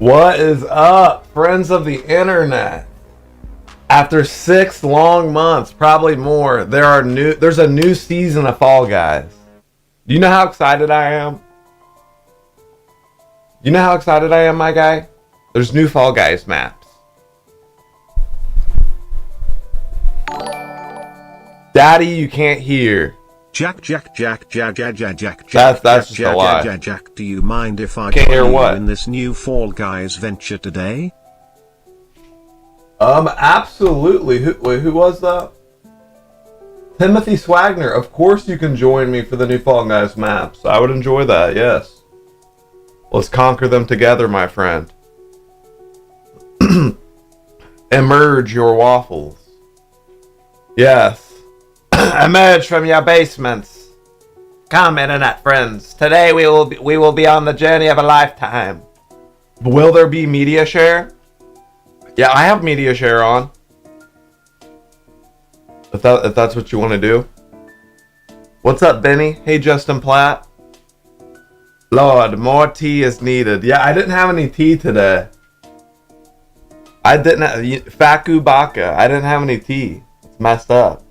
What is up, friends of the internet? After 6 long months, probably more, there's a new season of Fall Guys. Do you know how excited I am? You know how excited I am, my guy? There's new Fall Guys maps. Daddy, you can't hear. Jack, that's just a lie. Jack, do you mind if I Can't hear join you what? in this new Fall Guys venture today? Absolutely. Who was that? Timothy Swagner. Of course you can join me for the new Fall Guys maps. I would enjoy that, yes. Let's conquer them together, my friend. Emerge your waffles. Yes. Emerge from your basements. Come, internet friends. Today we will be on the journey of a lifetime. Will there be media share? Yeah, I have media share on. If that's what you want to do. What's up, Benny? Hey, Justin Platt. Lord, more tea is needed. Yeah, I didn't have any tea today. I didn't have... Faku Baka. I didn't have any tea. It's messed up.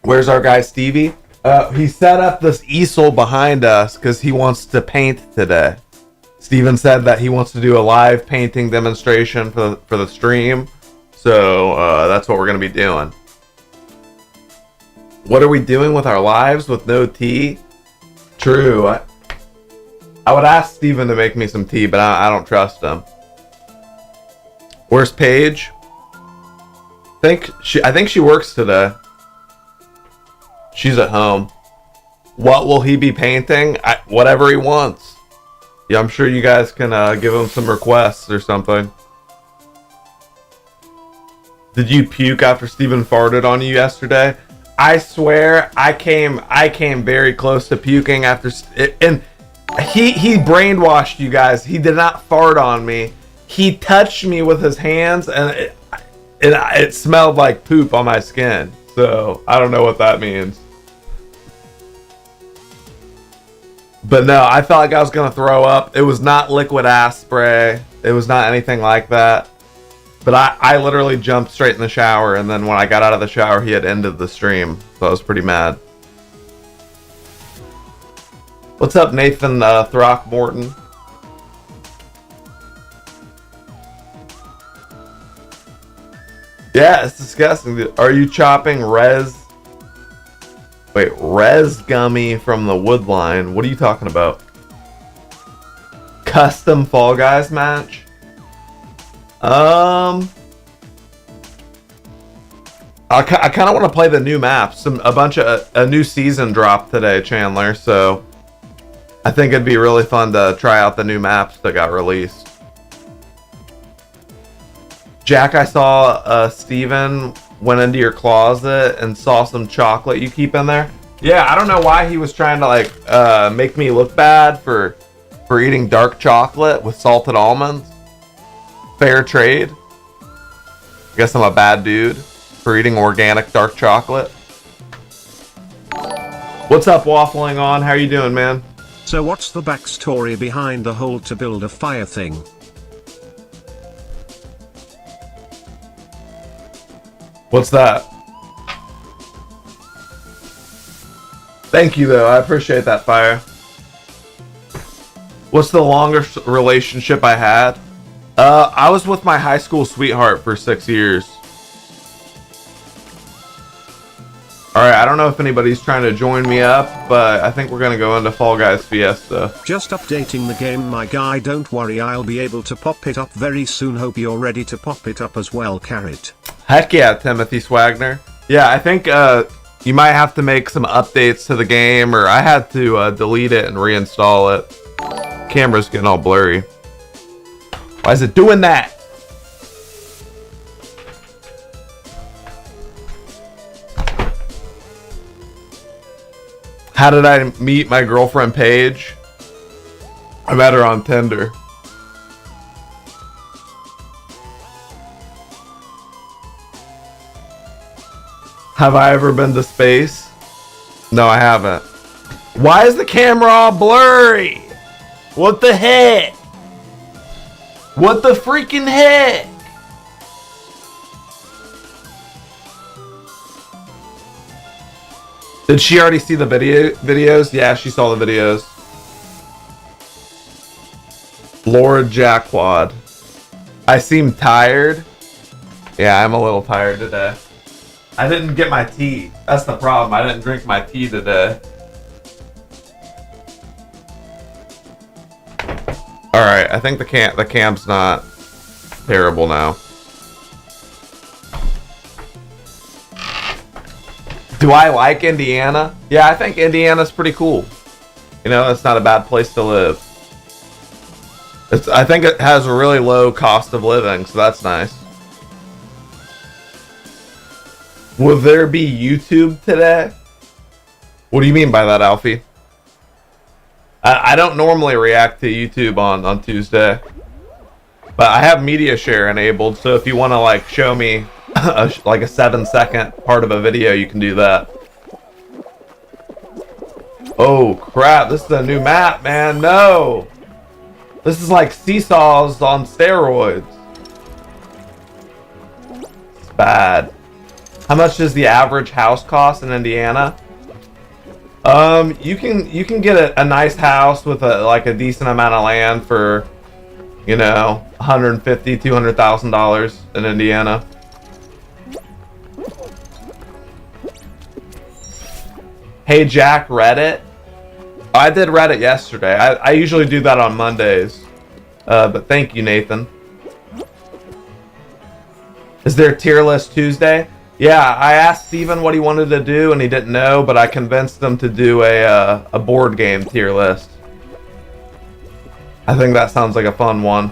Where's our guy Stevie? He set up this easel behind us because he wants to paint today. Steven said that he wants to do a live painting demonstration for the stream. So that's what we're going to be doing. What are we doing with our lives with no tea? True. I would ask Steven to make me some tea, but I don't trust him. Where's Paige? I think she works today. She's at home. What will he be painting? Whatever he wants. Yeah, I'm sure you guys can give him some requests or something. Did you puke after Steven farted on you yesterday? I swear, I came very close to puking after, and he brainwashed you guys. He did not fart on me. He touched me with his hands, and it smelled like poop on my skin. So I don't know what that means. But no, I felt like I was gonna throw up. It was not liquid ass spray. It was not anything like that. But I literally jumped straight in the shower, and then when I got out of the shower, he had ended the stream. So I was pretty mad. What's up, Nathan Throckmorton? Yeah, it's disgusting. Are you chopping res gummy from the wood line? What are you talking about? Custom Fall Guys match? I kind of want to play the new maps. A new season dropped today, Chandler. So I think it'd be really fun to try out the new maps that got released. Jack, I saw Steven went into your closet and saw some chocolate you keep in there. Yeah, I don't know why he was trying to make me look bad for eating dark chocolate with salted almonds. Fair trade. I guess I'm a bad dude for eating organic dark chocolate. What's up, Waffling On? How you doing, man? So what's the backstory behind the whole to build a fire thing? What's that? Thank you, though. I appreciate that, Fire. What's the longest relationship I had? I was with my high school sweetheart for 6 years. Alright, I don't know if anybody's trying to join me up, but I think we're going to go into Fall Guys Fiesta. Just updating the game, my guy. Don't worry, I'll be able to pop it up very soon. Hope you're ready to pop it up as well, Carrot. Heck yeah, Timothy Swagner. Yeah, I think you might have to make some updates to the game, or I had to delete it and reinstall it. Camera's getting all blurry. Why is it doing that? How did I meet my girlfriend Paige? I met her on Tinder. Have I ever been to space? No, I haven't. Why is the camera all blurry? What the heck? What the freaking heck? Did she already see the videos? Yeah, she saw the videos. Lord Jackwad. I seem tired. Yeah, I'm a little tired today. I didn't get my tea. That's the problem. I didn't drink my tea today. Alright, I think the camp's not terrible now. Do I like Indiana? Yeah, I think Indiana's pretty cool. You know, it's not a bad place to live. I think it has a really low cost of living, so that's nice. Will there be YouTube today? What do you mean by that, Alfie? I don't normally react to YouTube on Tuesday. But I have media share enabled, so if you want to like show me like a 7-second part of a video, you can do that. Oh crap, this is a new map, man. No! This is like seesaws on steroids. It's bad. How much does the average house cost in Indiana? You can get a nice house with a decent amount of land for, you know, $150,000-$200,000 in Indiana. Hey Jack, Reddit. I did Reddit yesterday. I usually do that on Mondays. But thank you, Nathan. Is there a tier list Tuesday? Yeah, I asked Steven what he wanted to do and he didn't know, but I convinced him to do a board game tier list. I think that sounds like a fun one.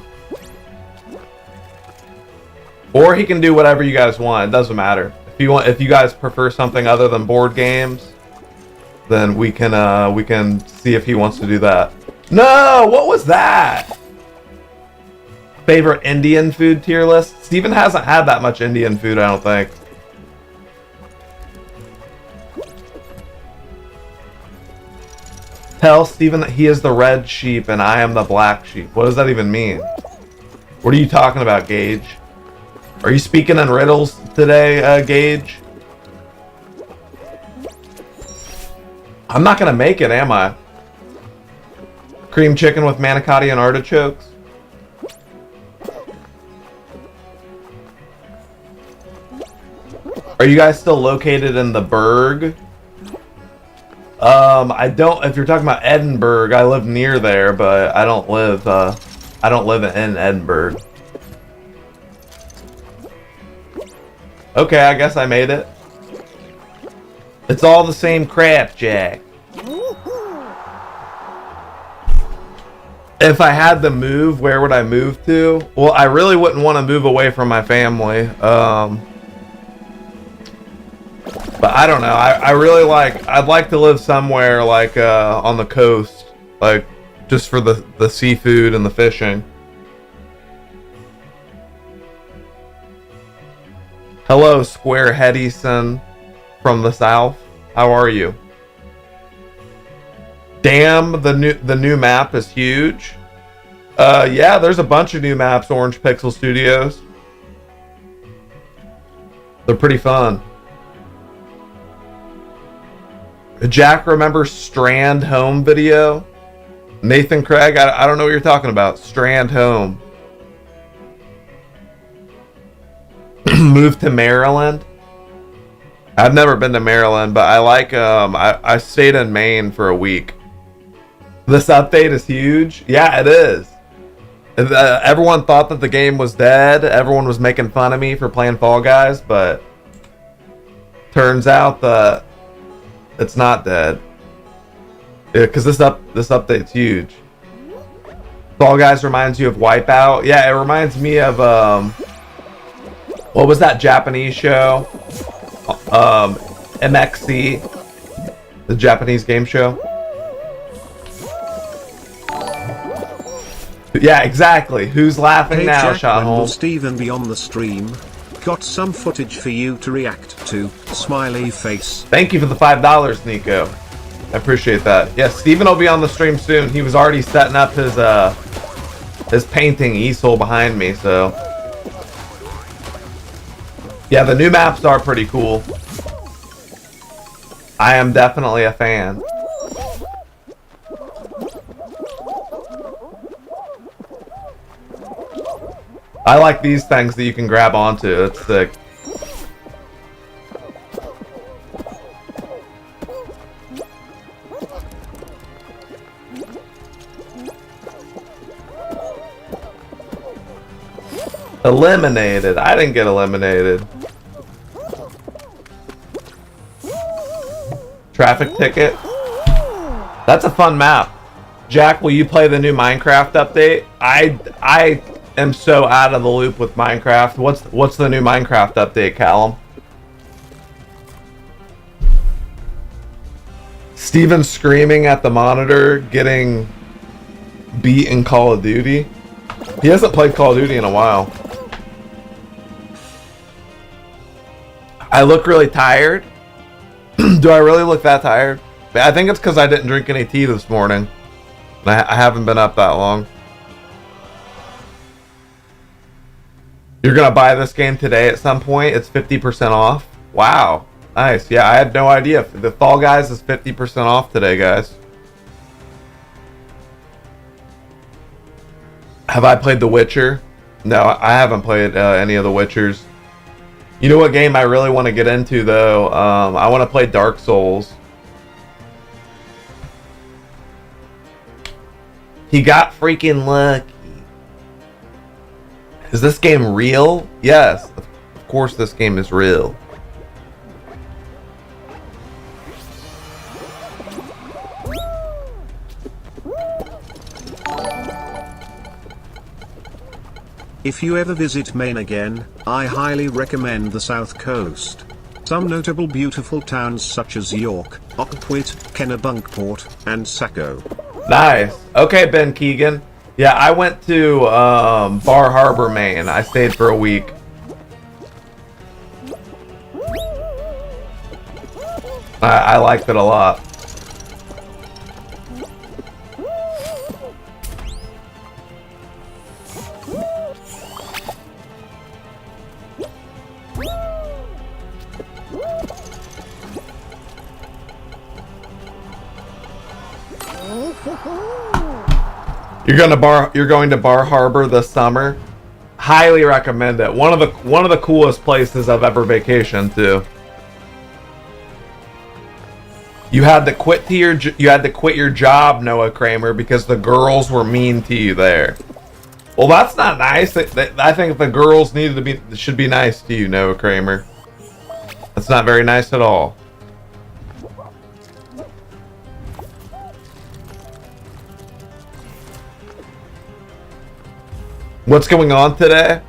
Or he can do whatever you guys want. It doesn't matter. If you guys prefer something other than board games, then we can see if he wants to do that. No, what was that? Favorite Indian food tier list? Steven hasn't had that much Indian food, I don't think. Tell Steven that he is the red sheep and I am the black sheep. What does that even mean? What are you talking about, Gage? Are you speaking in riddles today, Gage? I'm not gonna make it, am I? Cream chicken with manicotti and artichokes? Are you guys still located in the Berg? I don't. If you're talking about Edinburgh, I live near there, but I don't live in Edinburgh. Okay, I guess I made it. It's all the same crap, Jack. If I had to move, where would I move to? Well, I really wouldn't want to move away from my family. But I don't know. I'd like to live somewhere like on the coast, like just for the seafood and the fishing. Hello, Square Hedison from the south. How are you? Damn, the new map is huge. Yeah, there's a bunch of new maps, Orange Pixel Studios. They're pretty fun. Jack remembers Strand Home video? Nathan Craig, I don't know what you're talking about. Strand Home. Moved to Maryland. I've never been to Maryland, but I like I stayed in Maine for a week. This update is huge. Yeah, it is. Everyone thought that the game was dead. Everyone was making fun of me for playing Fall Guys, but turns out that it's not dead. Because this update's huge. Fall Guys reminds you of Wipeout. Yeah, it reminds me of what was that Japanese show? MXC, the Japanese game show. Yeah, exactly. Who's laughing now, Shot Home? Will Steven be on the stream? Got some footage for you to react to. Smiley face. Thank you for the $5, Nico. I appreciate that. Yeah, Steven will be on the stream soon. He was already setting up his painting easel behind me, so. Yeah, the new maps are pretty cool. I am definitely a fan. I like these things that you can grab onto. It's sick. Eliminated. I didn't get eliminated. Traffic ticket. That's a fun map. Jack, will you play the new Minecraft update? I am so out of the loop with Minecraft. What's the new Minecraft update, Callum? Steven screaming at the monitor, getting beat in Call of Duty. He hasn't played Call of Duty in a while. I look really tired. Do I really look that tired? I think it's because I didn't drink any tea this morning. I haven't been up that long. You're gonna buy this game today at some point? It's 50% off. Wow, nice. Yeah, I had no idea. The Fall Guys is 50% off today, guys. Have I played The Witcher? No, I haven't played any of The Witchers. You know what game I really want to get into though? I want to play Dark Souls. He got freaking lucky. Is this game real? Yes, of course this game is real. If you ever visit Maine again, I highly recommend the South Coast. Some notable beautiful towns such as York, Ocquit, Kennebunkport, and Saco. Nice. Okay, Ben Keegan. Yeah, I went to Bar Harbor, Maine. I stayed for a week. I liked it a lot. You're going to Bar Harbor this summer. Highly recommend it. One of the coolest places I've ever vacationed to. You had to quit your job, Noah Kramer, because the girls were mean to you there. Well, that's not nice. I think the girls should be nice to you, Noah Kramer. That's not very nice at all. What's going on today?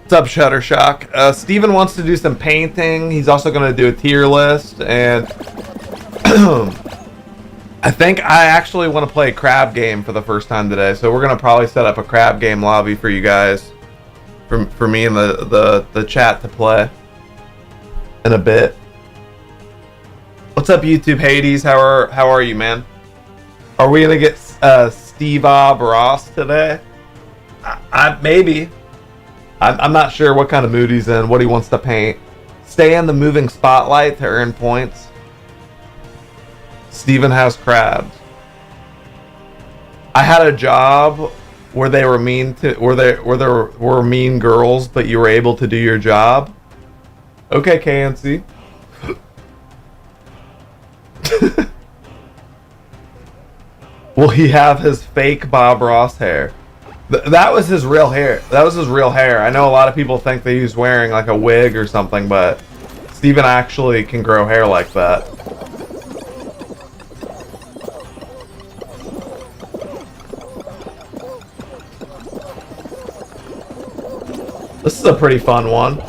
What's up, Shuttershock? Steven wants to do some painting. He's also going to do a tier list. And I think I actually want to play a crab game for the first time today. So we're going to probably set up a crab game lobby for you guys. For me and the chat to play in a bit. What's up, YouTube Hades? How are you, man? Are we going to get Steve Ross today? Maybe. I'm not sure what kind of mood he's in, what he wants to paint. Stay in the moving spotlight to earn points. Steven has crabs. I had a job where they were mean to, where there were mean girls, but you were able to do your job. Okay, KNC. Will he have his fake Bob Ross hair? That was his real hair. That was his real hair. I know a lot of people think that he's wearing like a wig or something, but Steven actually can grow hair like that. This is a pretty fun one.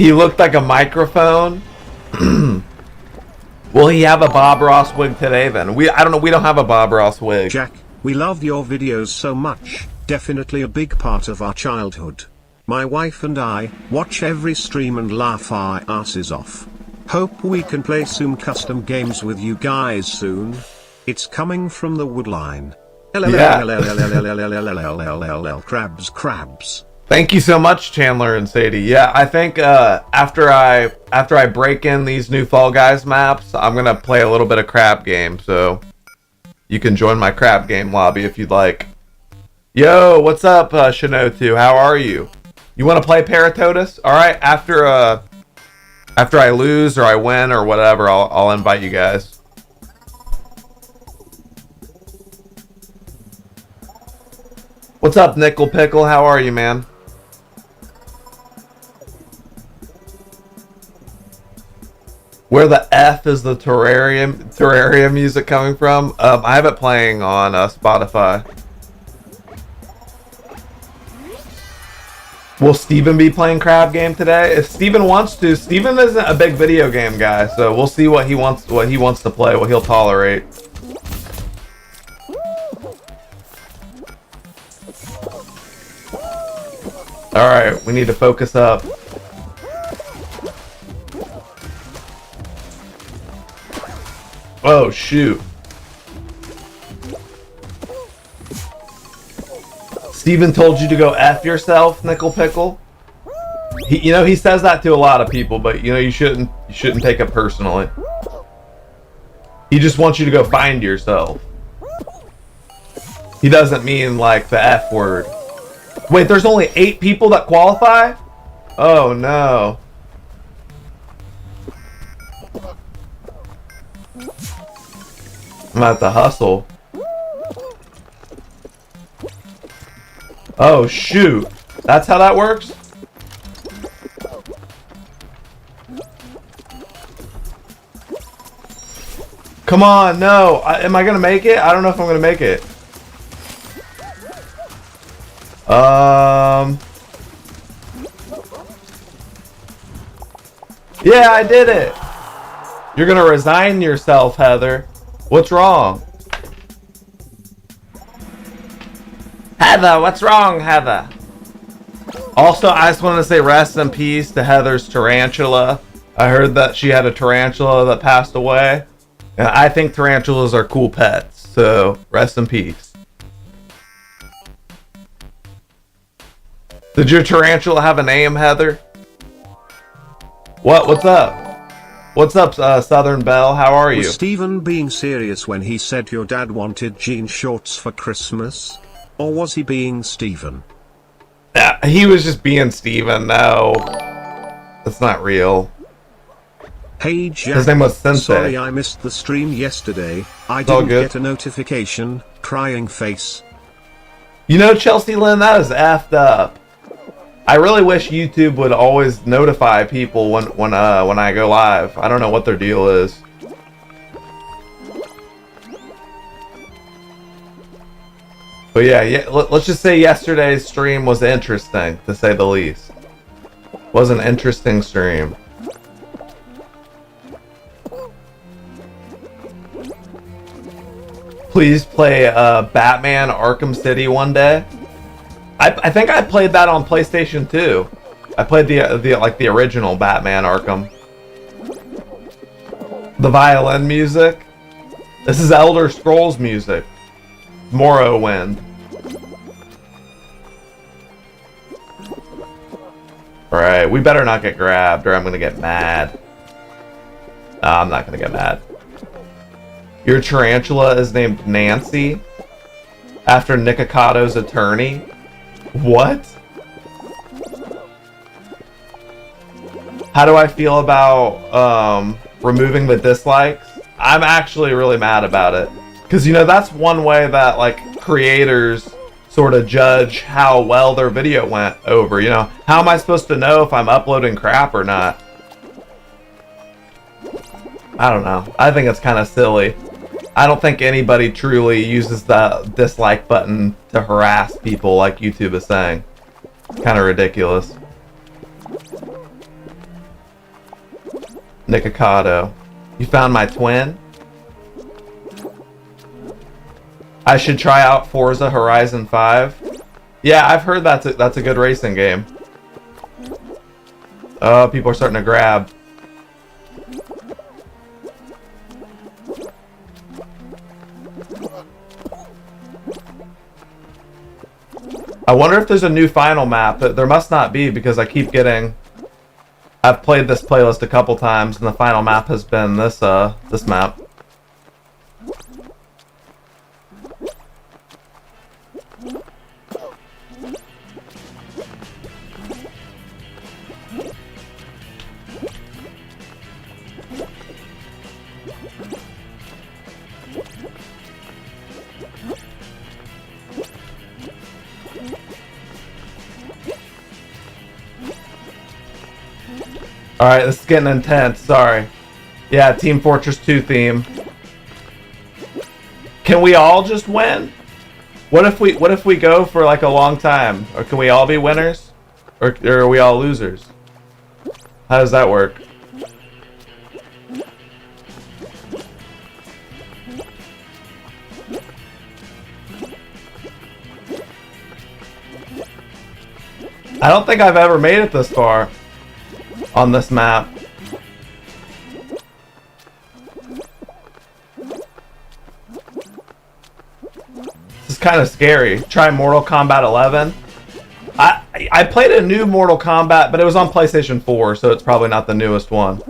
He looked like a microphone. Will he have a Bob Ross wig today then? I don't know, we don't have a Bob Ross wig. Jack, we love your videos so much, definitely a big part of our childhood. My wife and I watch every stream and laugh our asses off. Hope we can play some custom games with you guys soon. It's coming from the woodline. Crabs. Thank you so much, Chandler and Sadie. Yeah, I think after I break in these new Fall Guys maps, I'm gonna play a little bit of crab game. So you can join my crab game lobby if you'd like. Yo, what's up, Shinotu? How are you? You want to play Paratotus? All right. After I lose or I win or whatever, I'll invite you guys. What's up, Nickel Pickle? How are you, man? Where the F is the Terraria music coming from? I have it playing on Spotify. Will Steven be playing crab game today? If Steven wants to. Steven isn't a big video game guy, so we'll see what he wants to play, what he'll tolerate. Alright, we need to focus up. Oh, shoot. Steven told you to go F yourself, Nickel Pickle? He says that to a lot of people, but you shouldn't take it personally. He just wants you to go find yourself. He doesn't mean like the F word. Wait, there's only 8 people that qualify? Oh no. I'm gonna have to hustle. Oh shoot. That's how that works? Come on, no. Am I gonna make it? I don't know if I'm gonna make it. Yeah, I did it. You're gonna resign yourself, Heather. What's wrong? Heather, what's wrong, Heather? Also, I just want to say rest in peace to Heather's tarantula. I heard that she had a tarantula that passed away. And I think tarantulas are cool pets, so rest in peace. Did your tarantula have a name, Heather? What's up? What's up, Southern Belle? How are you? Was Steven being serious when he said your dad wanted jean shorts for Christmas? Or was he being Steven? Yeah, he was just being Steven. No, that's not real. Hey Jack, his name was Sensei. Sorry I missed the stream yesterday. I didn't get a notification. Crying face. Chelsea Lynn, that is effed up. I really wish YouTube would always notify people when I go live. I don't know what their deal is. But yeah, let's just say yesterday's stream was interesting, to say the least. Was an interesting stream. Please play Batman Arkham City one day. I think I played that on PlayStation 2. I played the original Batman Arkham. The violin music. This is Elder Scrolls music. Morrowind. Alright, we better not get grabbed or I'm gonna get mad. No, I'm not gonna get mad. Your tarantula is named Nancy? After Nikocato's attorney? What? How do I feel about removing the dislikes? I'm actually really mad about it. Because, that's one way that, creators sort of judge how well their video went over, How am I supposed to know if I'm uploading crap or not? I don't know. I think it's kind of silly. I don't think anybody truly uses the dislike button to harass people like YouTube is saying. Kind of ridiculous. Nikocado. You found my twin? I should try out Forza Horizon 5. Yeah, I've heard that's a good racing game. Oh, people are starting to grab. I wonder if there's a new final map. There must not be, because I keep getting... I've played this playlist a couple times, and the final map has been this map. Alright, this is getting intense, sorry. Yeah, Team Fortress 2 theme. Can we all just win? What if we go for like a long time? Or can we all be winners? Or are we all losers? How does that work? I don't think I've ever made it this far on this map. This is kind of scary. Try Mortal Kombat 11. I played a new Mortal Kombat, but it was on PlayStation 4, so it's probably not the newest one.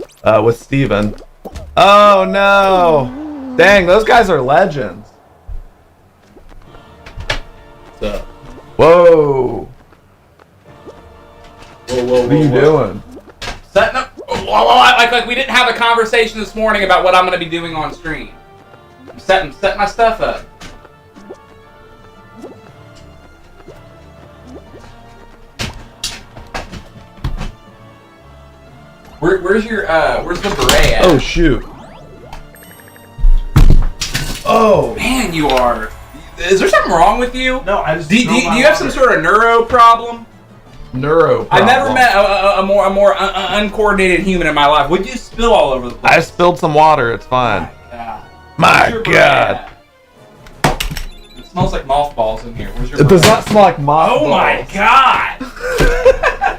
With Steven. Oh no! Dang, those guys are legends. What's up? Whoa! Whoa, what are you doing? Setting up. Like we didn't have a conversation this morning about what I'm going to be doing on stream. I'm setting my stuff up. Where's the beret at? Oh shoot! Oh man, you are. Is there something wrong with you? No, I just. Do you have some sort of neuro problem? Neuro problem. I've never met a more uncoordinated human in my life. Would you spill all over the place? I spilled some water. It's fine. My God. It smells like mothballs in here. Where's your? It does not smell like mothballs. Oh my God!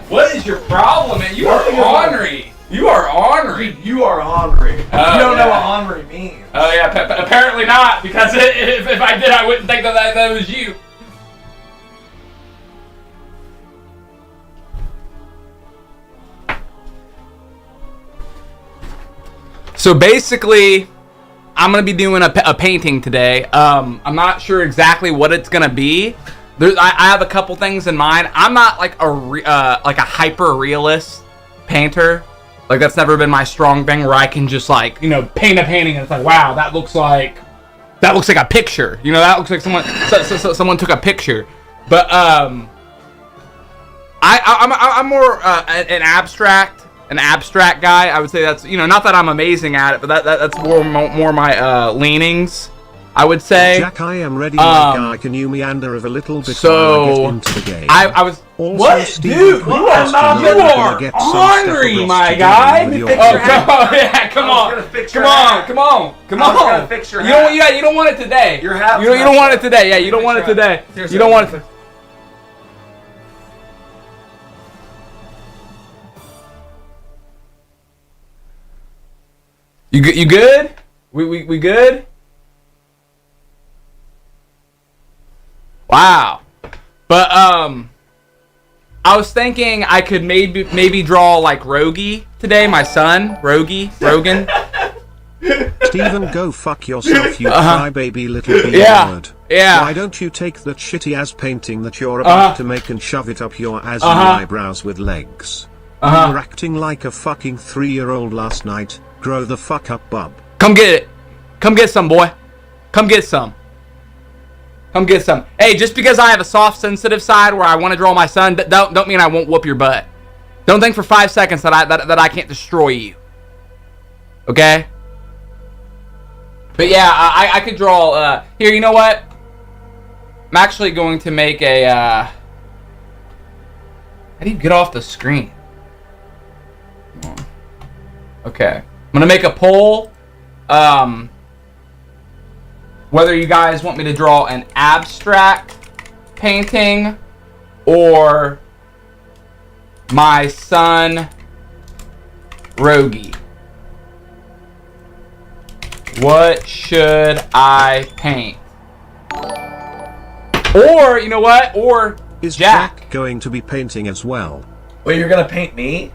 What is your problem, man? You are ornery. You are ornery. You are ornery. You don't know what ornery means. Oh yeah, apparently not. Because if I did, I wouldn't think that was you. So basically, I'm gonna be doing a painting today. I'm not sure exactly what it's gonna be. I have a couple things in mind. I'm not like a hyper realist painter. Like that's never been my strong thing, where I can just like paint a painting and it's like, wow, that looks like a picture. That looks like someone took a picture. But I'm more an abstract guy. I would say that's not that I'm amazing at it, but that's more my leanings, I would say. Jack, I am ready, my guy. Can you meander a little bit while I get into the game? I was also, what, Steve, dude? You are ornery, my guy. Come on. Fix your You don't want it today. Your hat. You don't want it today. Yeah, you don't want it today. You don't want it. You good? We good? Wow. But I was thinking I could maybe draw like Rogie today, my son, Rogan. Steven, go fuck yourself, you crybaby little B-word. Yeah. Why don't you take that shitty ass painting that you're about to make and shove it up your ass eyebrows with legs? You were acting like a fucking 3-year-old last night. Grow the fuck up, bub. Come get it. Come get some, boy. Come get some. Come get some. Hey, just because I have a soft, sensitive side where I want to draw my son, don't mean I won't whoop your butt. Don't think for 5 seconds that I can't destroy you. Okay? But yeah, I could draw. Here, you know what? I'm actually going to make a. How do you get off the screen? Okay. I'm gonna make a poll. Whether you guys want me to draw an abstract painting or my son Rogie. What should I paint? Or, you know what? Or Is Jack. Jack going to be painting as well? Wait, you're gonna paint me?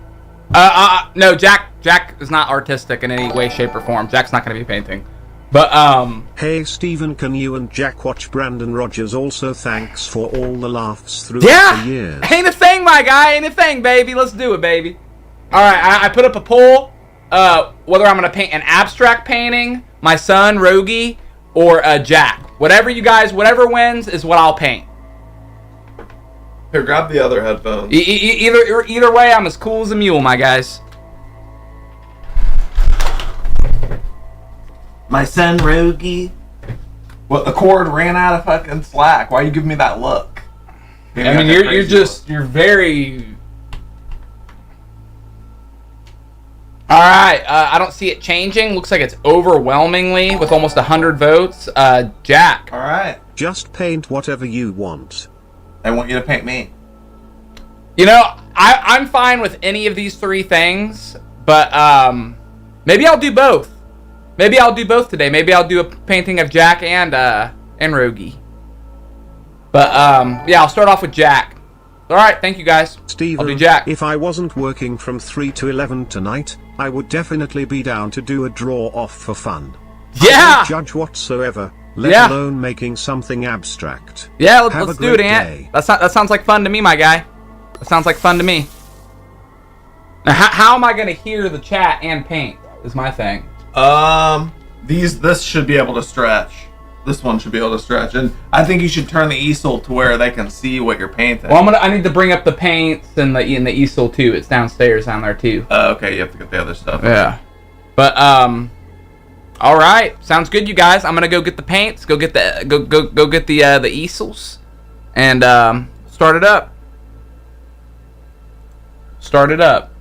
No, Jack is not artistic in any way, shape, or form. Jack's not gonna be painting. But, Hey Stephen, can you and Jack watch Brandon Rogers also? Thanks for all the laughs through yeah! the years. Ain't a thing, my guy. Ain't a thing, baby. Let's do it, baby. Alright, I put up a poll. Whether I'm gonna paint an abstract painting, my son, Rogie, or Jack. Whatever wins is what I'll paint. Here, grab the other headphones. Either way, I'm as cool as a mule, my guys. My son, Rogie. What, the cord ran out of fucking slack. Why are you giving me that look? I mean, you're very... Alright, I don't see it changing. Looks like it's overwhelmingly with almost 100 votes. Jack. Alright. Just paint whatever you want. I want you to paint me. You know, I'm fine with any of these three things, but maybe I'll do both. Maybe I'll do both today. Maybe I'll do a painting of Jack and Rogie. But yeah, I'll start off with Jack. All right, thank you guys. Steven, I'll do Jack. if I wasn't working from 3 to 11 tonight, I would definitely be down to do a draw off for fun. Yeah. I won't judge whatsoever, let alone making something abstract. Yeah, Have let's a do it, great Ant. day. That sounds like fun to me, my guy. That sounds like fun to me. Now, how am I gonna hear the chat and paint? Is my thing. This should be able to stretch. This one should be able to stretch, and I think you should turn the easel to where they can see what you're painting. Well, I need to bring up the paints and the easel too. It's downstairs down there too. Okay, you have to get the other stuff. Yeah. But all right, sounds good, you guys. I'm gonna go get the paints, go get the easels, and start it up. Start it up.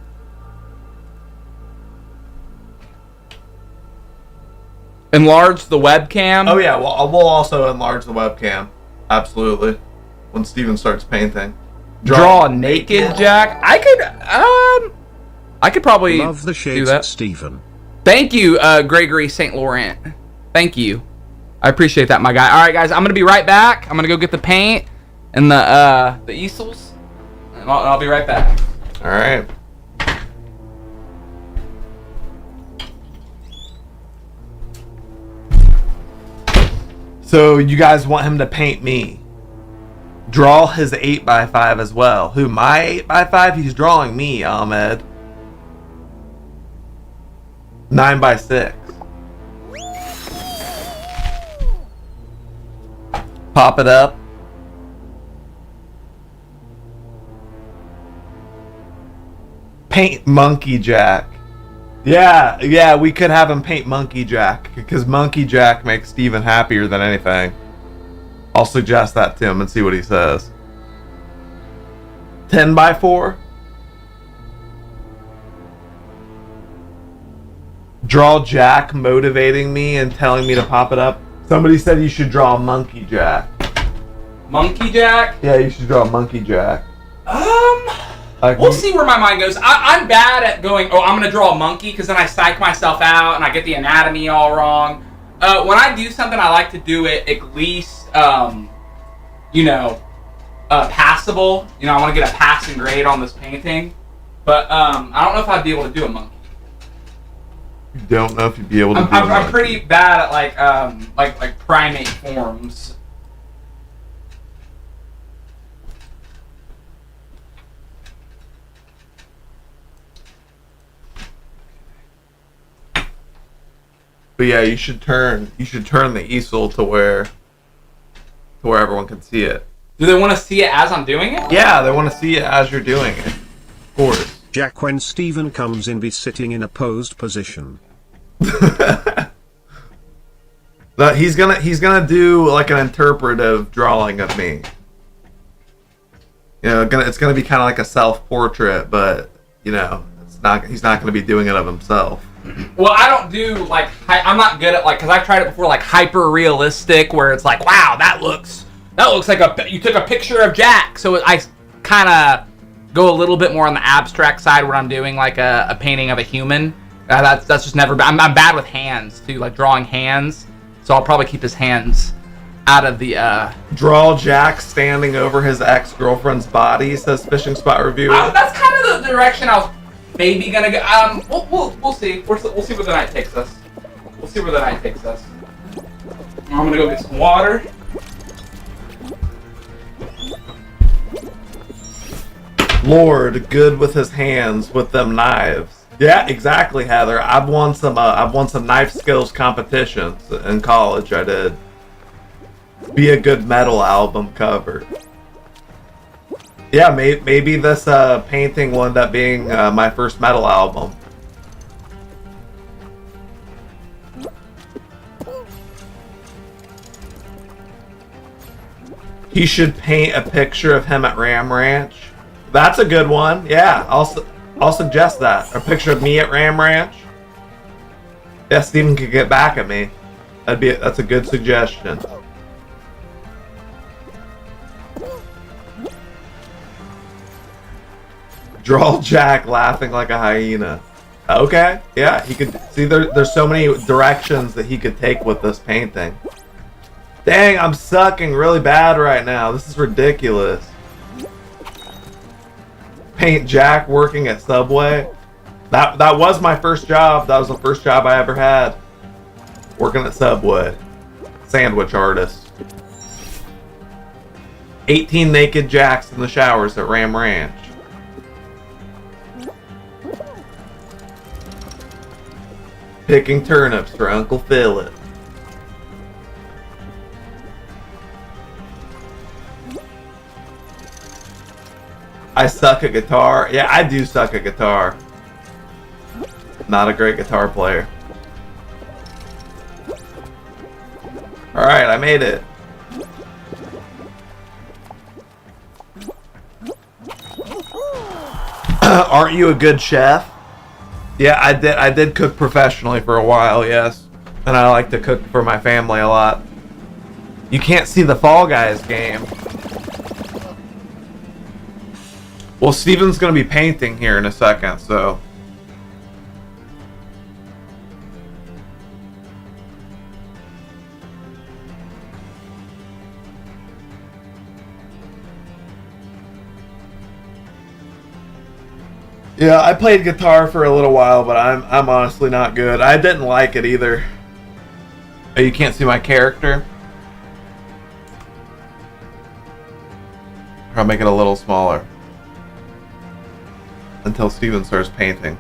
Enlarge the webcam. Oh yeah, well, we'll also enlarge the webcam. Absolutely. When Steven starts painting. Draw naked Jack. I could probably Love the do shades, that. Stephen. Thank you, Gregory St. Laurent. Thank you. I appreciate that, my guy. All right, guys, I'm gonna be right back. I'm gonna go get the paint and the easels, and I'll be right back. All right. So you guys want him to paint me. Draw his 8x5 as well. Who, my 8x5? He's drawing me, Ahmed. 9x6. Pop it up. Paint Monkey Jack. Yeah, we could have him paint Monkey Jack, because Monkey Jack makes Steven happier than anything. I'll suggest that to him and see what he says. 10x4. Draw Jack motivating me and telling me to pop it up. Somebody said you should draw a Monkey Jack. Monkey Jack? Yeah, you should draw a Monkey Jack. We'll see where my mind goes. I'm bad at going, oh, I'm going to draw a monkey, because then I psych myself out and I get the anatomy all wrong. When I do something, I like to do it at least, passable. I want to get a passing grade on this painting. But I don't know if I'd be able to do a monkey. You don't know if you'd be able to do a I'm monkey. pretty bad at, like primate forms. But yeah, you should turn the easel to where everyone can see it. Do they want to see it as I'm doing it? Yeah, they want to see it as you're doing it. Of course. Jack, when Stephen comes in, be sitting in a posed position. No, he's gonna do like an interpretive drawing of me. It's gonna be kind of like a self-portrait, but he's not gonna be doing it of himself. Well, I don't do like I'm not good at like because I've tried it before like hyper realistic where it's like wow that looks like you took a picture of Jack. So I kind of go a little bit more on the abstract side when I'm doing like a painting of a human. That's just never been. I'm bad with hands too, like drawing hands. So I'll probably keep his hands out of the. Draw Jack standing over his ex-girlfriend's body, says Fishing Spot Reviewer. That's kind of the direction I was maybe gonna go. We'll see. We'll see where the night takes us. We'll see where the night takes us. I'm gonna go get some water. Lord, good with his hands with them knives. Yeah, exactly, Heather. I've won some knife skills competitions in college. I did. Be a good metal album cover. Yeah, maybe this painting will end up being my first metal album. He should paint a picture of him at Ram Ranch. That's a good one. Yeah, I'll suggest that. A picture of me at Ram Ranch. Yeah, Steven could get back at me. That's a good suggestion. Draw Jack laughing like a hyena. Okay, yeah, he could see there's so many directions that he could take with this painting. Dang, I'm sucking really bad right now. This is ridiculous. Paint Jack working at Subway. That was my first job. That was the first job I ever had. Working at Subway. Sandwich artist. 18 naked Jacks in the showers at Ram Ranch. Picking turnips for Uncle Philip. I suck at guitar. Yeah, I do suck at guitar. Not a great guitar player. Alright, I made it. Aren't you a good chef? Yeah, I did cook professionally for a while, yes. And I like to cook for my family a lot. You can't see the Fall Guys game. Well, Steven's going to be painting here in a second, so... Yeah, I played guitar for a little while, but I'm honestly not good. I didn't like it either. Oh, you can't see my character? I'll make it a little smaller. Until Steven starts painting.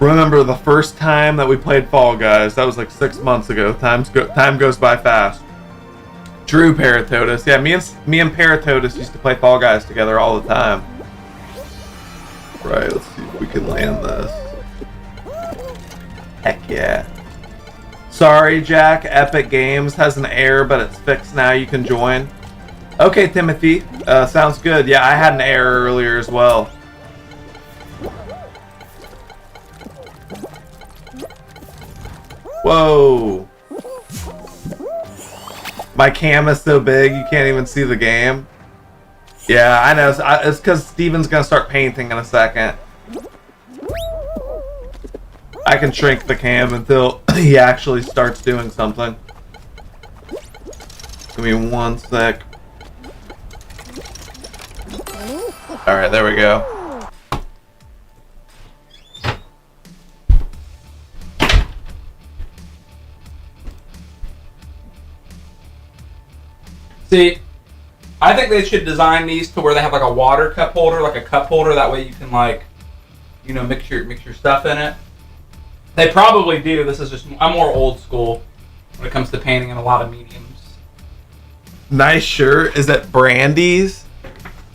Remember the first time that we played Fall Guys? That was like 6 months ago. Time goes by fast. True, Paratotus. Yeah, me and Paratotus used to play Fall Guys together all the time. Right, let's see if we can land this. Heck yeah. Sorry, Jack. Epic Games has an error, but it's fixed now. You can join. Okay, Timothy. Sounds good. Yeah, I had an error earlier as well. Whoa. My cam is so big you can't even see the game. Yeah, I know. It's because Steven's going to start painting in a second. I can shrink the cam until he actually starts doing something. Give me 1 sec. Alright, there we go. See, I think they should design these to where they have like a water cup holder, like a cup holder. That way you can like, you know, mix your stuff in it. They probably do. This is just, I'm more old school when it comes to painting in a lot of mediums. Nice shirt. Is that Brandy's?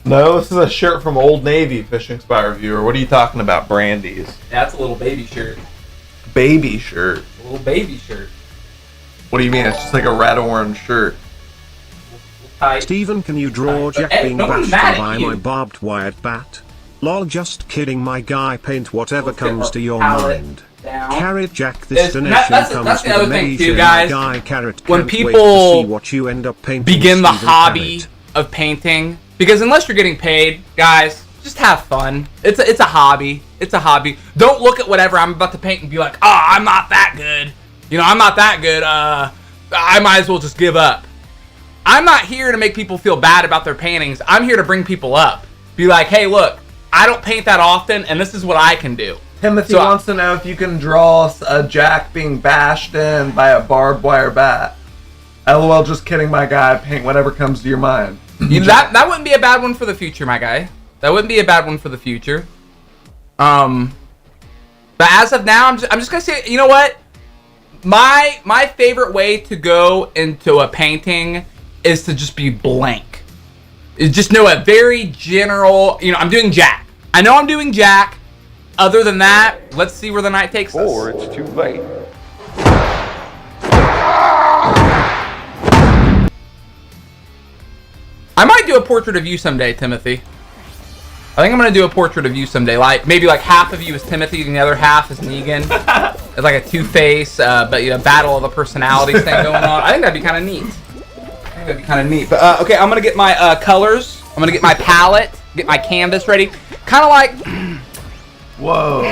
No, this is a shirt from Old Navy, Fishing Spot Reviewer. What are you talking about, Brandy's? Yeah, that's a little baby shirt. Baby shirt? A little baby shirt. What do you mean? It's just like a red-orange shirt. tight. Steven, can you draw But, Jack hey, being no one's bashed mad at by you. my barbed wired bat? Lol, just kidding, my guy. Paint whatever Let's get comes our to your palette mind. down. Carrot Jack, this It's- donation that's comes the with other a thing too, major, guys. my guy. Carrot When can't wait to people see what you end up painting. begin the Steven hobby Carrot. of painting, because unless you're getting paid, guys, just have fun. It's a hobby. It's a hobby. Don't look at whatever I'm about to paint and be like, oh, I'm not that good. You know, I'm not that good. I might as well just give up. I'm not here to make people feel bad about their paintings. I'm here to bring people up. Be like, hey, look, I don't paint that often, and this is what I can do. Timothy So- wants to know if you can draw a Jack being bashed in by a barbed wire bat. LOL, just kidding, my guy. Paint whatever comes to your mind. That wouldn't be a bad one for the future, my guy. That wouldn't be a bad one for the future. But as of now, I'm just gonna say, you know what? My favorite way to go into a painting is to just be blank. Is just know a very general. You know, I'm doing Jack. I know I'm doing Jack. Other than that, let's see where the night takes us. Or it's too late. I might do a portrait of you someday, Timothy. I think I'm gonna do a portrait of you someday. Like maybe like half of you is Timothy and the other half is Negan. It's like a two-face, but you know, battle of the personalities thing going on. I think that'd be kind of neat. But okay, I'm gonna get my colors. I'm gonna get my palette, get my canvas ready. Kind of like Whoa.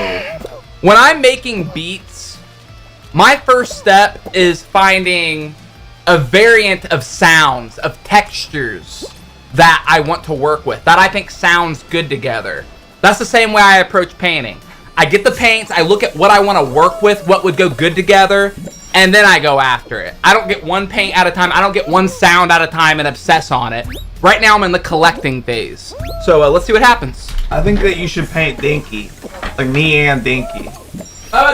when I'm making beats, my first step is finding a variant of sounds, of textures that I want to work with, that I think sounds good together. That's the same way I approach painting. I get the paints, I look at what I want to work with, what would go good together, and then I go after it. I don't get one paint at a time, I don't get one sound at a time and obsess on it. Right now I'm in the collecting phase. So let's see what happens. I think that you should paint Dinky. Like me and Dinky.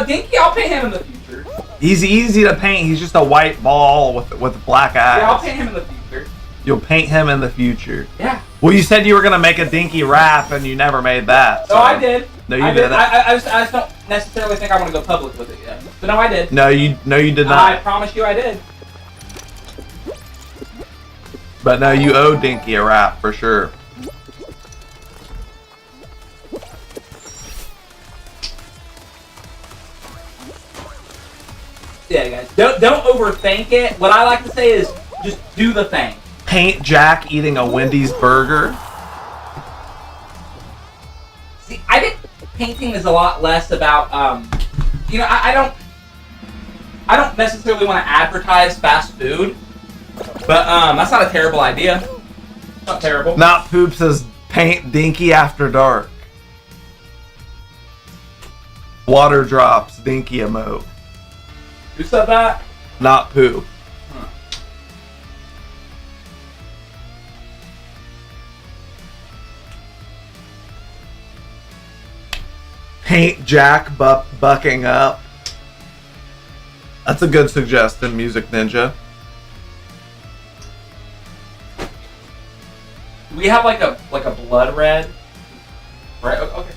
Dinky, I'll paint him in the future. He's easy to paint. He's just a white ball with black eyes. Yeah, I'll paint him in the future. You'll paint him in the future. Yeah. Well, you said you were gonna make a Dinky rap, and you never made that. No, I did. No, you I did. didn't. I just don't necessarily think I want to go public with it yet. But no, I did. No, you did I not. promise you I did. But no, you owe Dinky a rap for sure. Yeah, guys. Don't overthink it. What I like to say is just do the thing. Paint Jack eating a Wendy's burger. See, I think painting is a lot less about you know, I don't necessarily want to advertise fast food, but that's not a terrible idea. It's not terrible. Not Poop says paint Dinky after dark. Water drops Dinky emote. Who said that? Not Poop. Paint Jack bucking up. That's a good suggestion, Music Ninja. We have like a blood red, right? Okay.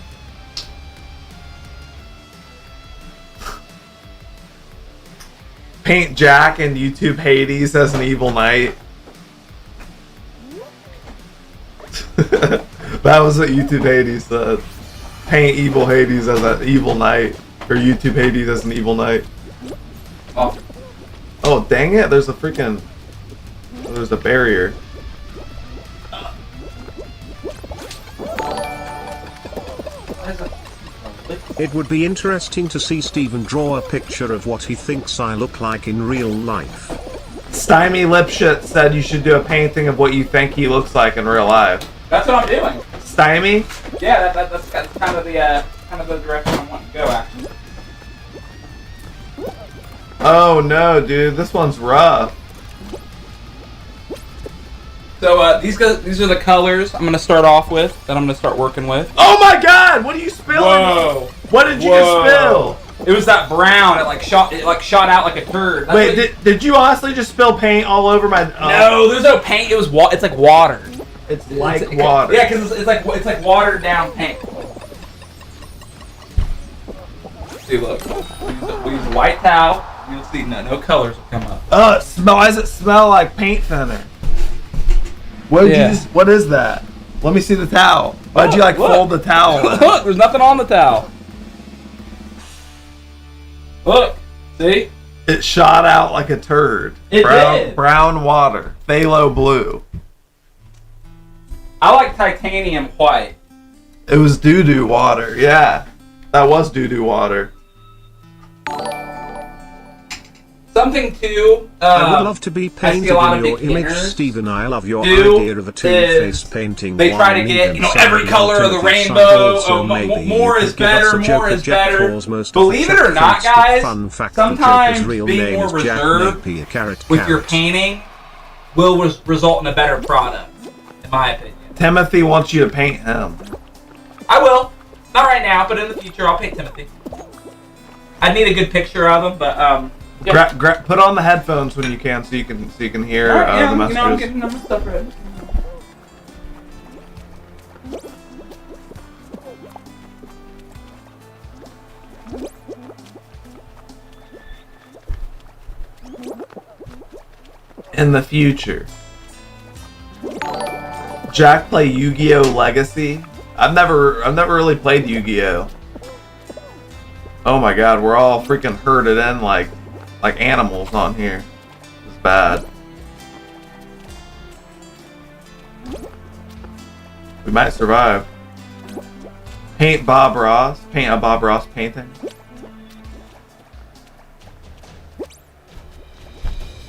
Paint Jack in YouTube Hades as an evil knight. That was what YouTube Hades said. Paint evil Hades as an evil knight. Or YouTube Hades as an evil knight. Oh. Oh, dang it. There's a freaking... There's a barrier. It would be interesting to see Steven draw a picture of what he thinks I look like in real life. Stymie Lipshit said you should do a painting of what you think he looks like in real life. That's what I'm doing. Stymie? Yeah, that's kind of the direction I want to go actually. Oh no, dude. This one's rough. So these are the colors I'm gonna start off with, that I'm gonna start working with. Oh my god! What are you spilling? Whoa! What did you just spill? It was that brown. It shot out like a turd. That's Wait, what did you honestly just spill paint all over my... No, there's no paint. It was it's like water. It's like water. Yeah, because it's like watered down paint. See, look. We use white towel. You'll see no colors will come up. Why does it smell like paint thinner? What did you just? What is that? Let me see the towel. Why'd you like fold the towel? Look, there's nothing on the towel. Look, see? It shot out like a turd. It did. Brown water. Phthalo blue. I like titanium white. It was doo-doo water. Yeah. That was doo-doo water. Something too. I would love to be painted in your image, Stephen. I love your idea of a two-faced painting. They try to get, every color of the rainbow. More is better. More is better. Believe it or not, guys, sometimes being more reserved with your painting will result in a better product, in my opinion. Timothy wants you to paint him. I will. Not right now, but in the future, I'll paint Timothy. I'd need a good picture of him, but yeah. Put on the headphones when you can, so you can hear the messages. I'm getting number stuff ready. In the future, Jack play Yu-Gi-Oh! Legacy. I've never really played Yu-Gi-Oh! Oh my god, we're all freaking herded in like animals on here. It's bad. We might survive. Paint Bob Ross. Paint a Bob Ross painting.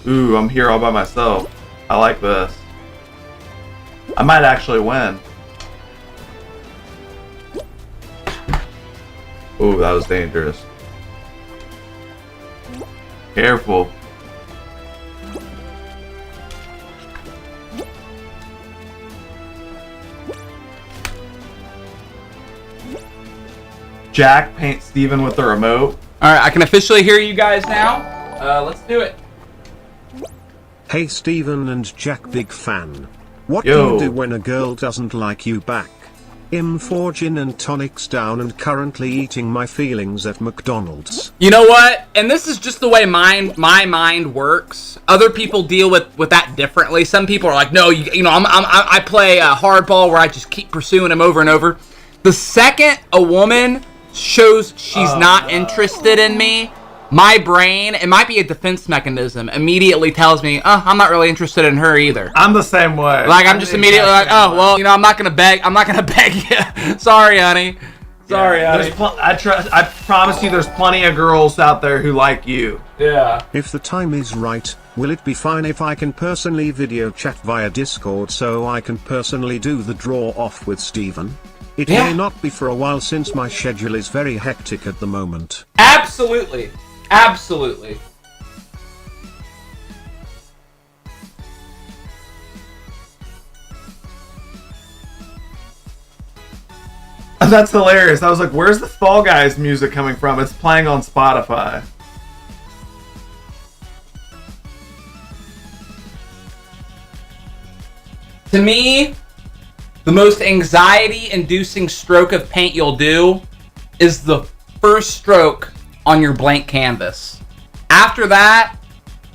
Ooh, I'm here all by myself. I like this. I might actually win. Ooh, that was dangerous. Careful. Jack paint Steven with the remote. Alright, I can officially hear you guys now. Let's do it. Hey Steven and Jack, big fan. What Yo. do you do when a girl doesn't like you back? I'm 4 gin and tonics down and currently eating my feelings at McDonald's. You know what? And this is just the way my mind works. Other people deal with that differently. Some people are like, no, I play hardball where I just keep pursuing him over and over. The second a woman shows she's not interested in me, my brain, it might be a defense mechanism, immediately tells me, I'm not really interested in her either. I'm the same way. Like, I'm just immediately like, oh, well, I'm not gonna beg you. Sorry, honey. Sorry, honey. I promise you there's plenty of girls out there who like you. Yeah. If the time is right, will it be fine if I can personally video chat via Discord so I can personally do the draw off with Steven? It may not be for a while since my schedule is very hectic at the moment. Absolutely. Absolutely. That's hilarious. I was like, where's the Fall Guys music coming from? It's playing on Spotify. To me, the most anxiety-inducing stroke of paint you'll do is the first stroke on your blank canvas. After that,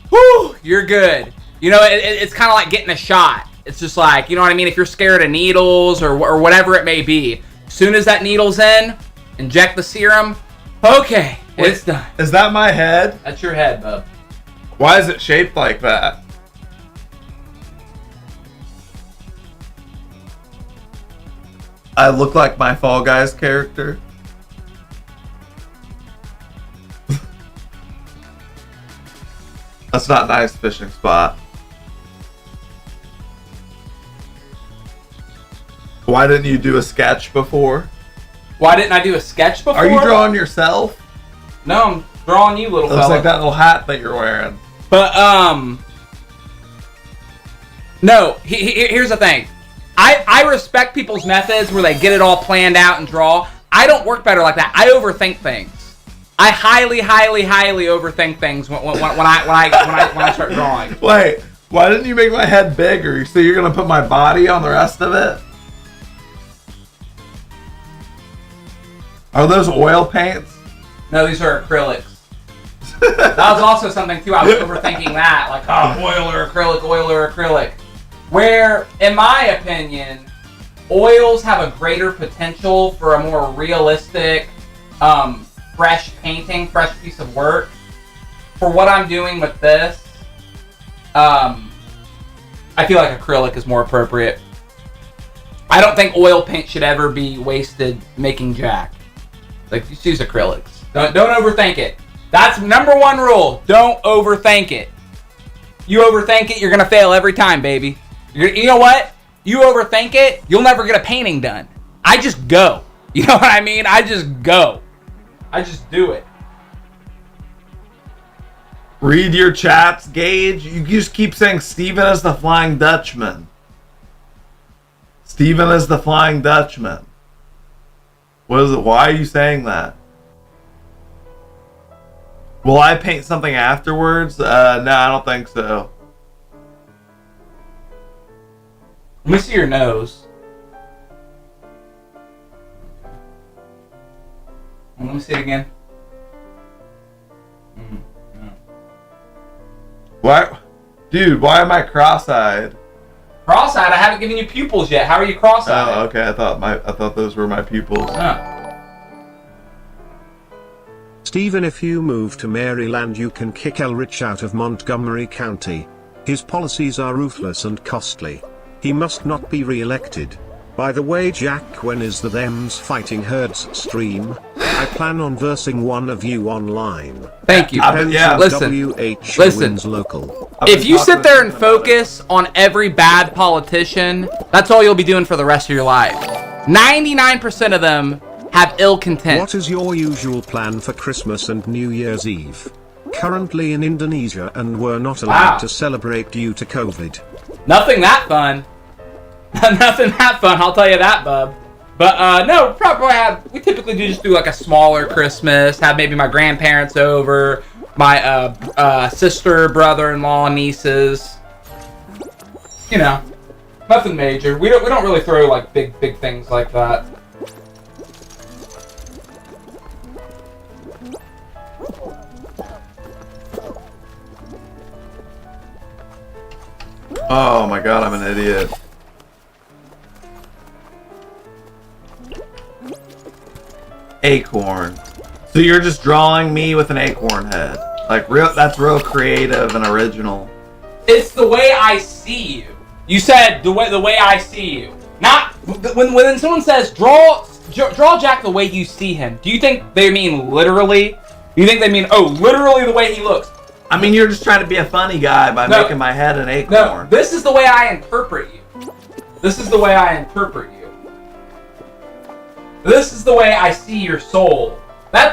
whoo, you're good. It's kind of like getting a shot. It's just like, you know what I mean? If you're scared of needles or whatever it may be, as soon as that needle's in, inject the serum, okay, it's done. Is that my head? That's your head, bub. Why is it shaped like that? I look like my Fall Guys character. That's not a nice fishing spot. Why didn't you do a sketch before? Why didn't I do a sketch before? Are you drawing yourself? No, I'm drawing you, little fella. Looks like that little hat that you're wearing. But, no, here's the thing. I respect people's methods where they get it all planned out and draw. I don't work better like that. I overthink things. I highly overthink things when I start drawing. Wait, why didn't you make my head bigger? So you're gonna put my body on the rest of it? Are those oil paints? No, these are acrylics. That was also something too. I was overthinking that, like, oil or acrylic. Where, in my opinion, oils have a greater potential for a more realistic, fresh painting, fresh piece of work. For what I'm doing with this, I feel like acrylic is more appropriate. I don't think oil paint should ever be wasted making Jack. Like, just use acrylics. Don't overthink it. That's number one rule. Don't overthink it. You overthink it, you're gonna fail every time, baby. You know what? You overthink it, you'll never get a painting done. I just go. You know what I mean? I just go. I just do it. Read your chats, Gage. You just keep saying Steven is the Flying Dutchman. Steven is the Flying Dutchman. What is it? Why are you saying that? Will I paint something afterwards? No, I don't think so. Let me see your nose. Let me see it again. No. Why? Dude, why am I cross-eyed? Cross-eyed? I haven't given you pupils yet. How are you cross-eyed? Oh, okay. I thought those were my pupils. Oh. Stephen, if you move to Maryland, you can kick Elrich out of Montgomery County. His policies are ruthless and costly. He must not be re-elected. By the way, Jack, when is the Thems Fighting Herds stream? I plan on versing one of you online. Thank you. Yeah. Listen. Wins local. If you sit there and focus on every bad politician, that's all you'll be doing for the rest of your life. 99% of them have ill content. What is your usual plan for Christmas and New Year's Eve? Currently in Indonesia and were not allowed to celebrate due to COVID. Nothing that fun. Nothing that fun, I'll tell you that, bub. But no, we typically just do like a smaller Christmas, have maybe my grandparents over, my sister, brother-in-law, nieces. You know, nothing major. We don't really throw like big things like that. Oh my god, I'm an idiot. Acorn. So you're just drawing me with an acorn head. Like, that's real creative and original. It's the way I see you. You said the way I see you. Not when someone says draw Jack the way you see him. Do you think they mean literally? Do you think they mean literally the way he looks? I mean, you're just trying to be a funny guy by making my head an acorn. No, this is the way I interpret you. This is the way I interpret you. This is the way I see your soul.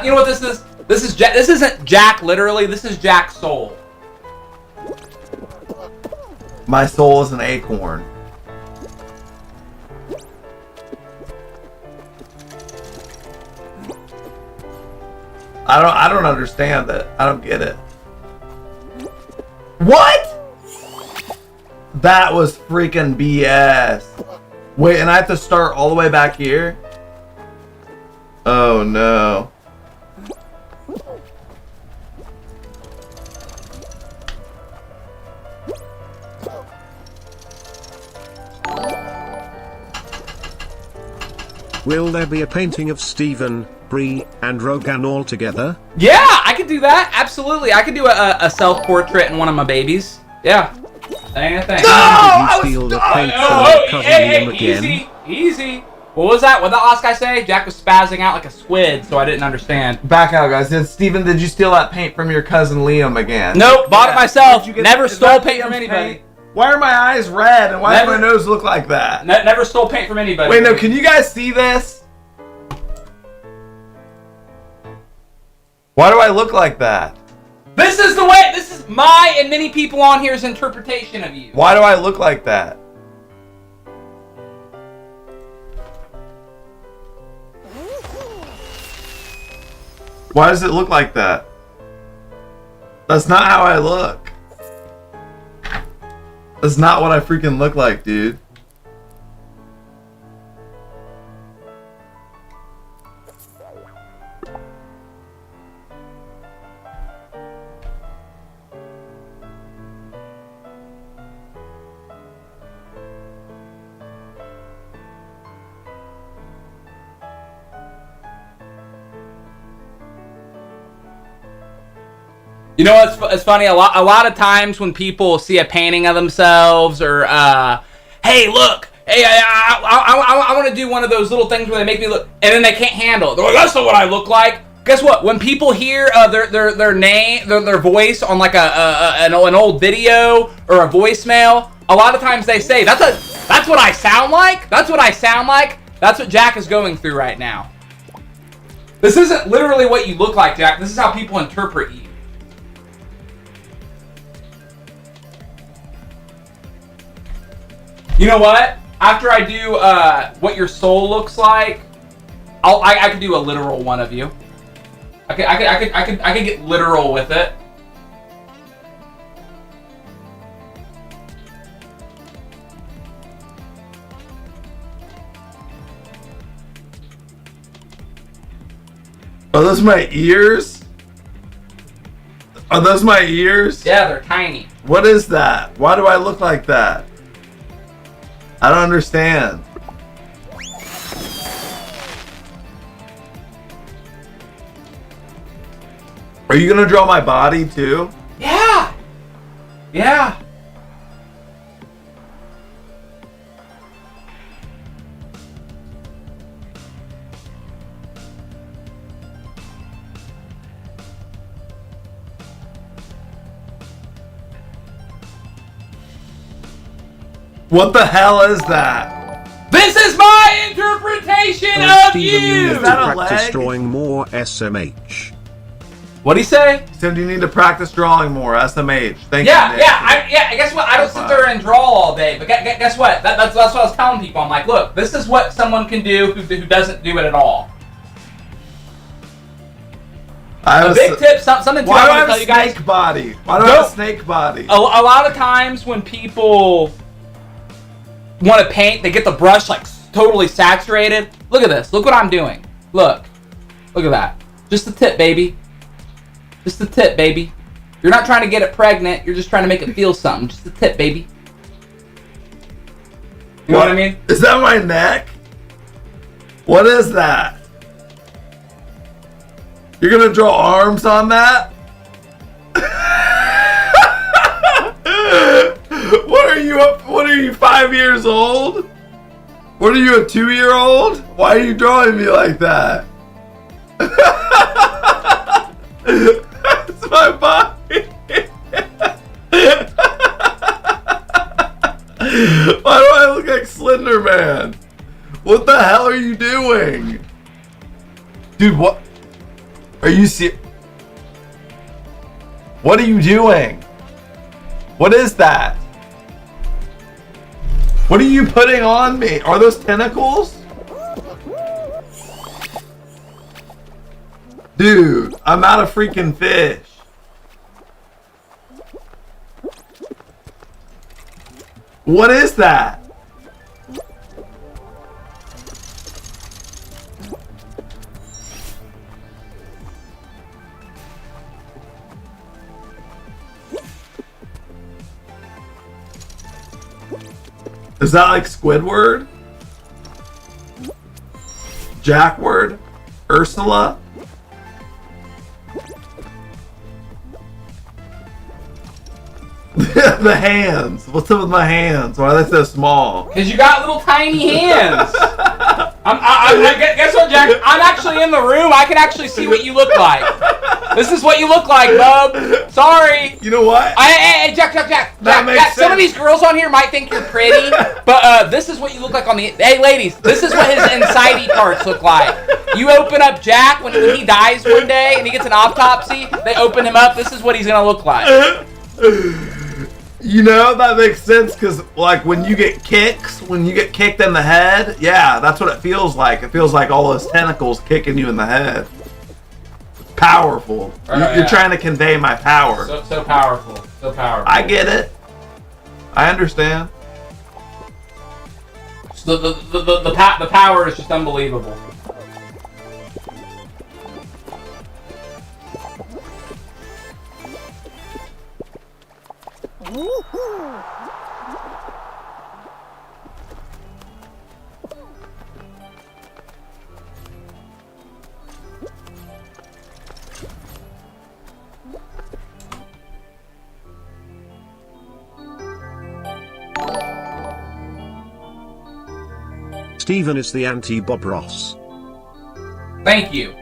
You know what this is? This isn't Jack literally. This is Jack's soul. My soul is an acorn. I don't understand it. I don't get it. What? That was freaking BS. Wait, and I have to start all the way back here? Oh no. Will there be a painting of Stephen, Bree, and Rogan all together? Yeah, I could do that. Absolutely. I could do a self-portrait in one of my babies. Yeah. Ain't a thing. How did you steal the paint from your cousin Liam again? Easy. What was that? What did that last guy say? Jack was spazzing out like a squid, so I didn't understand. Back out, guys. Steven, did you steal that paint from your cousin Liam again? Nope, bought it myself. Never stole paint from anybody. Why are my eyes red and why does my nose look like that? Never stole paint from anybody. Wait, no, can you guys see this? Why do I look like that? This is the way, this is my and many people on here's interpretation of you. Why do I look like that? Why does it look like that? That's not how I look. That's not what I freaking look like, dude. You know what's it's funny? A lot of times when people see a painting of themselves or, hey, look, hey, I want to do one of those little things where they make me look, and then they can't handle it. They're like, that's not what I look like. Guess what? When people hear their name, their voice on like an old video or a voicemail, a lot of times they say, that's what I sound like. That's what I sound like. That's what Jack is going through right now. This isn't literally what you look like, Jack. This is how people interpret you. You know what? After I do what your soul looks like, I could do a literal one of you. I could get literal with it. Are those my ears? Are those my ears? Yeah, they're tiny. What is that? Why do I look like that? I don't understand. Are you gonna draw my body too? Yeah. Yeah. What the hell is that? This is my interpretation of you! Is that a practice leg? drawing more SMH. What'd he say? He said you need to practice drawing more. SMH. Thank you, Nick. Guess what? I don't sit there and draw all day, but guess what? That's what I was telling people. I'm like, look, this is what someone can do who doesn't do it at all. A big tip, something Why do I I'm have tell a you guys. snake body? Why do I have a snake body? A lot of times when people want to paint, they get the brush like totally saturated. Look at this. Look what I'm doing. Look at that. Just the tip, baby. Just the tip, baby. You're not trying to get it pregnant. You're just trying to make it feel something. Just the tip, baby. You know what I mean? Is that my neck? What is that? You're gonna draw arms on that? What are you, 5 years old? What are you, a 2-year-old? Why are you drawing me like that? That's my body. Why do I look like Slender Man? What the hell are you doing? Dude, what? Are you serious? What are you doing? What is that? What are you putting on me? Are those tentacles? Dude, I'm not a freaking fish. What is that? Is that like Squidward? Jackward? Ursula? The hands. What's up with my hands? Why are they so small? Because you got little tiny hands. Guess what, Jack? I'm actually in the room. I can actually see what you look like. This is what you look like, bub. Sorry. You know what? Hey, Jack. Some of these girls on here might think you're pretty, but this is what you look like on the... Hey, ladies, this is what his insidey parts look like. You open up Jack when he dies one day and he gets an autopsy. They open him up. This is what he's going to look like. You know, that makes sense because, like, when you get kicked in the head, yeah, that's what it feels like. It feels like all those tentacles kicking you in the head. It's powerful. You're trying to convey my power. So powerful. So powerful. I get it. I understand. So the power is just unbelievable. Steven is the anti-Bob Ross. Thank you.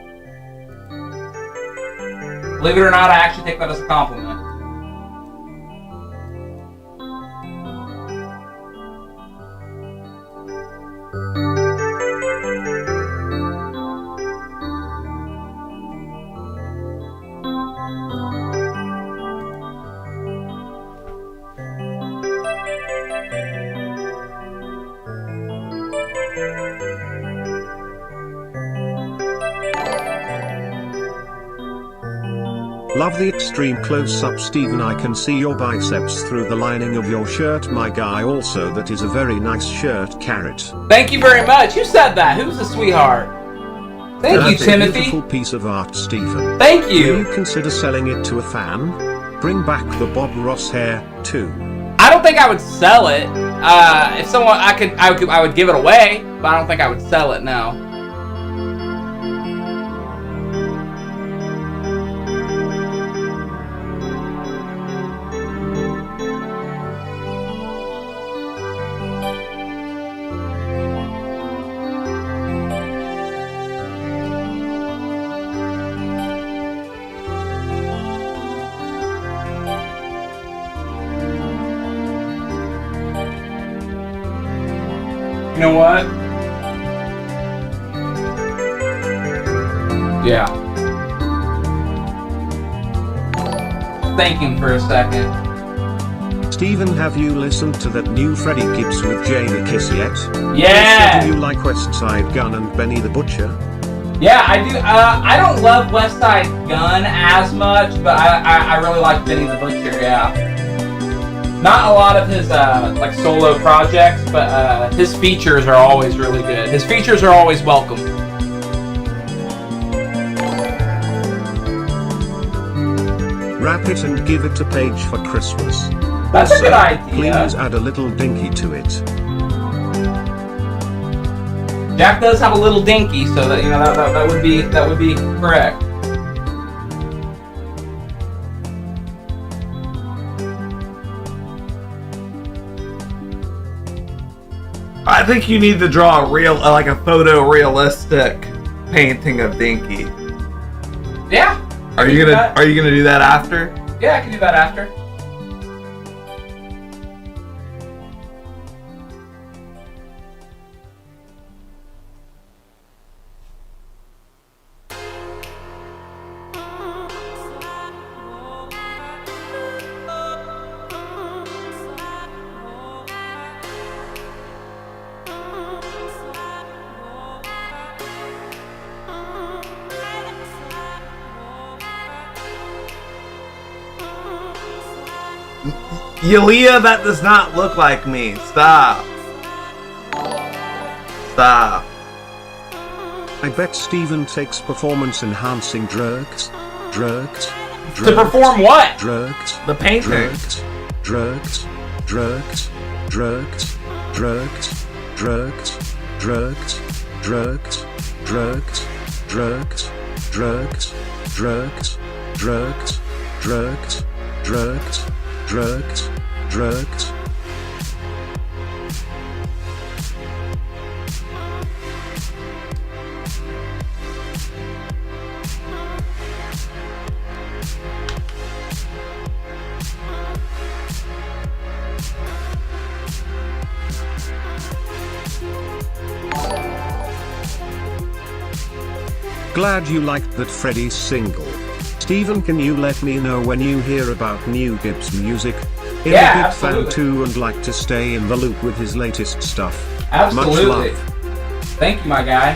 Believe it or not, I actually take that as a compliment. Love the extreme close-up, Steven. I can see your biceps through the lining of your shirt, my guy. Also, that is a very nice shirt, Carrot. Thank you very much. Who said that? Who's the sweetheart? Thank you, That's Timothy. a beautiful piece of art, Steven. Thank Will you. you consider selling it to a fan? Bring back the Bob Ross hair, too. I don't think I would sell it. If someone, I would give it away, but I don't think I would sell it. No. You know what? Yeah. Thinking for a second. Steven, have you listened to that new Freddie Gibbs with Jamie Kiss yet? Yeah! Also, do you like West Side Gun and Benny the Butcher? Yeah, I do. I don't love West Side Gun as much, but I really like Benny the Butcher, yeah. Not a lot of his like solo projects, but his features are always really good. His features are always welcome. Wrap it and give it to Paige for Christmas. That's Also, a good idea. Please add a little dinky to it. Jack does have a little dinky, so that that would be correct. I think you need to draw like a photorealistic painting of Dinky. Yeah. Are you gonna do that after? Yeah, I can do that after. Yulia, that does not look like me. Stop. Stop. I bet Steven takes performance-enhancing drugs. To perform what? Drugs. The painting. Drugs. Drugs. Drugs. Drugs. Drugs. Drugs. Drugs. Drugs. Drugs. Drugs. Drugs. Drugs. Drugs. Drugs. Drugs. Drugs. Glad you liked that Freddie's single. Steven, can you let me know when you hear about new Gibbs music? I'm a big absolutely. fan too and like to stay in the loop with his latest stuff. Absolutely. Much love. Thank you, my guy.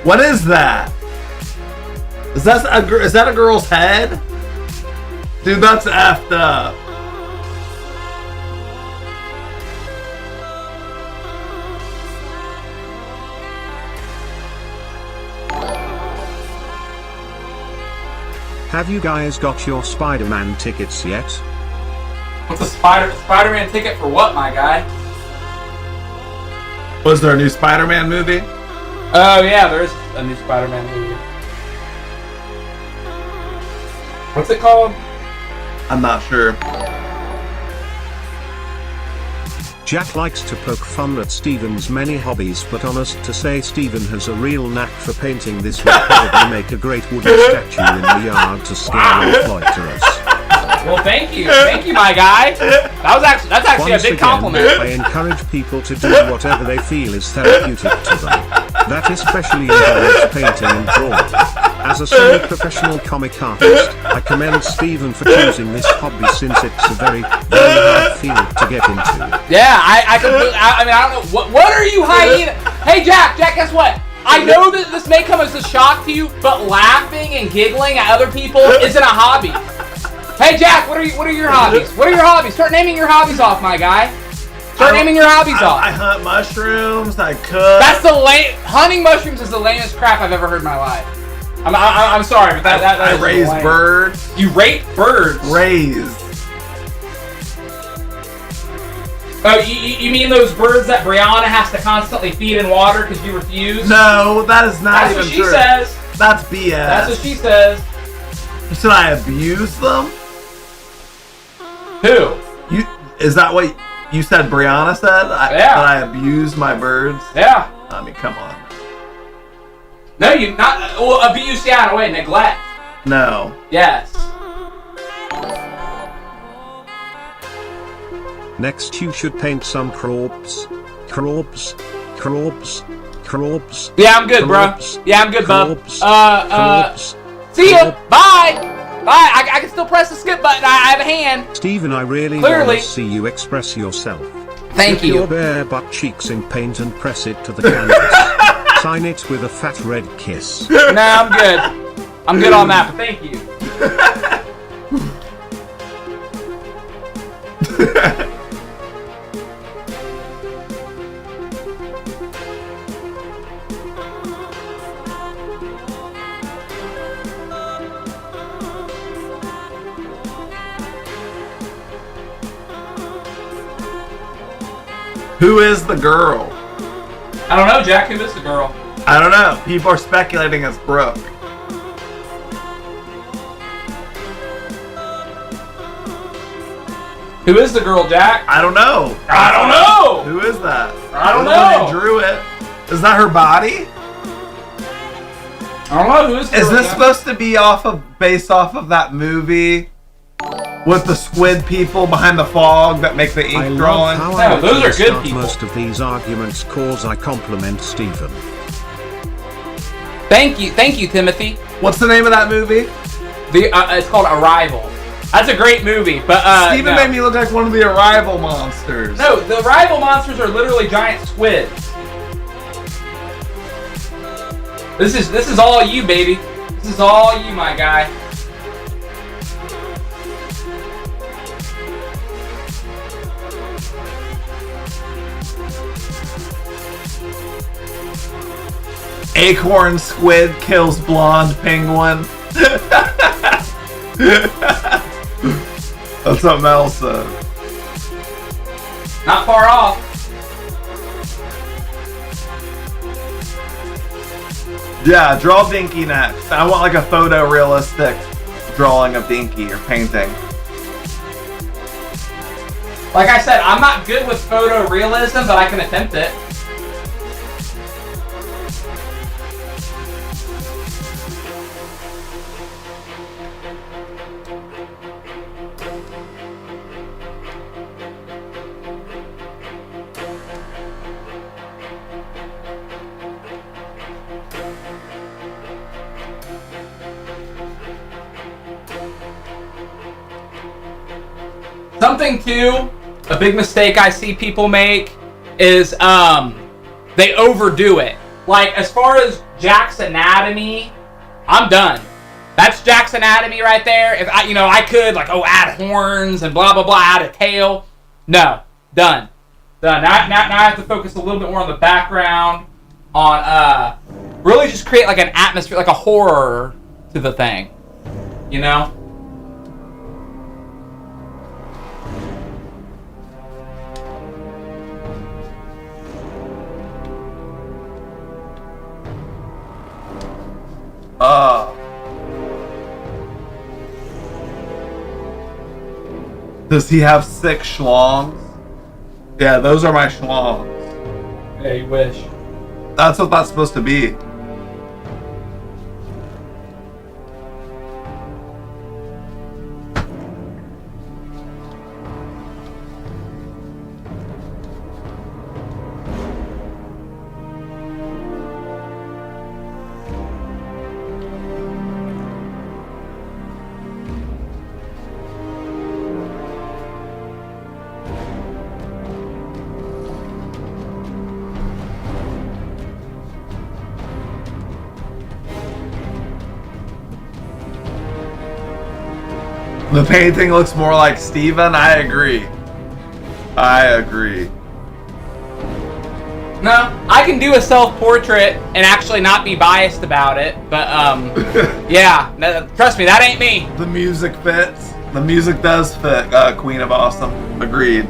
What is that? Is that a girl's head? Dude, that's effed up. Have you guys got your Spider-Man tickets yet? What's a Spider-Man ticket for what, my guy? Was there a new Spider-Man movie? Oh yeah, there's a new Spider-Man movie. What's it called? I'm not sure. Jack likes to poke fun at Steven's many hobbies, but honest to say, Steven has a real knack for painting. This would probably make a great wooden statue in the yard to scare off loiterers. Well, thank you, my guy. That's actually Once a big again, compliment. I encourage people to do whatever they feel is therapeutic to them. That especially involves painting and drawing. As a semi-professional comic artist, I commend Steven for choosing this hobby since it's a very, very hard field to get into. Yeah, I mean, I don't know. What are you hiding? Hey, Jack, guess what? I know that this may come as a shock to you, but laughing and giggling at other people isn't a hobby. Hey, Jack, what are your hobbies? What are your hobbies? Start naming your hobbies off, my guy. Start naming your hobbies off. I hunt mushrooms. I cook. That's hunting mushrooms is the lamest crap I've ever heard in my life. I'm sorry, but that I is raise lame. birds. You rape birds? Raise. Oh, you mean those birds that Brianna has to constantly feed and water because you refuse? No, that is not That's even what she true. says. That's BS. That's what she says. Should I abuse them? Who? Is that what you said Brianna said? Yeah. That I abuse my birds? Yeah. I mean, come on. No, you not. Well, abuse, yeah, no, wait, neglect. No. Yes. Next you should paint some crabs. Crabs. Crabs. Crabs. Yeah, I'm good, bro. Crabs. Yeah, I'm good, bub. Crabs. Crabs. See ya. Bye. Bye. I can still press the skip button. I have a hand. Steven, I really Clearly. want to see you express yourself. Thank Dip you. your bare butt cheeks in paint and press it to the canvas. Sign it with a fat red kiss. No, I'm good. I'm good on that, but thank you. Who is the girl? I don't know, Jack. Who is the girl? I don't know. People are speculating it's Brooke. Who is the girl, Jack? I don't know. I don't know. Who is that? I don't They're the one know. who drew it. Is that her body? I don't know. Who is the Is girl, this Jack? supposed to be based off of that movie with the squid people behind the fog that make the ink I drawing? love how No, I those are actually good start people. most of these arguments cause I compliment Steven. Thank you, Timothy. What's the name of that movie? It's called Arrival. That's a great movie, but Steven no. made me look like one of the Arrival monsters. No, the Arrival monsters are literally giant squids. This is all you, baby. This is all you, my guy. Acorn squid kills blonde penguin. That's what Mel said. Not far off. Yeah, draw Dinky next. I want like a photorealistic drawing of Dinky or painting. Like I said, I'm not good with photorealism, but I can attempt it. Something too, a big mistake I see people make is they overdo it. Like as far as Jack's anatomy, I'm done. That's Jack's anatomy right there. If I could like add horns and blah blah blah, add a tail. No, done. Now I have to focus a little bit more on the background, on really just create like an atmosphere, like a horror to the thing, you know. Does he have 6 schlongs? Yeah, those are my schlongs. Yeah, you wish. That's what that's supposed to be. The painting looks more like Steven. I agree. No, I can do a self-portrait and actually not be biased about it, but yeah, trust me, that ain't me. The music fits. The music does fit, Queen of Awesome. Agreed.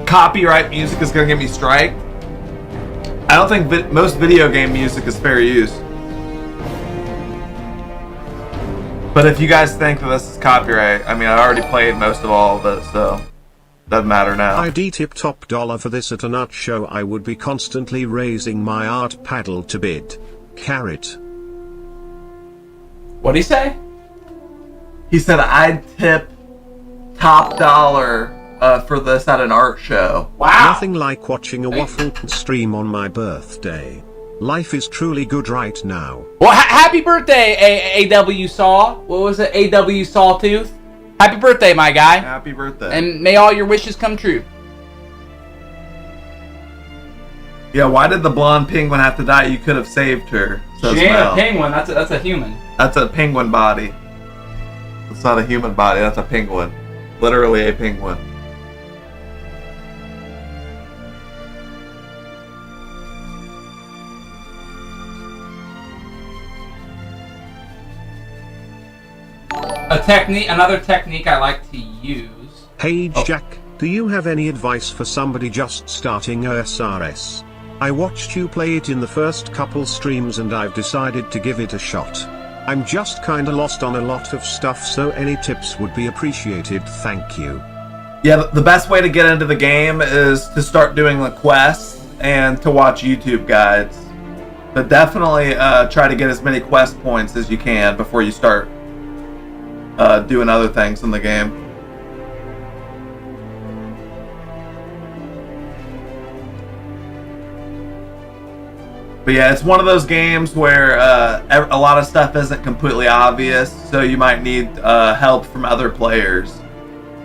Copyright music is gonna get me striked. I don't think most video game music is fair use. But if you guys think that this is copyright, I mean, I already played most of all of it, so doesn't matter now. I'd tip top dollar for this at a nut show. I would be constantly raising my art paddle to bid. Carrot. What'd he say? He said I'd tip top dollar for this at an art show. Wow. Nothing like watching a Wafflepwn stream on my birthday. Life is truly good right now. Well, happy birthday, A.W. Saw. What was it? A.W. Sawtooth. Happy birthday, my guy. Happy birthday. And may all your wishes come true. Yeah, why did the blonde penguin have to die? You could have saved her. She ain't a penguin. That's a human. That's a penguin body. It's not a human body. That's a penguin. Literally a penguin. Another technique I like to use. Hey Jack, do you have any advice for somebody just starting OSRS? I watched you play it in the first couple streams and I've decided to give it a shot. I'm just kinda lost on a lot of stuff, so any tips would be appreciated, thank you. Yeah, the best way to get into the game is to start doing the quests and to watch YouTube guides. But definitely try to get as many quest points as you can before you start doing other things in the game. But yeah, it's one of those games where a lot of stuff isn't completely obvious, so you might need help from other players.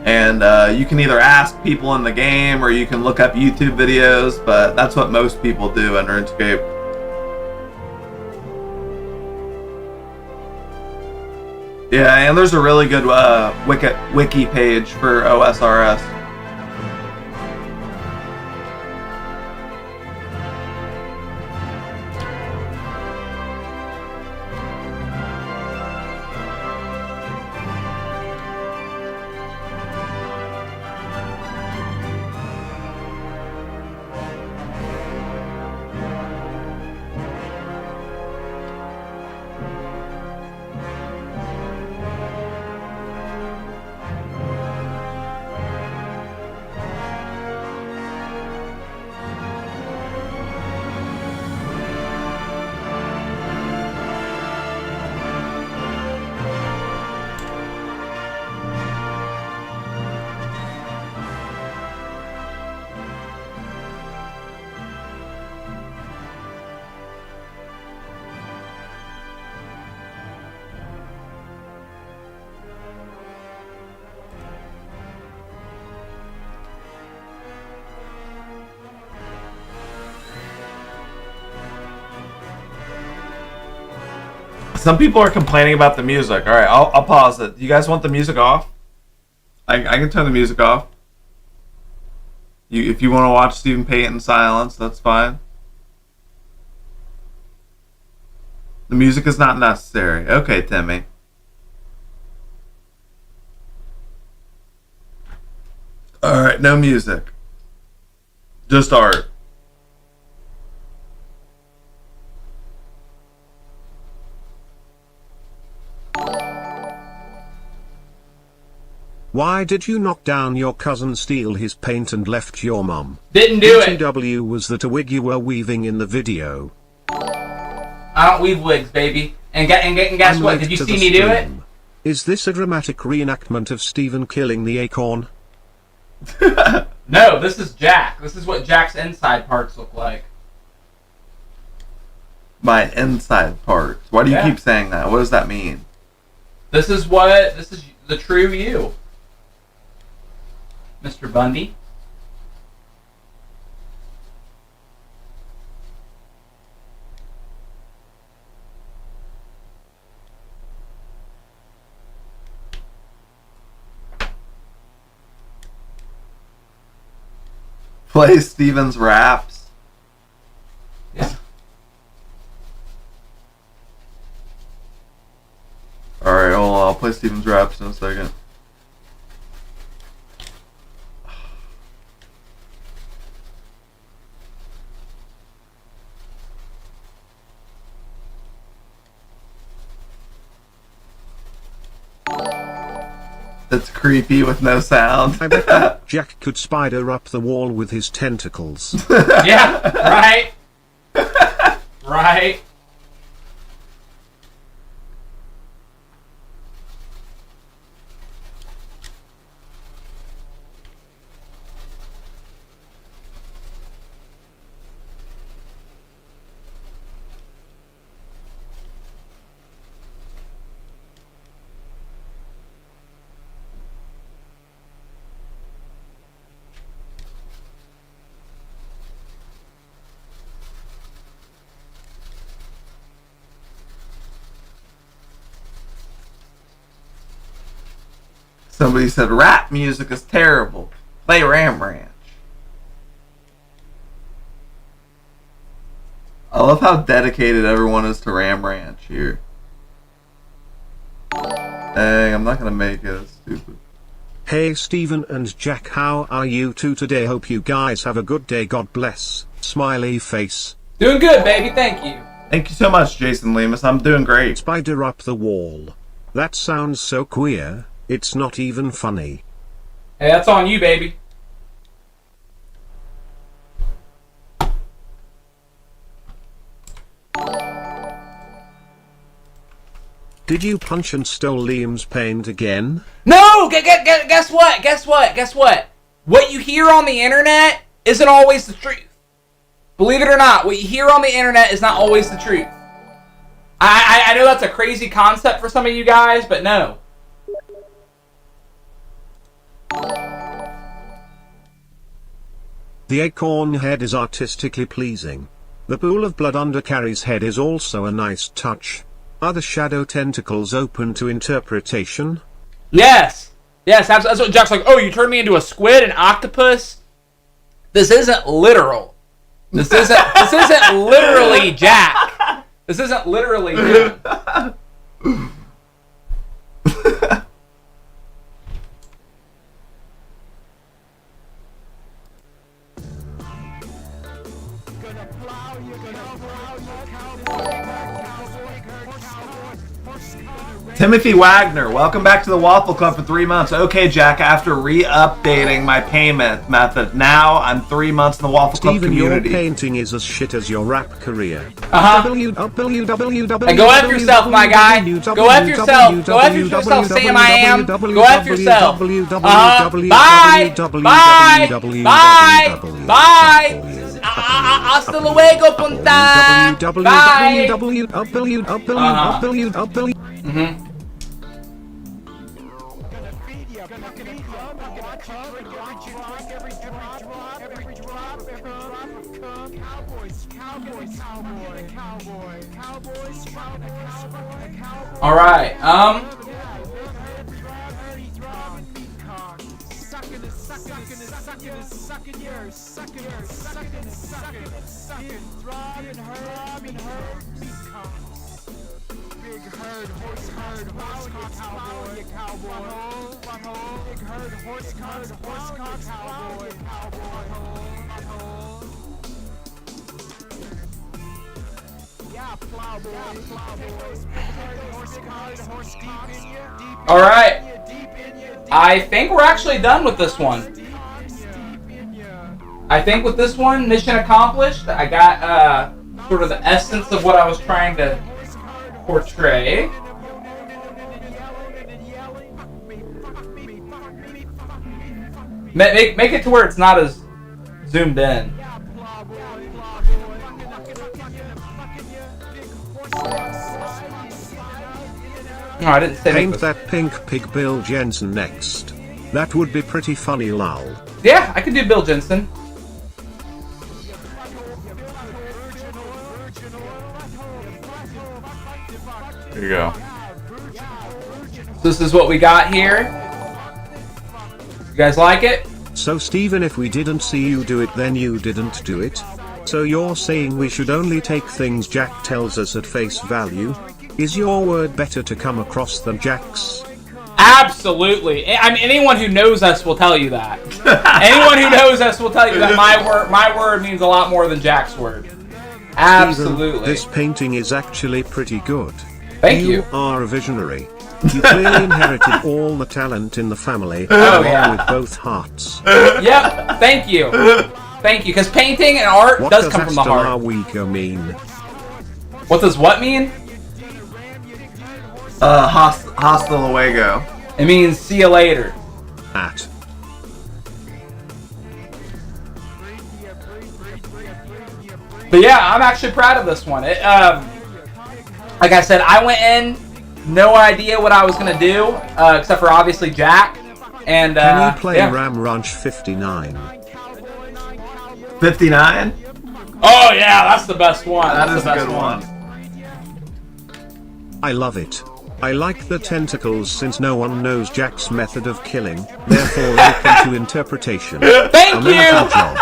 And you can either ask people in the game or you can look up YouTube videos, but that's what most people do in RuneScape. Yeah, and there's a really good wiki page for OSRS. Some people are complaining about the music. All right, I'll pause it. You guys want the music off? I can turn the music off. If you want to watch Stephen Payton in silence, that's fine. The music is not necessary. Okay, Timmy. Alright, no music. Just art. Why did you knock down your cousin, steal his paint and left your mum? Didn't do it. BTW, was that a wig you were weaving in the video? I don't weave wigs, baby. And guess what? Did you see me do it? Is this a dramatic reenactment of Steven killing the acorn? No, this is Jack. This is what Jack's inside parts look like. My inside parts. Why do you keep saying that? What does that mean? This is the true you. Mr. Bundy. Play Steven's raps. Yeah. Alright, I'll play Steven's raps in a second. That's creepy with no sound. I bet Jack could spider up the wall with his tentacles. Yeah, right. Right. Somebody said rap music is terrible. Play Ram Ranch. I love how dedicated everyone is to Ram Ranch here. Dang, I'm not gonna make it. It's stupid. Hey Steven and Jack, how are you two today? Hope you guys have a good day. God bless. Smiley face. Doing good, baby. Thank you. Thank you so much, Jason Lemus. I'm doing great. Spider up the wall. That sounds so queer. It's not even funny. Hey, that's on you, baby. Did you punch and stole Liam's paint again? No! Guess what? Guess what? Guess what? What you hear on the internet isn't always the truth. Believe it or not, what you hear on the internet is not always the truth. I know that's a crazy concept for some of you guys, but no. The acorn head is artistically pleasing. The pool of blood under Carrie's head is also a nice touch. Are the shadow tentacles open to interpretation? Yes. Yes, that's what Jack's like, oh, you turned me into a squid, an octopus? This isn't literal. This isn't literally Jack. This isn't literally him. Timothy Wagner, welcome back to the Waffle Club for 3 months. Okay, Jack, after re-updating my payment method, now I'm 3 months in the Waffle Club Steven, community. your painting is as shit as your rap career. Uh-huh. And go F yourself, my guy. Go F yourself. Go F yourself, Sam I am. Go F yourself. Bye. Bye. Bye. Bye. Hasta luego, punta. Bye. Mm-hmm. All right. All right. I think we're actually done with this one. I think with this one, mission accomplished. I got sort of the essence of what I was trying to portray. Make it to where it's not as zoomed in. No, I didn't say Paint that pink pig Bill Jensen next. That would be pretty funny, lol. Yeah, I could do Bill Jensen. There you go. So this is what we got here. You guys like it? So Steven, if we didn't see you do it, then you didn't do it? So you're saying we should only take things Jack tells us at face value? Is your word better to come across than Jack's? Absolutely. I mean, anyone who knows us will tell you that. Anyone who knows us will tell you that my word means a lot more than Jack's word. Absolutely. Steven, this painting is actually pretty good. Thank you. You are a visionary. You clearly inherited all the talent in the family, Oh, along yeah. with both hearts. Yep. Thank you. Thank you. Because painting and art What does come from the hasta heart. luego mean? What does what mean? Hasta luego. It means see you later. At. But yeah, I'm actually proud of this one. It, like I said, I went in, no idea what I was gonna do, except for obviously Jack. And Can you play yeah. Ram Ranch 59? 59? Oh yeah, that's the best one. That That's is the a best good one. I love it. I like the tentacles since no one knows Jack's method of killing, therefore open to interpretation. Thank Amazing you. job.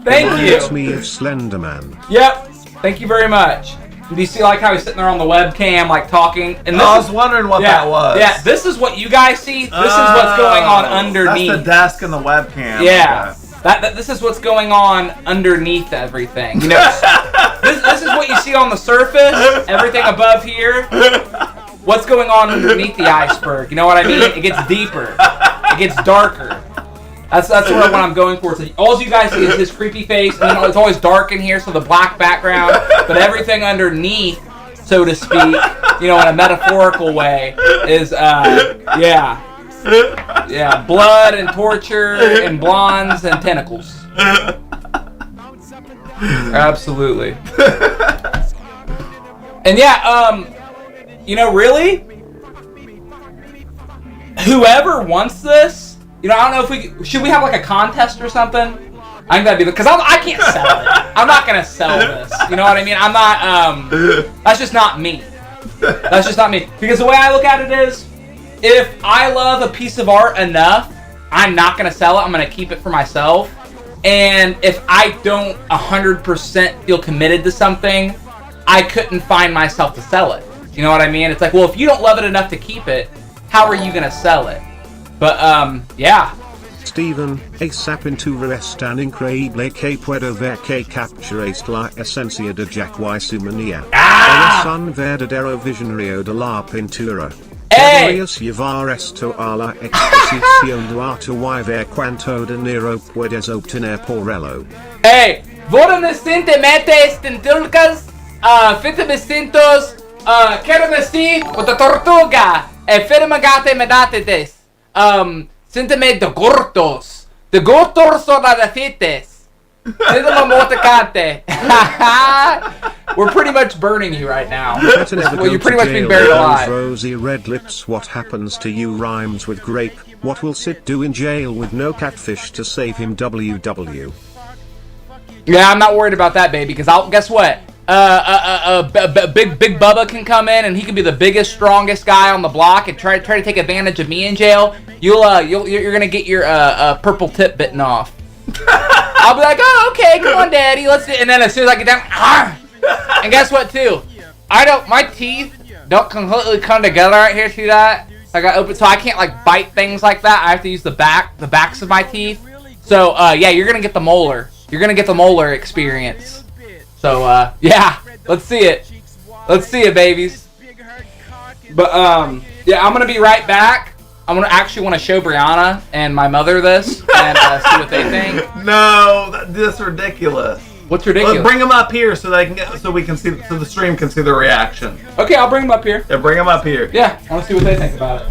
Thank Reminds you. me of Slenderman. Yep. Thank you very much. Do you see like how he's sitting there on the webcam, like talking? And this I is was wondering what yeah, that was. Yeah, this is what you guys see. This is what's going on underneath. That's the desk and the webcam. Yeah. Okay. This is what's going on underneath everything. You know, this is what you see on the surface, everything above here. What's going on underneath the iceberg? You know what I mean? It gets deeper. It gets darker. That's what I'm going for. So all you guys see is his creepy face, and it's always dark in here, so the black background, but everything underneath, so to speak, you know, in a metaphorical way, is yeah, blood and torture and blondes and tentacles. Absolutely. And yeah, you know, really, whoever wants this, you know, I don't know if should we have like a contest or something? I think that'd be because I can't sell it. I'm not gonna sell this. You know what I mean? I'm not. That's just not me. That's just not me. Because the way I look at it is, if I love a piece of art enough, I'm not gonna sell it. I'm gonna keep it for myself. And if I don't 100% feel committed to something, I couldn't find myself to sell it. You know what I mean? It's like, well, if you don't love it enough to keep it, how are you gonna sell it? But yeah. Steven, ASAP into tan increíble que puedo ver que capturaste la esencia de Jack y su manía. Eres un verdadero visionario de la pintura. Hey! Deberías llevar esto a la exposición de arte y ver cuánto dinero puedes obtener por ello. Hey, worden recientemente stentulkas, fitbistintos, quiero decir, with the tortuga, firmagate medatetes, sentime de gordos son las fites. We're pretty much burning you right now. Well, you're pretty much being buried alive. Rosy red lips. What happens to you rhymes with grape. What will Sid do in jail with no catfish to save him? WW. Yeah, I'm not worried about that, baby. Because guess what? Big Bubba can come in and he can be the biggest, strongest guy on the block and try to take advantage of me in jail. You're gonna get your purple tip bitten off. I'll be like, oh, okay, come on, daddy, let's do it. And then as soon as I get down, and guess what, too? my teeth don't completely come together right here. See that? I got open, so I can't like bite things like that. I have to use the backs of my teeth. So yeah, you're gonna get the molar. You're gonna get the molar experience. So yeah, let's see it. Let's see it, babies. But yeah, I'm gonna be right back. I'm gonna actually want to show Brianna and my mother this and see what they think. No, this is ridiculous. What's ridiculous? Well, bring them up here so they can so we can see, so the stream can see the reaction. Okay, I'll bring them up here. Yeah, bring them up here. Yeah, I want to see what they think about it.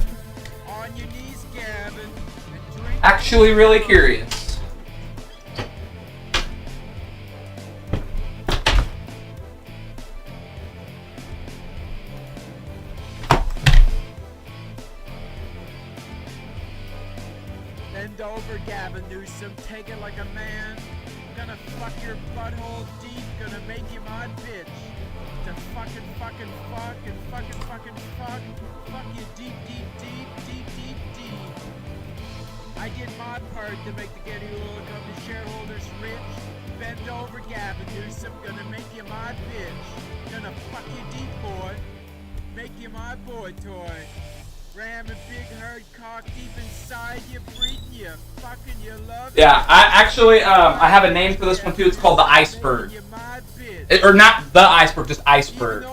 Actually, really curious. Bend over, Gavin Newsom. Take it like a man. Gonna fuck your butthole deep. Gonna make you my bitch. To fucking fuck. Fuck you deep. I did my part to make the Getty Oil Company shareholders rich. Bend over, Gavin Newsom. Gonna make you my bitch. Gonna fuck you deep, boy. Make you my boy toy. Ram a big hard cock deep inside you, breeding you, fucking you, love. Yeah, I actually I have a name for this one too. It's called the iceberg. Or not the iceberg, just iceberg.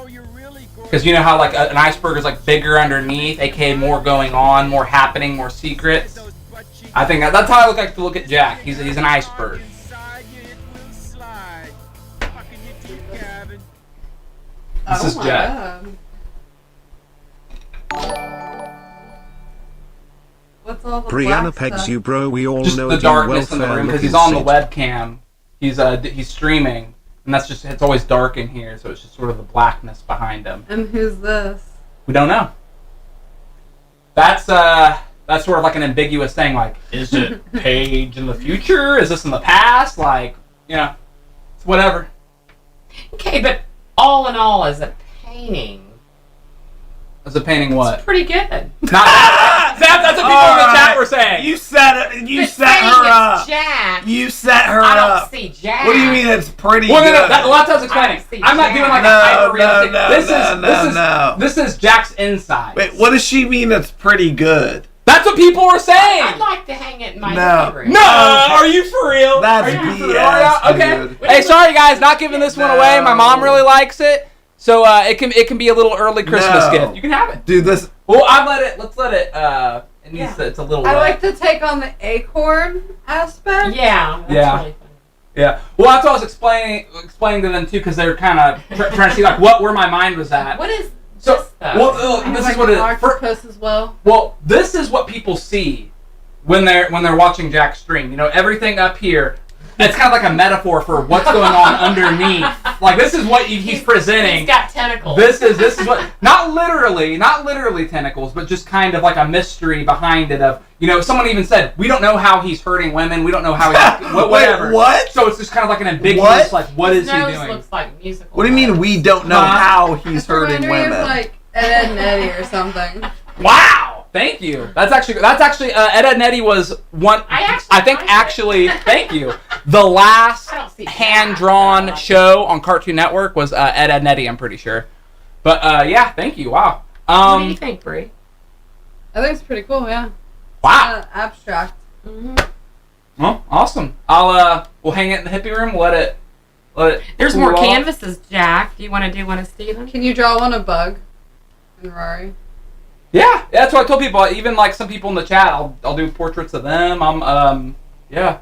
Because you know how like an iceberg is like bigger underneath, aka more going on, more happening, more secrets. I think that's how I look like to look at Jack. He's an iceberg. This is Jack. What's all the Brianna black pegs stuff? you, bro. We all Just know the you darkness in the welfare room because looking he's on the sit. webcam. He's streaming, and that's just it's always dark in here, so it's just sort of the blackness behind him. And who's this? We don't know. That's sort of like an ambiguous thing. Like, is it Paige in the future? Is this in the past? Like, you know, it's whatever. Okay, but all in all, as a painting, Is it painting what? it's pretty good. That's what people in the chat were saying. You set it. You But set saying her it's up. Jack, You set her I don't up. see Jack. What do you mean it's pretty Well, good? no, a lot of times explaining. see I'm not doing like No, a hyper realistic. no. This is Jack's inside. Wait, what does she mean it's pretty good? That's what people were saying. I'd like to hang it in my No. living room. No, are you for real? That's Are you for BS, real? Okay. dude. Hey, sorry guys, not giving this one away. My mom No. really likes it, so it can be a little early Christmas No. gift. You can have it. Dude, this. Well, let's let it. It needs to, it's a little. I wet. like to take on the acorn aspect. Yeah, that's Yeah. really fun. Yeah. Well, that's what I was explaining to them too, because they're kind of trying to see like where my mind was at. What is So, this though? well, I this like is what it is. octopus as well. Well, this is what people see when they're watching Jack stream. You know, everything up here. It's kind of like a metaphor for what's going on underneath. Like this is what he's presenting. He's got tentacles. This is what not literally tentacles, but just kind of like a mystery behind it. Of someone even said we don't know how he's hurting women. We don't know how he's whatever. Wait, what? So it's just kind of like an ambiguous What? like what His is he nose doing? looks like musical. What do you mean we don't know Huh? how he's It hurting reminded me women? of like Ed and Eddie or something. Wow! Thank you. That's actually Ed and Eddie was one. I think liked actually it. thank you. The last I don't see hand-drawn Jack. show on Cartoon Network was Ed and Eddie. I'm pretty sure. But yeah, thank you. Wow. What do you think, Brie? I think it's pretty cool. Yeah. Wow. Abstract. Well, awesome. We'll hang it in the hippie room. Let it. There's cool more off. canvases, Jack. Do you want to do one of Steven? Can you draw one of Bug and Rory? Yeah, that's what I told people. Even like some people in the chat, I'll do portraits of them. Yeah.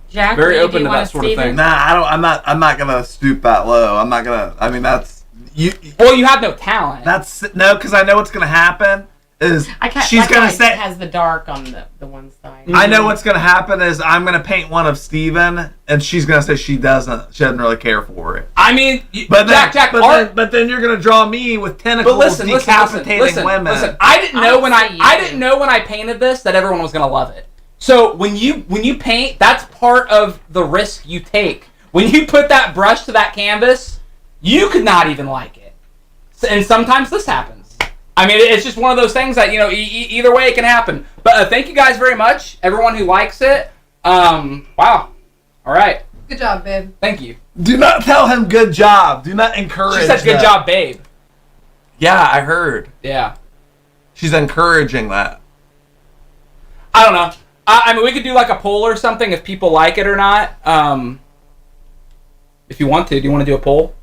Jack, Very do you open do to one that of sort of Steven? thing. Nah, I'm not gonna stoop that low. I'm not gonna. I mean, that's you. Well, you have no talent. That's no, because I know what's gonna happen. Is I can't, she's like gonna how it say. has the dark on the one side. I know what's gonna happen is I'm gonna paint one of Steven, and she's gonna say she doesn't really care for it. I mean, But then, Jack, but then you're gonna draw me with tentacles But listen, decapitating women. Listen, I didn't know when see you. I didn't know when I painted this that everyone was gonna love it. So when you paint, that's part of the risk you take. When you put that brush to that canvas, you could not even like it. And sometimes this happens. I mean, it's just one of those things that either way it can happen. But thank you guys very much, everyone who likes it. Wow. All right. Good job, babe. Thank you. Do not tell him good job. Do not encourage. She said good that. job, babe. Yeah, I heard. Yeah. She's encouraging that. I don't know. I mean, we could do like a poll or something if people like it or not. If you want to. Do you want to do a poll?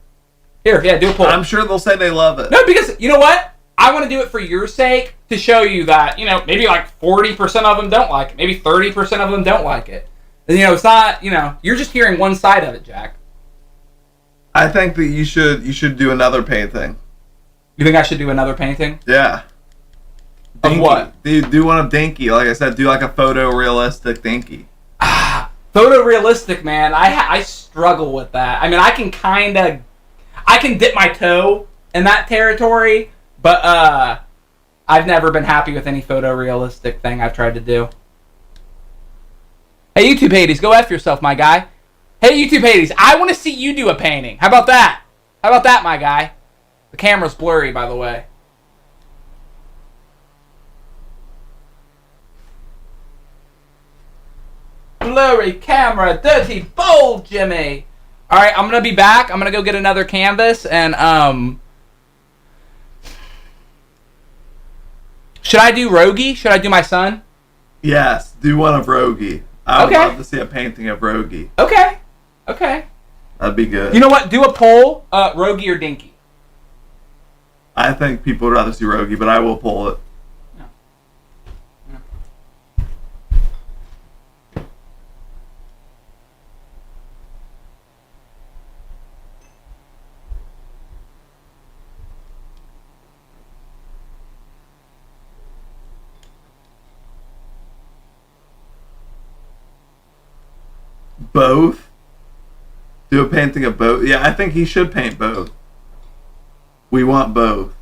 Here, yeah, do a poll. I'm sure they'll say they love it. No, because you know what? I want to do it for your sake to show you that, you know, maybe like 40% of them don't like it. Maybe 30% of them don't like it. And, you know, it's not, you know, you're just hearing one side of it, Jack. I think that you should do another painting. You think I should do another painting? Yeah. Of Dinky. what? Do one of Dinky. Like I said, do like a photorealistic Dinky. Photorealistic, man. I struggle with that. I mean, I can dip my toe in that territory, but I've never been happy with any photorealistic thing I've tried to do. Hey, YouTube Hades, go F yourself, my guy. Hey, YouTube Hades, I want to see you do a painting. How about that? How about that, my guy? The camera's blurry, by the way. Blurry camera, dirty bowl, Jimmy. All right, I'm gonna be back. I'm gonna go get another canvas, and should I do Rogie? Should I do my son? Yes, do one of Rogie. I would Okay. love to see a painting of Rogie. Okay. Okay. That'd be good. You know what? Do a poll. Rogie or Dinky? I think people would rather see Rogie, but I will pull it. Both? Do a painting of both? Yeah, I think he should paint both. We want both.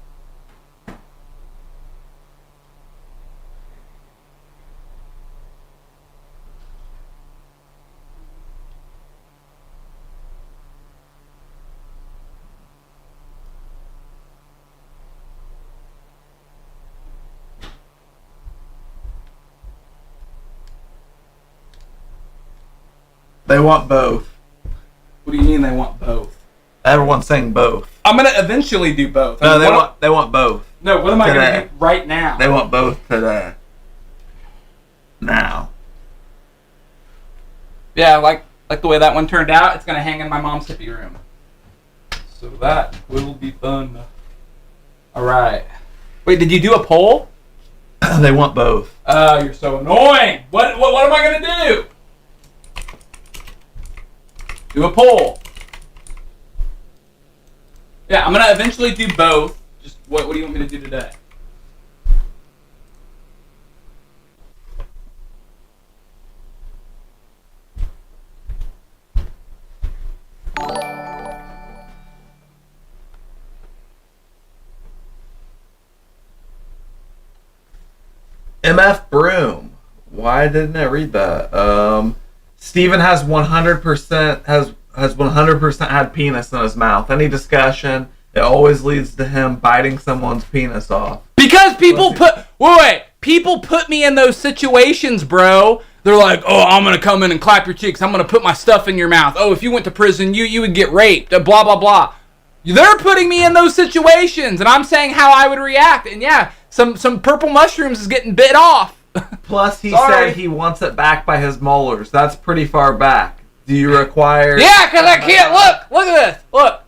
They want both. What do you mean they want both? Everyone's saying both. I'm gonna eventually do both. No, What- they want both. No, what am I gonna Today. do right now? They want both today. Now. Yeah, like the way that one turned out. It's gonna hang in my mom's hippie room. So that will be fun. All right. Wait, did you do a poll? They want both. You're so annoying. What am I gonna do? Do a poll. Yeah, I'm gonna eventually do both. Just what do you want me to do today? MF Broom. Why didn't I read that? Steven has 100% has 100% had penis in his mouth. Any discussion, it always leads to him biting someone's penis off. Because people people put me in those situations, bro. They're like, oh, I'm gonna come in and clap your cheeks. I'm gonna put my stuff in your mouth. Oh, if you went to prison, you would get raped. Blah blah blah. They're putting me in those situations, and I'm saying how I would react. And yeah, some purple mushrooms is getting bit off. Plus, he Sorry. said he wants it back by his molars. That's pretty far back. Do you require... Yeah, because I can't look at this. Look.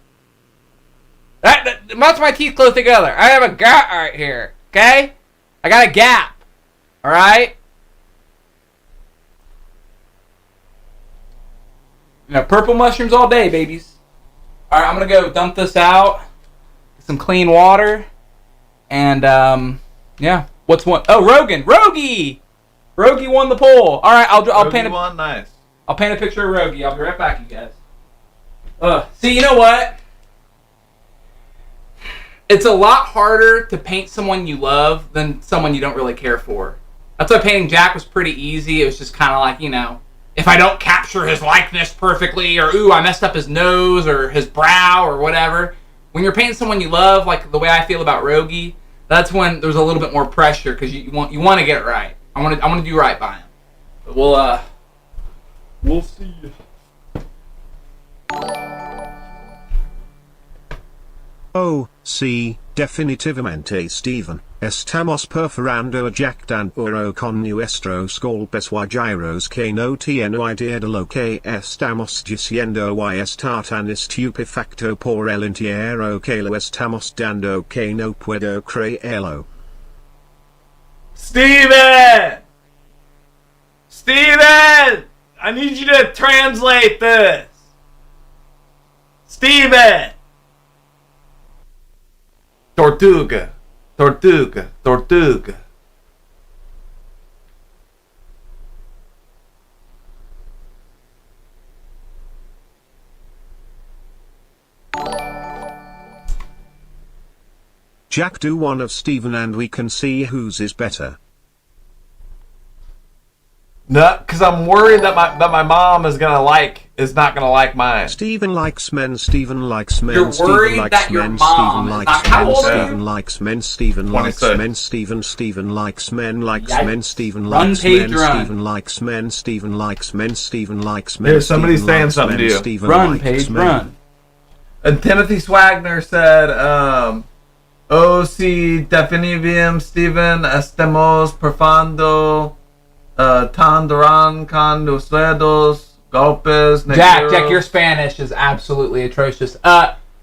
That's my teeth close together. I have a gap right here. Okay? I got a gap. Alright? You know, purple mushrooms all day, babies. Alright, I'm going to go dump this out. Get some clean water. And, yeah. What's one? Oh, Rogan. Rogie won the poll. Alright, I'll paint one? Nice. I'll paint a picture of Rogie. I'll be right back, you guys. See, you know what? It's a lot harder to paint someone you love than someone you don't really care for. That's why painting Jack was pretty easy. It was just kind of like, you know, if I don't capture his likeness perfectly, or ooh, I messed up his nose or his brow or whatever. When you're painting someone you love, like the way I feel about Rogie, that's when there's a little bit more pressure because you want to get it right. I want to do right by him. But we'll see. Oh, sí, definitivamente Steven. Estamos perforando a Jack Dan Oro con nuestros golpes guajiros que no tienen idea de lo que estamos diciendo y está tan estupefacto por el entierro que lo estamos dando que no puedo creerlo. Steven! Steven! I need you to translate this. Steven! Tortuga. Tortuga. Tortuga. Jack, do one of Steven and we can see whose is better. No, because I'm worried that my mom is not gonna like mine. Steven likes men, Steven likes men, You're Steven worried likes that your men, mom Steven is likes not- how men, old are you? Steven likes men, Steven likes 26. men, Steven likes men, likes Yikes. men, Steven Run, likes page, men, run. Steven likes men, Steven likes men, Steven likes men. There's somebody Steven saying likes something men, to you. Steven Run, likes Paige, men. run. And Timothy Swagner said, "Oh, si definitivamente Steven estamos perfando tandaran con ustedes golpes Jack, negros." your Spanish is absolutely atrocious.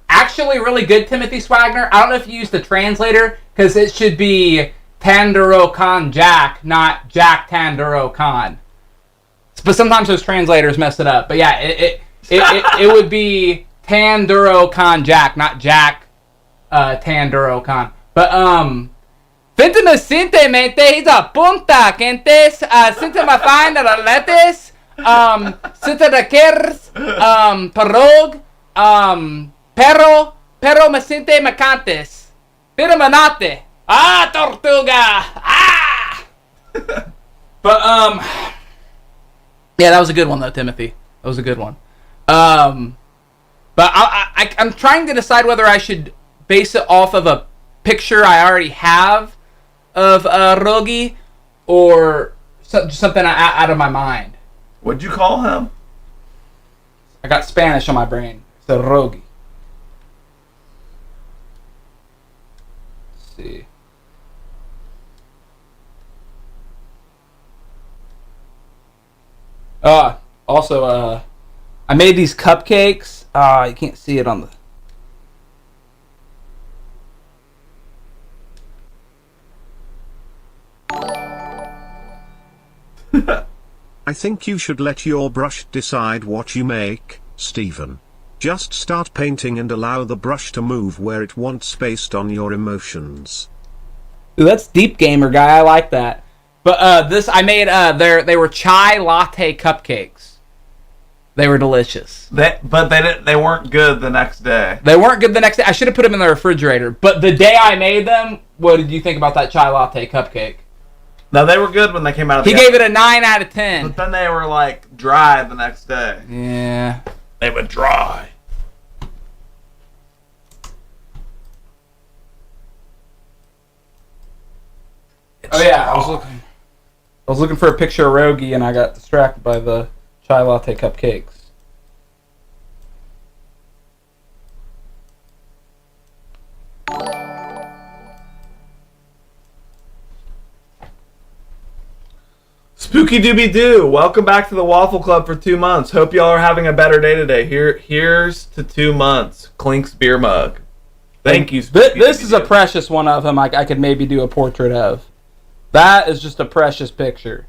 Actually, really good, Timothy Swagner. I don't know if you used the translator, because it should be Tandero Khan Jack, not Jack Tandero Khan. But sometimes those translators mess it up. But yeah, it would be Tandero Khan Jack, not Jack Tandero Khan. But Fintama Sinte Mente, he's a punta, Kentes, Sintama Fine de Letes, Sinta de Kers, Parog, Pero me Sinte Macantes, Pero Manate, Tortuga, But, yeah, that was a good one, though, Timothy. That was a good one. But I'm trying to decide whether I should base it off of a picture I already have of Rogi, or something out of my mind. What'd you call him? I got Spanish on my brain. So Rogi. Let's see. Also, I made these cupcakes. You can't see it on the... I think you should let your brush decide what you make, Steven. Just start painting and allow the brush to move where it wants based on your emotions. Ooh, that's deep, gamer guy. I like that. But this I made. They were chai latte cupcakes. They were delicious. They weren't good the next day. They weren't good the next day. I should have put them in the refrigerator. But the day I made them, what did you think about that chai latte cupcake? No, they were good when they came out of the He gave it a 9 out of 10. But then they were like dry the next day. Yeah. They were dry. Oh yeah, I was looking for a picture of Rogi and I got distracted by the chai latte cupcakes. Spooky Dooby Doo, welcome back to the Waffle Club for 2 months. Hope y'all are having a better day today. Here's to 2 months. Clink's beer mug. Thank you, Spooky This Dooby is a Doo. precious one of him. I could maybe do a portrait of. That is just a precious picture.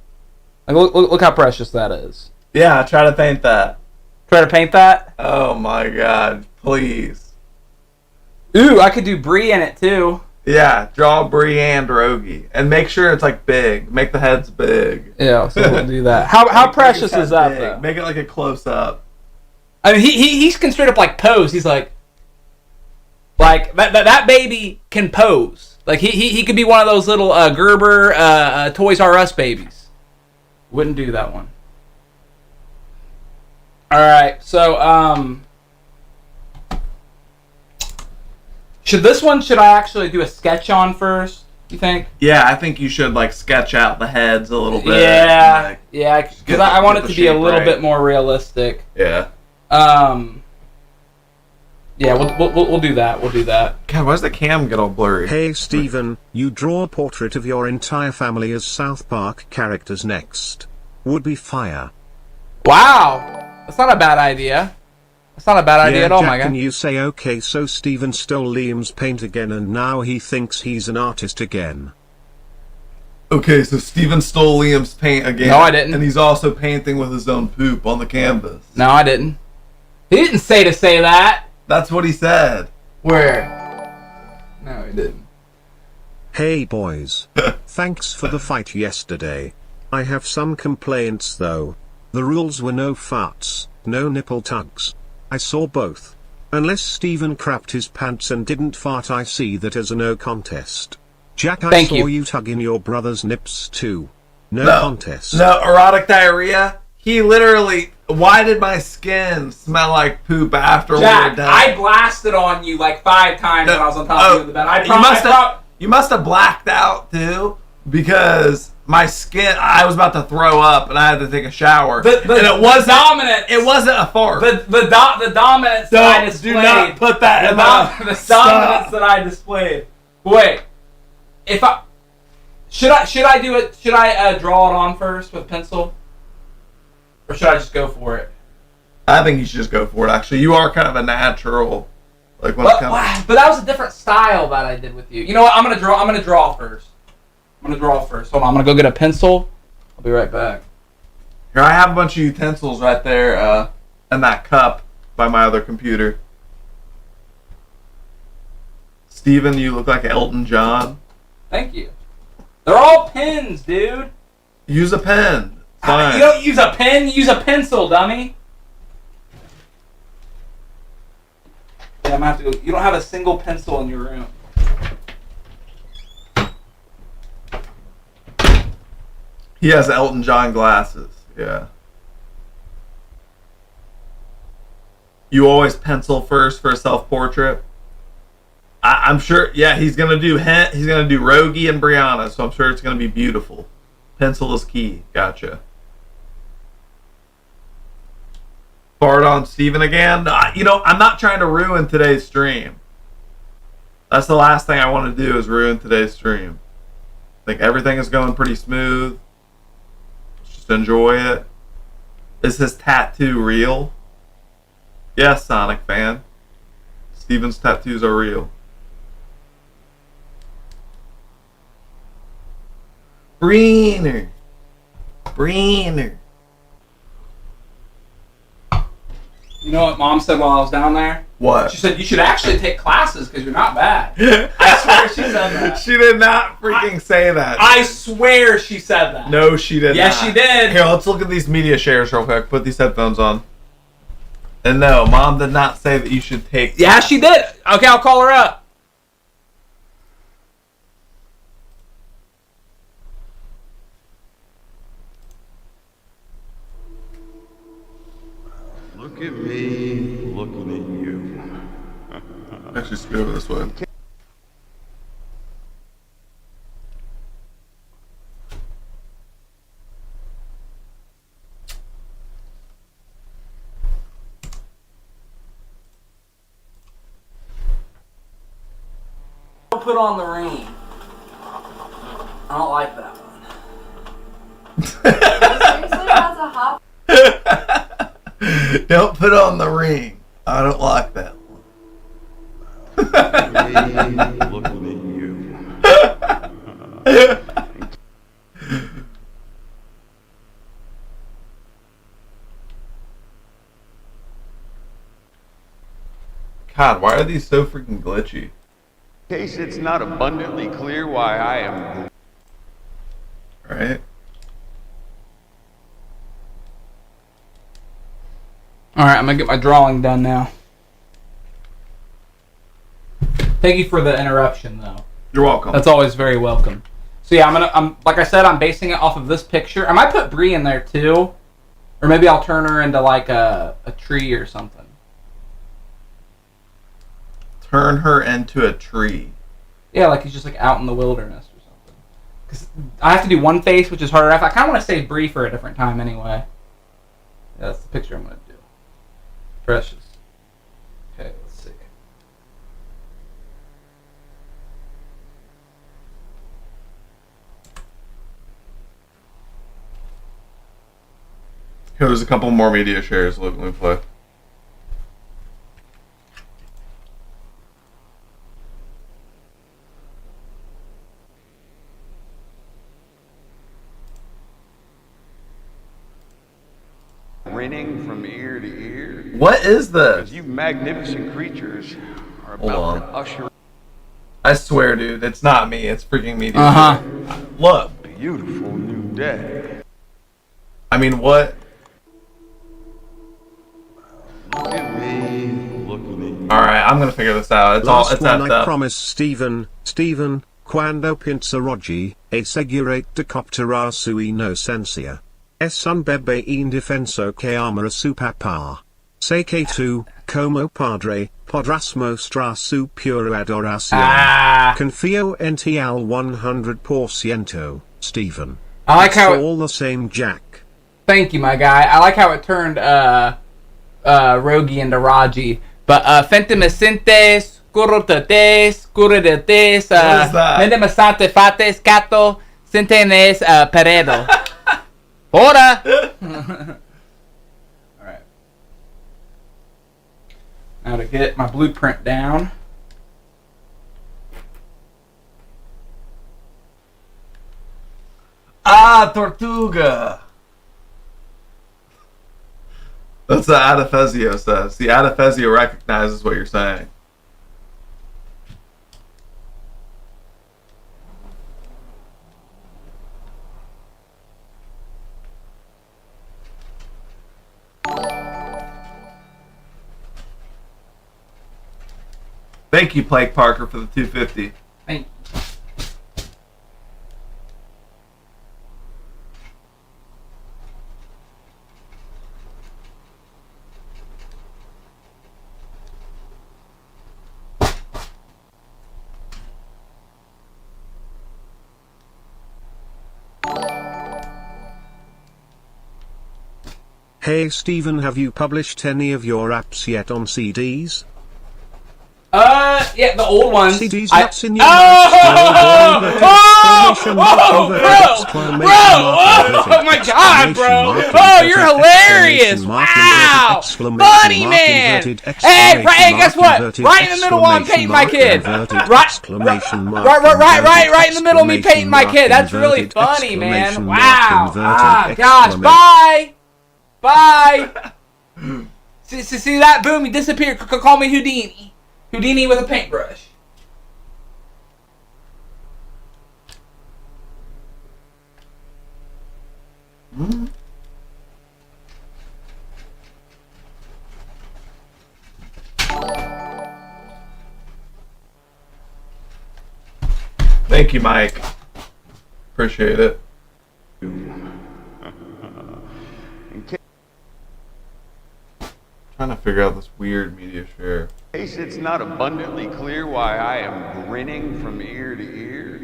Like, look how precious that is. Yeah, try to paint that. Try to paint that. Oh my god, please. Ooh, I could do Brie in it too. Yeah, draw Brie and Rogi. And make sure it's like big. Make the heads big. Yeah, so we'll do that. How Make his precious head is that big. though? Make it like a close up. I mean, he can straight up like pose. He's like that baby can pose. Like he could be one of those little Gerber Toys R Us babies. Wouldn't do that one. All right, so should I actually do a sketch on first? You think? Yeah, I think you should like sketch out the heads a little bit. Yeah, Like, yeah, get because I want it the to be a shape little right. bit more realistic. yeah. Yeah, we'll do that. We'll do that. God, why does the cam get all blurry? Hey Steven, you draw a portrait of your entire family as South Park characters next. Would be fire. Wow, that's not a bad idea. That's not a bad idea at all, Jack, my guy. can you say okay? So Steven stole Liam's paint again, and now he thinks he's an artist again. Okay, so Steven stole Liam's paint again. No, I didn't. And he's also painting with his own poop on the canvas. No, I didn't. He didn't say to say that. That's what he said. Where? No, he didn't. Hey boys. Thanks for the fight yesterday. I have some complaints though. The rules were no farts, no nipple tugs. I saw both. Unless Steven crapped his pants and didn't fart, I see that as a no contest. Jack, I saw you tugging your brother's nips too. No contest. No, erotic diarrhea? He literally... Why did my skin smell like poop after Jack, we were done? I blasted on you like 5 times when I was on top of you in the bed. You must have blacked out too, because my skin... I was about to throw up and I had to take a shower. And it wasn't dominant. It wasn't a fart. The dominance that I displayed. Do not put that in the dominance that I displayed. Wait, if I should I do it? Should I draw it on first with pencil, or should I just go for it? I think you should just go for it. Actually, you are kind of a natural. Like when But that was a different style that I did with you. You know what? I'm gonna draw first. Hold on. I'm gonna go get a pencil. I'll be right back. Here, I have a bunch of utensils right there in that cup by my other computer. Steven, you look like Elton John. Thank you. They're all pens, dude. Use a pen. Fine. You don't use a pen, you use a pencil, dummy. Yeah, I'm gonna have to go. You don't have a single pencil in your room. He has Elton John glasses. Yeah. You always pencil first for a self-portrait. I'm sure. Yeah, he's gonna do Rogie and Brianna, so I'm sure it's gonna be beautiful. Pencil is key. Gotcha. Fart on Steven again. You know, I'm not trying to ruin today's stream. That's the last thing I want to do is ruin today's stream. I think everything is going pretty smooth. Just enjoy it. Is his tattoo real? Yes, Sonic fan. Steven's tattoos are real. Breener. You know what Mom said while I was down there? What? She said you should actually take classes because you're not bad. I swear she said that. She did not freaking say that. I swear she said that. No, she did not. Yes, she did. Here, let's look at these media shares real quick. Put these headphones on. And no, Mom did not say that you should take... Yeah, she did. Okay, I'll call her up. Look at me looking at you. Actually, scoot over this way. Put on the ring. I don't like that one. Seriously, that's a hop. Don't put on the ring. I don't like that one. Looking at you. God, why are these so freaking glitchy? In case it's not abundantly clear why I am... Right? Alright, I'm gonna get my drawing done now. Thank you for the interruption, though. You're welcome. That's always very welcome. So yeah, I'm like I said, I'm basing it off of this picture. I might put Bree in there too, or maybe I'll turn her into like a tree or something. Turn her into a tree. Yeah, like he's just like out in the wilderness or something. Because I have to do one face, which is harder enough. I kind of want to save Bree for a different time anyway. Yeah, that's the picture I'm gonna do. Precious. Okay, let's see. Okay, there's a couple more media shares. Let me play. Grinning from ear to ear. What is this? You magnificent creatures are Hold about on. to usher I swear, dude, it's not me. It's freaking media. Uh-huh. Look. a beautiful new day. I mean, what? Look at me, look at me. All right, I'm gonna figure this out. It's Last it's one effed I up. promise Stephen, quando pinzeroggi, e seguirete coptera sui no sensia. Es un bebé indefenso que ama a su papá. Sé que tú, como padre, podrás mostrar su pura adoración. Ah. Confío en ti al 100%, Stephen. I like It's how. all the same, Jack. Thank you, my guy. I like how it turned Rogi into Raji. But Fentimescentes, Curotates, Curidates, What is that? Mendemasante Fates, Cato, Centenes, Peredo. Ora! Alright. Now to get my blueprint down. Ah, Tortuga. That's what Adefesio says. The Adefesio recognizes what you're saying. Thank you, Blake Parker, for the 250. Thank you. Hey Stephen, have you published any of your apps yet on CDs? Yeah, the old ones. CDs I- nuts in your Oh! Oh my God, bro! Oh, you're hilarious! Wow! Funny man! Hey, guess what? Right in the middle while I'm painting my kid. Right in the middle of me painting my kid. That's really funny, man. Wow! Ah, gosh! Bye! Bye! See that? Boom! He disappeared. Call me Houdini. Houdini with a paintbrush. Thank you, Mike. Appreciate it. Trying to figure out this weird media share. In case it's not abundantly clear why I am grinning from ear to ear.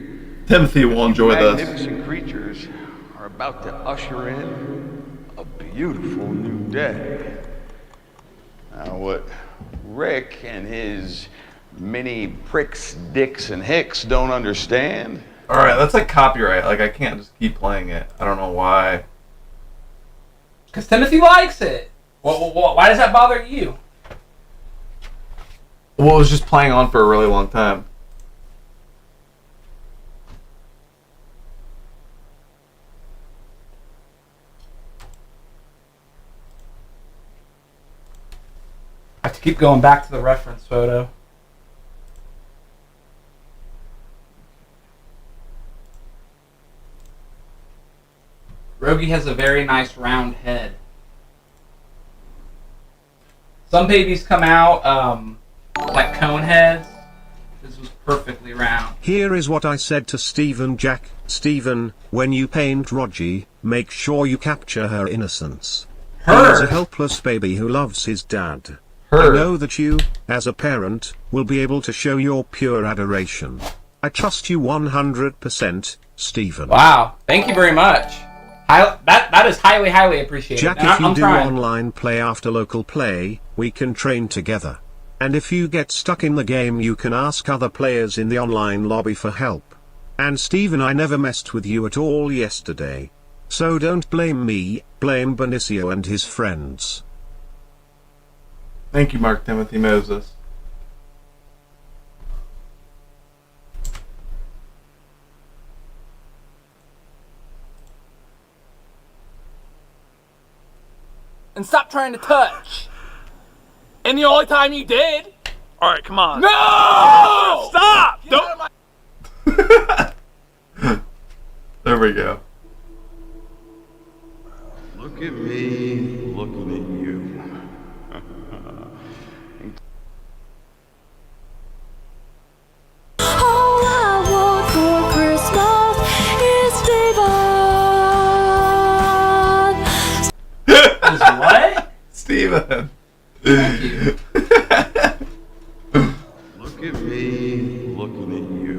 Timothy will enjoy this. Magnificent creatures are about to usher in a beautiful new day. Now, what Rick and his many pricks, dicks, and hicks don't understand. All right, that's like copyright. Like I can't just keep playing it. I don't know why. Because Timothy likes it. Why does that bother you? Well, it was just playing on for a really long time. I have to keep going back to the reference photo. Rogi has a very nice round head. Some babies come out like cone heads. This was perfectly round. Here is what I said to Stephen Jack. Stephen, when you paint Rogie, make sure you capture her innocence. He is a helpless baby who loves his dad. I know that you, as a parent, will be able to show your pure adoration. I trust you 100%, Stephen. Wow, thank you very much. That is highly, highly appreciated. Jack, And if you I'm do trying. online play after local play, we can train together. And if you get stuck in the game, you can ask other players in the online lobby for help. And Stephen, I never messed with you at all yesterday. So don't blame me, blame Benicio and his friends. Thank you, Mark Timothy Moses. And stop trying to touch. And the only time you did. All right, come on. No! Stop! Don't. There we go. Look at me looking at you. All I want for Christmas is Steven. Is what? Steven. Thank you. Look at me looking at you.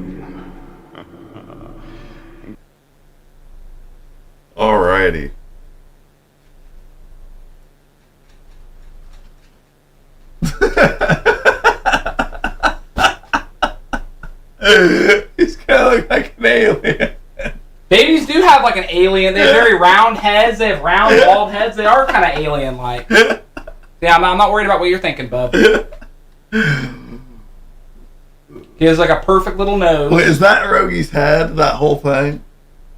Alrighty. He's kind of look like an alien. Babies do have like an alien. They have very round heads. They have round, bald heads. They are kind of alien-like. Yeah, I'm not worried about what you're thinking, bub. He has like a perfect little nose. Wait, is that Rogi's head? That whole thing?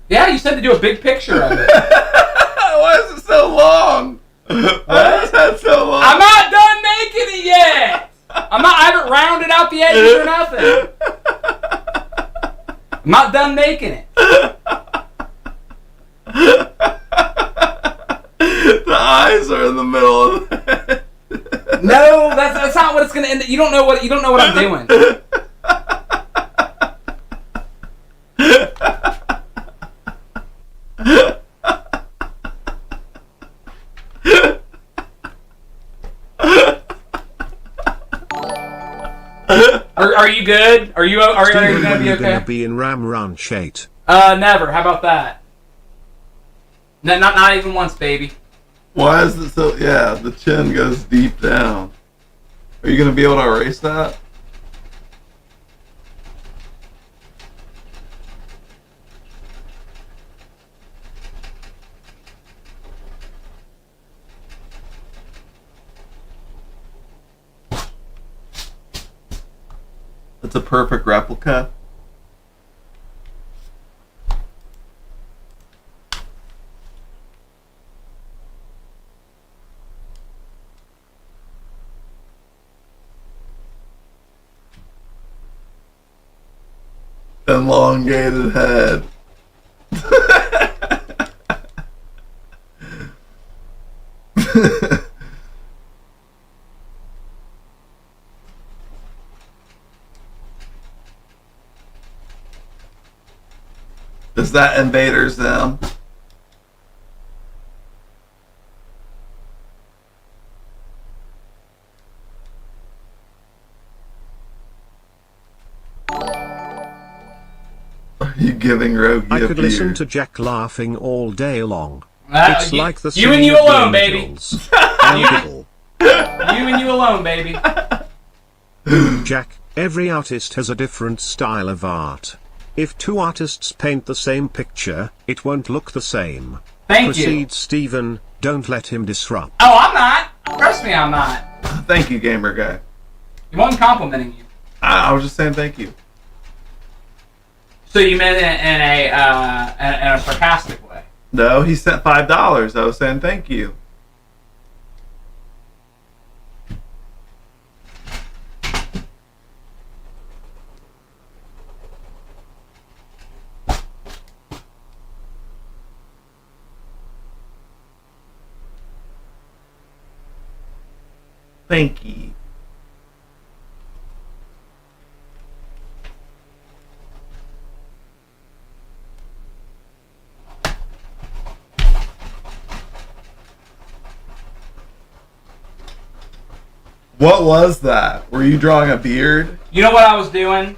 Yeah, you said to do a big picture of it. Why is it so long? Why is that so long? I'm not done making it yet. I haven't rounded out the edges or nothing. I'm not done making it. The eyes are in the middle of the head. No, that's not what it's gonna end. You don't know what I'm doing. Are you good? Are you gonna be You're okay? gonna be in Ram Ranch 8. Never. How about that? No, not even once, baby. Why is it so? Yeah, the chin goes deep down. Are you gonna be able to erase that? It's a perfect replica. Elongated head. Is that Invader Zim? Are you giving Rogie I a could beer? listen to Jack laughing all day long. It's You- like the you and singing you of the alone, baby. angels. I giggle. You and you alone, baby. Jack, every artist has a different style of art. If two artists paint the same picture, it won't look the same. Thank you. Proceed, Stephen, don't let him disrupt. Oh, I'm not. Trust me, I'm not. Thank you, gamer guy. He wasn't complimenting you. I was just saying thank you. So you meant it in a sarcastic way. No, he sent $5. I was saying thank you. Thank you. What was that? Were you drawing a beard? You know what I was doing?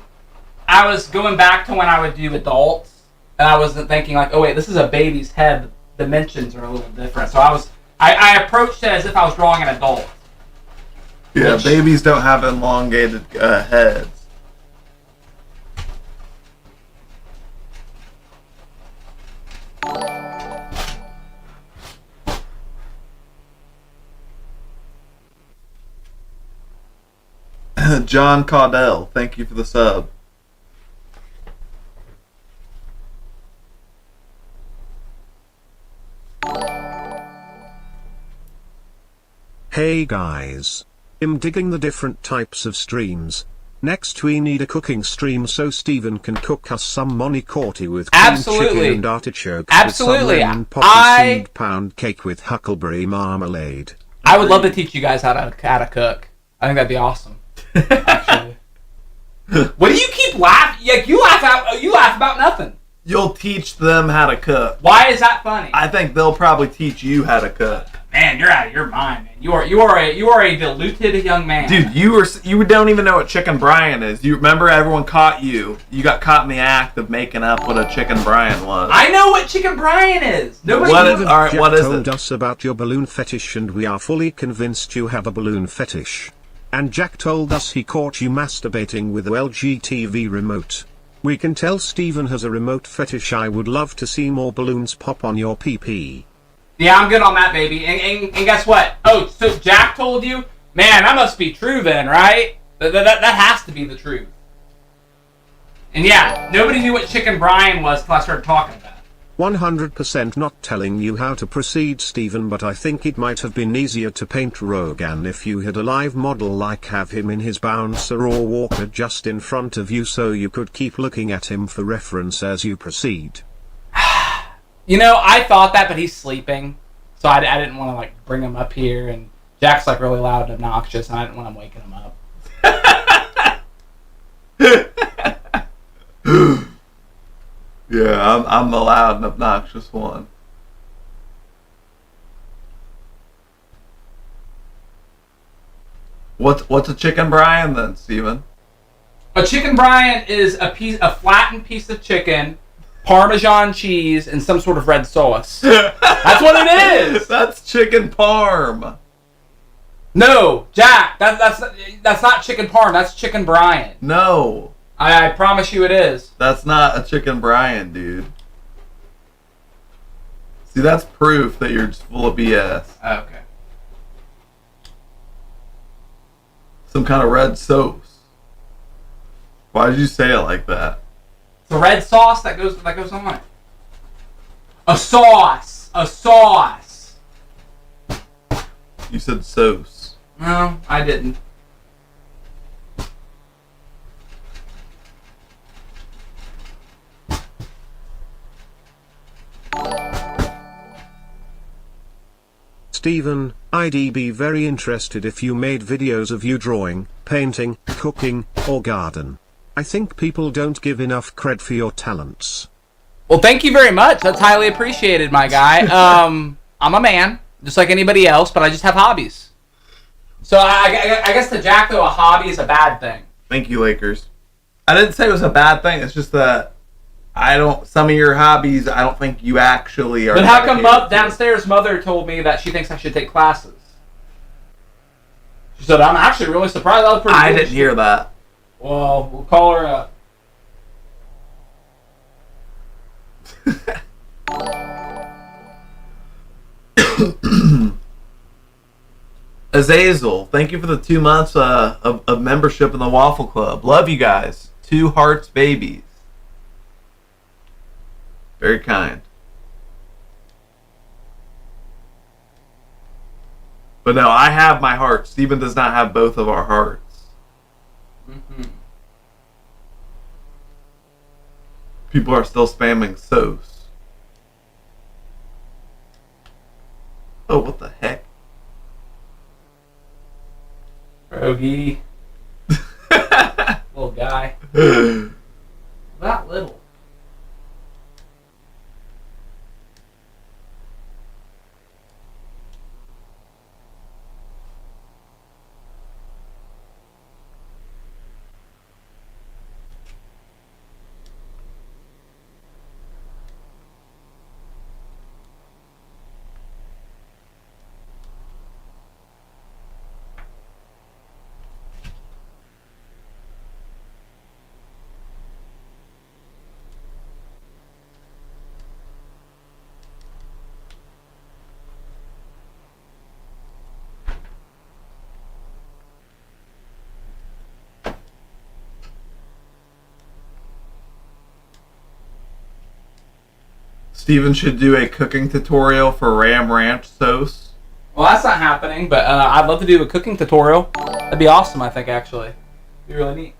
I was going back to when I would do adults, and I was thinking like, oh wait, this is a baby's head. The dimensions are a little different. So I approached it as if I was drawing an adult. Yeah, Which- babies don't have elongated heads. John Caudell, thank you for the sub. Hey guys. I'm digging the different types of streams. Next we need a cooking stream so Steven can cook us some manicotti with cream Absolutely. chicken and artichokes Absolutely. with some lemon poppy seed pound cake with huckleberry marmalade. I would love to teach you guys how to cook. I think that'd be awesome. Actually. What do you keep laughing? Like, you laugh about nothing. You'll teach them how to cook. Why is that funny? I think they'll probably teach you how to cook. Man, you're out of your mind, man. You are a diluted young man. Dude, you don't even know what chicken brine is. You remember everyone caught you. You got caught in the act of making up what a chicken brine was. I know what chicken brine is. Nobody What knows. is, all right, Jack what is told it? us about your balloon fetish and we are fully convinced you have a balloon fetish. And Jack told us he caught you masturbating with the LG TV remote. We can tell Steven has a remote fetish. I would love to see more balloons pop on your PP. Yeah, I'm good on that, baby. And guess what? Oh, so Jack told you? Man, that must be true then, right? That has to be the truth. And yeah, nobody knew what chicken brine was till I started talking about it. 100% not telling you how to proceed, Steven, but I think it might have been easier to paint Rogan if you had a live model, like have him in his bouncer or walker just in front of you so you could keep looking at him for reference as you proceed. You know, I thought that, but he's sleeping. So I didn't want to, like, bring him up here. And Jack's, like, really loud and obnoxious, and I didn't want him waking him up. Yeah, I'm the loud and obnoxious one. What's a chicken brine then, Steven? A chicken brine is a flattened piece of chicken, Parmesan cheese, and some sort of red sauce. That's what it is. That's chicken parm. No, Jack, that's not chicken parm. That's chicken brine. No, I promise you, it is. that's not a chicken brine, dude. See, that's proof that you're just full of BS. Oh, okay. Some kind of red sauce. Why did you say it like that? The red sauce that goes on it. A sauce. A sauce. You said sauce. No, I didn't. Steven, I'd be very interested if you made videos of you drawing, painting, cooking, or garden. I think people don't give enough cred for your talents. Well, thank you very much. That's highly appreciated, my guy. I'm a man, just like anybody else, but I just have hobbies. So I guess to Jack, though, a hobby is a bad thing. Thank you, Lakers. I didn't say it was a bad thing. It's just that some of your hobbies, I don't think you actually are. But how come dedicated to. downstairs mother told me that she thinks I should take classes? She said, I'm actually really surprised. That was pretty I cool. didn't hear that. Well, we'll call her up. Azazel, thank you for the 2 months of membership in the Waffle Club. Love you guys. 2 hearts babies. Very kind. But no, I have my heart. Steven does not have both of our hearts. Mm-hmm. People are still spamming sauce. Oh, what the heck? Rogie. Little guy. Not little. Steven should do a cooking tutorial for Ram Ranch sauce. Well, that's not happening, but I'd love to do a cooking tutorial. That'd be awesome, I think, actually. Be really neat.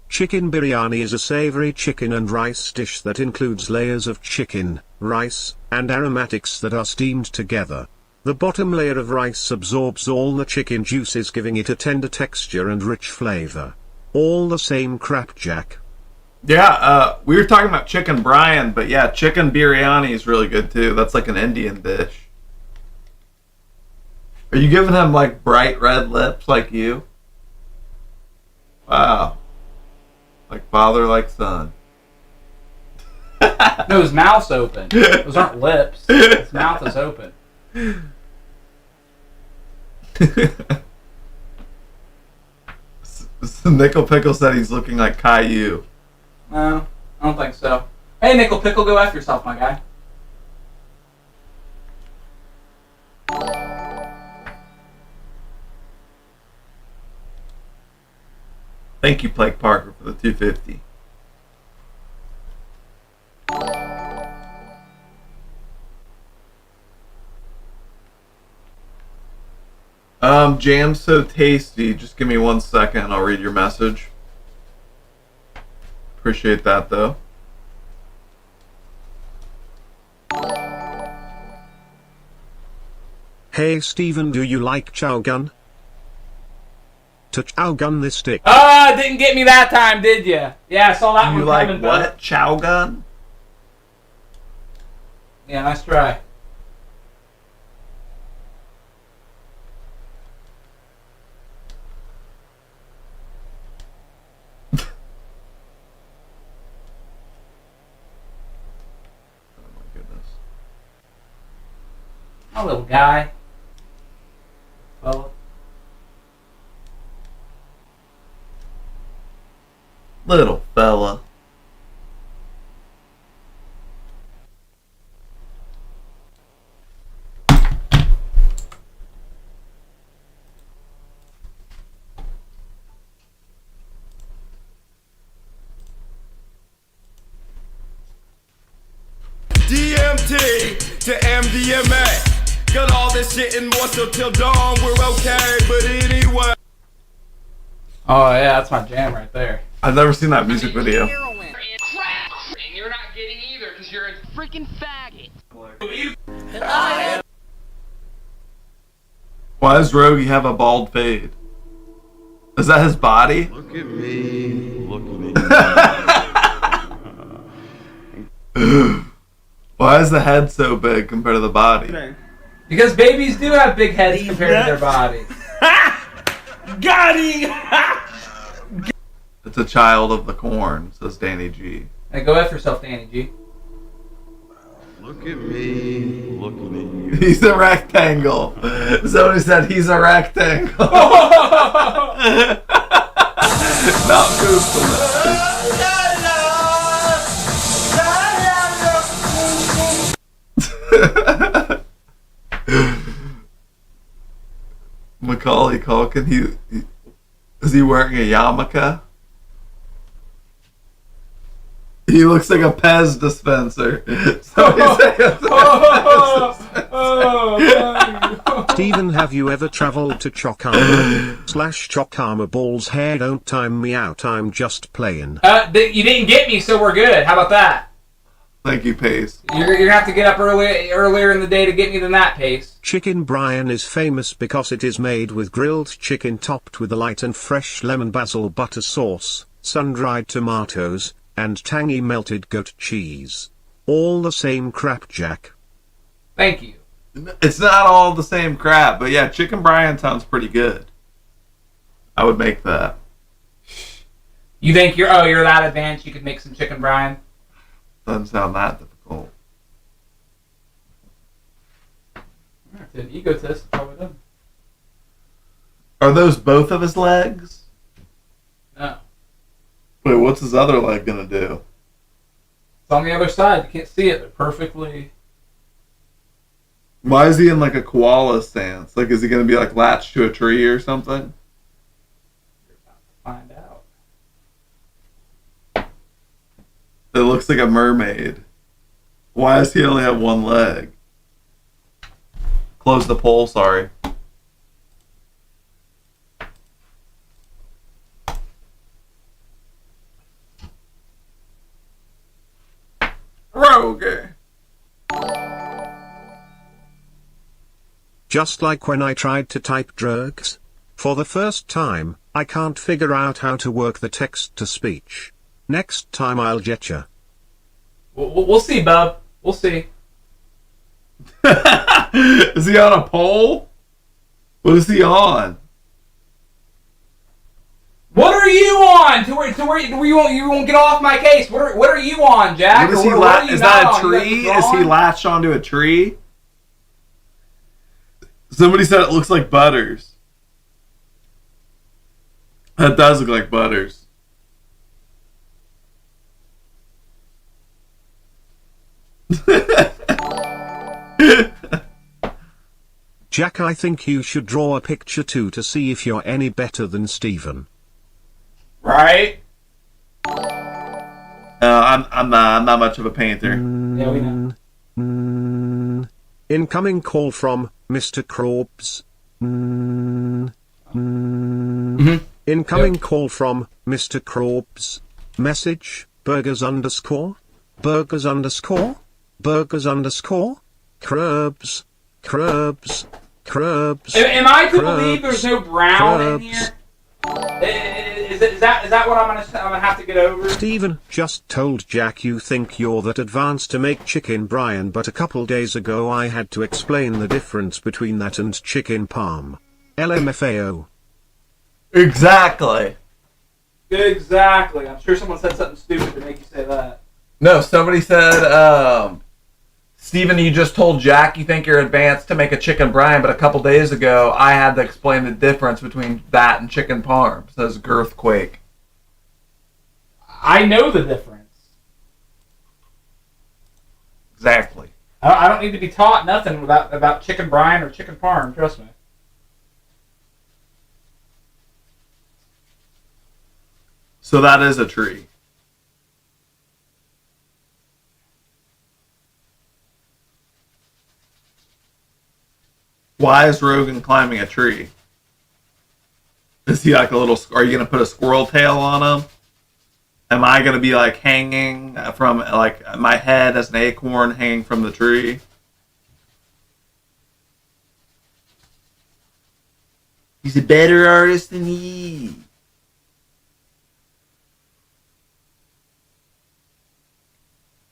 Chicken biryani is a savory chicken and rice dish that includes layers of chicken, rice, and aromatics that are steamed together. The bottom layer of rice absorbs all the chicken juices, giving it a tender texture and rich flavor. All the same crapjack. Yeah, we were talking about chicken Brian, but yeah, chicken biryani is really good too. That's like an Indian dish. Are you giving him like bright red lips like you? Wow. Like father, like son. No, his mouth's open. Those aren't lips. His mouth is open. Nickel Pickle said he's looking like Caillou. No, I don't think so. Hey, Nickel Pickle, go after yourself, my guy. Thank you, Blake Parker, for the 250. Jam's so tasty. Just give me 1 second. I'll read your message. Appreciate that, though. Hey Steven, do you like chow gun? To chow gun this stick. Didn't get me that time, did ya? Yeah, I saw that one You like coming, what? but... Chow gun? Yeah, nice try. Oh, little guy. Fella. Little fella. DMT to MDMA. Got all this shit and more, so till dawn we're okay. But anyway. Oh yeah, that's my jam right there. I've never seen that music video. And you're not getting either because you're a freaking faggot. Why does Rogie have a bald fade? Is that his body? Look at me, looking at you. Why is the head so big compared to the body? Because babies do have big heads compared to their bodies. Got him! It's a child of the corn, says Danny G. Hey, go after yourself, Danny G. Look at me, looking at you. He's a rectangle. Somebody said he's a rectangle. Not goofing. Macaulay Culkin, is he wearing a yarmulke? He looks like a Pez dispenser. Steven, have you ever traveled to Chocama/Chocama Balls? Hair don't time me out, I'm just playing. You didn't get me, so we're good. How about that? Thank you, Pace. You're gonna have to get up earlier in the day to get me than that, Pace. Chicken Brian is famous because it is made with grilled chicken topped with a light and fresh lemon basil butter sauce, sun-dried tomatoes, and tangy melted goat cheese. All the same crapjack. Thank you. It's not all the same crap, but yeah, Chicken Brian sounds pretty good. I would make that. You think you're that advanced? You could make some chicken Brian? Doesn't sound that difficult. It's an ego test. That's all we're doing. Are those both of his legs? No. Wait, what's his other leg gonna do? It's on the other side. You can't see it, but perfectly. Why is he in like a koala stance? Like, is he gonna be like latched to a tree or something? You're about to find out. It looks like a mermaid. Why does he only have one leg? Close the poll, sorry. Roger. Just like when I tried to type drugs. For the first time, I can't figure out how to work the text-to-speech. Next time I'll getcha. We'll see, bub. We'll see. Is he on a poll? What is he on? What are you on? To where you won't get off my case? What are you on, Jack? What is he is that a tree? Is he latched onto a tree? Somebody said it looks like Butters. That does look like Butters. Jack, I think you should draw a picture too to see if you're any better than Steven. Right? I'm not much of a painter. Yeah, we know. Incoming call from Mr. Krobs. Incoming call from Mr. Krobs. Message, burgers underscore? Burgers underscore? Burgers underscore? Crubs. Crubs. Crubs. Am I to Crubs, believe there's no brown in here? Is that what I'm gonna have to get over? Steven just told Jack you think you're that advanced to make chicken Brian, but a couple days ago I had to explain the difference between that and chicken parm. LMFAO. Exactly. Exactly. I'm sure someone said something stupid to make you say that. No, somebody said, Steven, you just told Jack you think you're advanced to make a chicken Brian, but a couple days ago I had to explain the difference between that and chicken parm, says Girthquake. I know the difference. Exactly. I don't need to be taught nothing about chicken Brian or chicken parm, trust me. So that is a tree. Why is Rogan climbing a tree? Is he like a little... Are you going to put a squirrel tail on him? Am I going to be like hanging from... Like my head as an acorn hanging from the tree? He's a better artist than he.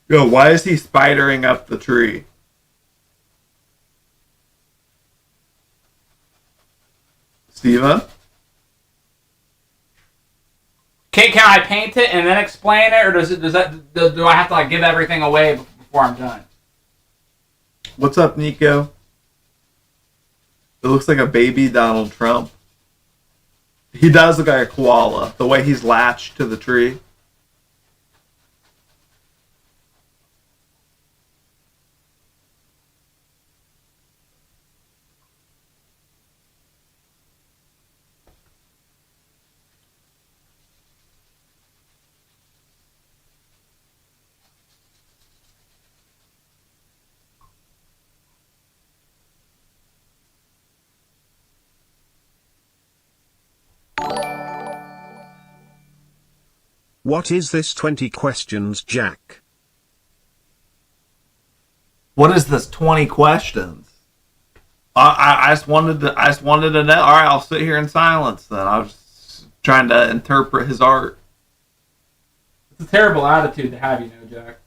Yo, why is he spidering up the tree? Steven? Can I paint it and then explain it, or do I have to like give everything away before I'm done? What's up, Nico? It looks like a baby Donald Trump. He does look like a koala, the way he's latched to the tree. What is this 20 questions, Jack? What is this 20 questions? I just wanted to know. All right, I'll sit here in silence then. I was trying to interpret his art. It's a terrible attitude to have, you know, Jack.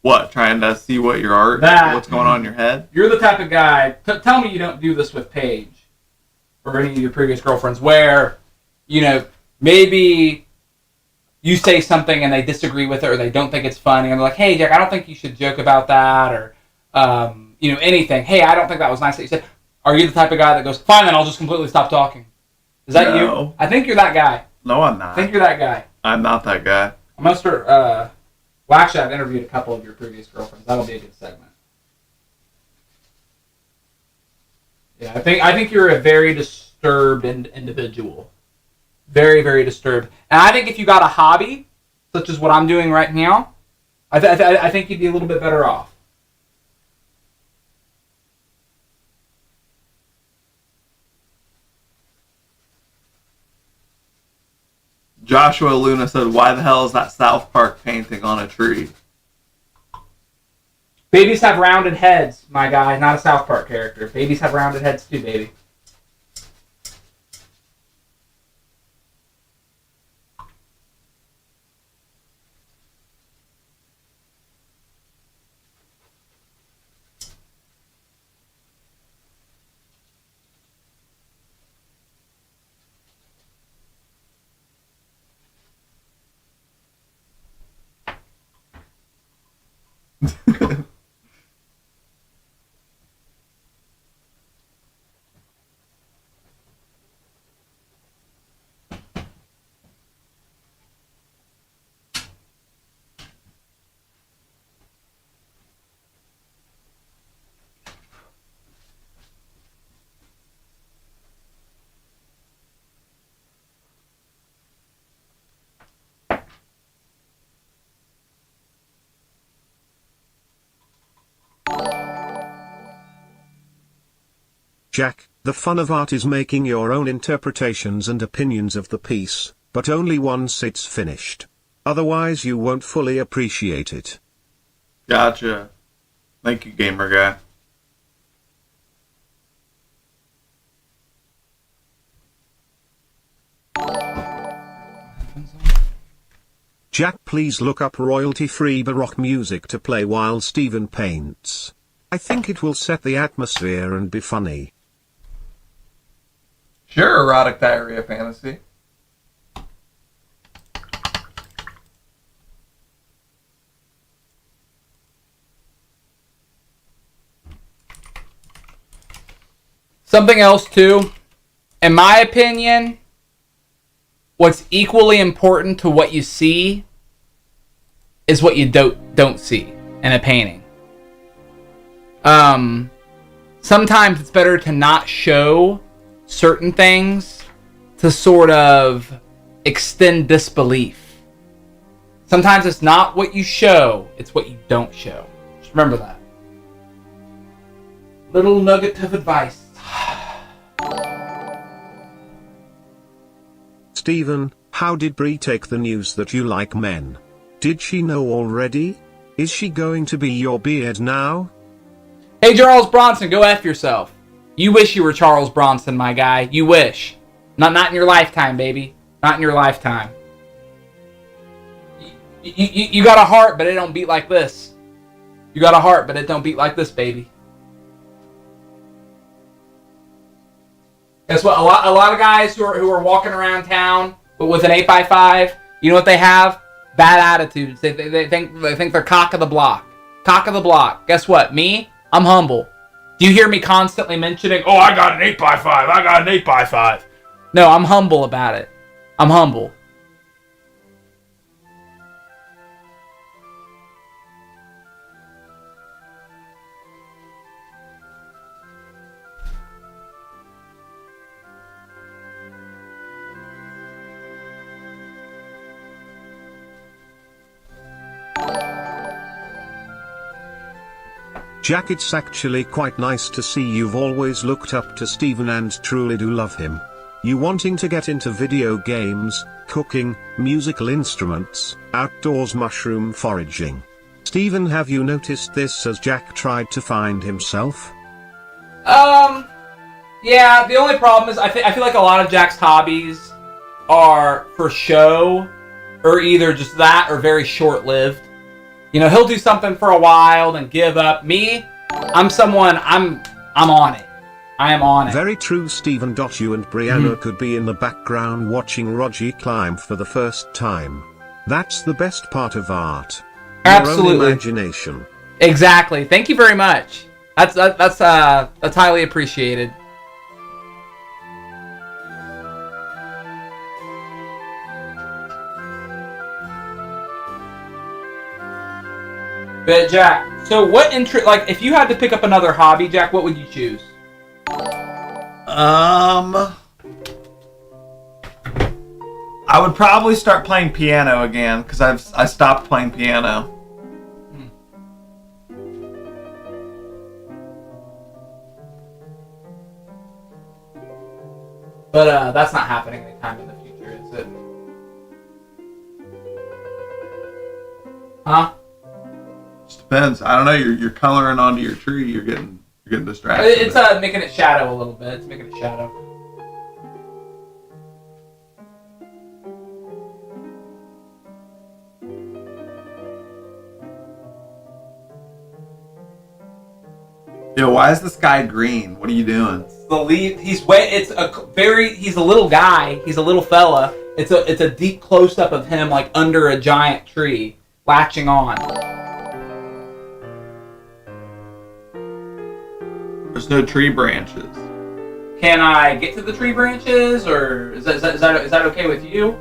What? Trying to see what your art, what's going on in your head? You're the type of guy. Tell me you don't do this with Paige or any of your previous girlfriends, where, you know, maybe you say something and they disagree with it, or they don't think it's funny, and they're like, "Hey, Jack, I don't think you should joke about that," or you know, anything. "Hey, I don't think that was nice that you said." Are you the type of guy that goes, "Fine, then I'll just completely stop talking"? Is that you? I think you're that guy. No, I'm not. I think you're that guy. I'm not that guy. I'm gonna start. Well, actually, I've interviewed a couple of your previous girlfriends. That'll be a good segment. Yeah, I think you're a very disturbed individual. Very, very disturbed. And I think if you got a hobby, such as what I'm doing right now, I think you'd be a little bit better off. Joshua Luna said, "Why the hell is that South Park painting on a tree?" Babies have rounded heads, my guy. Not a South Park character. Babies have rounded heads too, baby. Jack, the fun of art is making your own interpretations and opinions of the piece, but only once it's finished. Otherwise you won't fully appreciate it. Gotcha. Thank you, gamer guy. Jack, please look up royalty-free Baroque music to play while Steven paints. I think it will set the atmosphere and be funny. Sure, erotic diarrhea fantasy. Something else too, in my opinion, what's equally important to what you see is what you don't see in a painting. Sometimes it's better to not show certain things to sort of extend disbelief. Sometimes it's not what you show, it's what you don't show. Just remember that. Little nugget of advice. Steven, how did Brie take the news that you like men? Did she know already? Is she going to be your beard now? Hey, Charles Bronson, go F yourself. You wish you were Charles Bronson, my guy. You wish. Not in your lifetime, baby. Not in your lifetime. You got a heart, but it don't beat like this. You got a heart, but it don't beat like this, baby. Guess what? A lot of guys who are walking around town but with an 8x5, you know what they have? Bad attitudes. They think they're cock of the block. Cock of the block. Guess what? Me? I'm humble. Do you hear me constantly mentioning, oh, I got an 8x5, I got an 8x5. No, I'm humble about it. I'm humble. Jack, it's actually quite nice to see you've always looked up to Steven and truly do love him. You wanting to get into video games, cooking, musical instruments, outdoors mushroom foraging. Steven, have you noticed this as Jack tried to find himself? Yeah, the only problem is I feel like a lot of Jack's hobbies are for show, or either just that or very short-lived. You know, he'll do something for a while, then give up. Me, I'm on it. I am on it. Very true, Steven. You and Brianna could be in the background watching Roger climb for the first time. That's the best part of art. Absolutely. Your own imagination. Exactly. Thank you very much. That's highly appreciated. But Jack, so what like if you had to pick up another hobby, Jack, what would you choose? I would probably start playing piano again because I stopped playing piano. But that's not happening anytime in the future, is it? Huh? Just depends. I don't know. You're coloring onto your tree. You're getting distracted. It's making it shadow a little bit. It's making it shadow. Yo, why is the sky green? What are you doing? The leaf. He's wet. He's a little guy. He's a little fella. It's a deep close up of him like under a giant tree, latching on. There's no tree branches. Can I get to the tree branches, or is that okay with you?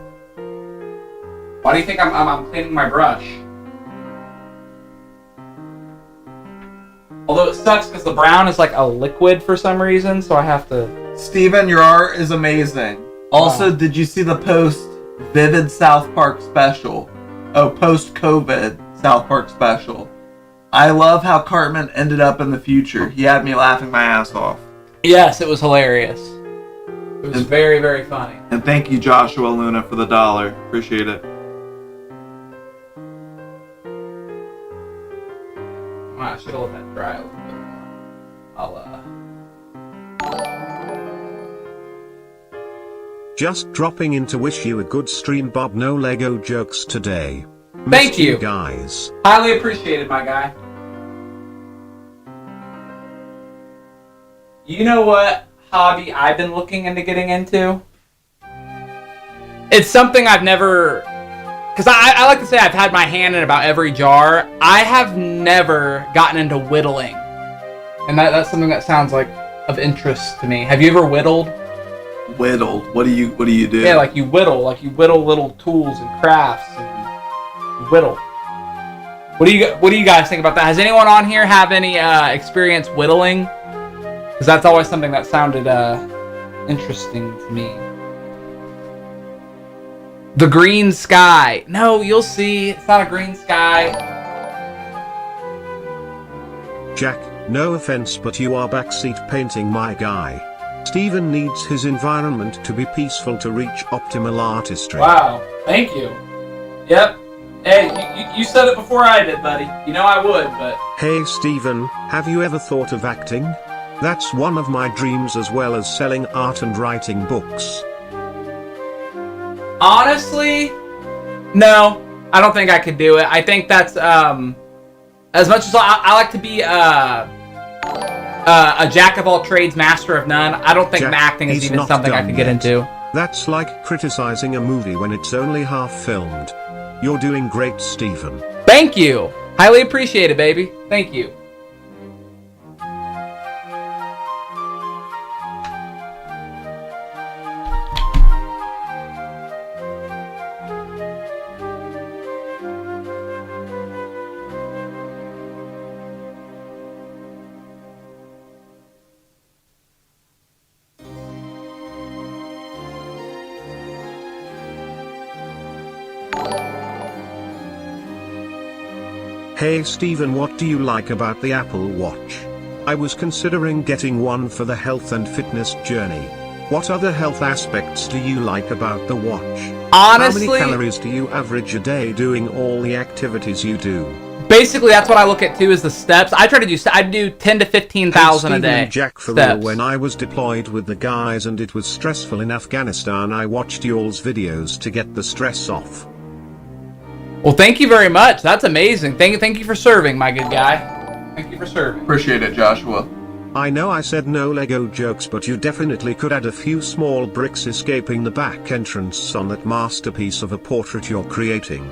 Why do you think I'm cleaning my brush? Although it sucks because the brown is like a liquid for some reason, so I have to... Steven, your art is amazing. Also, Wow. Did you see the post-Vivid South Park special? Oh, post-COVID South Park special. I love how Cartman ended up in the future. He had me laughing my ass off. Yes, it was hilarious. It was very, very funny. And thank you, Joshua Luna, for the $1. Appreciate it. I should have let that dry a little bit more. Just dropping in to wish you a good stream, Bob. No Lego jokes today. Thank Missed you. Guys. Highly appreciated, my guy. You know what hobby I've been looking into getting into? It's something I've never... Because I like to say I've had my hand in about every jar. I have never gotten into whittling. And that's something that sounds like of interest to me. Have you ever whittled? Whittled? What do you do? Yeah, like you whittle little tools and crafts and you whittle. What do you guys think about that? Has anyone on here have any experience whittling? Because that's always something that sounded interesting to me. The green sky. No, you'll see. It's not a green sky. Jack, no offense, but you are backseat painting, my guy. Steven needs his environment to be peaceful to reach optimal artistry. Wow. Thank you. Yep. Hey, you said it before I did, buddy. You know I would, but... Hey Steven, have you ever thought of acting? That's one of my dreams, as well as selling art and writing books. Honestly, no. I don't think I could do it. I think that's, as much as I like to be a jack of all trades, master of none, I don't think Jack, acting is he's even not something I done could get yet. into. That's like criticizing a movie when it's only half filmed. You're doing great, Steven. Thank you. Highly appreciated, baby. Thank you. Hey Steven, what do you like about the Apple Watch? I was considering getting one for the health and fitness journey. What other health aspects do you like about the watch? Honestly, how many calories do you average a day doing all the activities you do? basically that's what I look at too, is the steps. I try to do, I do 10 to 15,000 a day. Jack, for steps. real, when I was deployed with the guys and it was stressful in Afghanistan, I watched y'all's videos to get the stress off. Well, thank you very much. That's amazing. Thank you for serving, my good guy. Thank you for serving. Appreciate it, Joshua. I know I said no Lego jokes, but you definitely could add a few small bricks escaping the back entrance on that masterpiece of a portrait you're creating.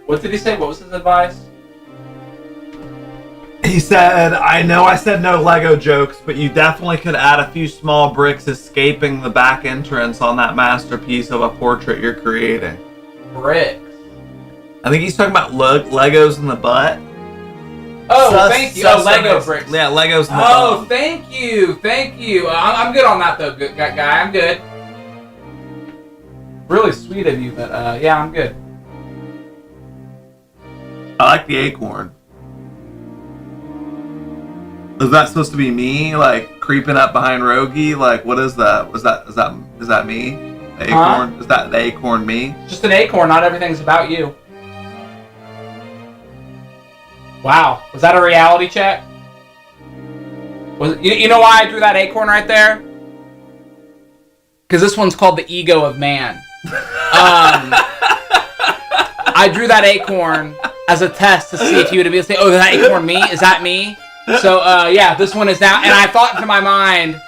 What did he say? What was his advice? He said, I know I said no Lego jokes, but you definitely could add a few small bricks escaping the back entrance on that masterpiece of a portrait you're creating. Bricks. I think he's talking about Legos in the butt. Oh, thank you. Oh, Lego bricks. Yeah, Legos in the Oh, butt. thank you. Thank you. I'm good on that, though, good guy. I'm good. Really sweet of you, but yeah, I'm good. I like the acorn. Is that supposed to be me, like, creeping up behind Rogie? Like, what is that? Is that me? The acorn? Is that the acorn me? Just an acorn. Not everything's about you. Wow. Was that a reality check? You know why I drew that acorn right there? Because this one's called the ego of man. I drew that acorn as a test to see if you would be able to say, "Oh, is that acorn me? Is that me?" So, yeah, this one is now. And I thought to my mind,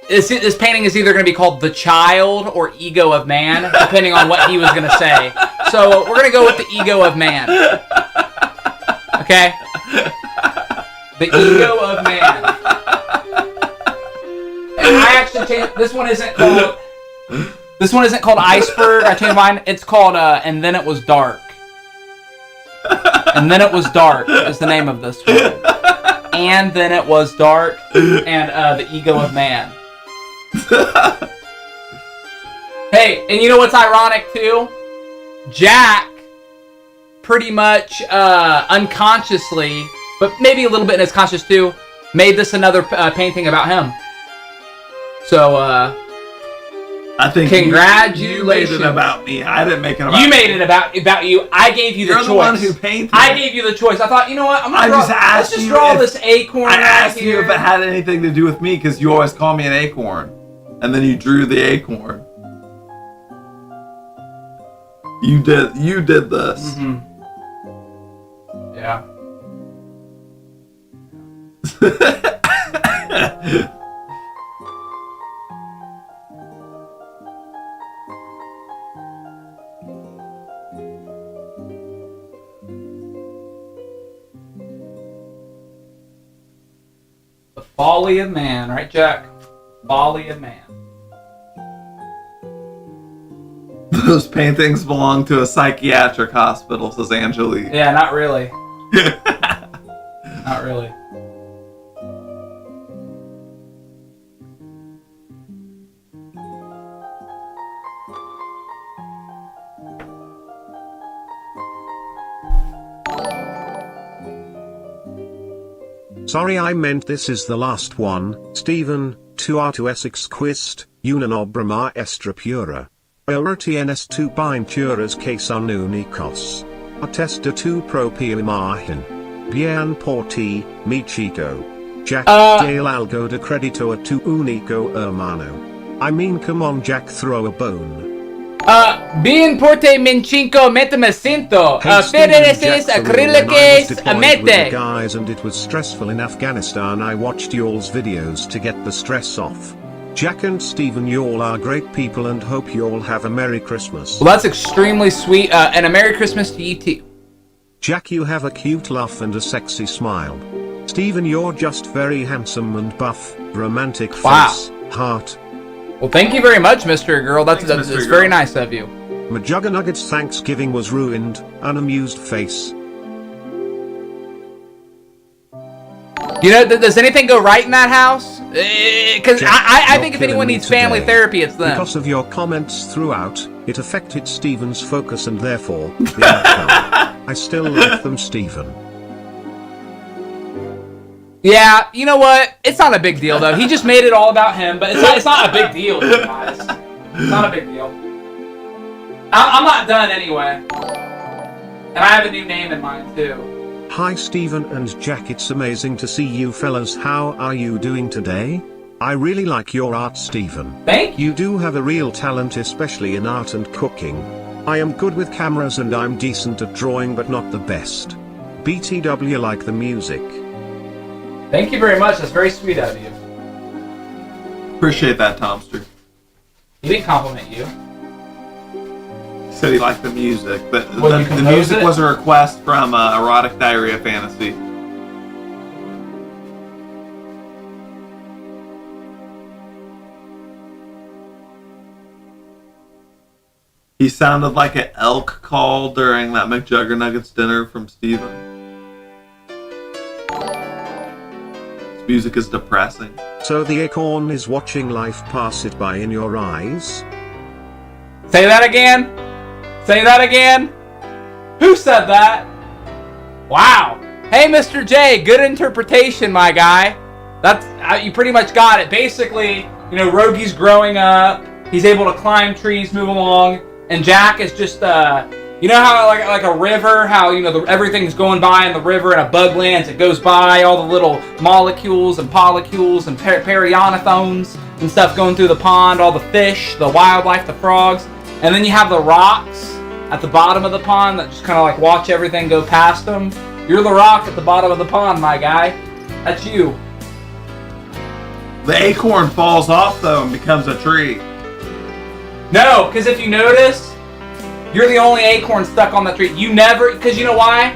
this painting is either going to be called The Child or Ego of Man, depending on what he was going to say. So, we're going to go with the Ego of Man. Okay? The Ego of Man. And I actually changed. This one isn't called Iceberg. I changed mine. It's called And Then It Was Dark. And Then It Was Dark is the name of this one. And Then It Was Dark and the Ego of Man. Hey, and you know what's ironic too? Jack pretty much unconsciously, but maybe a little bit in his conscious too, made this another painting about him. So, I think congratulations. You made it about me. I didn't make it about you. Made it about you. I gave you the choice. You're the one who painted. I gave you the choice. I thought, you know what? Let's just draw this acorn. I asked you if it had anything to do with me because you always call me an acorn, and then you drew the acorn. You did this. Mm-hmm. Yeah. The folly of man, right, Jack? Folly of man. Those paintings belong to a psychiatric hospital, says Angelique. Yeah, not really. Not really. Sorry, I meant this is the last one. Stephen, tu artus exquist, unanobramar estra pura. Tienes tu pinturas que son únicos. Attesta tu propia imagen. Bien por ti, mi chico. Jack, dale algo de crédito a tu único hermano. I mean, come on, Jack, throw a bone. Bien porte mincinco metamecento. Fereces acrylices amete. Guys, and it was stressful in Afghanistan. I watched y'all's videos to get the stress off. Jack and Stephen, y'all are great people and hope y'all have a Merry Christmas. Well, that's extremely sweet, and a Merry Christmas to you too. Jack, you have a cute laugh and a sexy smile. Stephen, you're just very handsome and buff, romantic face, heart. Well, thank you very much, Mr. Girl. That's very nice of you. Majuggernuggets Thanksgiving was ruined, unamused face. You know, does anything go right in that house? Because I think if anyone needs family therapy, it's them. Because of your comments throughout, it affected Stephen's focus and therefore, the outcome. I still love them, Stephen. Yeah, you know what? It's not a big deal, though. He just made it all about him, but it's not a big deal, guys. It's not a big deal. I'm not done anyway. And I have a new name in mind, too. Hi Stephen and Jack, it's amazing to see you fellas. How are you doing today? I really like your art, Stephen. Thank you. You do have a real talent, especially in art and cooking. I am good with cameras and I'm decent at drawing but not the best. BTW, like the music. Thank you very much, that's very sweet of you. Appreciate that, Tomster. He didn't compliment you. Said he liked the music. The the music was a request from Erotic Diarrhea Fantasy. He sounded like an elk call during that McJuggernuggets dinner from Steven. His music is depressing. So the acorn is watching life pass it by in your eyes? Say that again? Say that again? Who said that? Wow. Hey, Mr. J, good interpretation, my guy. You pretty much got it. Basically, you know, Rogi's growing up. He's able to climb trees, move along, and Jack is just, you know how like a river, how, you know, everything's going by in the river and a bug lands, it goes by, all the little molecules and polycules and perionathones and stuff going through the pond, all the fish, the wildlife, the frogs, and then you have the rocks at the bottom of the pond that just kind of like watch everything go past them. You're the rock at the bottom of the pond, my guy. That's you. The acorn falls off though and becomes a tree. No, because if you notice, you're the only acorn stuck on the tree. You never, because you know why?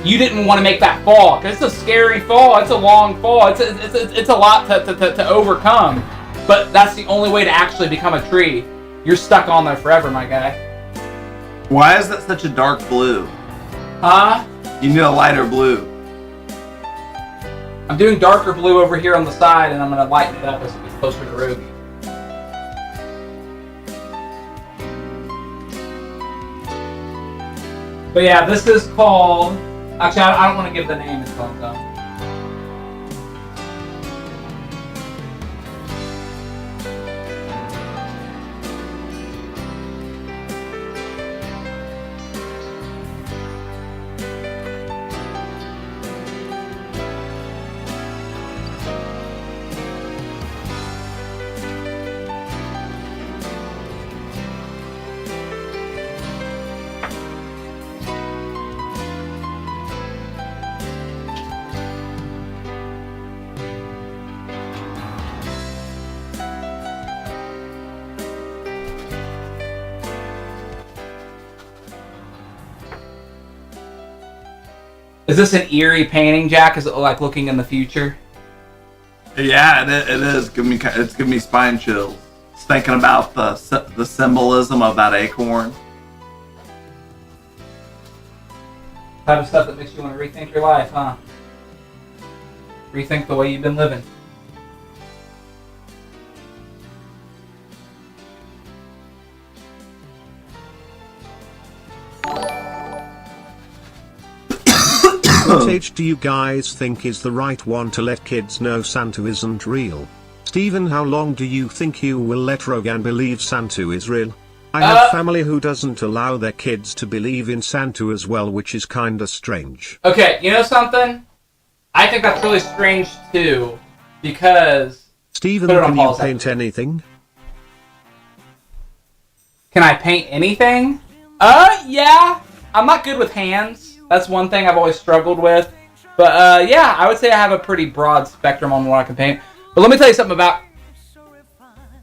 You didn't want to make that fall. Because it's a scary fall. It's a long fall. It's a lot to overcome. But that's the only way to actually become a tree. You're stuck on there forever, my guy. Why is that such a dark blue? Huh? You need a lighter blue. I'm doing darker blue over here on the side, and I'm going to lighten it up as it gets closer to Rogi. But yeah, this is called... Actually, I don't want to give the name until I'm done. Is this an eerie painting, Jack? Is it like looking in the future? Yeah, it is. It's giving me spine chills. Just thinking about the symbolism of that acorn. Type of stuff that makes you want to rethink your life, huh? Rethink the way you've been living. What age do you guys think is the right one to let kids know Santa isn't real? Steven, how long do you think you will let Rogan believe Santa is real? I have family who doesn't allow their kids to believe in Santa as well, which is kinda strange. Okay, you know something? I think that's really strange too, because... Steven, can you paint anything? Can I paint anything? Yeah. I'm not good with hands. That's one thing I've always struggled with. But yeah, I would say I have a pretty broad spectrum on what I can paint. But let me tell you something about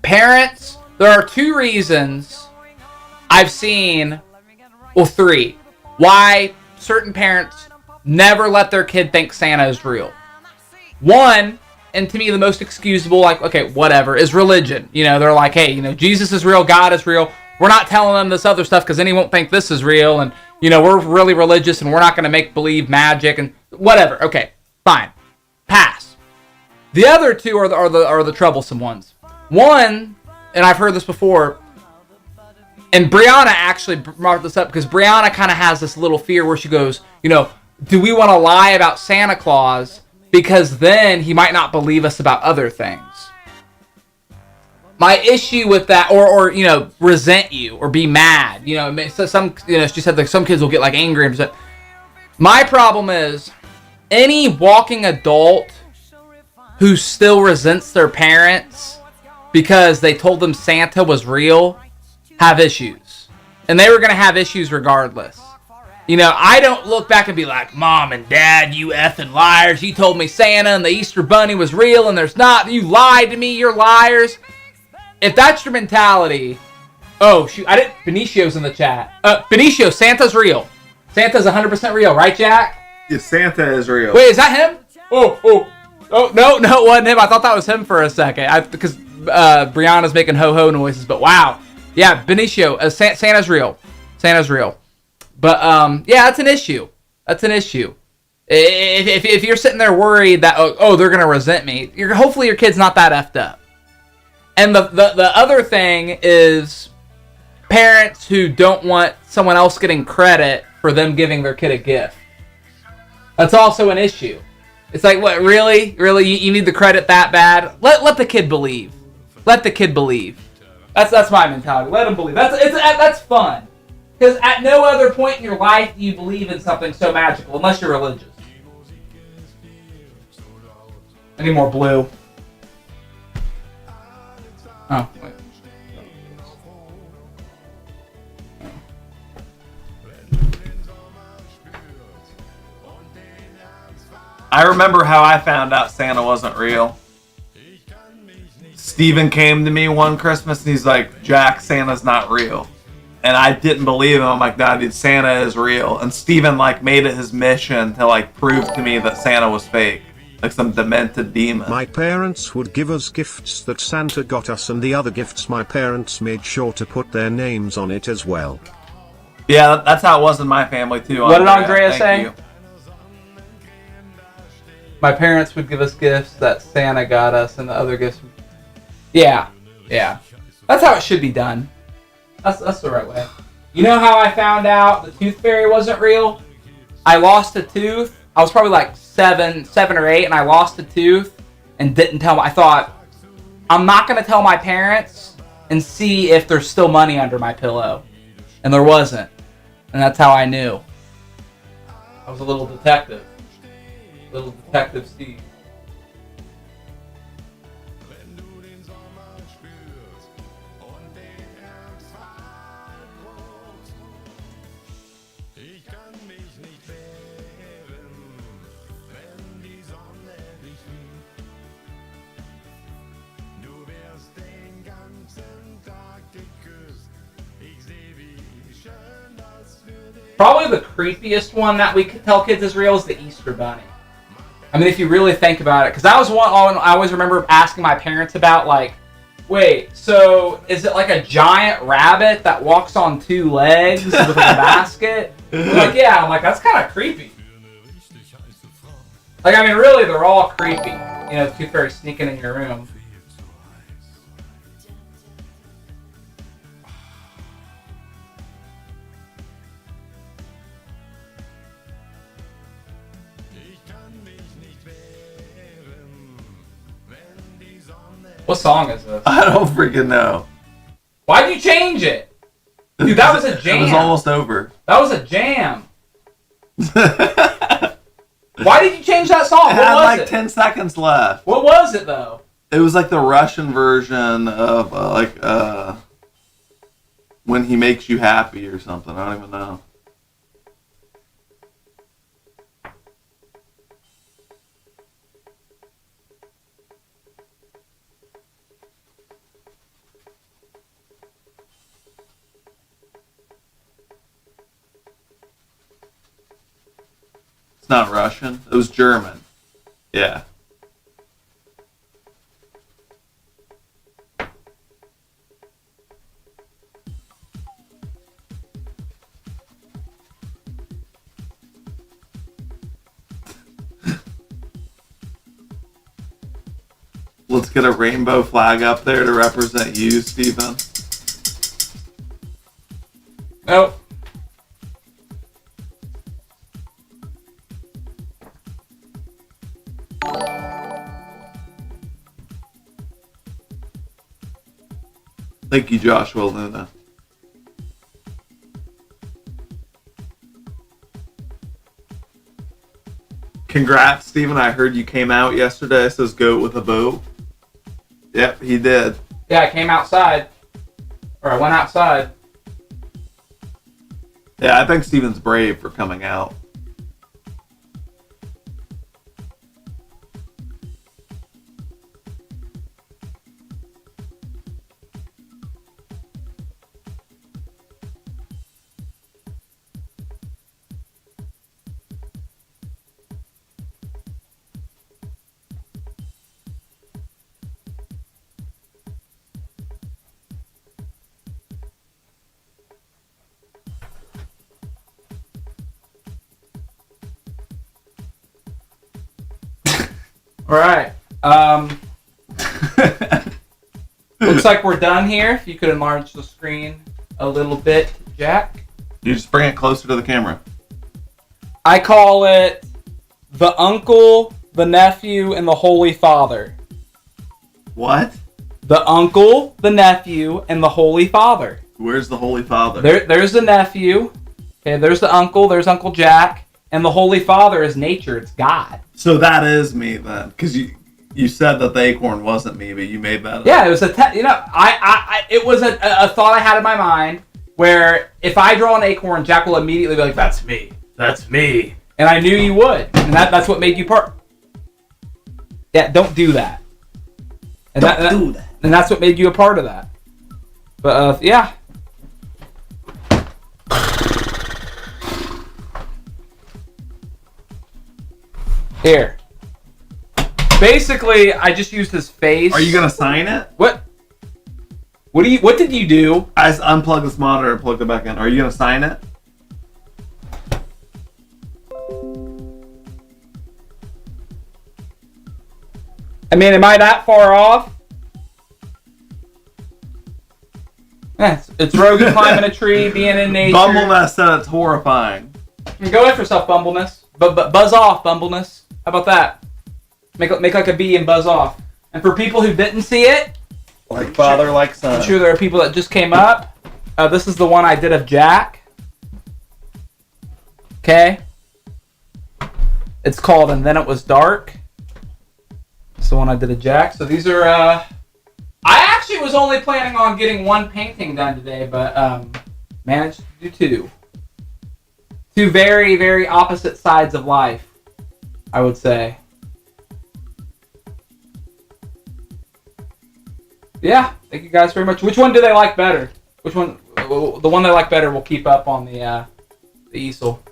parents. There are two reasons I've seen, well, three, why certain parents never let their kid think Santa is real. One, and to me the most excusable, like, okay, whatever, is religion. You know, they're like, hey, you know, Jesus is real, God is real. We're not telling them this other stuff because then he won't think this is real. And, you know, we're really religious and we're not going to make believe magic and whatever. Okay, fine. Pass. The other two are the troublesome ones. One, and I've heard this before, and Brianna actually brought this up because Brianna kind of has this little fear where she goes, you know, do we want to lie about Santa Claus because then he might not believe us about other things? My issue with that, or you know, resent you or be mad, you know, some, you know, she said like some kids will get like angry and upset. My problem is any walking adult who still resents their parents because they told them Santa was real have issues, and they were gonna have issues regardless. You know, I don't look back and be like, Mom and Dad, you effing liars! You told me Santa and the Easter Bunny was real, and there's not. You lied to me. You're liars. If that's your mentality, oh shoot, Benicio's in the chat. Benicio, Santa's real. Santa's 100% real, right, Jack? Yeah, Santa is real. Wait, is that him? Oh, no, it wasn't him. I thought that was him for a second. Because Brianna's making ho-ho noises, but wow. Yeah, Benicio, Santa's real. Santa's real. But, yeah, that's an issue. That's an issue. If you're sitting there worried that, oh, they're going to resent me, hopefully your kid's not that effed up. And the other thing is parents who don't want someone else getting credit for them giving their kid a gift. That's also an issue. It's like, what, really? Really? You need the credit that bad? Let the kid believe. Let the kid believe. That's my mentality. Let him believe. That's fun. Because at no other point in your life do you believe in something so magical, unless you're religious. I need more blue. Oh, wait. I remember how I found out Santa wasn't real. Steven came to me one Christmas and he's like, Jack, Santa's not real. And I didn't believe him. I'm like, nah, dude, Santa is real. And Steven like made it his mission to like prove to me that Santa was fake. Like some demented demon. My parents would give us gifts that Santa got us, and the other gifts my parents made sure to put their names on it as well. Yeah, that's how it was in my family too. What did Andrea Thank say? you. My parents would give us gifts that Santa got us, and the other gifts. Yeah. That's how it should be done. That's the right way. You know how I found out the tooth fairy wasn't real? I lost a tooth. I was probably like 7 or 8, and I lost a tooth and didn't tell. I thought, I'm not gonna tell my parents and see if there's still money under my pillow, and there wasn't, and that's how I knew. I was a little detective. Little Detective Steve. Probably the creepiest one that we could tell kids is real is the Easter Bunny. I mean, if you really think about it, because that was one I always remember asking my parents about, like, wait, so is it like a giant rabbit that walks on 2 legs with a basket? They're like, yeah. I'm like, that's kind of creepy. Like, I mean, really, they're all creepy. You know, the tooth fairy sneaking in your room. What song is this? I don't freaking know. Why'd you change it? Dude, that was a jam. It was almost over. That was a jam. Why did you change that song? It What had was like it? 10 seconds left. What was it, though? It was like the Russian version of When He Makes You Happy or something. I don't even know. It's not Russian. It was German. Yeah. Let's get a rainbow flag up there to represent you, Stephen. Nope. Thank you, Joshua Luna. Congrats, Steven. I heard you came out yesterday. It says goat with a boat. Yep, he did. Yeah, I came outside. Or I went outside. Yeah, I think Steven's brave for coming out. All right. Looks like we're done here. If you could enlarge the screen a little bit, Jack. You just bring it closer to the camera. I call it the the nephew, and the Holy Father. What? The uncle, the nephew, and the Holy Father. Where's the Holy Father? There's the nephew. Okay, there's the uncle. There's Uncle Jack. And the Holy Father is nature. It's God. So that is me then, because you said that the acorn wasn't me, but you made that up. Yeah, it was it was a thought I had in my mind where if I draw an acorn, Jack will immediately be like, "That's me. That's me." And I knew you would, and that's what made you part. Yeah, don't do that. And don't do that. And that's what made you a part of that. But yeah. Here. Basically, I just used his face. Are you gonna sign it? What? What did you do? I just unplugged this monitor and plugged it back in. Are you gonna sign it? I mean, am I that far off? Yeah, it's Rogie climbing a tree, being in nature. Bumbleness said it's horrifying. Go after yourself, Bumbleness. But buzz off, Bumbleness. How about that? Make like a bee and buzz off. And for people who didn't see it, like father, like son. I'm sure there are people that just came up. This is the one I did of Jack. Okay. It's called And Then It Was Dark. It's the one I did of Jack. So these are, I actually was only planning on getting one painting done today, but managed to do two. Two very, very opposite sides of life, I would say. Yeah, thank you guys very much. Which one do they like better? Which one? The one they like better will keep up on the easel.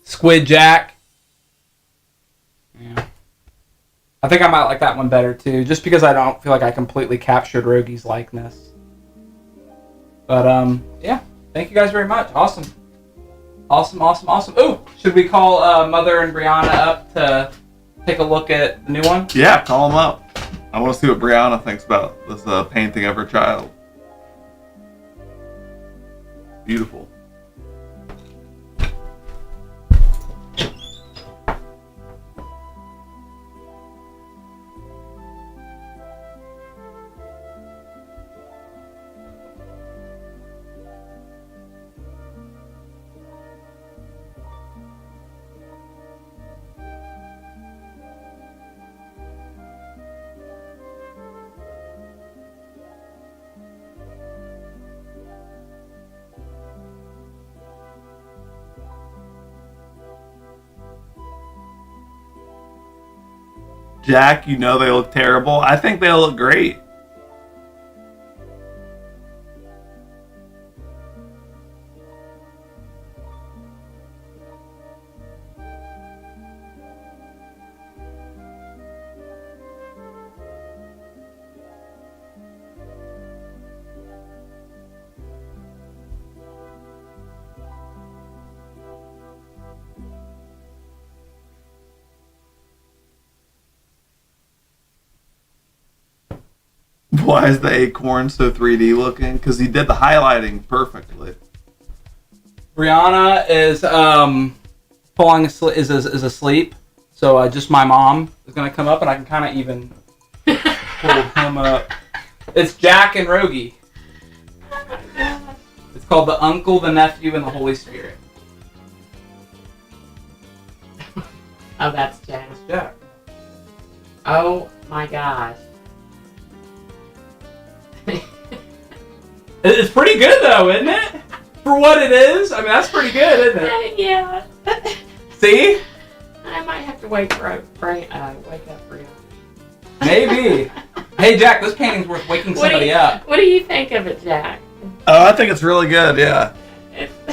Squid Jack. Yeah. I think I might like that one better too, just because I don't feel like I completely captured Rogie's likeness. But yeah. Thank you guys very much. Awesome. Awesome. Ooh, should we call Mother and Brianna up to take a look at the new one? Yeah, call them up. I want to see what Brianna thinks about this painting of her child. Beautiful. Jack, you know they look terrible. I think they look great. Why is the acorn so 3D looking? Because he did the highlighting perfectly. Brianna is falling asleep, is asleep. So just my mom is gonna come up, and I can kind of even pull him up. It's Jack and Rogie. It's called The Uncle, the Nephew, and the Holy Spirit. Oh, that's Jack. It's Jack. Oh my gosh. It's pretty good though, isn't it? For what it is, I mean that's pretty good, isn't it? Yeah. See? I might have to wake up for you. Maybe. Hey Jack, this painting's worth waking somebody up. What do you think of it, Jack? Oh, I think it's really good. Yeah.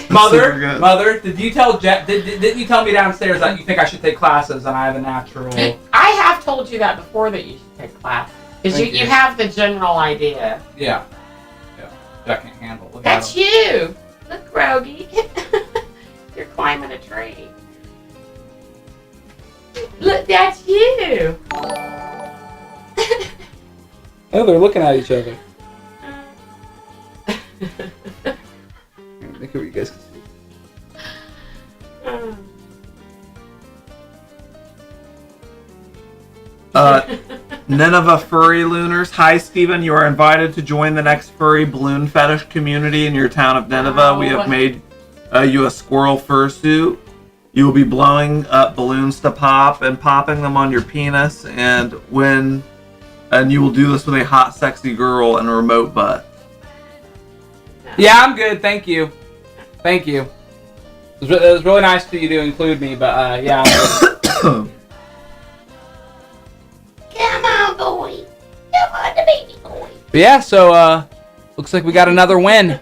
Super good. Mother, did you tell didn't you tell me downstairs that you think I should take classes and I have a natural? I have told you that before that you should take class. Because you have the general idea. Yeah. I can't handle. Look That's you. Look, Rogie. You're climbing a tree. Look, that's you. Oh, they're looking at each other. Make sure you guys can see. Nineveh Furry Lunars. Hi, Steven. You are invited to join the next furry balloon fetish community in your town of Nineveh. We have made you a squirrel fursuit. You will be blowing up balloons to pop and popping them on your penis, and you will do this with a hot, sexy girl and a remote butt. Yeah, I'm good. Thank you. It was really nice of you to include me, but yeah. I'm good. Come on, boy. Come on, the baby boy. But yeah, so looks like we got another win.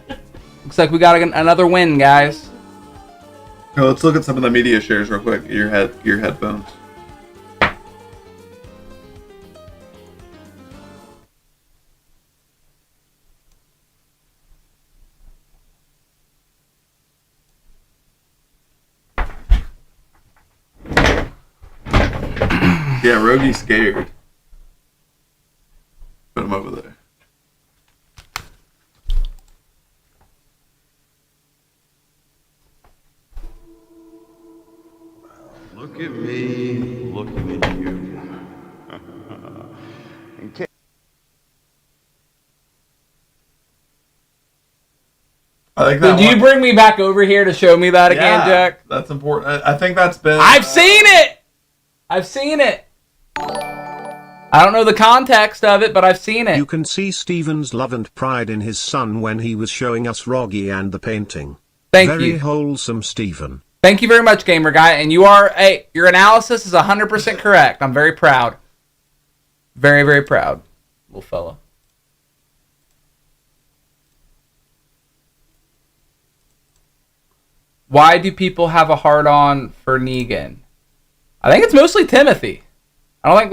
Another win, guys. Okay, let's look at some of the media shares real quick. Your headphones. Yeah, Rogie's scared. Put him over there. Look at me looking at you. In case I think that Did you bring me back over here to show me that again, Jack? That's important. I think that's been... I've seen it! I don't know the context of it, but I've seen it. You can see Stephen's love and pride in his son when he was showing us Roggy and the painting. Thank Very you. wholesome, Stephen. Thank you very much, Gamer Guy. And your analysis is 100% correct. I'm very proud. Very, very proud, little fella. Why do people have a hard-on for Negan? I think it's mostly Timothy. I don't think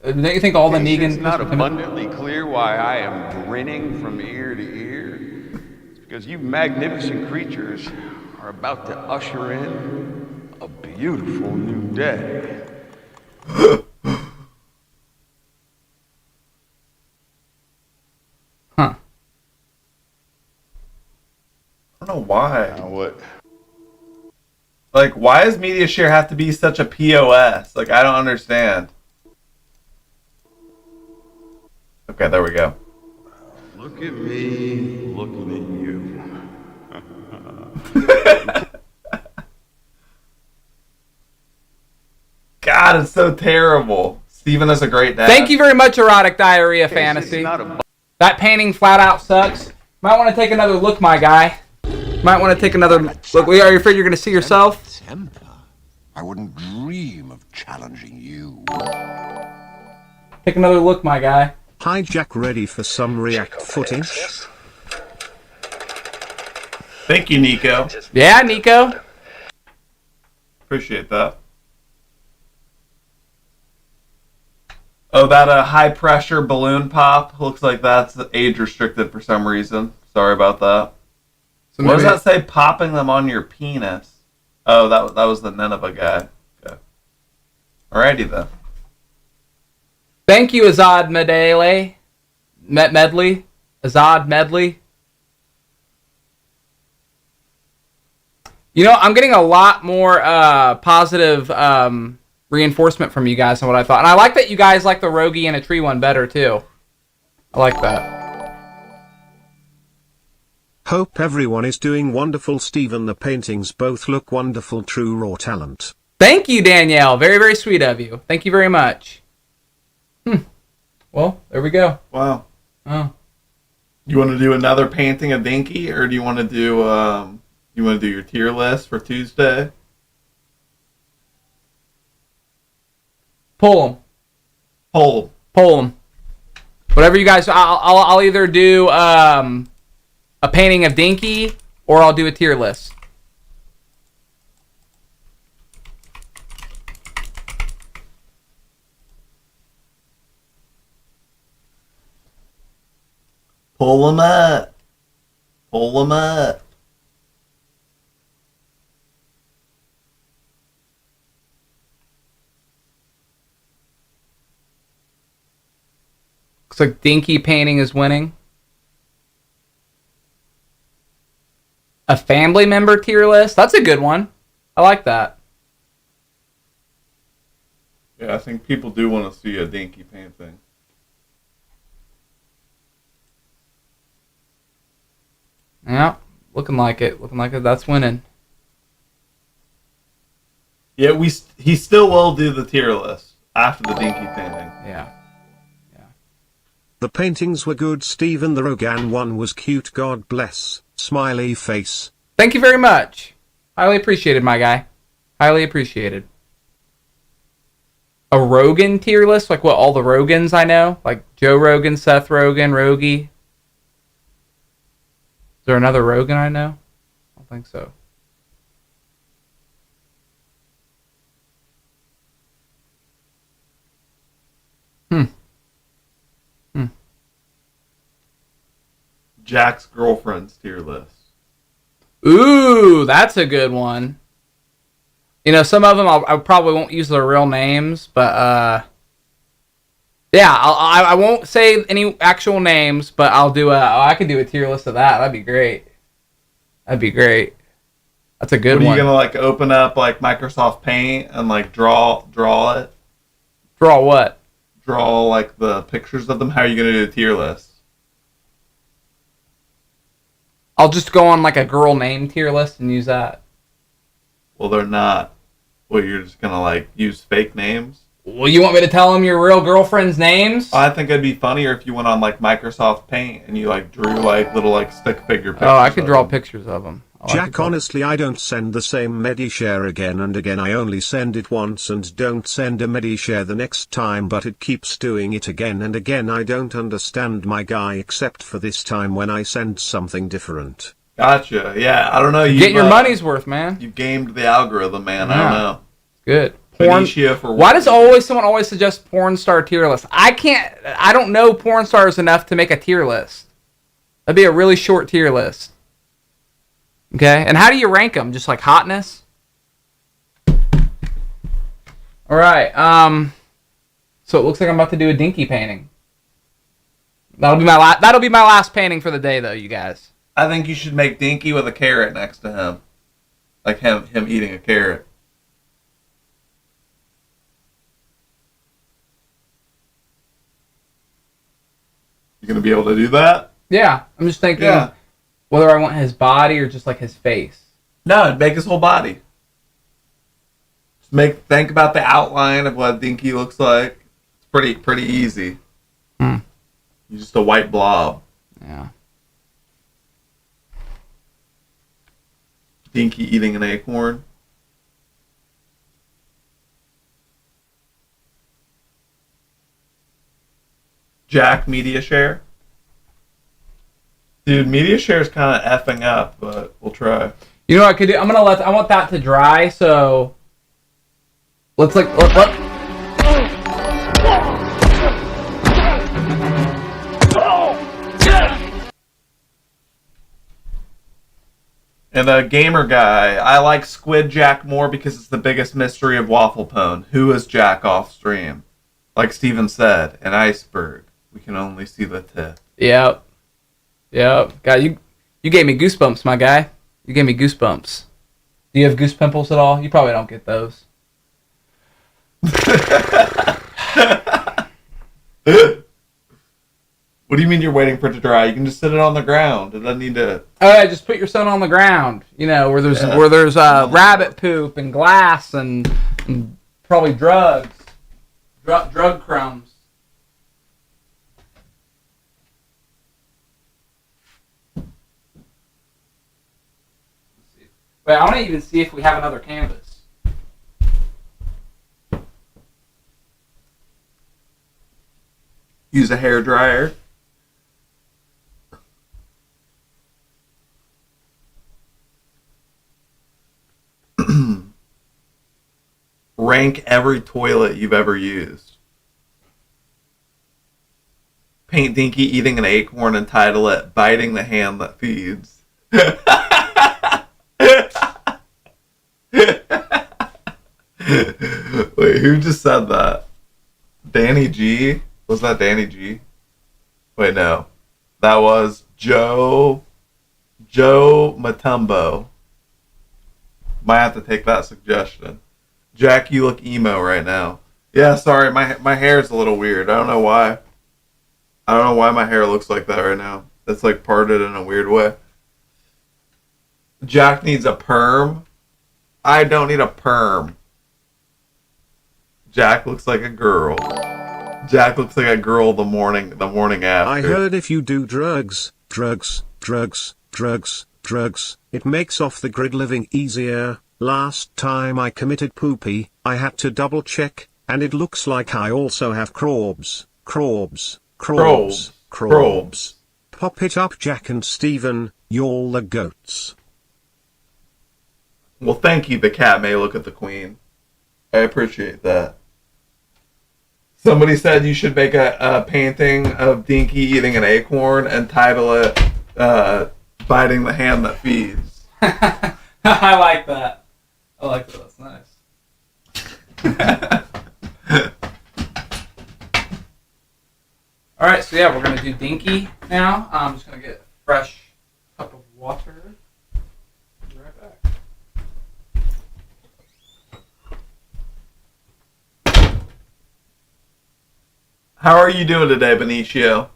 don't you think all the Negan... It's not abundantly clear why I am grinning from ear to ear. It's because you magnificent creatures are about to usher in a beautiful new day. Huh. I don't know why. Now what? Like, why does media share have to be such a POS? Like, I don't understand. Okay, there we go. Look at me looking at you. God, it's so terrible. Steven is a great dad. Thank you very much, Erotic Diarrhea Fantasy. That painting flat out sucks. Might want to take another look, my guy. Might want to take another look. Are you afraid you're going to see yourself? Temper. I wouldn't dream of challenging you. Take another look, my guy. Hi, Jack. Ready for some React footage? Thank you, Nico. Yeah, Nico. Appreciate that. Oh, that high pressure balloon pop looks like that's age restricted for some reason. Sorry about that. So what does that say? Popping them on your penis. Oh, that was the Nineveh guy. Okay. Alrighty then. Thank you, Azad Medley. Medley. Azad Medley. You know, I'm getting a lot more positive reinforcement from you guys than what I thought. And I like that you guys like the Rogie and a tree one better, too. I like that. Hope everyone is doing wonderful. Stephen, the paintings both look wonderful. True raw talent. Thank you, Danielle. Very, very sweet of you. Thank you very much. Well, there we go. Wow. Oh. You want to do another painting of Dinky, or do you want to do your tier list for Tuesday? Pull them. Whatever you guys. I'll either do a painting of Dinky or I'll do a tier list. Pull them up. Pull them up. Looks like Dinky Painting is winning. A family member tier list. That's a good one. I like that. Yeah, I think people do want to see a Dinky painting. Yeah, looking like it. Looking like it. That's winning. Yeah, he still will do the tier list after the Dinky painting. Yeah. The paintings were good. Stephen, the Rogan one was cute. God bless. Smiley face. Thank you very much. Highly appreciated, my guy. Highly appreciated. A Rogan tier list? Like what, all the Rogans I know? Like Joe Rogan, Seth Rogen, Rogie? Is there another Rogan I know? I don't think so. Jack's girlfriend's tier list. Ooh, that's a good one. You know, some of them I probably won't use their real names, but yeah, I won't say any actual names, but I'll do I could do a tier list of that. That'd be great. That'd be great. That's a good one. Are you gonna like open up like Microsoft Paint and like draw it? Draw what? Draw like the pictures of them. How are you gonna do the tier list? I'll just go on like a girl name tier list and use that. Well, they're not. Well, you're just gonna like use fake names. Well, you want me to tell them your real girlfriend's names? I think it'd be funnier if you went on like Microsoft Paint and you like drew like little like stick figure pictures. Oh, I could draw pictures of them. Jack, honestly, I don't send the same Medishare again and again. I only send it once and don't send a Medishare the next time, but it keeps doing it again and again. I don't understand, my guy, except for this time when I send something different. Gotcha. Yeah, I don't know. You Get your money's worth, man. You gamed the algorithm, man. Yeah. I don't know. Good. Why does someone always suggest porn star tier list? I don't know porn stars enough to make a tier list. That'd be a really short tier list. Okay, and how do you rank them? Just like hotness? All right. So it looks like I'm about to do a Dinky painting. That'll be my last painting for the day, though, you guys. I think you should make Dinky with a carrot next to him, like him eating a carrot. You gonna be able to do that? Yeah, I'm just thinking whether I want his body or just like his face. No, make his whole body. Just think about the outline of what Dinky looks like. It's pretty easy. You're just a white blob. Yeah. Dinky eating an acorn. Jack media share. Dude, media share is kind of effing up, but we'll try. You know what I could do? I want that to dry, so let's let. And a gamer guy, I like Squid Jack more because it's the biggest mystery of Wafflepwn. Who is Jack off stream? Like Steven said, an iceberg. We can only see the tip. Yep. God, you gave me goosebumps, my guy. You gave me goosebumps. Do you have goose pimples at all? You probably don't get those. What do you mean you're waiting for it to dry? You can just sit it on the ground. It doesn't need to. Oh yeah, just put your son on the ground. You know where there's rabbit poop and glass and probably drugs, drug crumbs. Wait, I want to even see if we have another canvas. Use a hair dryer. Rank every toilet you've ever used. Paint Dinky eating an acorn and title it Biting the Hand That Feeds. Wait, who just said that? Danny G? Was that Danny G? Wait, no. That was Joe Matumbo. Might have to take that suggestion. Jack, you look emo right now. Yeah, sorry, my hair is a little weird. I don't know why. I don't know why my hair looks like that right now. It's like parted in a weird way. Jack needs a perm. I don't need a perm. Jack looks like a girl. Jack looks like a girl the morning after. I heard if you do drugs, it makes off the grid living easier. Last time I committed poopy, I had to double check, and it looks like I also have crobs. Pop it up, Jack and Steven, y'all the goats. Well, thank you, the cat may look at the queen. I appreciate that. Somebody said you should make a painting of Dinky eating an acorn and title it Biting the Hand That Feeds. I like that. I like that. That's nice. Alright, so yeah, we're going to do Dinky now. I'm just going to get a fresh cup of water. Be right back. How are you doing today, Benicio?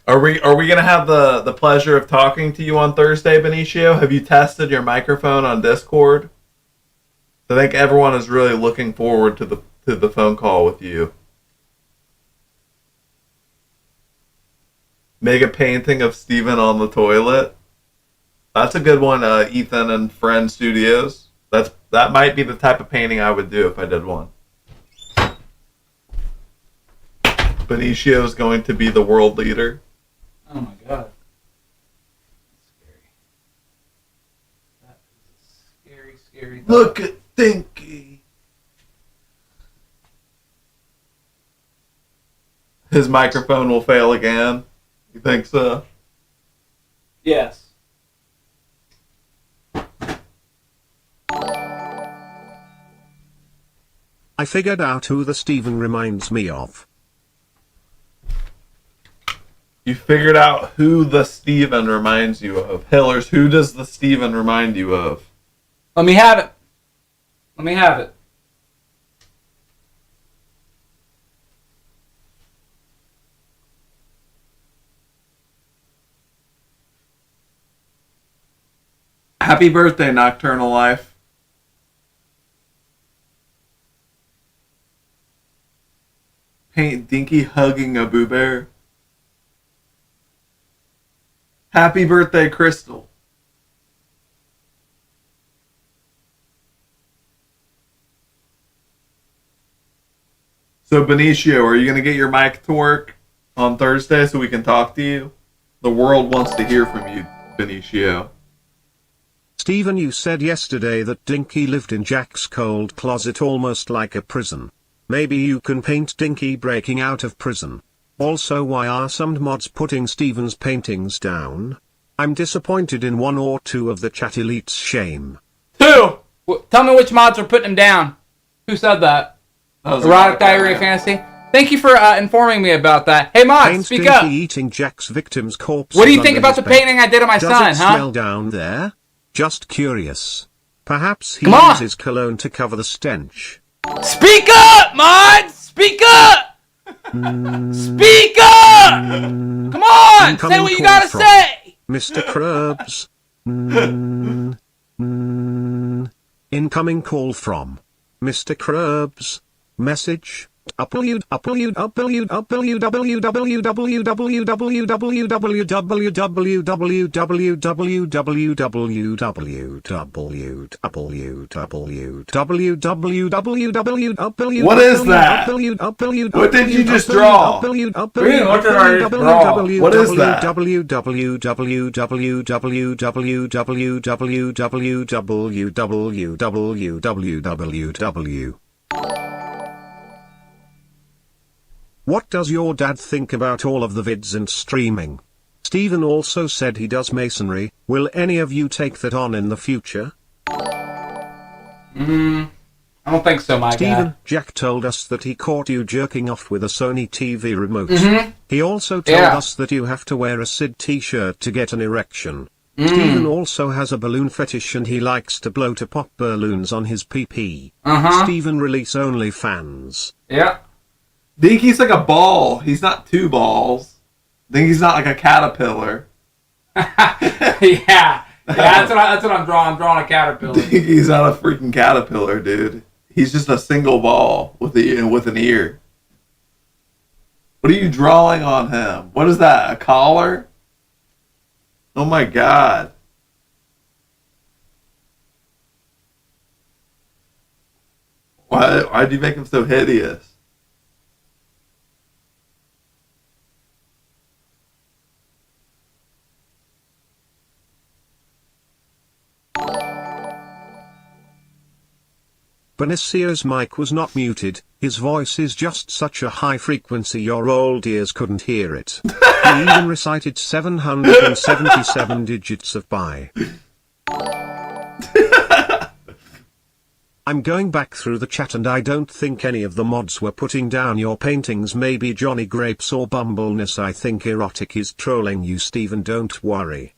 Are we gonna have the pleasure of talking to you on Thursday, Benicio? Have you tested your microphone on Discord? I think everyone is really looking forward to the phone call with you. Make a painting of Steven on the toilet. That's a good one, Ethan and Friend Studios. That might be the type of painting I would do if I did one. Benicio is going to be the world leader. Oh my god. That's scary. That is a scary, scary thought. Look at Dinky. His microphone will fail again. You think so? Yes. I figured out who the Steven reminds me of. You figured out who the Steven reminds you of. Hillers, who does the Steven remind you of? Let me have it. Let me have it. Happy birthday, Nocturnal Life. Paint Dinky hugging a Boo Bear. Happy birthday, Crystal. So, Benicio, are you going to get your mic to work on Thursday so we can talk to you? The world wants to hear from you, Benicio. Steven, you said yesterday that Dinky lived in Jack's cold closet almost like a prison. Maybe you can paint Dinky breaking out of prison. Also, why are some mods putting Steven's paintings down? I'm disappointed in one or two of the chat elites. Shame. Two! Tell me which mods are putting them down. Who said that? Erotic Diarrhea Fantasy? Thank you for informing me about that. Hey mods, Paint speak Dinky up! eating Jack's victim's corpse. What do you think about the painting I did of my son, Does it huh? smell down there? Just curious. Perhaps he Come on. uses cologne to cover the stench. Speak up, mods! Speak up! Speak up! Come on! Say what you gotta say! Mr. Krubs. Incoming call from Mr. Krubs. Message. What is that? What did you just draw? We didn't look at our draw. What is that? What does your dad think about all of the vids and streaming? Steven also said he does masonry. Will any of you take that on in the future? I don't think so, my Steven, guy. Jack told us that he caught you jerking off with a Sony TV remote. He also told us that you have to wear a Sid t-shirt to get an erection. Steven also has a balloon fetish and he likes to blow to pop balloons on his PP. Steven release only fans. Yeah. Dinky's like a ball. He's not two balls. Dinky's not like a caterpillar. Yeah. That's what I'm drawing. I'm drawing a caterpillar. Dinky's not a freaking caterpillar, dude. He's just a single ball with an ear. What are you drawing on him? What is that? A collar? Oh my god. Why'd you make him so hideous? Benicio's mic was not muted, his voice is just such a high frequency your old ears couldn't hear it. He even recited 777 digits of pi. I'm going back through the chat and I don't think any of the mods were putting down your paintings, maybe Johnny Grapes or Bumbleness. I think Erotic is trolling you, Steven, don't worry.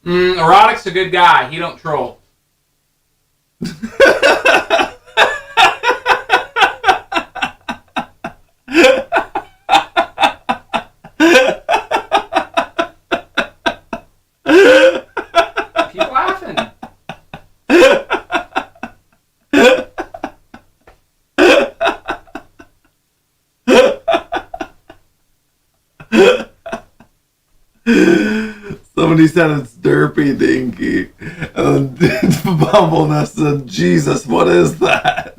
Erotic's a good guy, he don't troll. Keep laughing. Somebody said it's derpy, Dinky. And then Bumbleness said, Jesus, what is that?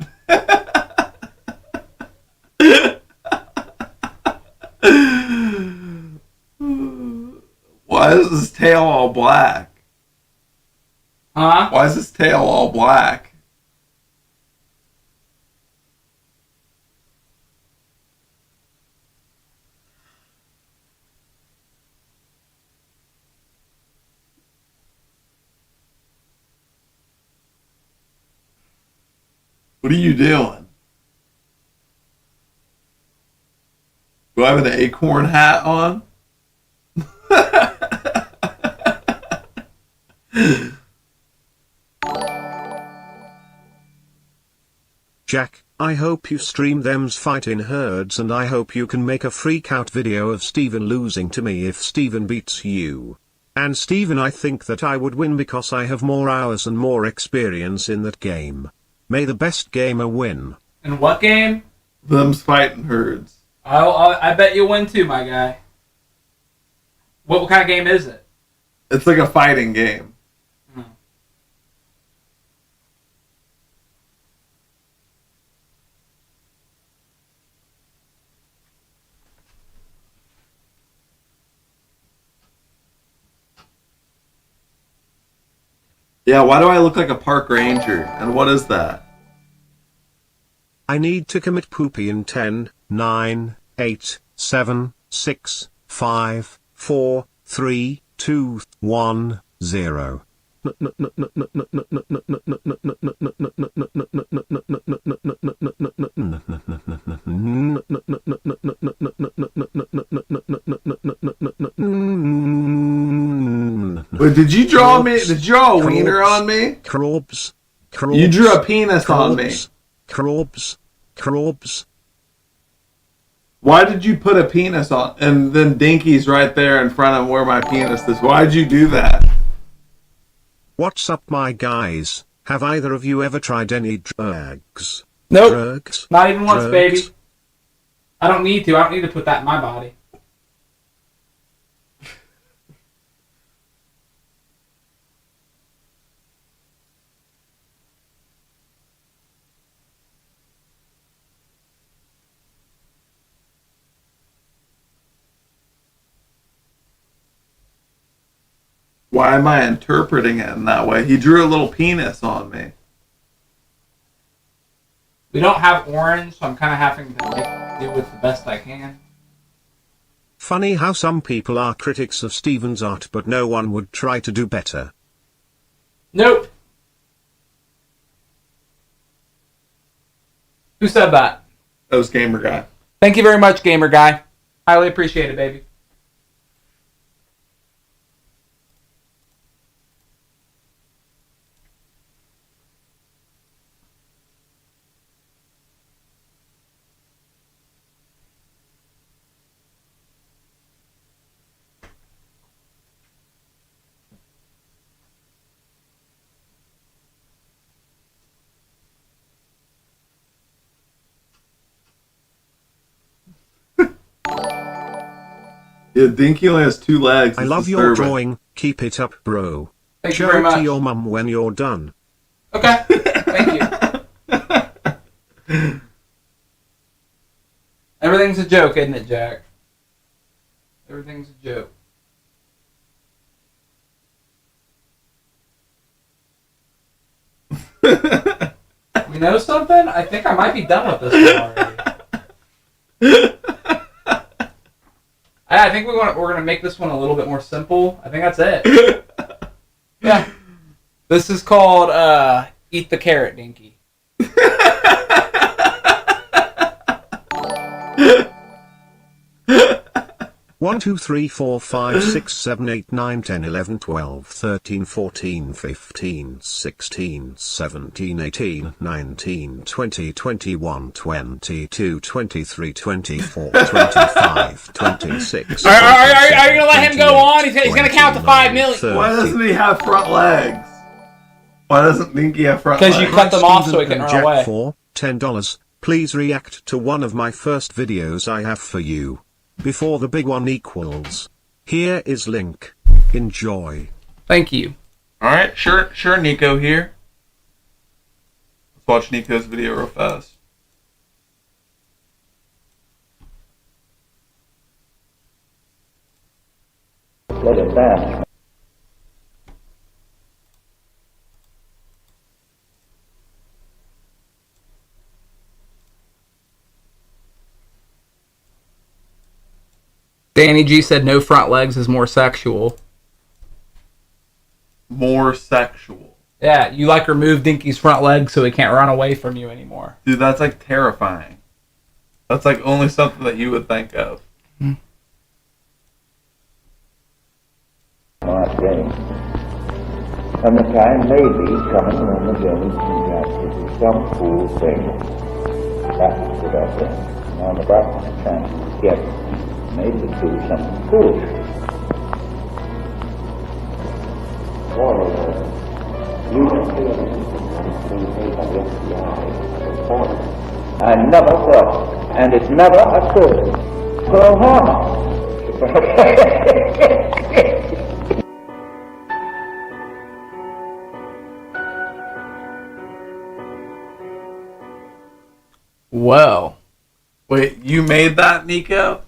Why is his tail all black? Huh? Why is his tail all black? What are you doing? Do I have an acorn hat on? Jack, I hope you stream them's fight in herds and I hope you can make a freak out video of Steven losing to me if Steven beats you. And Steven, I think that I would win because I have more hours and more experience in that game. May the best gamer win. In what game? Them's fighting herds. I bet you'll win too, my guy. What kind of game is it? It's like a fighting game. Yeah, why do I look like a park ranger? And what is that? I need to commit poopy in 10, 9, 8, 7, 6, 5, 4, 3, 2, 1, 0. Wait, did you draw me? Did you draw a wiener on me? Crobs. You drew a penis on me. Crobs. Why did you put a penis on? And then Dinky's right there in front of where my penis is. Why did you do that? What's up, my guys? Have either of you ever tried any drugs? Nope. Drugs? Not even once, baby. I don't need to. I don't need to put that in my body. Why am I interpreting it in that way? He drew a little penis on me. We don't have orange, so I'm kind of having to do with the best I can. Funny how some people are critics of Steven's art, but no one would try to do better. Nope. Who said that? That was Gamer Guy. Thank you very much, Gamer Guy. Highly appreciate it, baby. Yeah, Dinky only has 2 legs. I It's love your disturbing. drawing, keep it up, bro. Thank you Show very it much. to your mum when you're done. Okay. Thank you. Everything's a joke, isn't it, Jack? Everything's a joke. We know something? I think I might be done with this one already. I think we're gonna make this one a little bit more simple. I think that's it. Yeah. This is called Eat the Carrot, Dinky. 1, 2, 3, 4, 5, 6, 7, 8, 9, 10, 11, 12, 13, 14, 15, 16, 17, 18, 19, 20, 21, 22, 23, 24, 25, 26. Are you gonna let him go on? He's gonna count to 5 million. Why doesn't he have front legs? Why doesn't Dinky have front legs? Because you cut them off so he can run Jack away. for $10. Please react to one of my first videos I have for you. Before the big one equals. Here is link. Enjoy. Thank you. Alright, sure, Nico here. Let's watch Nico's video real fast. Let it pass. Danny G said no front legs is more sexual. More sexual. Yeah, you like remove Dinky's front legs so he can't run away from you anymore. Dude, that's like terrifying. That's like only something that you would think of. Last game. And the time may be coming when the village can get to do some cool thing. That's what I think. Now the best chance to get made to do something foolish. Or you can feel it being made by the FBI before. I never thought, and it never occurred. Pearl Harbor. Whoa. Wait, you made that, Nico?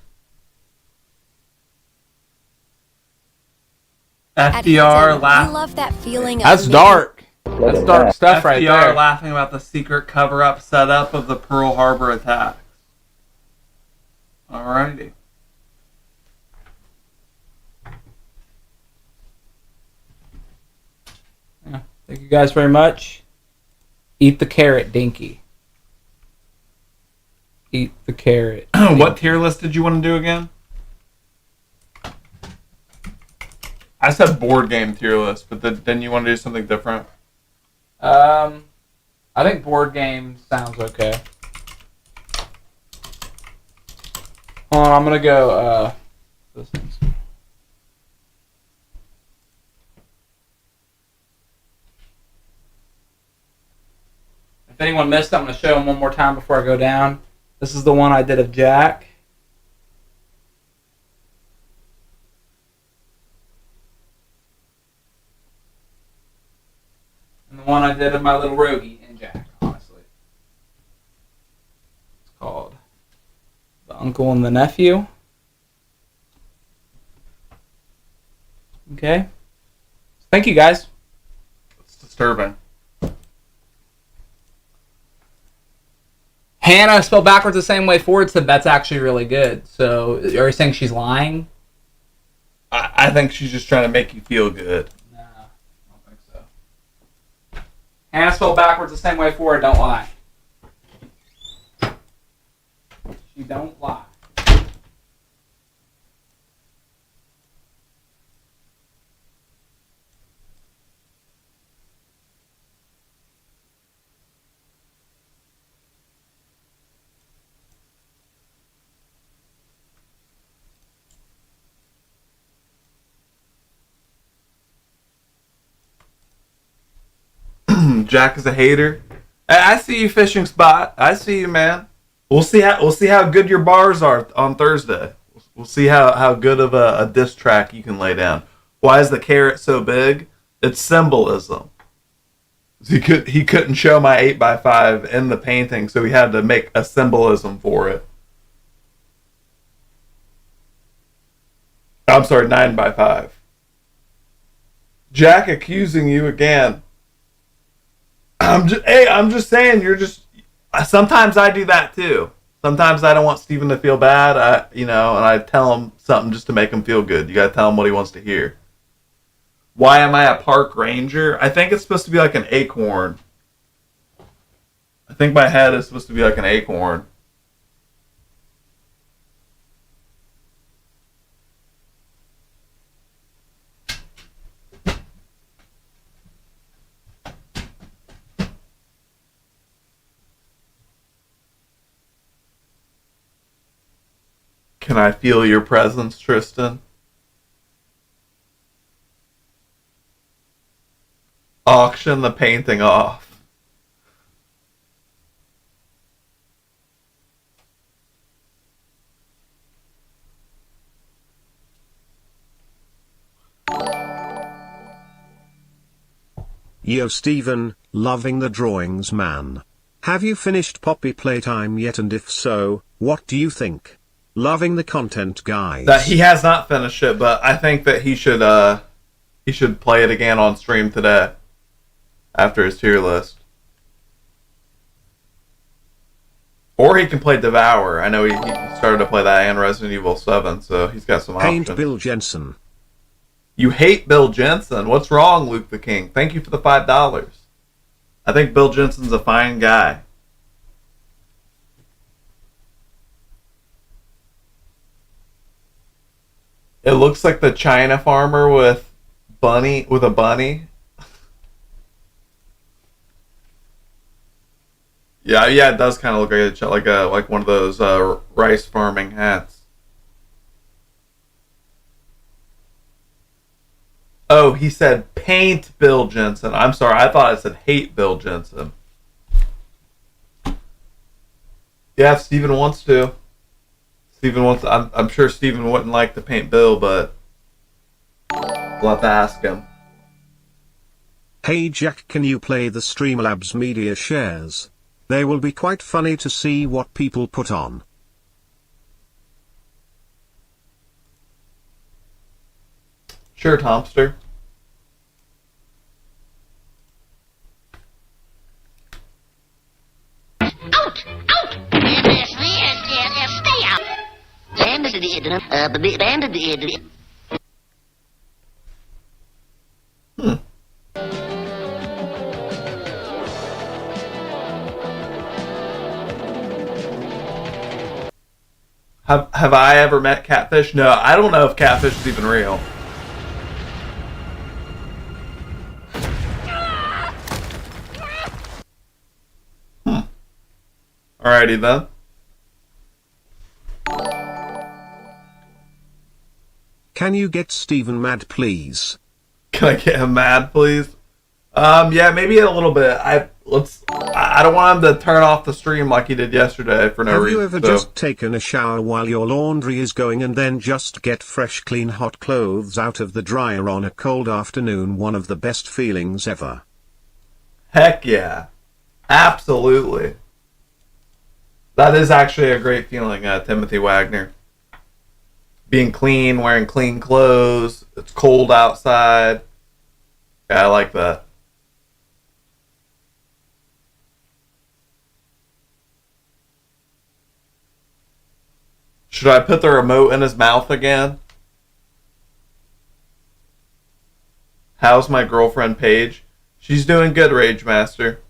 FDR I laughing. love that feeling. That's of dark. That's dark stuff right FDR there. laughing about the secret cover-up setup of the Pearl Harbor attacks. Alrighty. Yeah. Thank you guys very much. Eat the carrot, Dinky. Eat the carrot. What tier list did you want to do again? I said board game tier list, but then you want to do something different? I think board game sounds okay. Hold on, I'm gonna go, this one's... If anyone missed it, I'm gonna show them one more time before I go down. This is the one I did of Jack. And the one I did of my little Rogie and Jack, honestly. It's called The Uncle and the Nephew. Okay. Thank you, guys. It's disturbing. Hannah, spelled backwards the same way forward, said that's actually really good. So, are you saying she's lying? I think she's just trying to make you feel good. No, I don't think so. Hannah, spelled backwards the same way forward, don't lie. She don't lie. Jack is a hater. I see you, fishing spot. I see you, man. We'll see how good your bars are on Thursday. We'll see how good of a diss track you can lay down. Why is the carrot so big? It's symbolism. He couldn't show my 8x5 in the painting, so he had to make a symbolism for it. I'm sorry, 9x5. Jack accusing you again. I'm just saying, you're just. Sometimes I do that too. Sometimes I don't want Steven to feel bad, and I tell him something just to make him feel good. You gotta tell him what he wants to hear. Why am I a park ranger? I think it's supposed to be like an acorn. I think my head is supposed to be like an acorn. Can I feel your presence, Tristan? Auction the painting off. Yo Steven, loving the drawings man. Have you finished Poppy Playtime yet, and if so, what do you think? Loving the content, guys. That he has not finished it, but I think that he should play it again on stream today after his tier list. Or he can play Devour. I know he started to play that and Resident Evil 7, so he's got some options. Paint Bill Jensen. You hate Bill Jensen. What's wrong, Luke the King? Thank you for the $5. I think Bill Jensen's a fine guy. It looks like the China farmer with a bunny. Yeah, it does kind of look like one of those rice farming hats. Oh, he said paint Bill Jensen. I'm sorry, I thought it said hate Bill Jensen. Yeah, if Steven wants to. I'm sure Steven wouldn't like to paint Bill, but we'll have to ask him. Hey Jack, can you play the Streamlabs media shares? They will be quite funny to see what people put on. Sure, Tomster. Out! Stay out! Have I ever met Catfish? No, I don't know if Catfish is even real. Alrighty then. Can you get Steven mad, please? Can I get him mad, please? Yeah, maybe a little bit. I I don't want him to turn off the stream like he did yesterday for no reason. Have you ever just taken a shower while your laundry is going and then just get fresh clean hot clothes out of the dryer on a cold afternoon? One of the best feelings ever. Heck yeah. Absolutely. That is actually a great feeling, Timothy Wagner. Being clean, wearing clean clothes. It's cold outside. Yeah, I like that. Should I put the remote in his mouth again? How's my girlfriend Paige? She's doing good, Rage Master.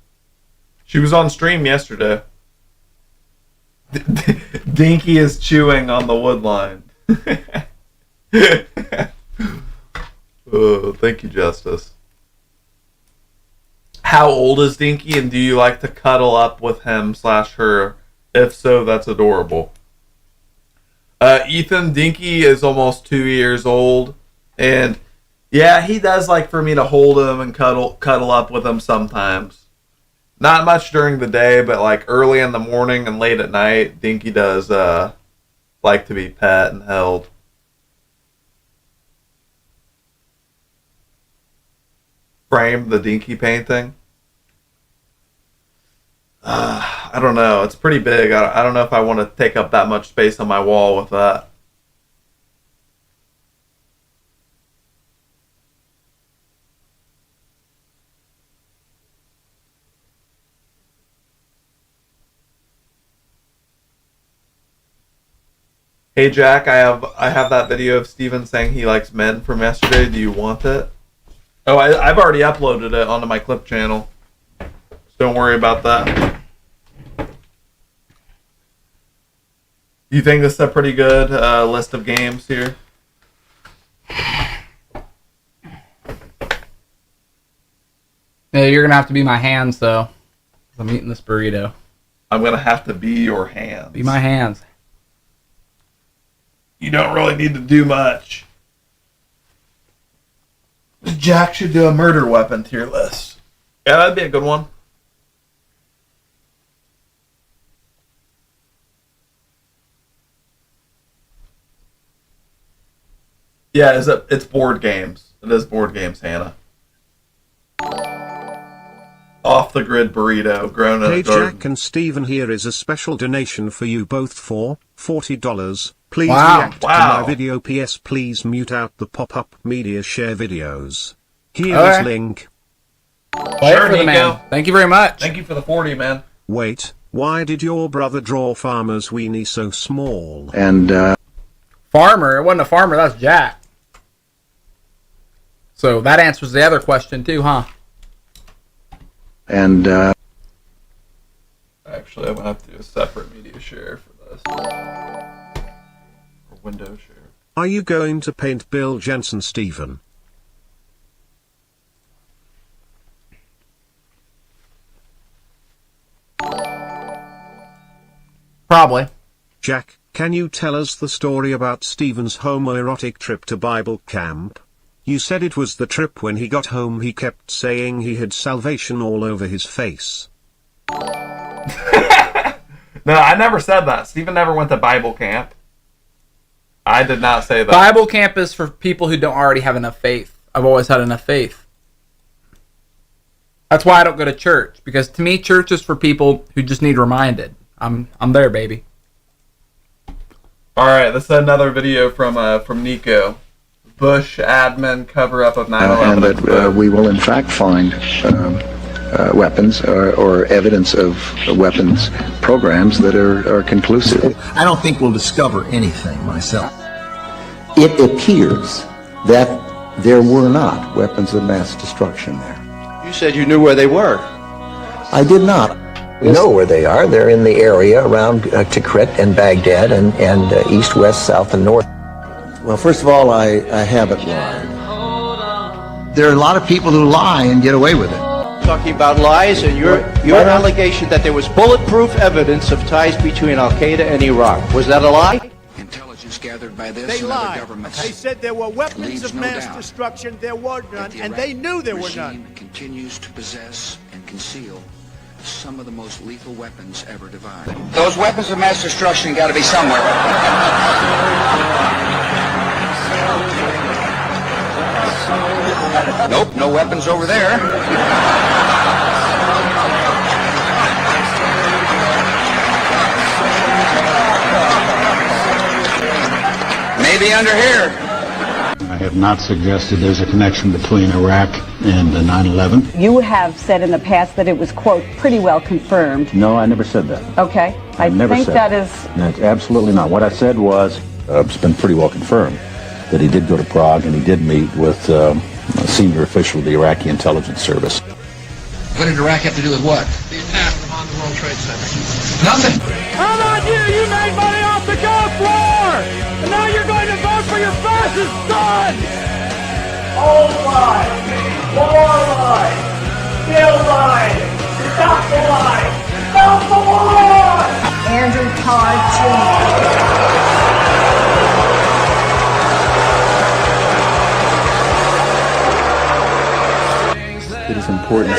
She was on stream yesterday. Dinky is chewing on the wood line. Oh, thank you, Justice. How old is Dinky, and do you like to cuddle up with him/her? If so, that's adorable. Ethan, Dinky is almost 2 years old, and yeah, he does like for me to hold him and cuddle up with him sometimes. Not much during the day, but like early in the morning and late at night, Dinky does like to be pet and held. Frame the Dinky painting. I don't know. It's pretty big. I don't know if I want to take up that much space on my wall with that. Hey Jack, I have that video of Steven saying he likes men from yesterday. Do you want it? Oh, I've already uploaded it onto my clip channel. So don't worry about that. You think this is a pretty good list of games here? Yeah, you're gonna have to be my hands though. I'm eating this burrito. I'm gonna have to be your hands. Be my hands. You don't really need to do much. Jack should do a murder weapon tier list. Yeah, that'd be a good one. Yeah, it's board games. It is board games, Hannah. Off the grid burrito grown in Hey a garden. Jack and Steven, here is a special donation for you both for $40. Please Wow. react to my video. PS please mute out the pop-up media share videos. Here Okay. is link. Play it for the man. Thank you very much. Thank you for the 40, man. Wait, why did your brother draw Farmer's weenie so small? And, Farmer. It wasn't a farmer. That's Jack. So that answers the other question too, huh? Actually, I'm gonna have to do a separate media share for this. Or window share. Are you going to paint Bill Jensen, Steven? Probably. Jack, can you tell us the story about Steven's homoerotic trip to Bible camp? You said it was the trip when he got home he kept saying he had salvation all over his face. No, I never said that. Steven never went to Bible camp. I did not say that. Bible camp is for people who don't already have enough faith. I've always had enough faith. That's why I don't go to church, because to me, church is for people who just need reminded. I'm there, baby. All right, this is another video from Nico. Bush admin cover up of 9/11. and that we will in fact find weapons or evidence of weapons programs that are conclusive. I don't think we'll discover anything myself. It appears that there were not weapons of mass destruction there. You said you knew where they were. I did not. We know where they are. They're in the area around Tikrit and Baghdad and east, west, south, and north. Well, first of all, I haven't lied. There are a lot of people who lie and get away with it. Talking about lies and your allegation that there was bulletproof evidence of ties between Al-Qaeda and Iraq. Was that a lie? Intelligence gathered by this They and other lied. governments. They said there were weapons leaves of no mass doubt destruction. There were none, the and they knew there were regime none. continues to possess and conceal some of the most lethal weapons ever devised. Those weapons of mass destruction got to be somewhere. Nope, no weapons over there. Maybe under here. I have not suggested there's a connection between Iraq and 9/11. You have said in the past that it was, quote, pretty well confirmed. No, I never said that. Okay. I never think said that is... That's absolutely not. What I said was, it's been pretty well confirmed that he did go to Prague and he did meet with a senior official of the Iraqi intelligence service. What did Iraq have to do with what? The attack on the World Trade Center. Nothing. How about you? You made money off the Gulf War! And now you're going to vote for your fascist son! Old lies, more lies, still lies, stop the lies, stop the war! Andrew Todd Jr. It is important.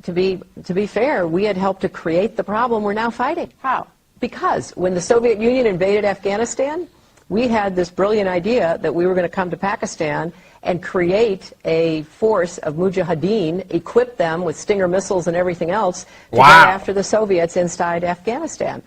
To be fair, we had helped to create the problem we're now fighting. How? Because when the Soviet Union invaded Afghanistan, we had this brilliant idea that we were going to come to Pakistan and create a force of mujahideen, equip them with Stinger missiles and everything else to go after the Soviets inside Afghanistan.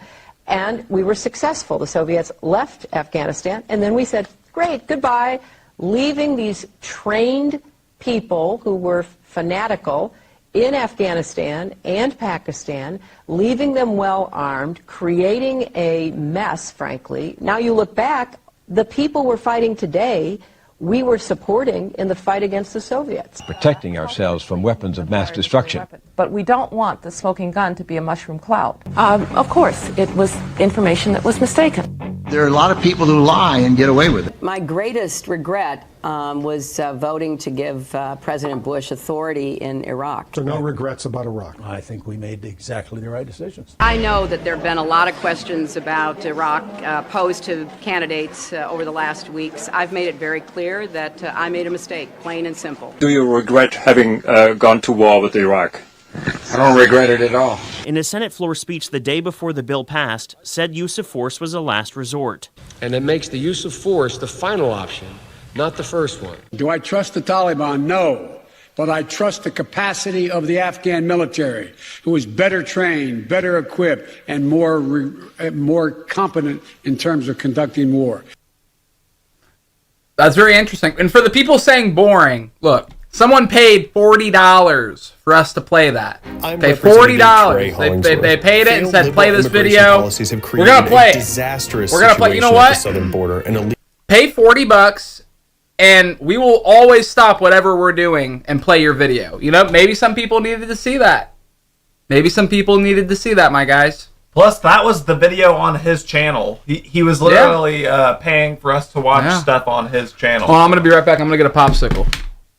And we were successful. The Soviets left Afghanistan, and then we said, great, goodbye, leaving these trained people who were fanatical in Afghanistan and Pakistan, leaving them well armed, creating a mess, frankly. Now you look back, the people we're fighting today, we were supporting in the fight against the Soviets. Protecting ourselves from weapons of mass destruction. But we don't want the smoking gun to be a mushroom cloud. Of course, it was information that was mistaken. There are a lot of people who lie and get away with it. My greatest regret was voting to give President Bush authority in Iraq. So no regrets about Iraq. I think we made exactly the right decisions. I know that there have been a lot of questions about Iraq posed to candidates over the last weeks. I've made it very clear that I made a mistake, plain and simple. Do you regret having gone to war with Iraq? I don't regret it at all. In a Senate floor speech the day before the bill passed, said use of force was a last resort. And it makes the use of force the final option, not the first one. Do I trust the Taliban? No. But I trust the capacity of the Afghan military, who is better trained, better equipped, and more competent in terms of conducting war. That's very interesting. And for the people saying boring, look, someone paid $40 for us to play that. Pay $40. They paid it and said, play this video. We're going to play it. We're going to play. You know what? Pay $40 and we will always stop whatever we're doing and play your video. You know, maybe some people needed to see that. Maybe some people needed to see that, my guys. Plus, that was the video on his channel. He was literally paying for us to watch stuff on his channel. Well, I'm going to be right back. I'm going to get a popsicle.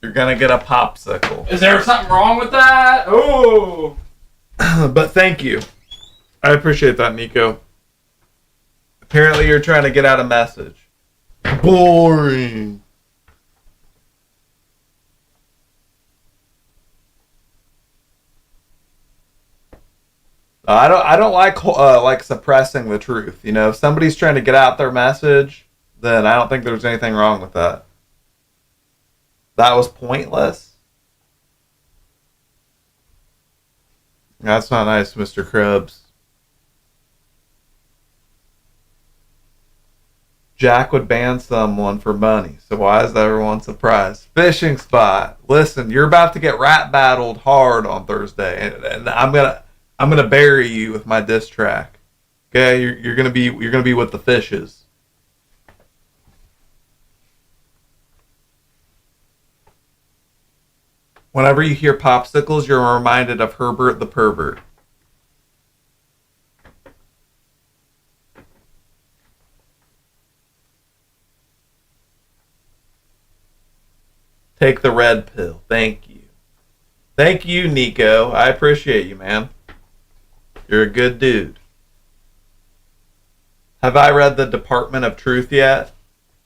You're going to get a popsicle. Is there something wrong with that? Oh. But thank you. I appreciate that, Nico. Apparently, you're trying to get out a message. Boring. I don't like suppressing the truth. You know, if somebody's trying to get out their message, then I don't think there's anything wrong with that. That was pointless. That's not nice, Mr. Krubs. Jack would ban someone for money, so why is everyone surprised? Fishing spot. Listen, you're about to get rap battled hard on Thursday, and I'm gonna bury you with my diss track. Okay, you're gonna be with the fishes. Whenever you hear popsicles, you're reminded of Herbert the Pervert. Take the red pill. Thank you. Thank you, Nico. I appreciate you, man. You're a good dude. Have I read the Department of Truth yet?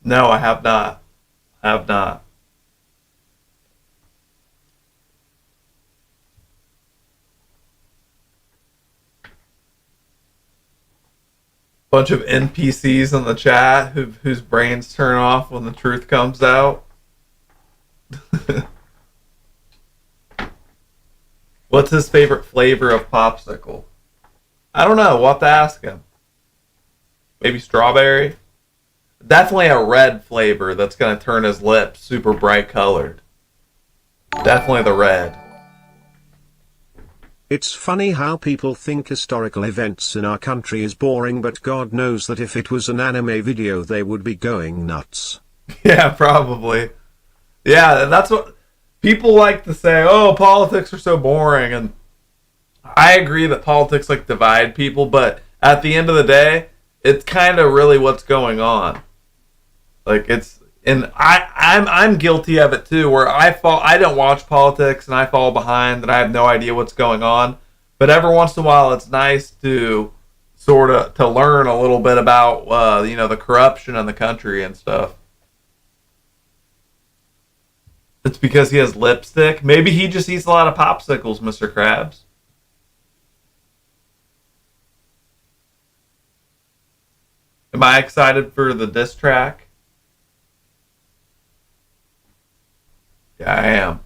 No, I have not. I have not. Bunch of NPCs in the chat whose brains turn off when the truth comes out. What's his favorite flavor of popsicle? I don't know. We'll have to ask him. Maybe strawberry? Definitely a red flavor that's going to turn his lips super bright colored. Definitely the red. It's funny how people think historical events in our country is boring, but God knows that if it was an anime video they would be going nuts. Yeah, probably. Yeah, that's what people like to say. Oh, politics are so boring, and I agree that politics like divide people, but at the end of the day, it's kind of really what's going on. Like it's, and I'm guilty of it too, where I don't watch politics and I fall behind and I have no idea what's going on. But every once in a while, it's nice to sort of to learn a little bit about the corruption in the country and stuff. It's because he has lipstick. Maybe he just eats a lot of popsicles, Mr. Krabs. Am I excited for the diss track? Yeah, I am.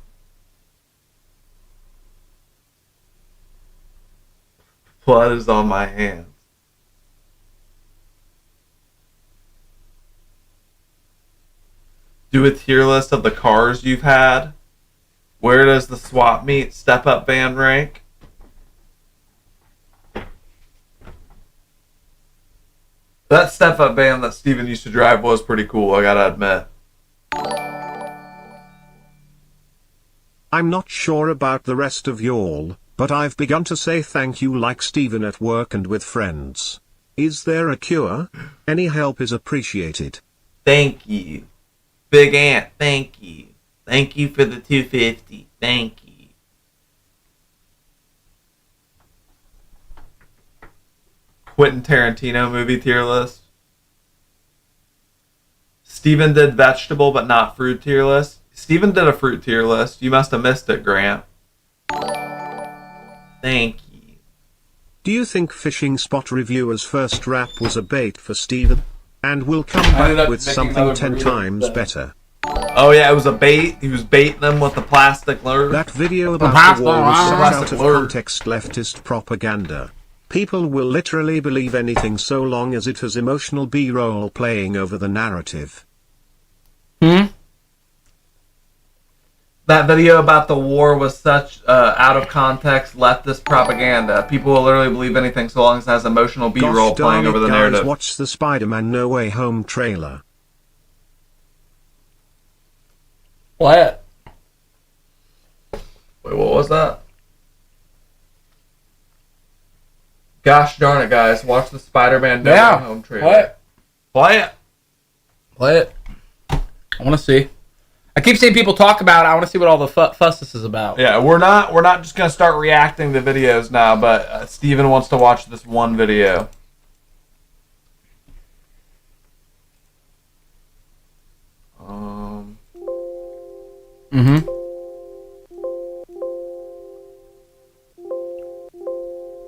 Blood is on my hands. Do a tier list of the cars you've had. Where does the swap meet step up van rank? That step up van that Steven used to drive was pretty cool, I gotta admit. I'm not sure about the rest of y'all, but I've begun to say thank you like Steven at work and with friends. Is there a cure? Any help is appreciated. Thank you. Big Ant, thank you. Thank you for the 250. Thank you. Quentin Tarantino movie tier list. Steven did vegetable but not fruit tier list. Steven did a fruit tier list. You must have missed it, Grant. Thank you. Do you think Fishing Spot Reviewer's first rap was a bait for Steven? And will come back with something 10 times better? Oh yeah, it was a bait. He was baiting them with the plastic lure. That video about the war was such out of context leftist propaganda. People will literally believe anything so long as it has emotional B-roll playing over the narrative. That video about the war was such out of context leftist propaganda. People will literally believe anything so long as it has emotional B-roll playing over the narrative. Watch the Spider-Man No Way Home trailer. What? Wait, what was that? Gosh darn it, guys. Watch the Spider-Man No Way Home trailer. Play it. Play it. I want to see. I keep seeing people talk about it. I want to see what all the fuss this is about. Yeah, we're not just going to start reacting to videos now, but Steven wants to watch this one video.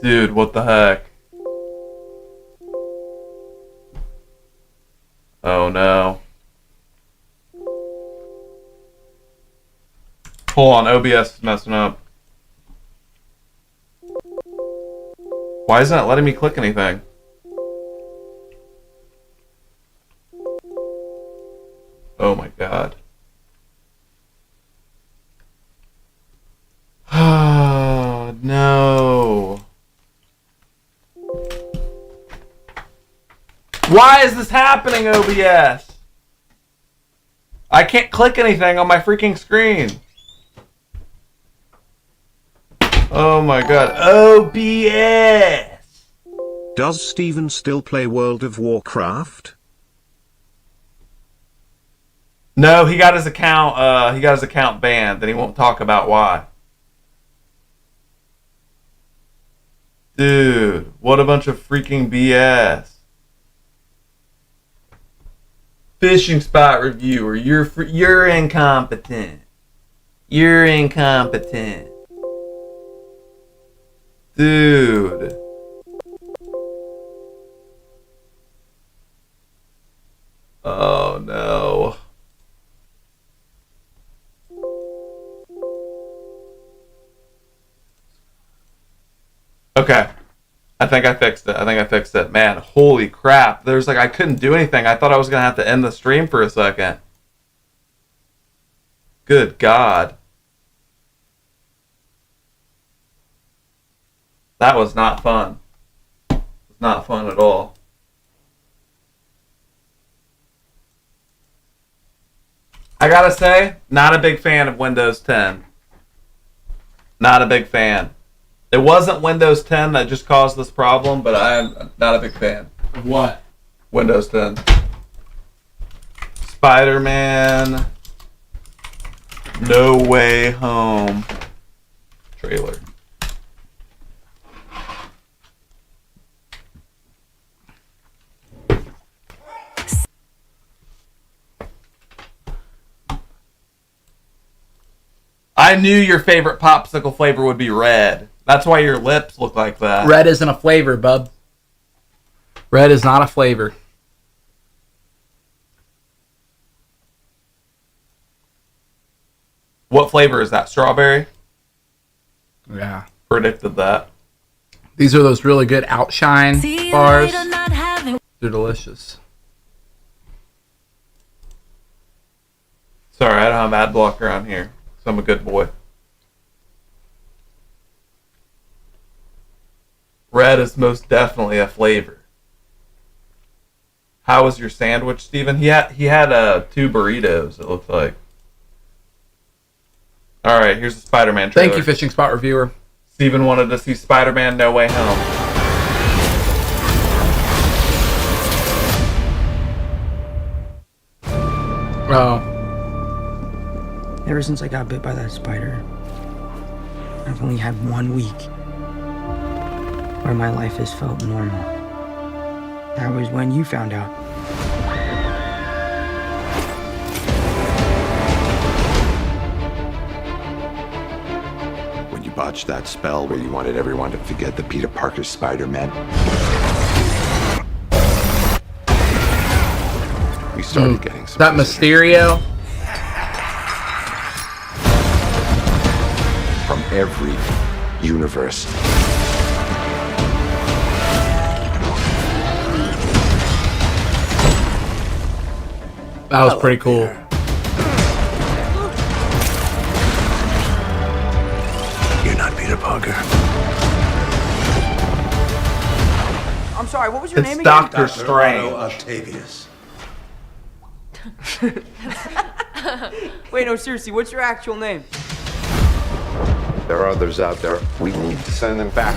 Dude, what the heck? Oh no. Hold on, OBS is messing up. Why isn't it letting me click anything? Oh my god. Oh no. Why is this happening, OBS? I can't click anything on my freaking screen. Oh my god. OBS! Does Steven still play World of Warcraft? No, he got his account banned, and he won't talk about why. Dude, what a bunch of freaking BS. Fishing spot reviewer, you're incompetent. You're incompetent. Dude. Oh no. Okay. I think I fixed it. Man, holy crap. There's like, I couldn't do anything. I thought I was going to have to end the stream for a second. Good God. That was not fun. It was not fun at all. I gotta say, not a big fan of Windows 10. Not a big fan. It wasn't Windows 10 that just caused this problem, but I'm not a big fan. Of what? Windows 10. Spider-Man No Way Home trailer. I knew your favorite popsicle flavor would be red. That's why your lips look like that. Red isn't a flavor, bub. Red is not a flavor. What flavor is that? Strawberry? Yeah. Predicted that. These are those really good Outshine bars. They're delicious. Sorry, I don't have ad blocker on here. So I'm a good boy. Red is most definitely a flavor. How was your sandwich, Steven? He had 2 burritos, it looked like. Alright, here's the Spider-Man trailer. Thank you, Fishing Spot Reviewer. Steven wanted to see Spider-Man No Way Home. Oh. Ever since I got bit by that spider, I've only had 1 week where my life has felt normal. That was when you found out. When you botched that spell where you wanted everyone to forget the Peter Parker Spider-Man, we started getting some that Mysterio from every universe. That was pretty cool. You're not Peter Parker. I'm sorry, what was your name It's again? Dr. Strange. Octavius. Wait, no, seriously, what's your actual name? There are others out there. We need to send them back.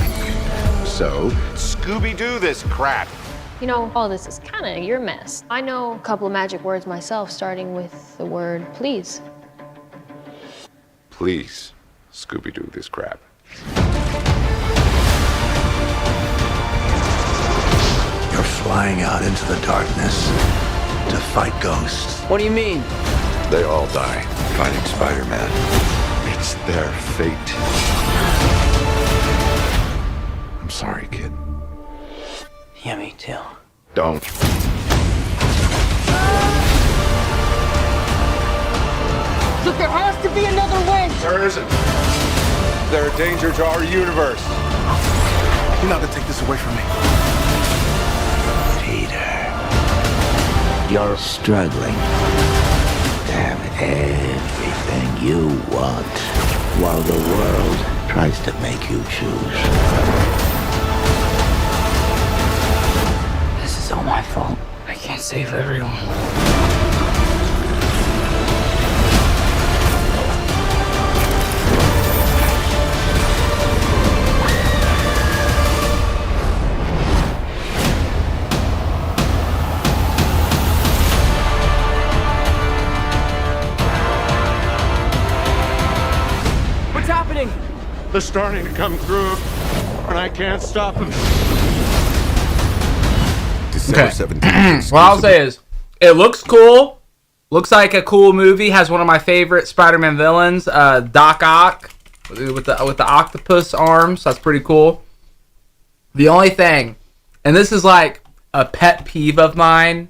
So, Scooby-Doo this crap. You know, all this is kind of your mess. I know a couple of magic words myself, starting with the word please. Please, Scooby-Doo this crap. You're flying out into the darkness to fight ghosts. What do you mean? They all die fighting Spider-Man. It's their fate. I'm sorry, kid. Yeah, me too. Don't. Look, there has to be another way. There isn't. They're a danger to our universe. You're not gonna take this away from me. Peter, you're struggling to have everything you want while the world tries to make you choose. This is all my fault. I can't save everyone. What's happening? They're starting to come through, and I can't stop them. Okay. What I'll say is, it looks cool. Looks like a cool movie. Has one of my favorite Spider-Man villains, Doc Ock, with the octopus arms. That's pretty cool. The only thing, and this is like a pet peeve of mine,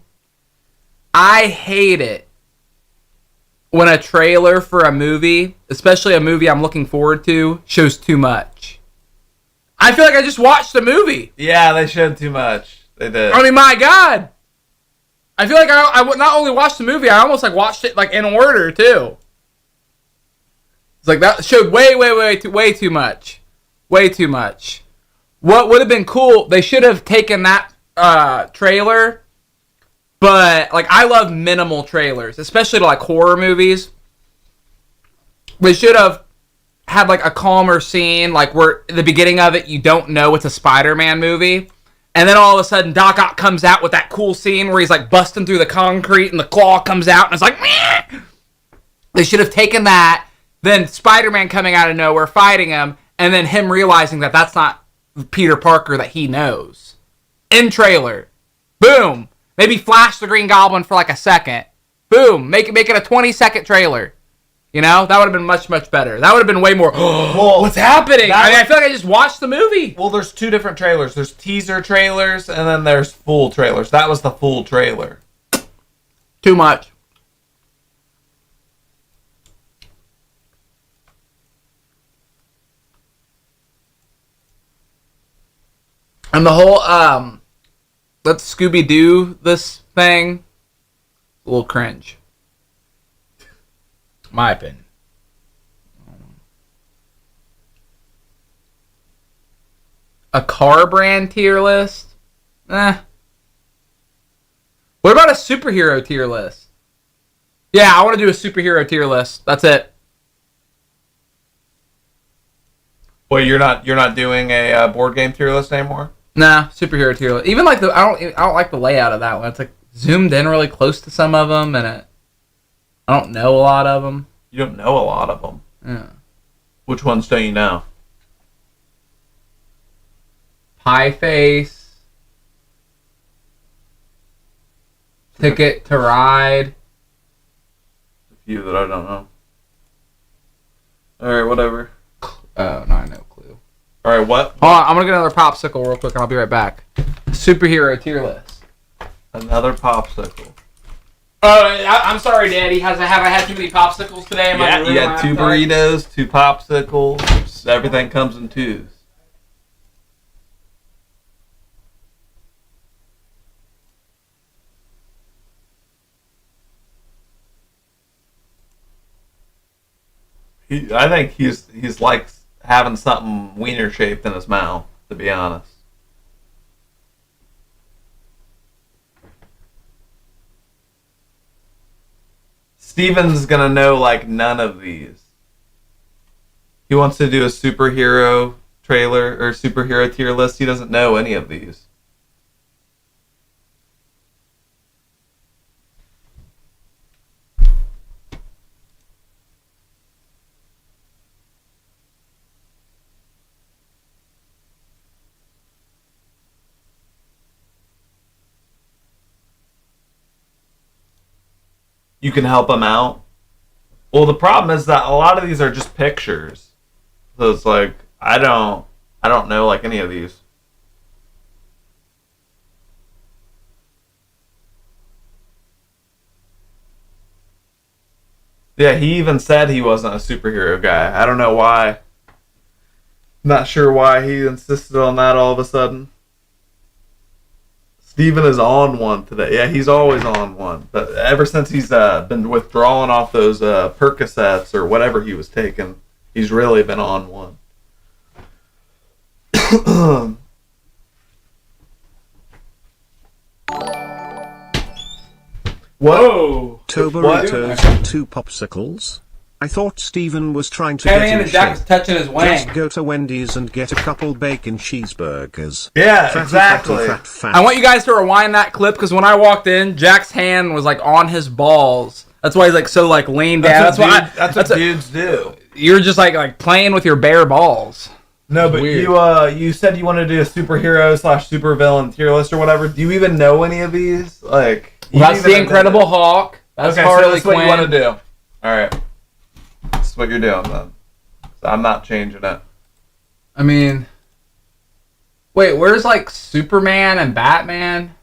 I hate it when a trailer for a movie, especially a movie I'm looking forward to, shows too much. I feel like I just watched the movie. Yeah, they showed too much. They did. I mean, my God. I feel like I not only watched the movie, I almost like watched it like in order too. It's like that showed way too much. Way too much. What would have been cool, they should have taken that trailer, but like I love minimal trailers, especially to like horror movies. They should have had like a calmer scene, like where at the beginning of it you don't know it's a Spider-Man movie, and then all of a sudden Doc Ock comes out with that cool scene where he's like busting through the concrete and the claw comes out and it's like, meh! They should have taken that, then Spider-Man coming out of nowhere fighting him, and then him realizing that that's not Peter Parker that he knows. In trailer. Boom. Maybe flash the Green Goblin for like a second. Boom. Make it a 20-second trailer. You know? That would have been much better. That would have been way more, well, what's happening? I feel like I just watched the movie. Well, there's two different trailers. There's teaser trailers, and then there's full trailers. That was the full trailer. Too much. And the whole, let's Scooby-Doo this thing, a little cringe. My opinion. A car brand tier list? What about a superhero tier list? Yeah, I want to do a superhero tier list. That's it. Well, you're not doing a board game tier list anymore? Nah, superhero tier list. Even like I don't like the layout of that one. It's like zoomed in really close to some of them, and I don't know a lot of them. You don't know a lot of them. Yeah. Which ones don't you know? Pie Face. Ticket to Ride. A few that I don't know. Alright, whatever. Oh, no, I know Clue. Alright, what? Hold on, I'm gonna get another popsicle real quick and I'll be right back. Superhero tier list. Another popsicle. I'm sorry, Daddy. Have I had too many popsicles today? Yeah, you got 2 burritos, 2 popsicles. Everything comes in 2s. I think he's like having something wiener shaped in his mouth, to be honest. Steven's gonna know like none of these. He wants to do a superhero trailer or superhero tier list. He doesn't know any of these. You can help him out. Well, the problem is that a lot of these are just pictures. So it's like I don't know like any of these. Yeah, he even said he wasn't a superhero guy. I don't know why. Not sure why he insisted on that all of a sudden. Steven is on one today. Yeah, he's always on one. But ever since he's been withdrawing off those Percocets or whatever he was taking, he's really been on one. Whoa! Toberitos and 2 popsicles? I thought Steven was trying to get in Jack's shape. touching his wang. Just go to Wendy's and get a couple bacon cheeseburgers. Yeah, Fatty, exactly. fat. I want you guys to rewind that clip because when I walked in, Jack's hand was like on his balls. That's why he's like so like leaned down. That's what dudes do. You're just like playing with your bare balls. No, but weird. You said you wanted to do a superhero / supervillain tier list or whatever. Do you even know any of these? Like, that's the Incredible Hulk. That's Harley so that's Quinn. what you want to do. All right, that's what you're doing then. So I'm not changing it. I mean, wait, where's like Superman and Batman?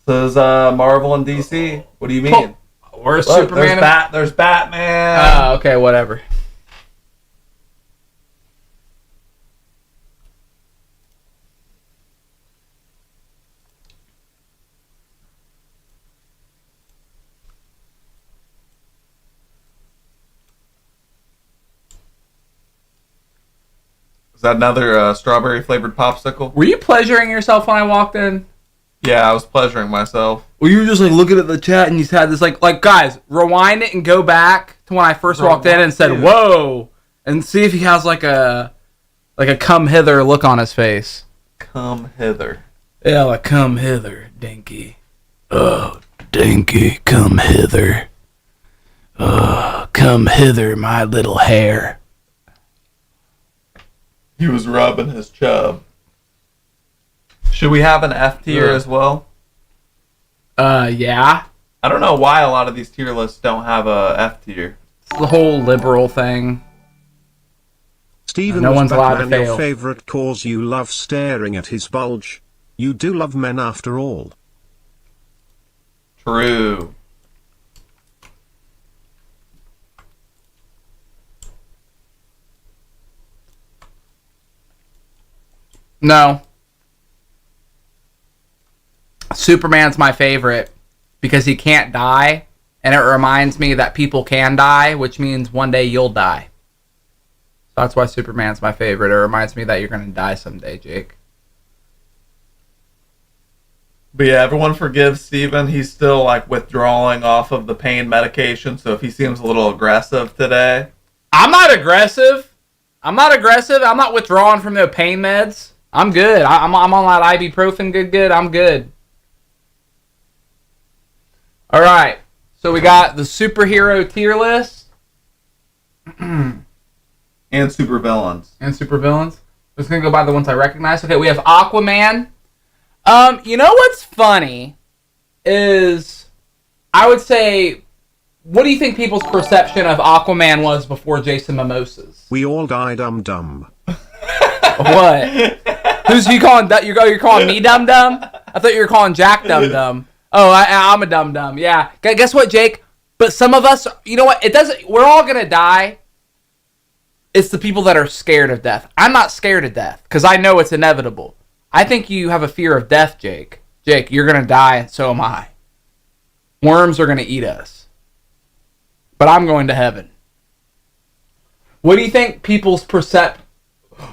So is Marvel and DC. What do you mean? Where's Look, Superman? There's Batman. Oh, okay, whatever. Is that another strawberry flavored popsicle? Were you pleasuring yourself when I walked in? Yeah, I was pleasuring myself. Well, you were just like looking at the chat and you had this like guys, rewind it and go back to when I first walked in and said, "Whoa," and see if he has like a come hither look on his face. Come hither. Yeah, like come hither, Dinky. Oh, Dinky, come hither. Oh, come hither, my little hare. He was rubbing his chub. Should we have an F tier as well? Yeah. I don't know why a lot of these tier lists don't have a F tier. It's the whole liberal thing. Steven, No one's allowed to Batman your fail. favorite cause you love staring at his bulge? You do love men after all. True. No. Superman's my favorite because he can't die, and it reminds me that people can die, which means one day you'll die. So that's why Superman's my favorite. It reminds me that you're going to die someday, Jake. But yeah, everyone forgives Steven. He's still like withdrawing off of the pain medication, so if he seems a little aggressive today. I'm not aggressive. I'm not withdrawing from no pain meds. I'm good. I'm on that ibuprofen. Good. I'm good. All right. So we got the superhero tier list. And supervillains. Just going to go by the ones I recognize. Okay, we have Aquaman. You know what's funny is, I would say, what do you think people's perception of Aquaman was before Jason Momoa's? We all die dumb. What? Who's you calling? You're calling me dumb? I thought you were calling Jack dumb. Oh, I'm a dumb. Yeah. Guess what, Jake? But some of us, you know what? It doesn't. We're all gonna die. It's the people that are scared of death. I'm not scared of death because I know it's inevitable. I think you have a fear of death, Jake. Jake, you're gonna die, and so am I. Worms are gonna eat us. But I'm going to heaven. What do you think people's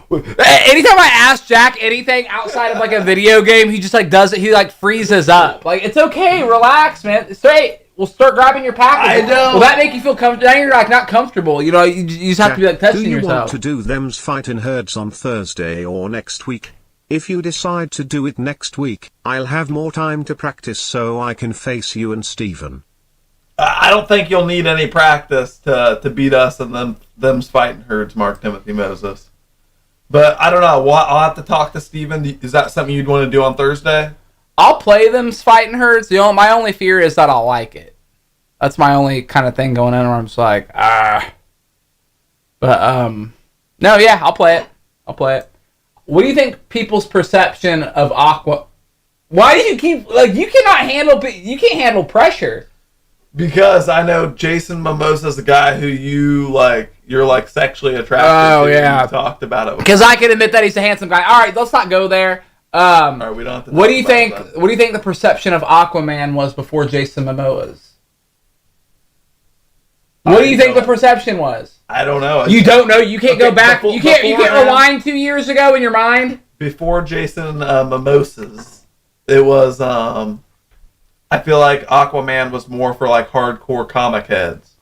Anytime I ask Jack anything outside of like a video game, he just like does it. He like freezes up. Like, it's okay, relax, man. Straight. We'll start grabbing your package. I know. Will that make you feel comfortable? Now you're like not comfortable. You know, you just have to be like touching do you yourself. Want to do them's fight in herds on Thursday or next week? If you decide to do it next week, I'll have more time to practice so I can face you and Steven. I don't think you'll need any practice to beat us and them's fighting herds, Mark Timothy Moses. But I don't know. I'll have to talk to Steven. Is that something you'd want to do on Thursday? I'll play them's fighting herds. My only fear is that I'll like it. That's my only kind of thing going on where I'm just like, ah. But, no, yeah, I'll play it. What do you think people's perception of Aqua... Why do you keep... Like, you can't handle pressure. Because I know Jason Momoa's the guy who you're like sexually attracted to. Yeah. You talked about it. Because I can admit that he's a handsome guy. All right, let's not go there. All right, we don't have to what do you think the perception of Aquaman was before Jason Momoa's? What do you think the perception was? I don't know. You don't know? You can't go back. You can't rewind 2 years ago in your mind? Before Jason Momoa's, it was I feel like Aquaman was more for like hardcore comic heads.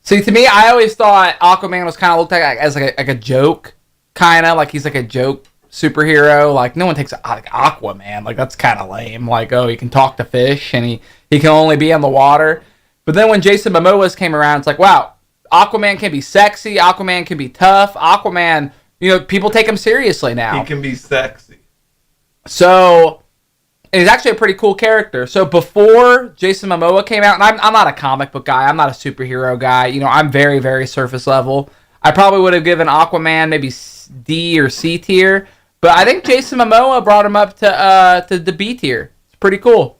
See, to me, I always thought Aquaman was kind of looked at as like a joke, kind of like he's like a joke superhero. Like no one takes like Aquaman. Like that's kind of lame. Like he can talk to fish and he can only be on the water. But then when Jason Momoa came around, it's like, wow, Aquaman can be sexy. Aquaman can be tough. Aquaman, people take him seriously now. He can be sexy. So, and he's actually a pretty cool character. So before Jason Momoa came out, and I'm not a comic book guy. I'm not a superhero guy. I'm very, very surface level. I probably would have given Aquaman maybe D or C tier. But I think Jason Momoa brought him up to the B tier. It's pretty cool.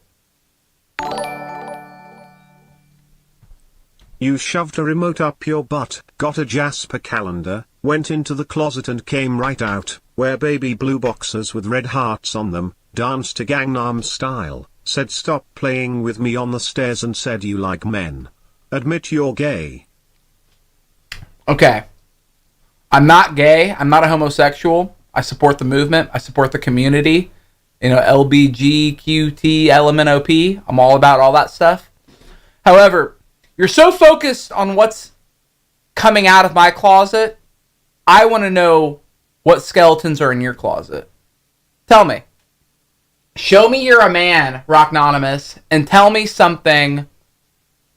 You shoved a remote up your butt, got a Jasper calendar, went into the closet and came right out, wear baby blue boxers with red hearts on them, danced to Gangnam Style, said stop playing with me on the stairs and said you like men. Admit you're gay. Okay. I'm not gay. I'm not a homosexual. I support the movement. I support the community. You know, LBGQT, I'm all about all that stuff. However, you're so focused on what's coming out of my closet. I want to know what skeletons are in your closet. Tell me. Show me you're a man, Rocknonymous, and tell me something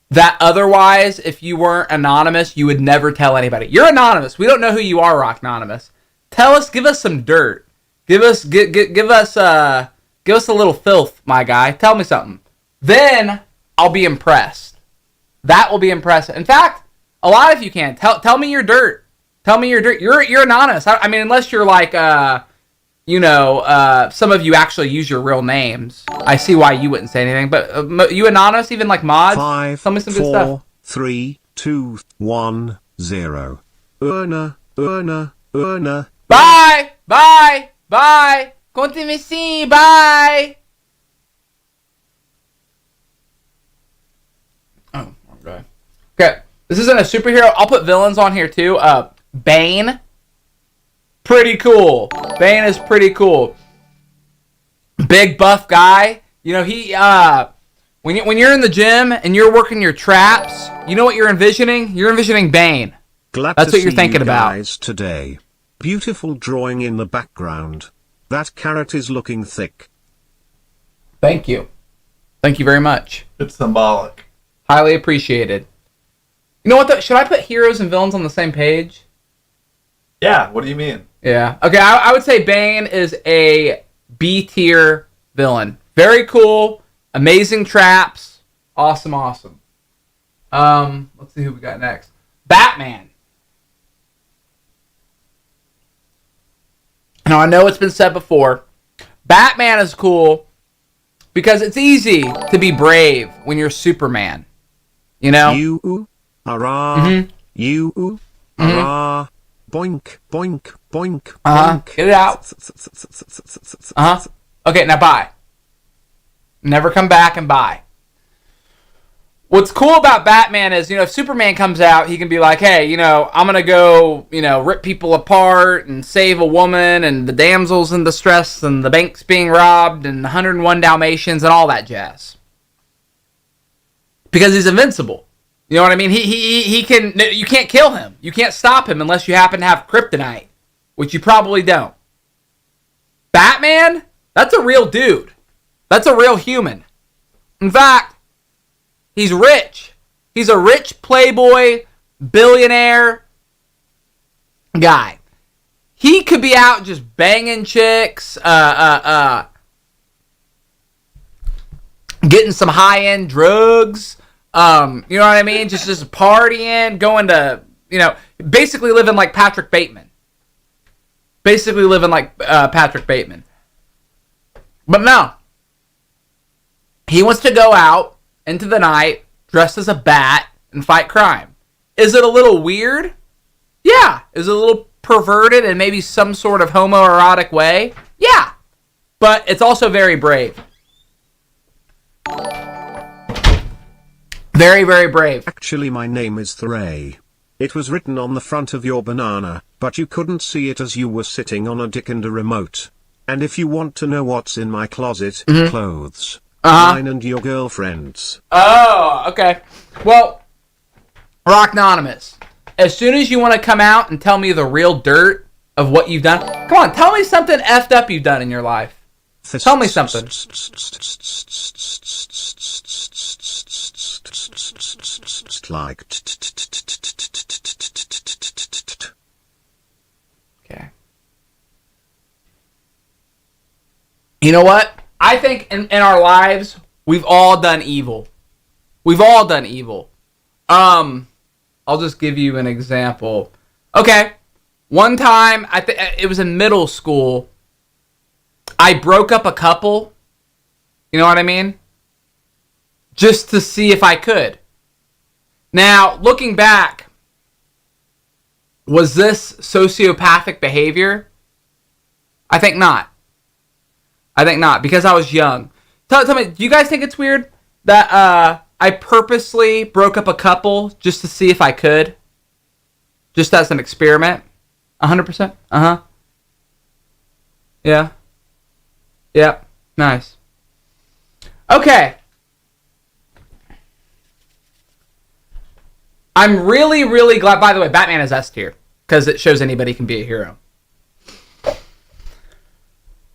that otherwise, if you weren't anonymous, you would never tell anybody. You're anonymous. We don't know who you are, Rocknonymous. Tell us, give us some dirt. Give us a little filth, my guy. Tell me something. Then I'll be impressed. That will be impressive. In fact, a lot of you can. Tell me your dirt. Tell me your dirt. You're anonymous. I mean, unless you're like, some of you actually use your real names. I see why you wouldn't say anything. But you anonymous, even like mods? 5, tell me some good stuff. 3, 2, 1, 0. Urna. Bye! Bye! Bye! Continuez, bye! Oh, okay. Okay, this isn't a superhero. I'll put villains on here too. Bane. Pretty cool. Bane is pretty cool. Big buff guy. You know, he when you're in the gym and you're working your traps, you know what you're envisioning? You're envisioning Bane. That's what you're thinking about today. Beautiful drawing in the background. That carrot is looking thick. Thank you. Thank you very much. It's symbolic. Highly appreciated. You know what? Should I put heroes and villains on the same page? Yeah, what do you mean? Yeah. Okay, I would say Bane is a B tier villain. Very cool. Amazing traps. Awesome. Let's see who we got next. Batman. Now, I know it's been said before. Batman is cool because it's easy to be brave when you're Superman. You know? You, hurrah, you, hurrah, boink, boink, boink, boink. Get it out. Okay, now bye. Never come back and bye. What's cool about Batman is, if Superman comes out, he can be like, hey, I'm going to go, rip people apart and save a woman and the damsels in distress and the bank's being robbed and 101 Dalmatians and all that jazz. Because he's invincible. You know what I mean? He can, you can't kill him. You can't stop him unless you happen to have kryptonite, which you probably don't. Batman, that's a real dude. That's a real human. In fact, he's rich. He's a rich playboy, billionaire guy. He could be out just banging chicks, getting some high-end drugs, you know what I mean? Just partying, going to, basically living like Patrick Bateman. But no. He wants to go out into the night, dressed as a bat, and fight crime. Is it a little weird? Yeah. Is it a little perverted in maybe some sort of homoerotic way? Yeah. But it's also very brave. Very, very brave. Actually, my name is Thray. It was written on the front of your banana, but you couldn't see it as you were sitting on a dick and a remote. And if you want to know what's in my closet, clothes. Mine and your girlfriend's. Oh, okay. Well, Rocknonymous, as soon as you want to come out and tell me the real dirt of what you've done, come on, tell me something effed up you've done in your life. Tell me something. Like. Okay. You know what? I think in our lives, we've all done evil. I'll just give you an example. Okay. One time, it was in middle school, I broke up a couple. You know what I mean? Just to see if I could. Now, looking back, was this sociopathic behavior? I think not. Because I was young. Tell me, do you guys think it's weird that I purposely broke up a couple just to see if I could? Just as an experiment? 100%? Uh-huh. Yeah. Yep. Nice. Okay. I'm really, really glad. By the way, Batman is S tier because it shows anybody can be a hero.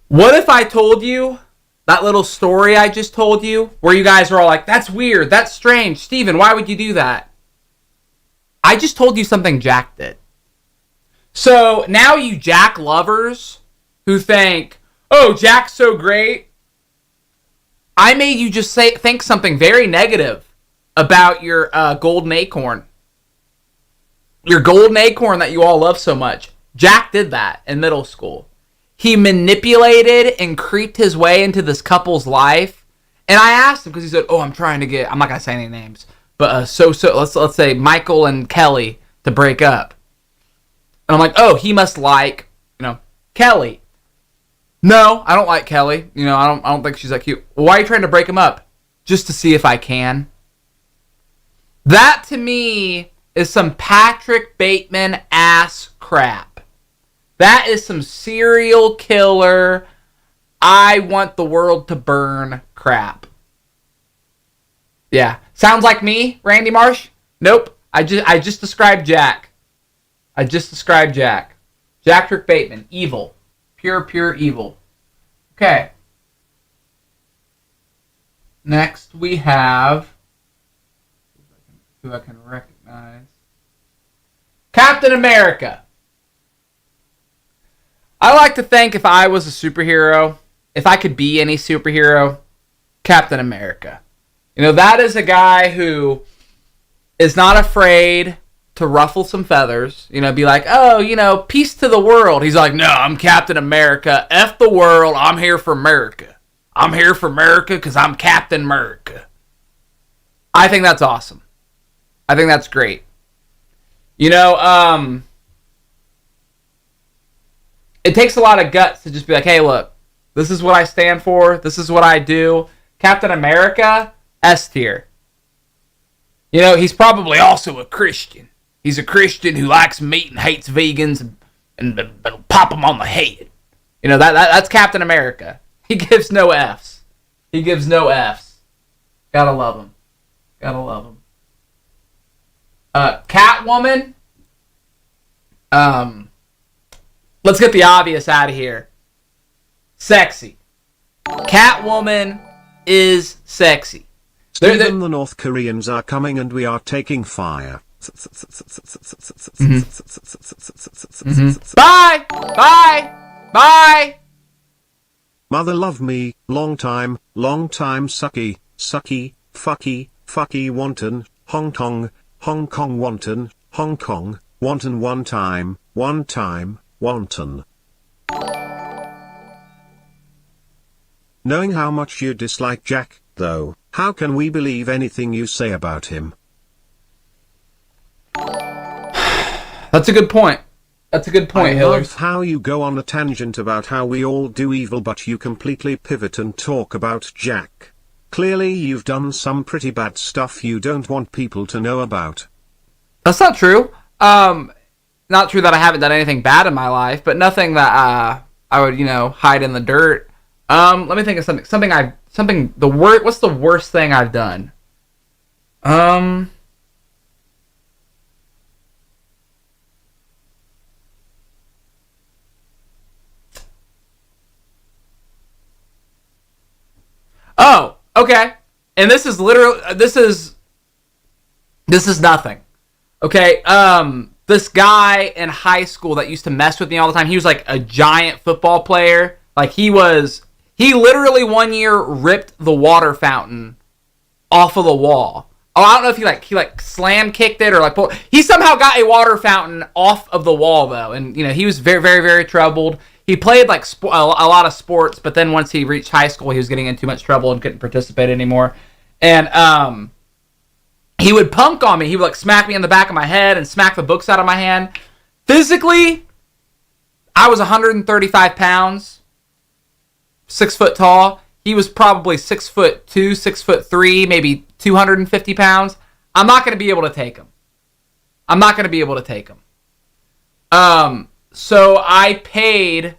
What if I told you that little story I just told you where you guys are all like, that's weird, that's strange, Steven, why would you do that? I just told you something Jack did. So now you Jack lovers who think, oh, Jack's so great. I made you just think something very negative about your golden acorn. Your golden acorn that you all love so much. Jack did that in middle school. He manipulated and creeped his way into this couple's life. And I asked him because he said, oh, I'm not going to say any names, but let's say Michael and Kelly to break up. And I'm like, oh, he must like, Kelly. No, I don't like Kelly. I don't think she's that cute. Well, why are you trying to break him up? Just to see if I can. That to me is some Patrick Bateman ass crap. That is some serial killer, I want the world to burn crap. Yeah. Sounds like me, Randy Marsh? Nope. I just described Jack. Jack Trick Bateman. Evil. Pure evil. Okay. Next we have who I can recognize. Captain America. I like to think if I was a superhero, if I could be any superhero, Captain America. That is a guy who is not afraid to ruffle some feathers. Be like, oh, peace to the world. He's like, no, I'm Captain America. F the world. I'm here for America. I'm here for America because I'm Captain America. I think that's awesome. I think that's great. It takes a lot of guts to just be like, hey, look, this is what I stand for. This is what I do. Captain America, S tier. He's probably also a Christian. He's a Christian who likes meat and hates vegans and pop them on the head. That's Captain America. He gives no Fs. Gotta love him. Catwoman. Let's get the obvious out of here. Sexy. Catwoman is sexy. Even the North Koreans are coming and we are taking fire. Bye. Mother love me, long time, sucky, fucky, wonton, Hong Kong, wonton, Hong Kong, wonton one time, wonton. Knowing how much you dislike Jack, though, how can we believe anything you say about him? That's a good point. I love how you go on a tangent about how we all do evil, but you completely pivot and talk about Jack. Clearly you've done some pretty bad stuff you don't want people to know about. That's not true. Not true that I haven't done anything bad in my life, but nothing that I would, hide in the dirt. Let me think of something. What's the worst thing I've done? Oh, okay. And this is nothing. Okay. This guy in high school that used to mess with me all the time, he was like a giant football player. Like he literally one year ripped the water fountain off of the wall. Oh, I don't know if he slam kicked it or he somehow got a water fountain off of the wall though. And he was very, very, very troubled. He played a lot of sports, but then once he reached high school, he was getting in too much trouble and couldn't participate anymore. And he would punk on me. He would like smack me in the back of my head and smack the books out of my hand. Physically, I was 135 pounds, 6 foot tall. He was probably 6'2", 6'3", maybe 250 pounds. I'm not going to be able to take him. So I paid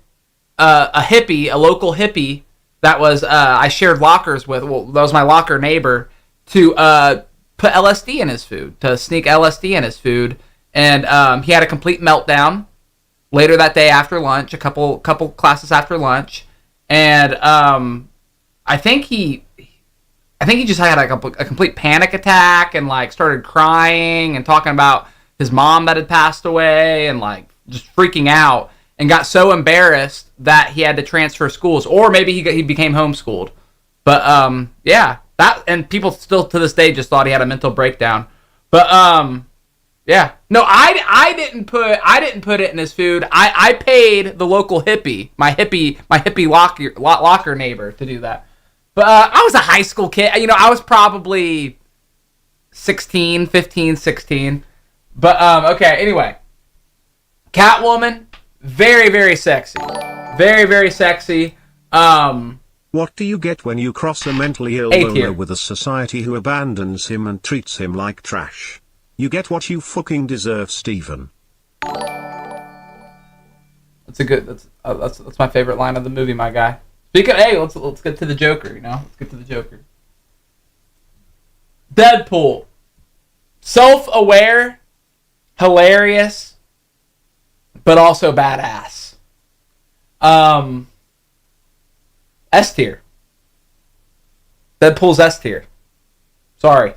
a hippie, a local hippie that was I shared lockers with. Well, that was my locker neighbor, to put LSD in his food, to sneak LSD in his food, and he had a complete meltdown later that day after lunch, a couple classes after lunch, and I think he just had like a complete panic attack and like started crying and talking about his mom that had passed away and like just freaking out, and got so embarrassed that he had to transfer schools, or maybe he became homeschooled. But yeah, that, and people still to this day just thought he had a mental breakdown. But yeah, no, I didn't put it in his food. I paid the local hippie, my hippie locker neighbor, to do that. But I was a high school kid. You know, I was probably 15, 16. But okay, anyway. Catwoman, very, very sexy. Very, very sexy. What do you get when you cross a mentally ill loner with a society who abandons him and treats him like trash? You get what you fucking deserve, Steven. That's a good. That's my favorite line of the movie, my guy. Speaking of, hey, let's get to the Joker. You know, let's get to the Joker. Deadpool, self-aware, hilarious, but also badass. S tier. Deadpool's S tier. Sorry.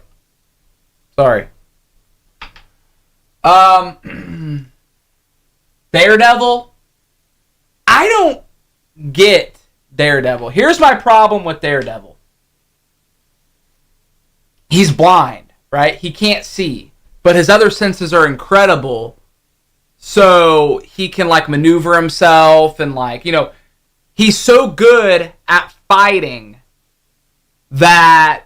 Daredevil. I don't get Daredevil. Here's my problem with Daredevil. He's blind, right? He can't see, but his other senses are incredible. So he can like maneuver himself and like, you know, he's so good at fighting that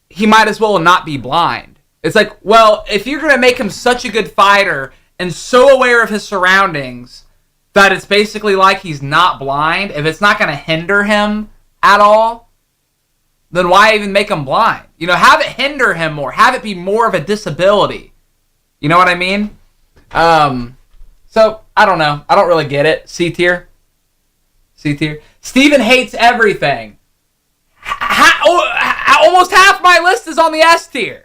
he might as well not be blind. It's like, well, if you're going to make him such a good fighter and so aware of his surroundings that it's basically like he's not blind, if it's not going to hinder him at all, then why even make him blind? You know, have it hinder him more. Have it be more of a disability. You know what I mean? So, I don't know. I don't really get it. C tier. Steven hates everything. Almost half my list is on the S tier.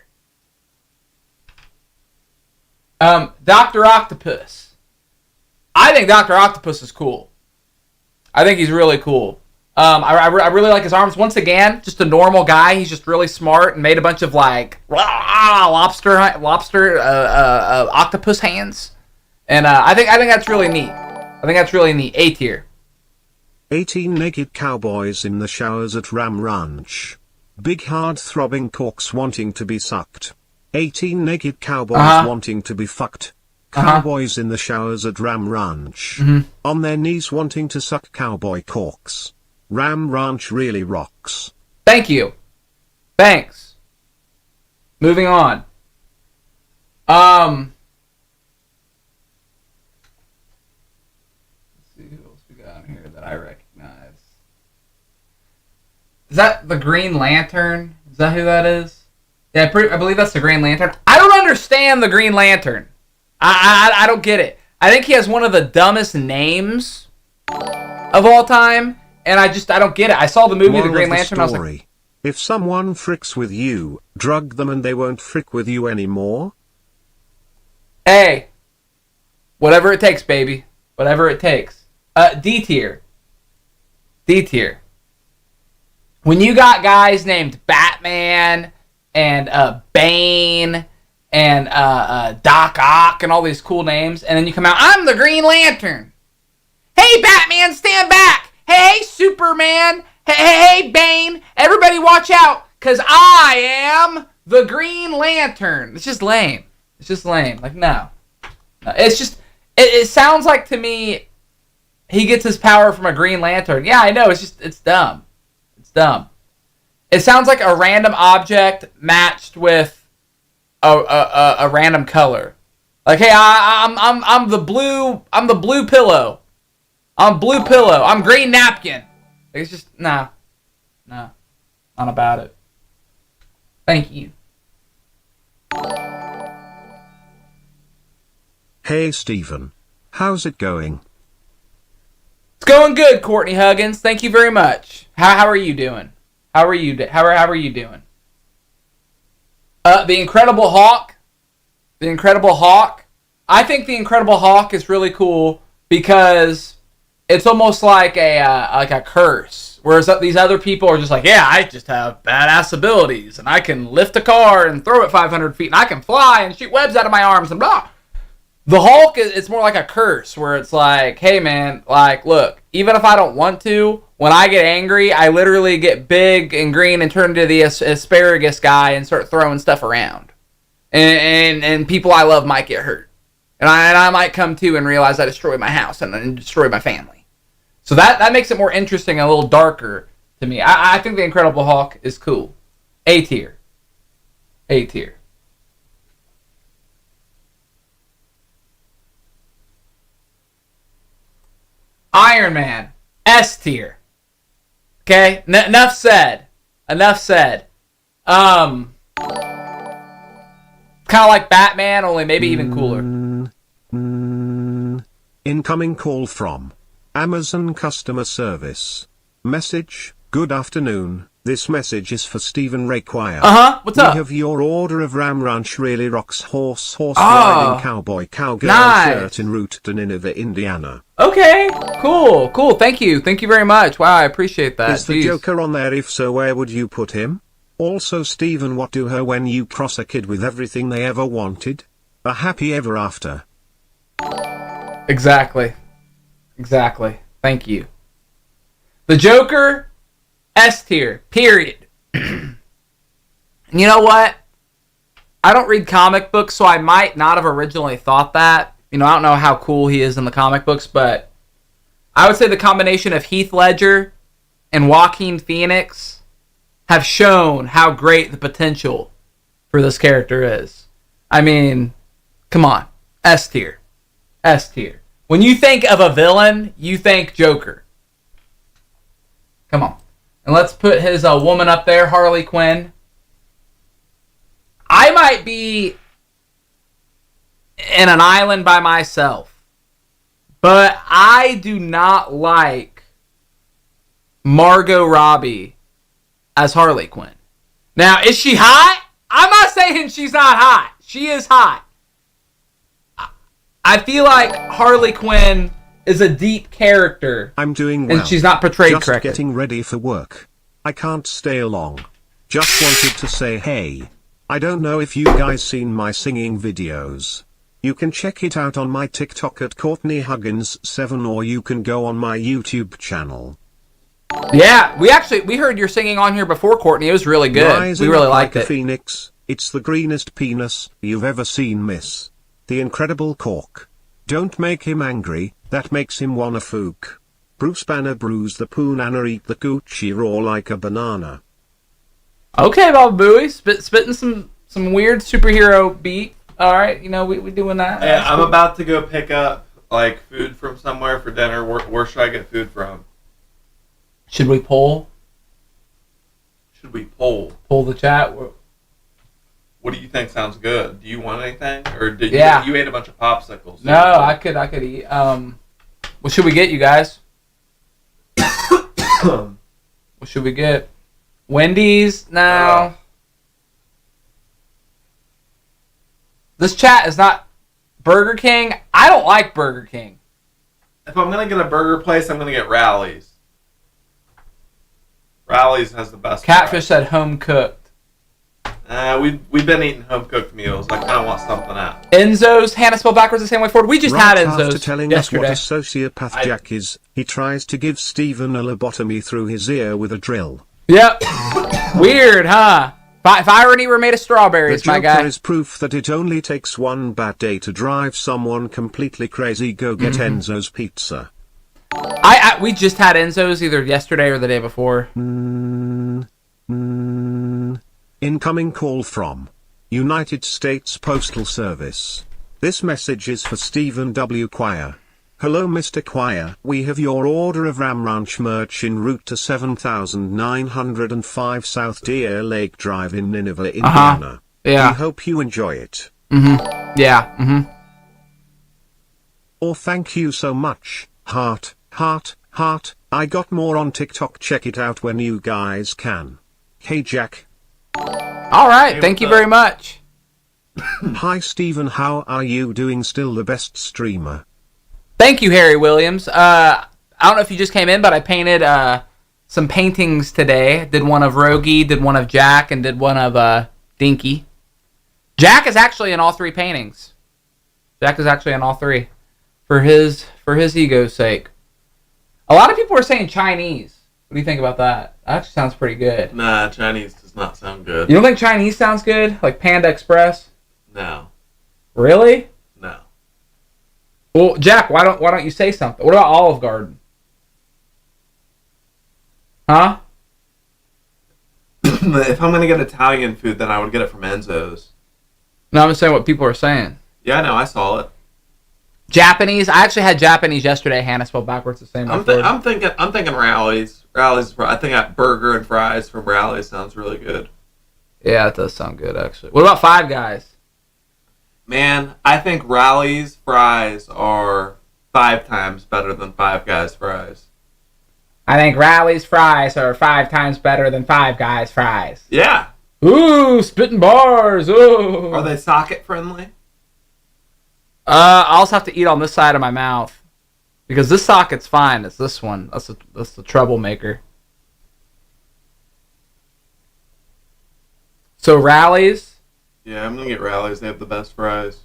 Dr. Octopus. I think Dr. Octopus is cool. I think he's really cool. I really like his arms. Once again, just a normal guy. He's just really smart and made a bunch of like lobster octopus hands. And I think that's really neat. A tier. 18 naked cowboys in the showers at Ram Ranch. Big hard throbbing corks wanting to be sucked. 18 naked cowboys wanting to be fucked. Cowboys in the showers at Ram Ranch. On their knees wanting to suck cowboy corks. Ram Ranch really rocks. Thank you. Thanks. Moving on. Let's see who else we got on here that I recognize. Is that the Green Lantern? Is that who that is? Yeah, I believe that's the Green Lantern. I don't understand the Green Lantern. I don't get it. I think he has one of the dumbest names of all time, and I don't get it. I saw the movie The Green Lantern. I was like, if someone fricks with you, drug them and they won't frick with you anymore. Hey, whatever it takes, baby. Whatever it takes. D tier. When you got guys named Batman and Bane and Doc Ock and all these cool names, and then you come out, I'm the Green Lantern. Hey, Batman, stand back. Hey, Superman. Hey, Bane. Everybody watch out, because I am the Green Lantern. It's just lame. Like, no. It's just, it sounds like to me he gets his power from a Green Lantern. Yeah, I know. It's dumb. It sounds like a random object matched with a random color. Like, hey, I'm the blue pillow. I'm blue pillow. I'm green napkin. It's just no, not about it. Thank you. Hey Stephen, how's it going? It's going good, Courtney Huggins. Thank you very much. How are you doing? How are you doing? The Incredible Hawk. The Incredible Hawk. I think the Incredible Hawk is really cool because it's almost like a curse. Whereas these other people are just like, yeah, I just have badass abilities and I can lift a car and throw it 500 feet and I can fly and shoot webs out of my arms and blah. The Hulk, it's more like a curse where it's like, hey man, like, look, even if I don't want to, when I get angry, I literally get big and green and turn into the asparagus guy and start throwing stuff around. And people I love might get hurt. And I might come to and realize I destroyed my house and destroyed my family. So that makes it more interesting and a little darker to me. I think the Incredible Hulk is cool. A tier. A tier. Iron Man, S tier. Okay, enough said. Enough said. Kind of like Batman, only maybe even cooler. Incoming call from Amazon customer service. Message: good afternoon. This message is for Stephen Require. What's up? We have your order of Ram Ranch really rocks horse riding cowboy cowgirl shirt in route to Nineveh, Indiana. Okay, cool. Thank you very much. Wow, I appreciate that. Is the Joker on there? If so, where would you put him? Also, Stephen, what do her when you cross a kid with everything they ever wanted? A happy ever after. Exactly. Thank you. The Joker, S tier, period. And you know what? I don't read comic books, so I might not have originally thought that. I don't know how cool he is in the comic books, but I would say the combination of Heath Ledger and Joaquin Phoenix have shown how great the potential for this character is. I mean, come on. S tier. When you think of a villain, you think Joker. Come on. And let's put his woman up there, Harley Quinn. I might be in an island by myself, but I do not like Margot Robbie as Harley Quinn. Now, is she hot? I'm not saying she's not hot. She is hot. I feel like Harley Quinn is a deep character. I'm doing well. And she's not portrayed correctly. Just getting ready for work. I can't stay long. Just wanted to say hey. I don't know if you guys seen my singing videos. You can check it out on my TikTok at Courtney Huggins 7, or you can go on my YouTube channel. Yeah, we heard your singing on here before, Courtney. It was really good. We really liked it. Phoenix, it's the greenest penis you've ever seen, miss. The Incredible Cork. Don't make him angry, that makes him wanna fook. Bruce Banner bruise the poonana, eat the coochie raw like a banana. Okay, Baba Booey, spitting some weird superhero beat. All right, we doing that. Yeah, I'm about to go pick up food from somewhere for dinner. Where should I get food from? Should we poll? Poll the chat? What do you think sounds good? Do you want anything, or did you ate a bunch of popsicles? No, I could eat. What should we get, you guys? What should we get? Wendy's? No. This chat is not Burger King. I don't like Burger King. If I'm gonna get a burger place, I'm gonna get Rally's. Rally's has the best. Catfish said home cooked. We've been eating home cooked meals. I kind of want something else. Enzo's, Hannah spelled backwards the same way forward. We just had Enzo's after telling yesterday. us what a sociopath Jack is, he tries to give Stephen a lobotomy through his ear with a drill. Yep. Weird, huh? If irony were made of strawberries, my guy. The Joker is proof that it only takes one bad day to drive someone completely crazy. Go get Enzo's pizza. We just had Enzo's either yesterday or the day before. Incoming call from United States Postal Service. This message is for Stephen W. Quire. Hello Mr. Quire. We have your order of Ram Ranch merch en route to 7905 South Deer Lake Drive in Nineveh, Indiana. Yeah. We hope you enjoy it. Yeah. Oh, thank you so much. Heart, heart, heart. I got more on TikTok. Check it out when you guys can. Hey Jack. All right. Thank you very much. Hi Stephen, how are you doing? Still the best streamer. Thank you, Harry Williams. I don't know if you just came in, but I painted some paintings today. Did one of Rogie, did one of Jack, and did one of Dinky. Jack is actually in all three paintings. Jack is actually in all three. For his ego's sake. A lot of people are saying Chinese. What do you think about that? That actually sounds pretty good. Nah, Chinese does not sound good. You don't think Chinese sounds good? Like Panda Express? No. Really? No. Well, Jack, why don't you say something? What about Olive Garden? Huh? If I'm gonna get Italian food, then I would get it from Enzo's. No, I'm just saying what people are saying. Yeah, no, I saw it. Japanese. I actually had Japanese yesterday. Hannah spelled backwards the same. I'm thinking Rallies. Rallies. I think that burger and fries from Rallies sounds really good. Yeah, it does sound good actually. What about Five Guys? Man, I think Rallies fries are 5 times better than Five Guys fries. I think Rallies fries are 5 times better than Five Guys fries. Yeah. Ooh, spitting bars. Ooh. Are they socket friendly? I'll also have to eat on this side of my mouth because this socket's fine. It's this one. That's the troublemaker. So Rallies. Yeah, I'm gonna get Rallies. They have the best fries.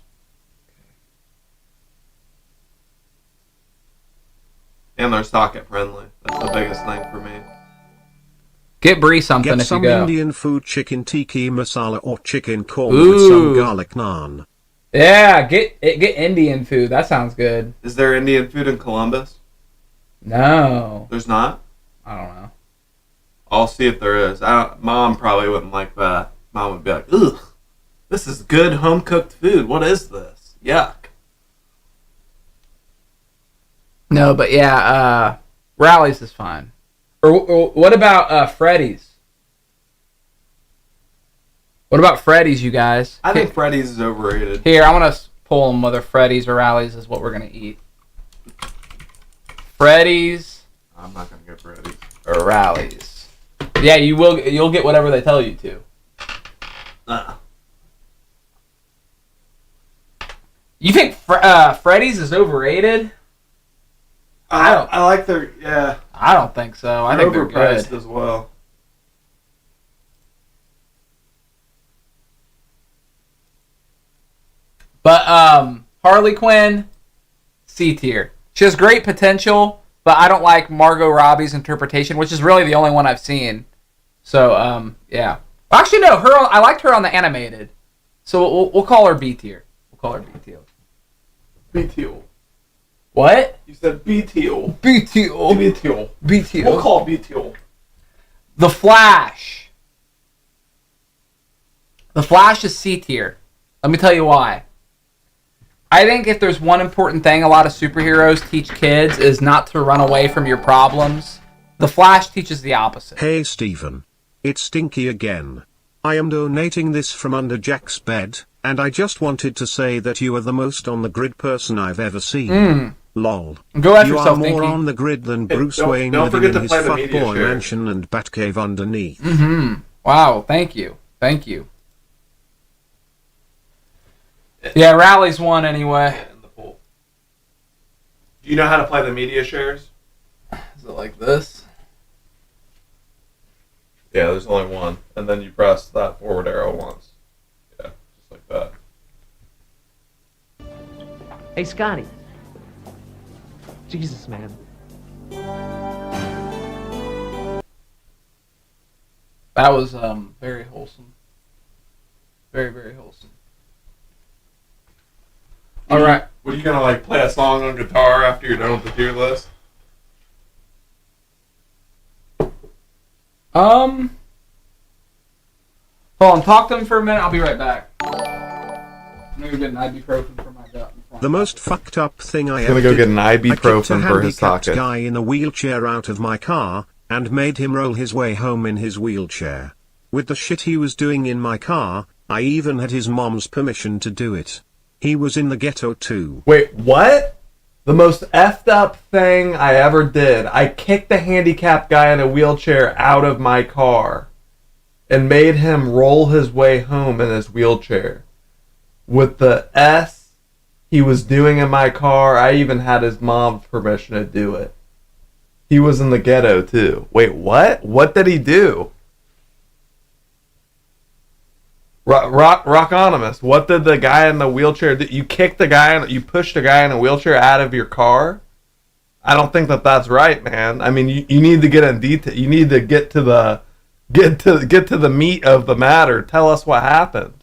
And they're socket friendly. That's the biggest thing for me. Get Bree something Get if some you go. Indian food, chicken tikka masala or chicken korma with some garlic naan. Yeah, get Indian food. That sounds good. Is there Indian food in Columbus? No. There's not? I don't know. I'll see if there is. Mom probably wouldn't like that. Mom would be like, ugh, this is good home-cooked food. What is this? Yuck. No, but yeah, Rallies is fine. Or what about Freddy's? What about Freddy's, you guys? I think Freddy's is overrated. Here, I want to pull them whether Freddy's or Rallies is what we're going to eat. Freddy's. I'm not going to get Freddy's. Or Rallies. Yeah, you will. You'll get whatever they tell you to. You think Freddy's is overrated? I like their, yeah. I don't think so. I think they're overpriced good as well. But Harley Quinn, C tier. She has great potential, but I don't like Margot Robbie's interpretation, which is really the only one I've seen. So yeah. Actually, no. I liked her on the animated. So we'll call her B tier. We'll call her B tier. B tier. What? You said B tier. B tier. B tier. B tier. We'll call B tier. The Flash. The Flash is C tier. Let me tell you why. I think if there's one important thing a lot of superheroes teach kids is not to run away from your problems. The Flash teaches the opposite. Hey Stephen. It's Stinky again. I am donating this from under Jack's bed, and I just wanted to say that you are the most on the grid person I've ever seen. Lol. Go after you yourself, are more Dinky. on the grid than Bruce Wayne don't living forget in to his play the media fuckboy share. mansion and Batcave underneath. Wow, thank you. Thank you. Yeah, Rally's won anyway. Do you know how to play the media shares? Is it like this? Yeah, there's only one. And then you press that forward arrow once. Yeah, just like that. Hey, Scotty. Jesus, man. That was very wholesome. Very, very wholesome. All right. What are you gonna like play a song on guitar after you're done with the tier list? Hold on, talk to him for a minute. I'll be right back. I'm gonna go get an ibuprofen for my gut. The most fucked up thing I He's ever gonna go did, get an I kicked ibuprofen a for his handicapped socket. guy in a wheelchair out of my car, and made him roll his way home in his wheelchair. With the shit he was doing in my car, I even had his mom's permission to do it. He was in the ghetto too. Wait, what? The most effed up thing I ever did. I kicked a handicapped guy in a wheelchair out of my car and made him roll his way home in his wheelchair. With the S he was doing in my car, I even had his mom's permission to do it. He was in the ghetto too. Wait, what? What did he do? Rockonymous, what did the guy in the wheelchair do? You kicked the guy, you pushed a guy in a wheelchair out of your car? I don't think that that's right, man. I mean, you need to get in detail. You need to get to the meat of the matter. Tell us what happened.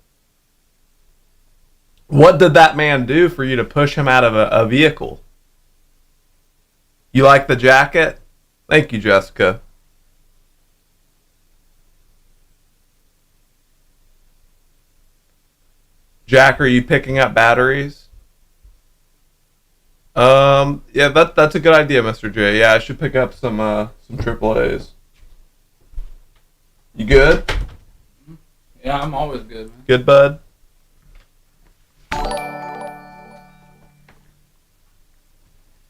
What did that man do for you to push him out of a vehicle? You like the jacket? Thank you, Jessica. Jack, are you picking up batteries? Yeah, that's a good idea, Mr. J. Yeah, I should pick up some AAAs. You good? Yeah, I'm always good, man. Good, bud?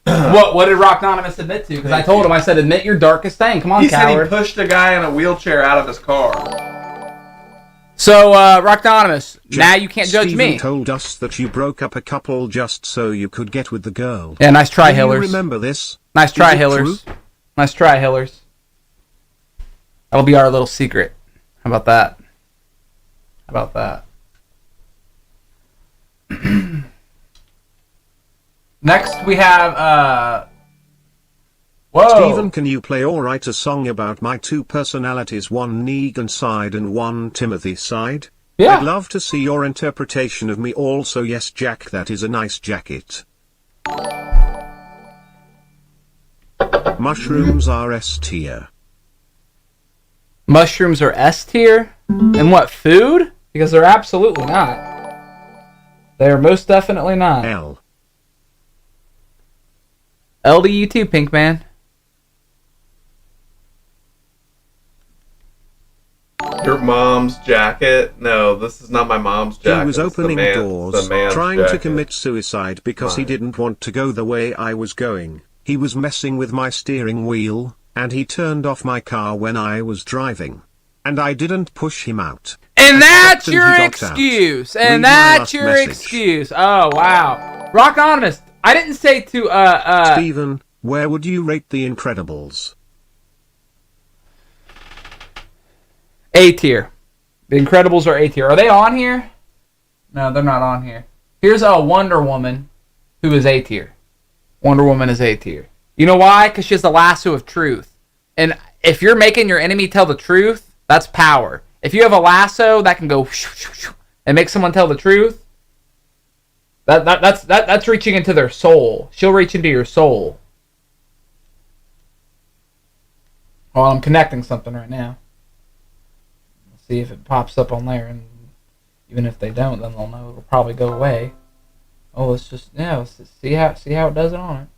What did Rockonymous admit to? Because I told him, I said, admit your darkest thing. Come on, he coward. Said he pushed a guy in a wheelchair out of his car. So, Rockonymous, now you can't judge Steven me. Told us that you broke up a couple just so you could get with the girl. Yeah, nice try, Do Hillers. you remember this? Nice try, Is it Hillers. true? Nice try, Hillers. That'll be our little secret. How about that? How about that? Next, we have, whoa. Steven, can you play or write a song about my two personalities, one Negan side and one Timothy side? Yeah. I'd love to see your interpretation of me also. Yes, Jack, that is a nice jacket. Mushrooms are S tier. Mushrooms are S tier? And what, food? Because they're absolutely not. They're most definitely not. L. L to you too, Pink Man. Your mom's jacket? No, this is not my mom's jacket. He was opening doors, trying to jacket. commit suicide because he didn't want to go the way I was going. He was messing with my steering wheel, and he turned off my car when I was driving. And I didn't push him out. And that's He your got out. excuse. Read And my that's last your message. excuse. Oh, wow. Rockonymous, I didn't say to, Steven, where would you rate The Incredibles? A tier. The Incredibles are A tier. Are they on here? No, they're not on here. Here's a Wonder Woman who is A tier. Wonder Woman is A tier. You know why? Because she has the lasso of truth. And if you're making your enemy tell the truth, that's power. If you have a lasso that can go and make someone tell the truth, that's reaching into their soul. She'll reach into your soul. Well, I'm connecting something right now. See if it pops up on there, and even if they don't, then they'll know it'll probably go away. Oh, let's just see how it does it on it.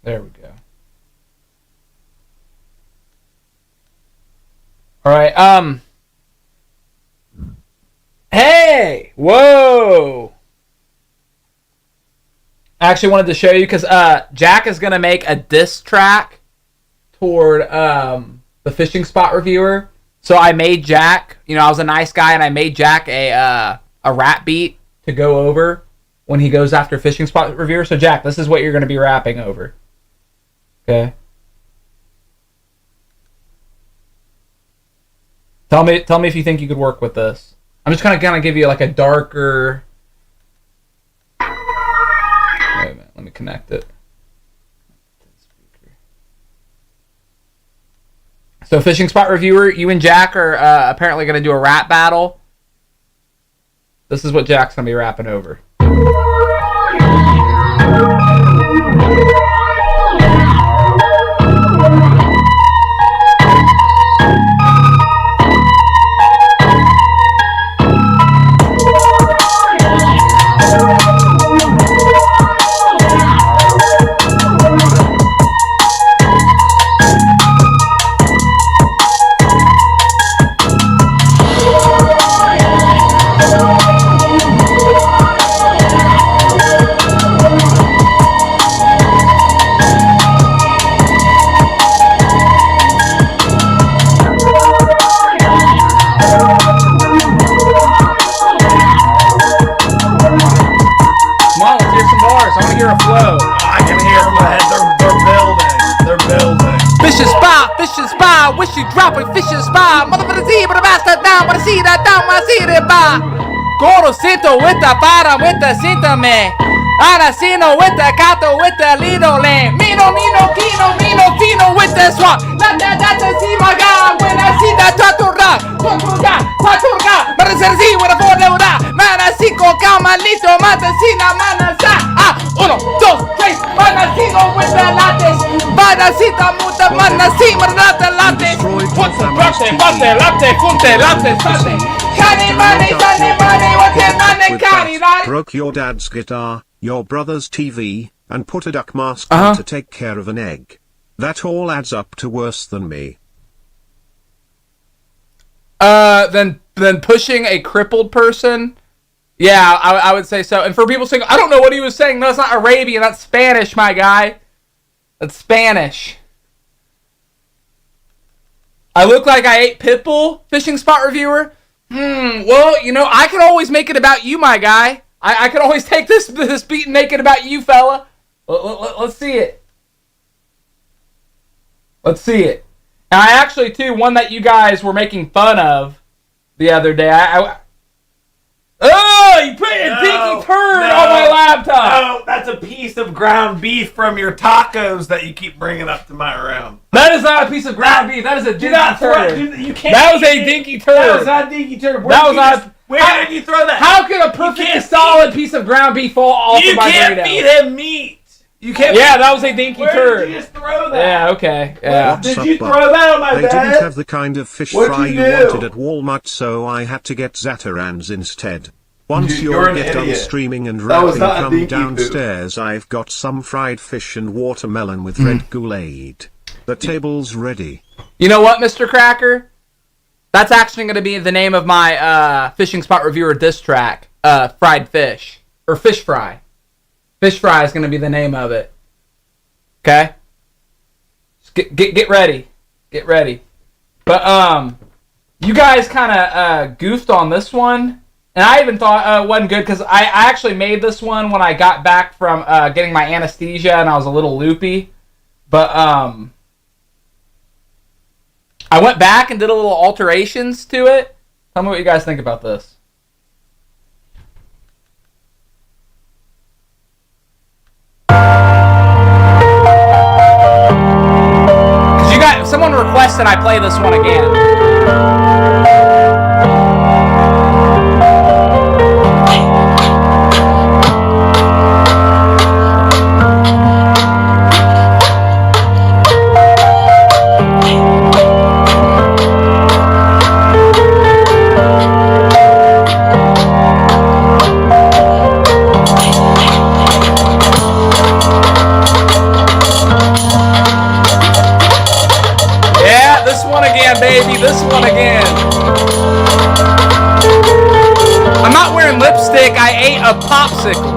There we go. All right. Hey! Whoa! I actually wanted to show you because Jack is gonna make a diss track toward the fishing spot reviewer. So I made Jack, I was a nice guy, and I made Jack a rap beat to go over when he goes after fishing spot reviewer. So Jack, this is what you're gonna be rapping over. Okay. Tell me if you think you could work with this. I'm just gonna give you like a darker. Wait a minute, let me connect it. So fishing spot reviewer, you and Jack are apparently going to do a rap battle. This is what Jack's going to be rapping over. a flow. I can hear them ahead. They're building. They're building. Fishing spot, wish you drop a fishing spot. Motherfucker, see, but the bastard down, but I see that down, I see it, ba. Goro Sinto with the para, with the Sinta me. Aracino with the Cato, with the Lido Lane. Mino, Tino with the swamp. That's a see my God when I see that Taturga. But it's a see with a four leura. Manasico, Camalito, Matasina, Manasa. Uno, dos, tres. Manasino with the lattes. Manasita, Muta, Manasima, latte. Broke your dad's guitar, your brother's TV, and put a duck mask on to take care of an egg. That all adds up to worse than me. Then pushing a crippled person? Yeah, I would say so. And for people saying, I don't know what he was saying. No, it's not Arabian. That's Spanish, my guy. That's Spanish. I look like I ate Pitbull, fishing spot reviewer. Well, you know, I can always make it about you, my guy. I can always take this beat and make it about you, fella. Let's see it. Let's see it. And I actually, too, one that you guys were making fun of the other day. You put a dinky turd on my laptop. No, that's a piece of ground beef from your tacos that you keep bringing up to my room. That is not a piece of ground beef. That is a dinky turd. You can't. That was a dinky turd. That was not a dinky turd. Where did you throw that? How could a perfectly solid piece of ground beef fall off of my burrito? You can't feed him meat. You can't. Yeah, that was a dinky turd. Where did you just throw that? Yeah, okay. Yeah. Did you throw that on my bed? They didn't have the kind of fish fry you wanted at Walmart, so I had to get Zatarain's instead. Once you're done streaming and rapping from downstairs, I've got some fried fish and watermelon with red Kool-Aid. The table's ready. You know what, Mr. Cracker? That's actually going to be the name of my fishing spot reviewer diss track. Fried fish. Or fish fry. Fish fry is going to be the name of it. Okay? Just get ready. Get ready. But, you guys kind of goofed on this one. And I even thought it wasn't good because I actually made this one when I got back from getting my anesthesia and I was a little loopy. But I went back and did a little alterations to it. Tell me what you guys think about this. Because someone requested I play this one again. Baby, this one again. I'm not wearing lipstick. I ate a popsicle.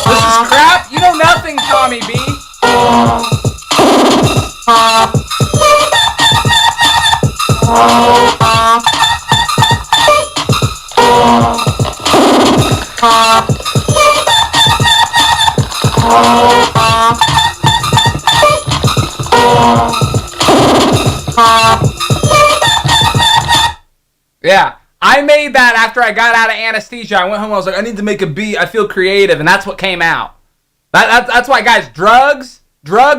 This is crap. You know nothing, Tommy B. Yeah. I made that after I got out of anesthesia. I went home, I was like, I need to make a beat. I feel creative, and that's what came out. That's why, guys, drugs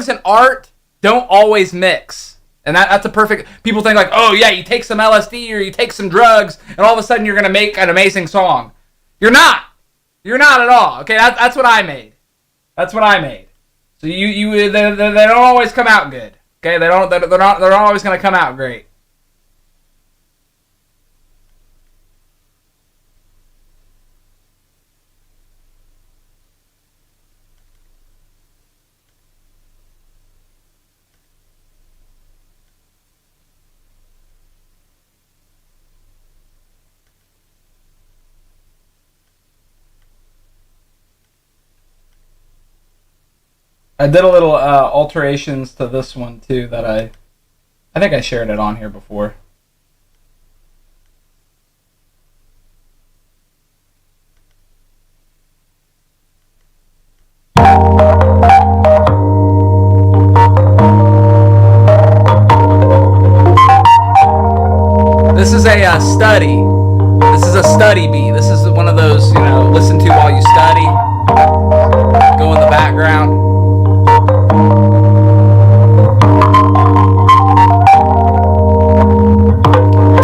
and art don't always mix. And that's a perfect... People think like, oh, yeah, you take some LSD or you take some drugs, and all of a sudden you're going to make an amazing song. You're not. You're not at all. Okay, that's what I made. That's what I made. So they don't always come out good. Okay, they're not always going to come out great. I did a little alterations to this one too that I think I shared it on here before. This is a study. This is a study beat. This is one of those, you know, listen to while you study. Go in the background.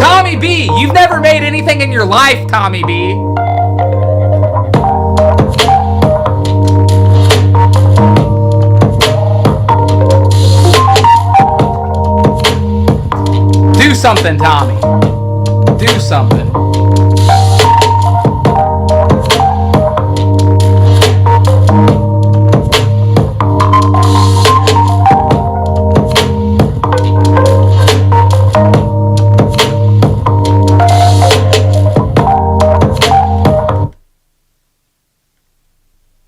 Tommy B, you've never made anything in your life, Tommy B. Do something, Tommy. Do something.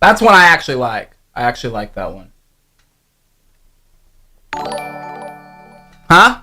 That's one I actually like. I actually like that one. Huh?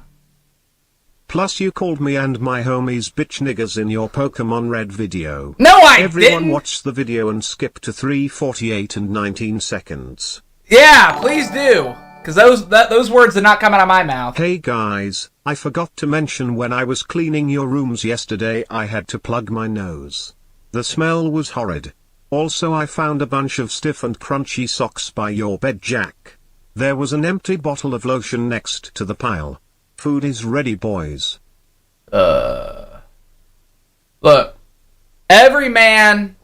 Plus you called me and my homies bitch niggas in your Pokemon Red video. No, I Everyone didn't. watch the video and skip to 3:48 and 19 seconds. Yeah, please do. Because those words did not come out of my mouth. Hey guys, I forgot to mention when I was cleaning your rooms yesterday I had to plug my nose. The smell was horrid. Also I found a bunch of stiff and crunchy socks by your bed, Jack. There was an empty bottle of lotion next to the pile. Food is ready, boys. Look, every man,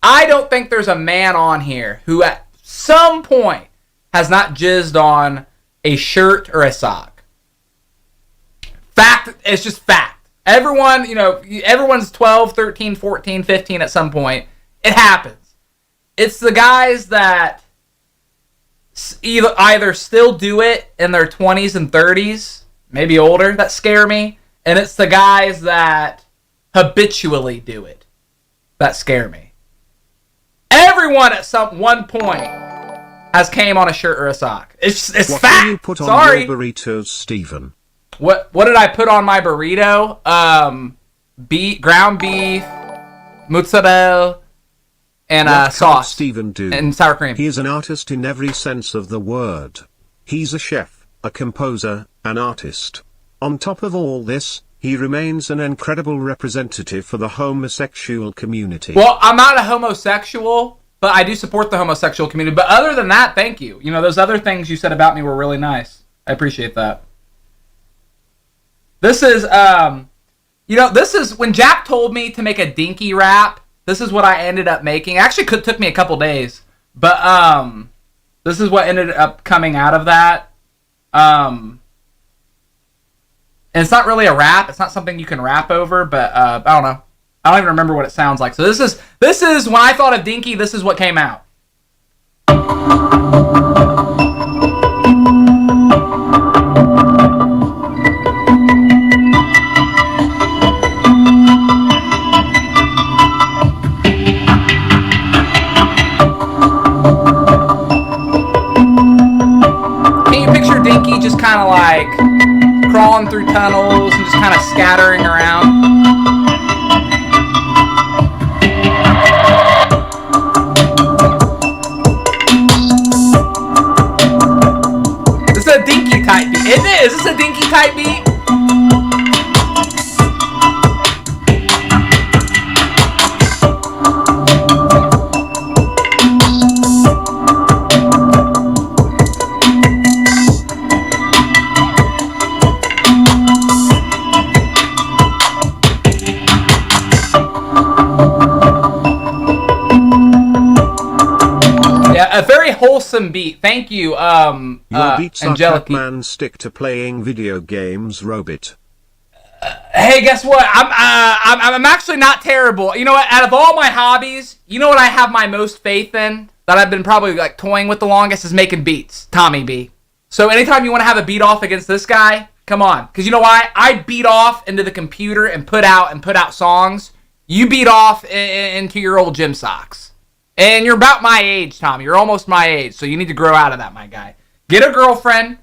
I don't think there's a man on here who at some point has not jizzed on a shirt or a sock. Fact, it's just fact. Everyone, you know, everyone's 12, 13, 14, 15 at some point. It happens. It's the guys that either still do it in their 20s and 30s, maybe older, that scare me. And it's the guys that habitually do it that scare me. Everyone at one point has came on a shirt or a sock. It's what fact. do you put Sorry. on your burritos, Steven? What did I put on my burrito? Ground beef, mozzarella, and What sauce. can't Steven do? And sour cream. He is an artist in every sense of the word. He's a chef, a composer, an artist. On top of all this, he remains an incredible representative for the homosexual community. Well, I'm not a homosexual, but I do support the homosexual community. But other than that, thank you. You know, those other things you said about me were really nice. I appreciate that. This is, this is when Jack told me to make a dinky rap. This is what I ended up making. It actually took me a couple days, but this is what ended up coming out of that. And it's not really a rap. It's not something you can rap over, but I don't know. I don't even remember what it sounds like. So this is when I thought of dinky. This is what came out. Dinky just kind of like crawling through tunnels and just kind of scattering around. This is a dinky type beat, isn't it? Is this a dinky type beat? A very wholesome beat. Thank you, Your beats are Angelica. Pac-Man stick to playing video games, Robit. Hey, guess what? I'm actually not terrible. You know what? Out of all my hobbies, you know what I have my most faith in, that I've been probably like toying with the longest, is making beats. Tommy B. So anytime you want to have a beat off against this guy, come on. Because you know why? I beat off into the computer and put out songs. You beat off into your old gym socks. And you're about my age, Tommy. You're almost my age, so you need to grow out of that, my guy. Get a girlfriend,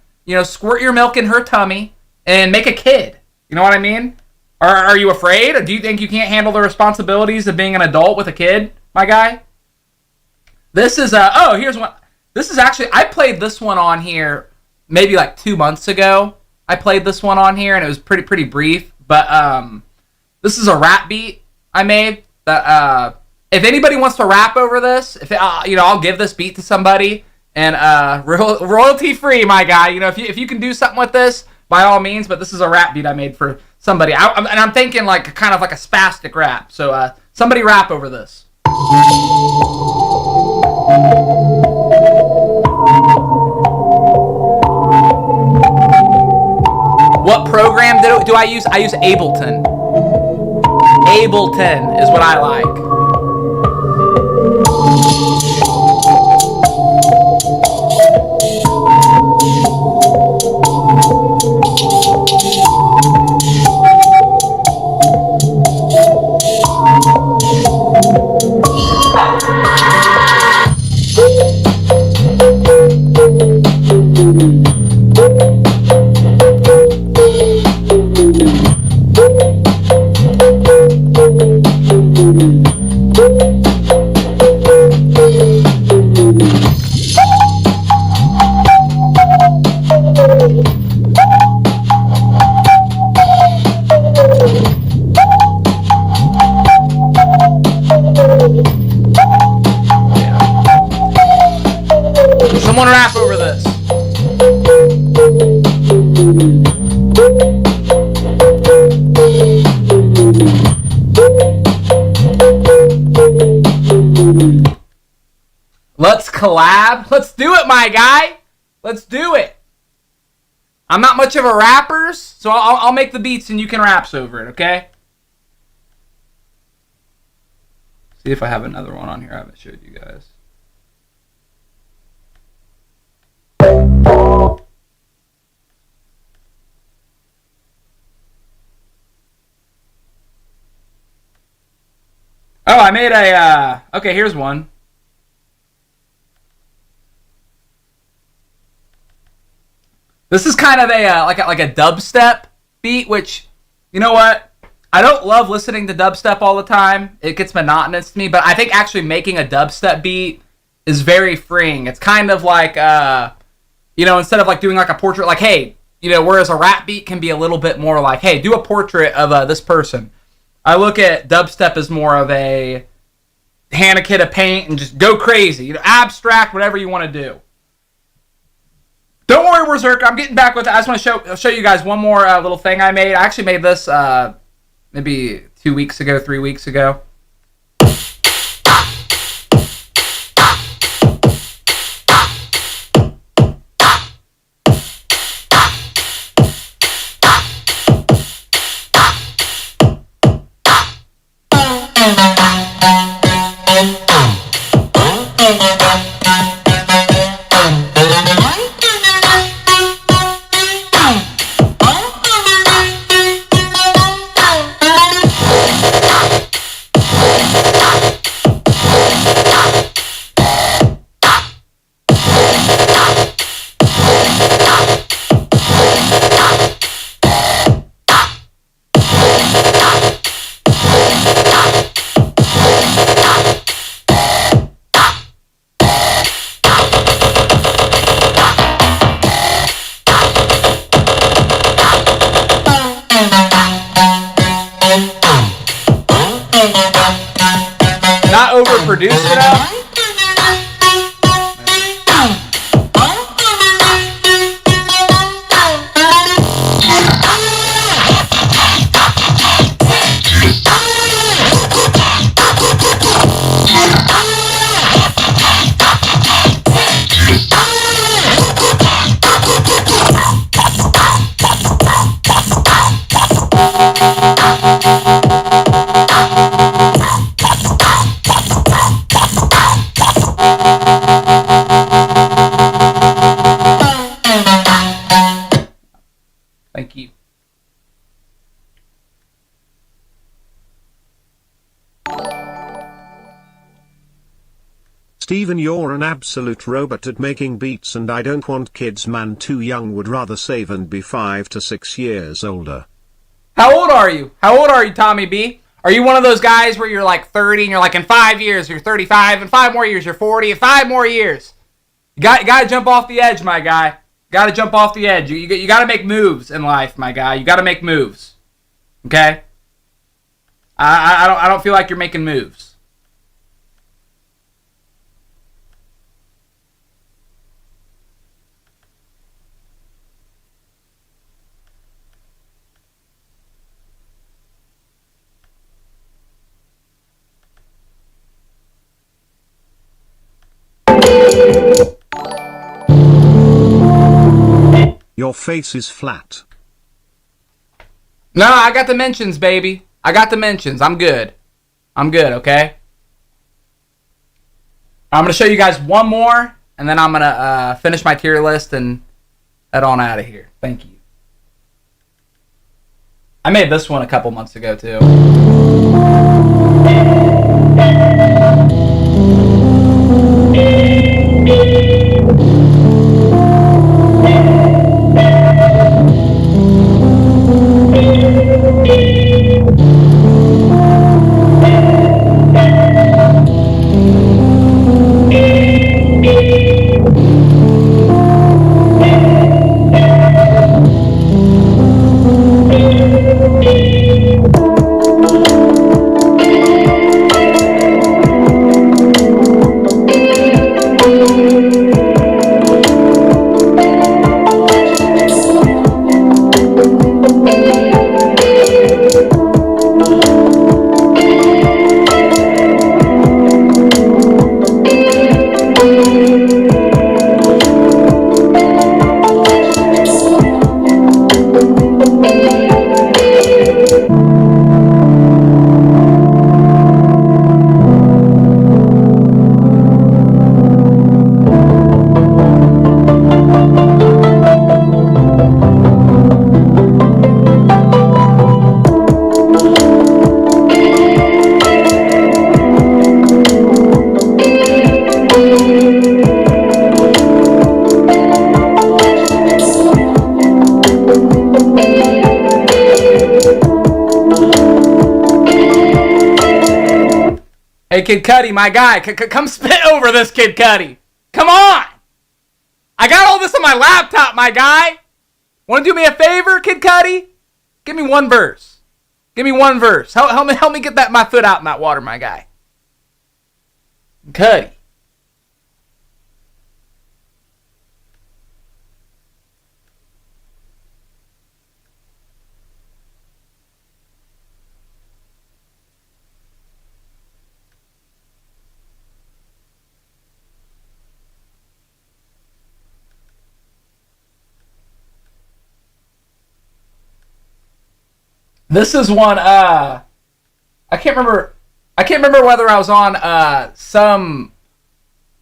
squirt your milk in her tummy, and make a kid. You know what I mean? Are you afraid? Or do you think you can't handle the responsibilities of being an adult with a kid, my guy? This is, here's one. This is actually, I played this one on here maybe like 2 months ago. I played this one on here, and it was pretty brief. But this is a rap beat I made. That if anybody wants to rap over this, I'll give this beat to somebody, and royalty free, my guy. If you can do something with this, by all means. But this is a rap beat I made for somebody, and I'm thinking like kind of like a spastic rap. So somebody rap over this. What program do I use? I use Ableton. Ableton is what I like. Someone rap over this. Let's collab. Let's do it, my guy. Let's do it. I'm not much of a rapper, so I'll make the beats and you can raps over it, okay? See if I have another one on here I haven't showed you guys. Oh, I made a, okay, here's one. This is kind of a, like a dubstep beat, which, you know what? I don't love listening to dubstep all the time. It gets monotonous to me, but I think actually making a dubstep beat is very freeing. It's kind of like, instead of like doing like a portrait, like, hey, whereas a rap beat can be a little bit more like, hey, do a portrait of this person. I look at dubstep as more of a hand a kid a paint and just go crazy. Abstract, whatever you want to do. Don't worry, Berserk. I'm getting back with it. I just want to show you guys one more little thing I made. I actually made this maybe 2 weeks ago, 3 weeks ago. Not overproduced enough. Steven, you're an absolute robot at making beats, and I don't want kids, man. Too young, would rather save and be 5 to 6 years older. How old are you? How old are you, Tommy B? Are you one of those guys where you're like 30 and you're like, in 5 years you're 35, in 5 more years you're 40, in 5 more years? You got to jump off the edge, my guy. Got to jump off the edge. You got to make moves in life, my guy. You got to make moves. Okay? I don't feel like you're making moves. Your face is flat. No, I got the mentions, baby. I got the mentions. I'm good. I'm good, okay? I'm going to show you guys one more, and then I'm going to finish my tier list and head on out of here. Thank you. I made this one a couple months ago, too. Hey, Kid Cudi, my guy, come spit over this, Kid Cudi. Come on. I got all this on my laptop, my guy. Want to do me a favor, Kid Cudi? Give me one verse. Give me one verse. Help me get my foot out in that water, my guy. Cudi. This is one, I can't remember whether I was on,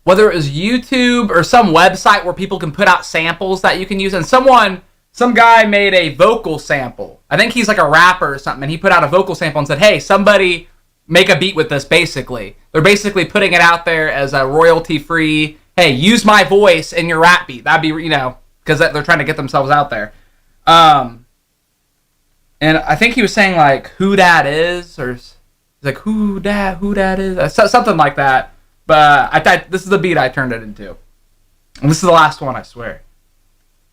whether it was YouTube or some website where people can put out samples that you can use, and some guy made a vocal sample. I think he's like a rapper or something, and he put out a vocal sample and said, hey, somebody make a beat with this, basically. They're basically putting it out there as a royalty-free, hey, use my voice in your rap beat. That'd be, because they're trying to get themselves out there. And I think he was saying, like, who dat is, or like, who dat is, something like that. But this is the beat I turned it into. And this is the last one, I swear.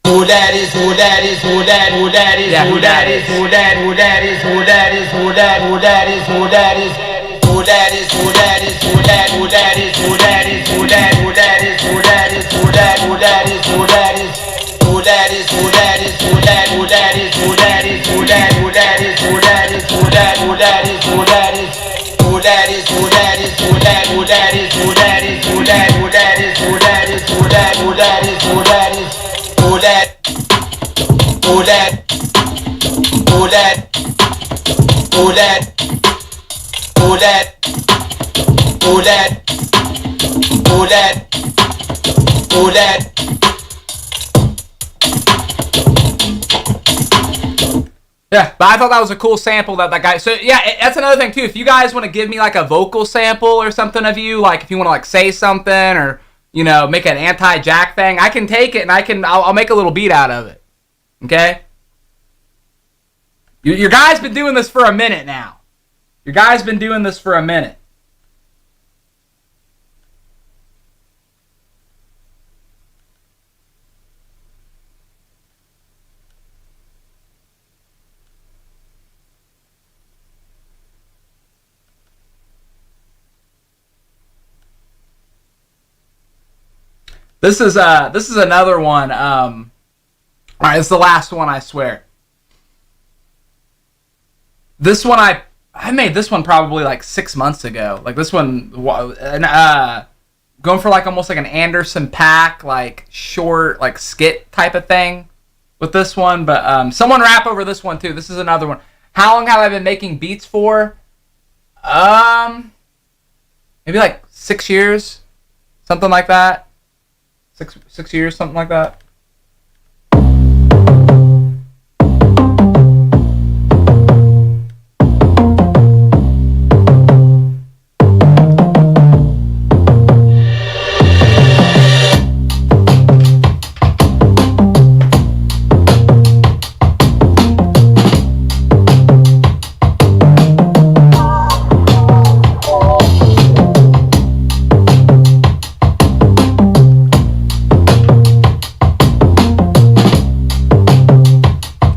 Who that is, who that is, who that, who that is, yeah, who that is, who that, who that is, who that is, who that, who that is, who that is, who that is, who that is, who that, who that is, who that is, who that, who that is, who that is, who that, who that is, who that is, who that is, who that is, who that, who that is, who that is, who that, who that is, who that is, who that, who that is, who that is, who that is, who that is, who that, who that is, who that is, who that, who that is, who that is, who that, who that is, who that is, who that, who that, who that, who that, who that, who that, who that, who that. Yeah, but I thought that was a cool sample that guy. So yeah, that's another thing too. If you guys want to give me like a vocal sample or something of you, like if you want to like say something or make an anti-Jack thing, I can take it and I'll make a little beat out of it. Okay. Your guys been doing this for a minute now. Your guys been doing this for a minute. This is another one. All right, it's the last one, I swear. This one I made this one probably like 6 months ago. Like this one, going for like almost like an Anderson .Paak like short like skit type of thing with this one. But someone rap over this one too. This is another one. How long have I been making beats for? Maybe like 6 years, something like that. 6 years, something like that.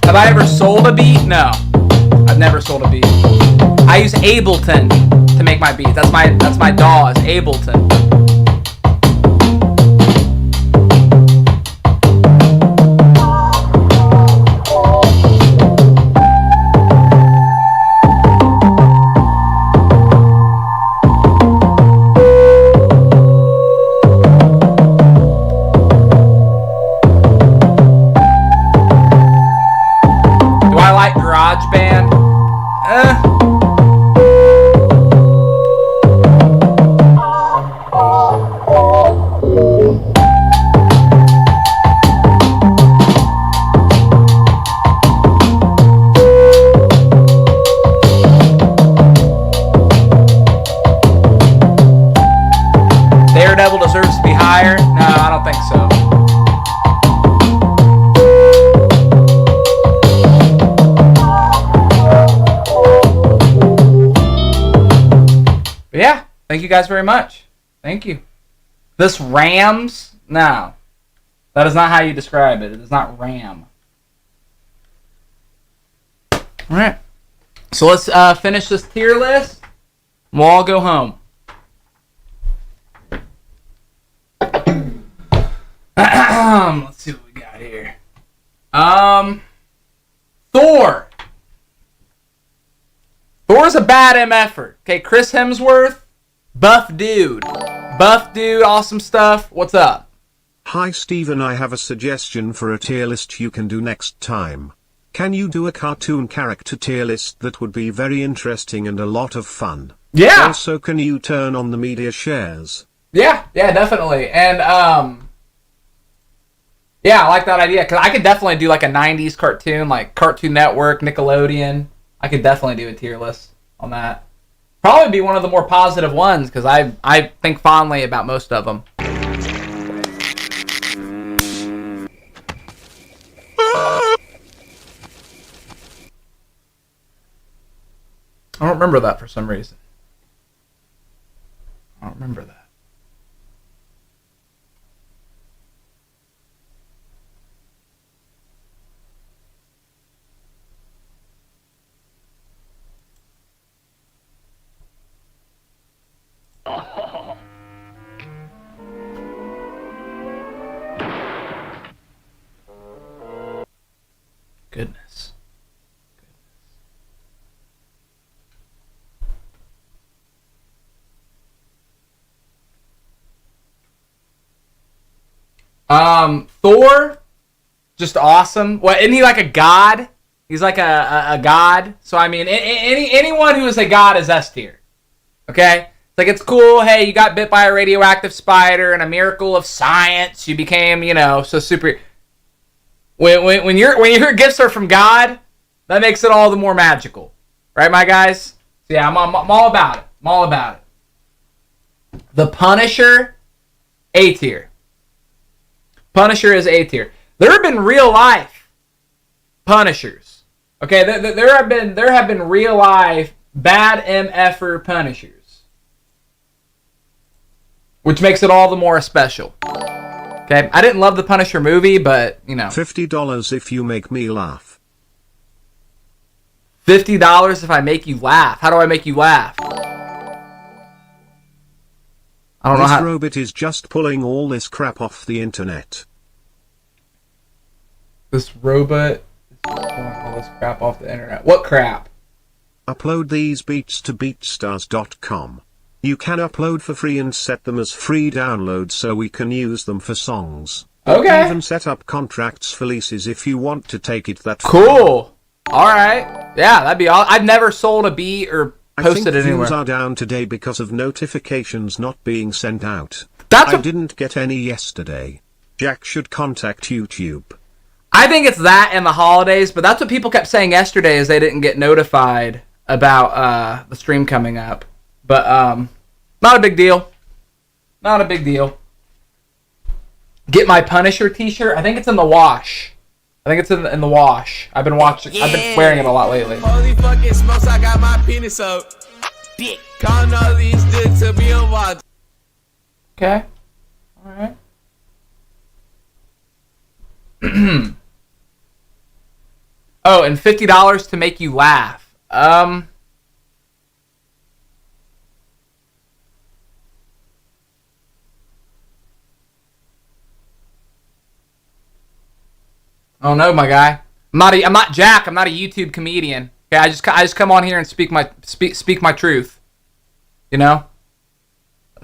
Have I ever sold a beat? No. I've never sold a beat. I use Ableton to make my beats. That's my DAW is Ableton. Daredevil deserves to be higher? No, I don't think so. But yeah, thank you guys very much. Thank you. This rams? No. That is not how you describe it. It is not ram. Alright. So let's finish this tier list. And we'll all go home. Let's see what we got here. Thor. Thor's a bad MF'er. Okay, Chris Hemsworth, buff dude. Buff dude, awesome stuff. What's up? Hi Steven, I have a suggestion for a tier list you can do next time. Can you do a cartoon character tier list that would be very interesting and a lot of fun? Yeah. Also, can you turn on the media shares? Yeah, definitely. And yeah, I like that idea because I could definitely do like a 90s cartoon, like Cartoon Network, Nickelodeon. I could definitely do a tier list on that. Probably be one of the more positive ones because I think fondly about most of them. I don't remember that for some reason. I don't remember that. Goodness. Thor, just awesome. What, isn't he like a god? He's like a god. So I mean, anyone who is a god is S tier. Okay, it's like it's cool. Hey, you got bit by a radioactive spider, and a miracle of science. You became, so super. When your gifts are from God, That makes it all the more magical. Right, my guys? So yeah, I'm all about it. I'm all about it. The Punisher, A tier. Punisher is A tier. There have been real life Punishers. Okay, there have been real life bad MFer Punishers, which makes it all the more special. Okay, I didn't love the Punisher movie, but you know. $50 if you make me laugh. $50 if I make you laugh. How do I make you laugh? I don't know how. This robot is just pulling all this crap off the internet. This robot is pulling all this crap off the internet. What crap? Upload these beats to beatstars.com. You can upload for free and set them as free downloads so we can use them for songs. Okay. Even set up contracts for leases if you want to take it that far. Cool. All right. Yeah, that'd be all. I've never sold a beat or posted it anywhere. Views are down today because of notifications not being sent out. I didn't get any yesterday. Jack should contact YouTube. I think it's that and the holidays, but that's what people kept saying yesterday is they didn't get notified about the stream coming up. But not a big deal. Not a big deal. Get my Punisher t-shirt. I think it's in the wash. I think it's in the wash. I've been watching. Yeah. I've been wearing it a lot lately. Holy fucking smokes! I got my penis up. Dick. Count all these dicks to be on watch. Okay. All right. Oh, and $50 to make you laugh. I don't know, my guy. I'm not Jack. I'm not a YouTube comedian. Okay, I just come on here and speak my truth. You know.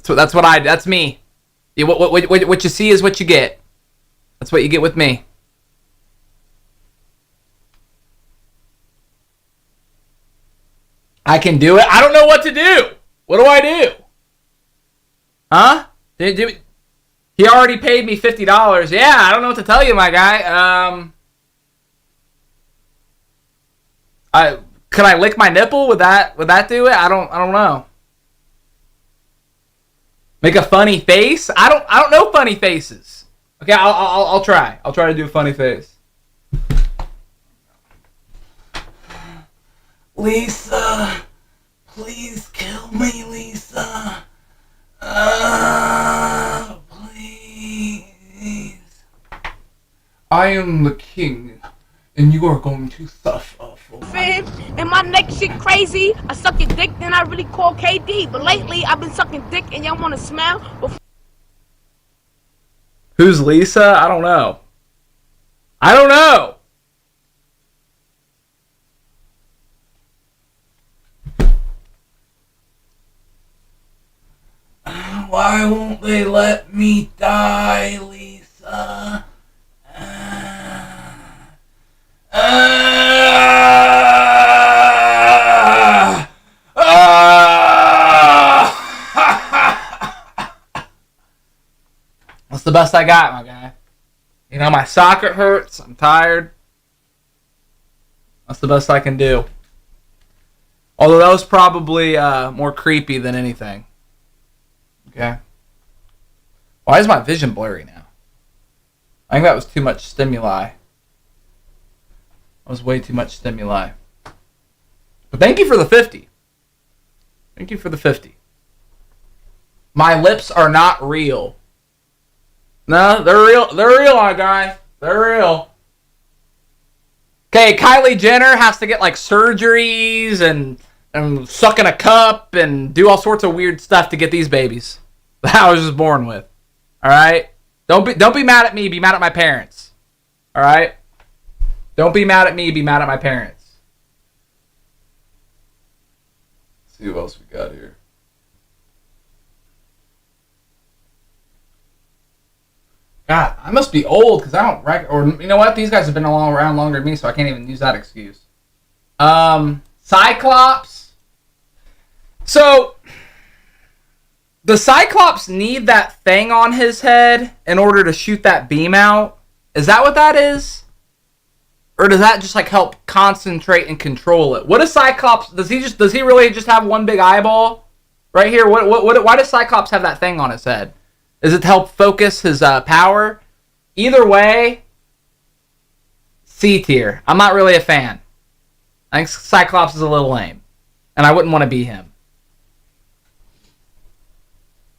That's me. What you see is what you get. That's what you get with me. I can do it. I don't know what to do. What do I do? Huh? He already paid me $50. Yeah, I don't know what to tell you, my guy. Could I lick my nipple? Would that do it? I don't know. Make a funny face? I don't know funny faces. Okay, I'll try. I'll try to do a funny face. Lisa, please kill me, Lisa. Please. I am the king, and you are going to suffer for Fib, and my neck shit crazy. I suck your dick, then I really call KD. But lately, I've been sucking dick, and y'all want to smell? Who's Lisa? I don't know. I don't know. Why won't they let me die, Lisa? That's the best I got, my guy. You know, my socket hurts. I'm tired. That's the best I can do. Although that was probably more creepy than anything. Okay. Why is my vision blurry now? I think that was too much stimuli. That was way too much stimuli. But thank you for the 50. Thank you for the 50. My lips are not real. No, they're real. They're real, my guy. They're real. Okay, Kylie Jenner has to get like surgeries and suck in a cup and do all sorts of weird stuff to get these babies that I was just born with. All right? Don't be mad at me. Be mad at my parents. All right? Don't be mad at me. Be mad at my parents. Let's see who else we got here. God, I must be old because I don't or you know what? These guys have been around longer than me, so I can't even use that excuse. Cyclops. So, does Cyclops need that thing on his head in order to shoot that beam out? Is that what that is? or does that just like help concentrate and control it? What does Cyclops? Does he really just have one big eyeball right here? Why does Cyclops have that thing on his head? Is it to help focus his power? Either way, C tier. I'm not really a fan. I think Cyclops is a little lame, and I wouldn't want to be him.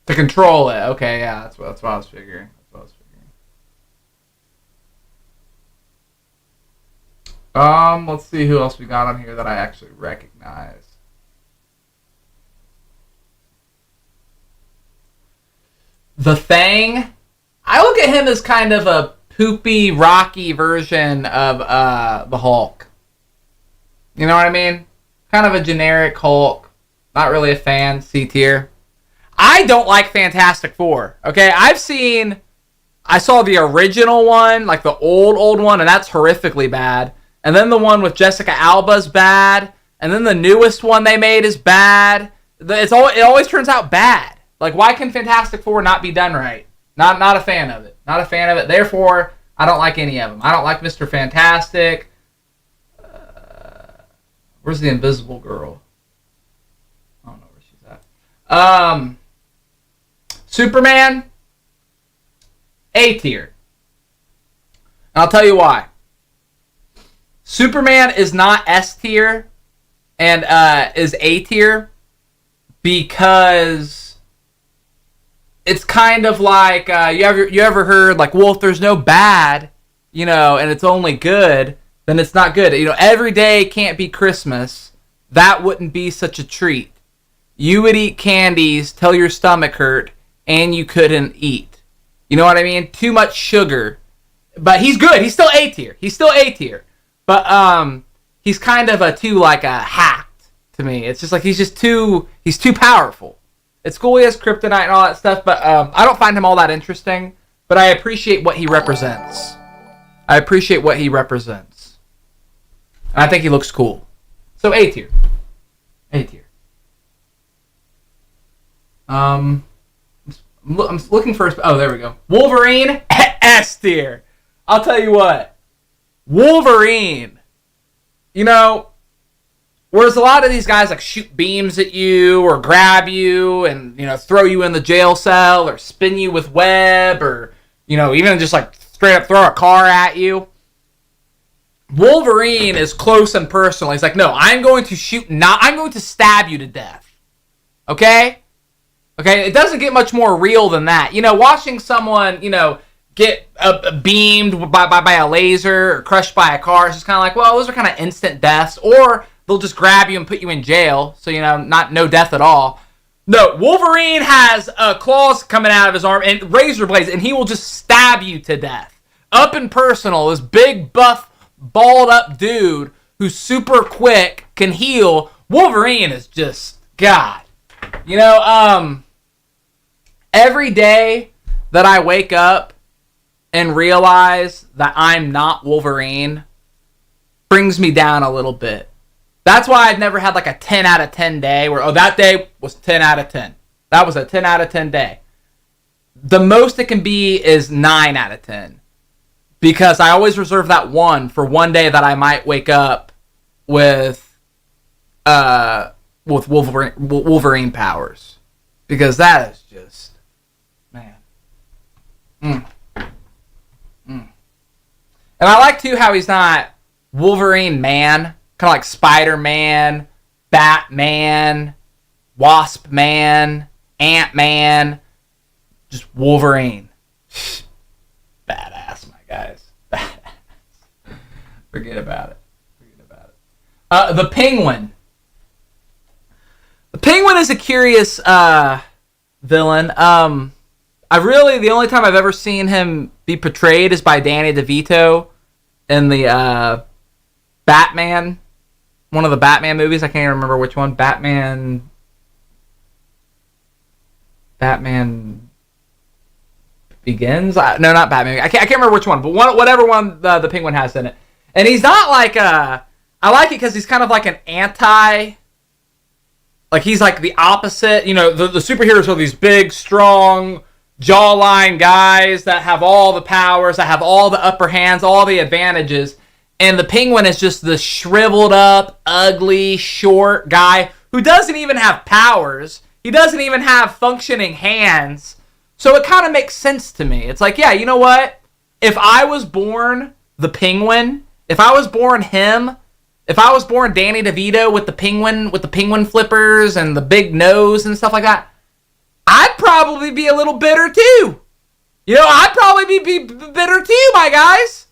To control it, okay, yeah, that's what I was figuring. Let's see who else we got on here that I actually recognize. The Thing. I look at him as kind of a poopy, rocky version of the Hulk. You know what I mean? Kind of a generic Hulk. Not really a fan. C tier. I don't like Fantastic Four. Okay, I saw the original one, like the old one, and that's horrifically bad. And then the one with Jessica Alba's bad. And then the newest one they made is bad. It always turns out bad. Like, why can Fantastic Four not be done right? Not a fan of it. Not a fan of it. Therefore, I don't like any of them. I don't like Mr. Fantastic. Where's the Invisible Girl? I don't know where she's at. Superman, A tier. And I'll tell you why. Superman is not S tier and is A tier because it's kind of like you ever heard like, well, if there's no bad, and it's only good, then it's not good. Every day can't be Christmas. That wouldn't be such a treat. You would eat candies till your stomach hurt and you couldn't eat. You know what I mean? Too much sugar. But he's good. He's still A tier. But he's kind of too hacked to me. It's just like he's too powerful. It's cool he has kryptonite and all that stuff, but I don't find him all that interesting. But I appreciate what he represents. And I think he looks cool. So A tier. I'm looking for oh, there we go. Wolverine, S tier. I'll tell you what. Wolverine. Whereas a lot of these guys shoot beams at you or grab you and, throw you in the jail cell or spin you with web or, even just straight up throw a car at you. Wolverine is close and personal. He's like, no, I'm going to stab you to death. Okay? Okay, it doesn't get much more real than that. Watching someone, get beamed by a laser or crushed by a car, it's just kind of like, well, those are kind of instant deaths. Or they'll just grab you and put you in jail. So, no death at all. No, Wolverine has claws coming out of his arm and razor blades, and he will just stab you to death. Up and personal, this big, buff, balled up dude who's super quick, can heal. Wolverine is just, God. Every day that I wake up and realize that I'm not Wolverine brings me down a little bit. That's why I've never had a 10 out of 10 day where, that day was 10 out of 10. That was a 10 out of 10 day. The most it can be is 9 out of 10. Because I always reserve that one for one day that I might wake up with Wolverine powers. Because that is just, man. And I like, too, how he's not Wolverine Man. Kind of like Spider-Man, Batman, Wasp-Man, Ant-Man. Just Wolverine. Badass, my guys. Badass. Forget about it. The Penguin. The Penguin is a curious villain. The only time I've ever seen him be portrayed is by Danny DeVito in the Batman, one of the Batman movies. I can't even remember which one. Batman Begins? No, not Batman. I can't remember which one, but whatever one the Penguin has in it. And he's not I like it because he's kind of like an anti... he's like the opposite. The superheroes are these big, strong, jawline guys that have all the powers, that have all the upper hands, all the advantages. And the Penguin is just the shriveled up, ugly, short guy who doesn't even have powers. He doesn't even have functioning hands. So it kind of makes sense to me. It's like, yeah, you know what? If I was born the Penguin, if I was born him, if I was born Danny DeVito with the penguin flippers and the big nose and stuff like that, I'd probably be a little bitter too. You know, I'd probably be bitter too, my guys.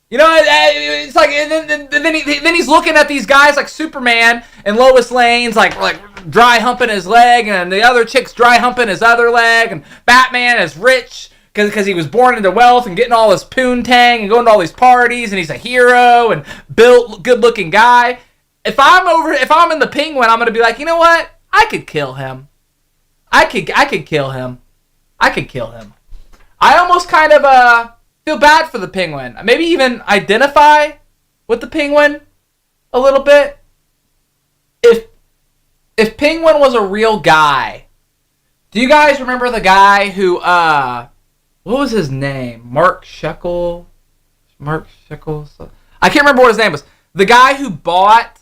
You know, it's like, and then he's looking at these guys like Superman and Lois Lane's like dry humping his leg, and the other chick's dry humping his other leg, and Batman is rich because he was born into wealth and getting all his poontang and going to all these parties, and he's a hero and built, good-looking guy. If I'm in the Penguin, I'm gonna be like, you know what? I could kill him. I could kill him. I could kill him. I almost kind of feel bad for the Penguin. Maybe even identify with the Penguin a little bit. If Penguin was a real guy, do you guys remember the guy who, what was his name? Mark Sheckles? I can't remember what his name was. The guy who bought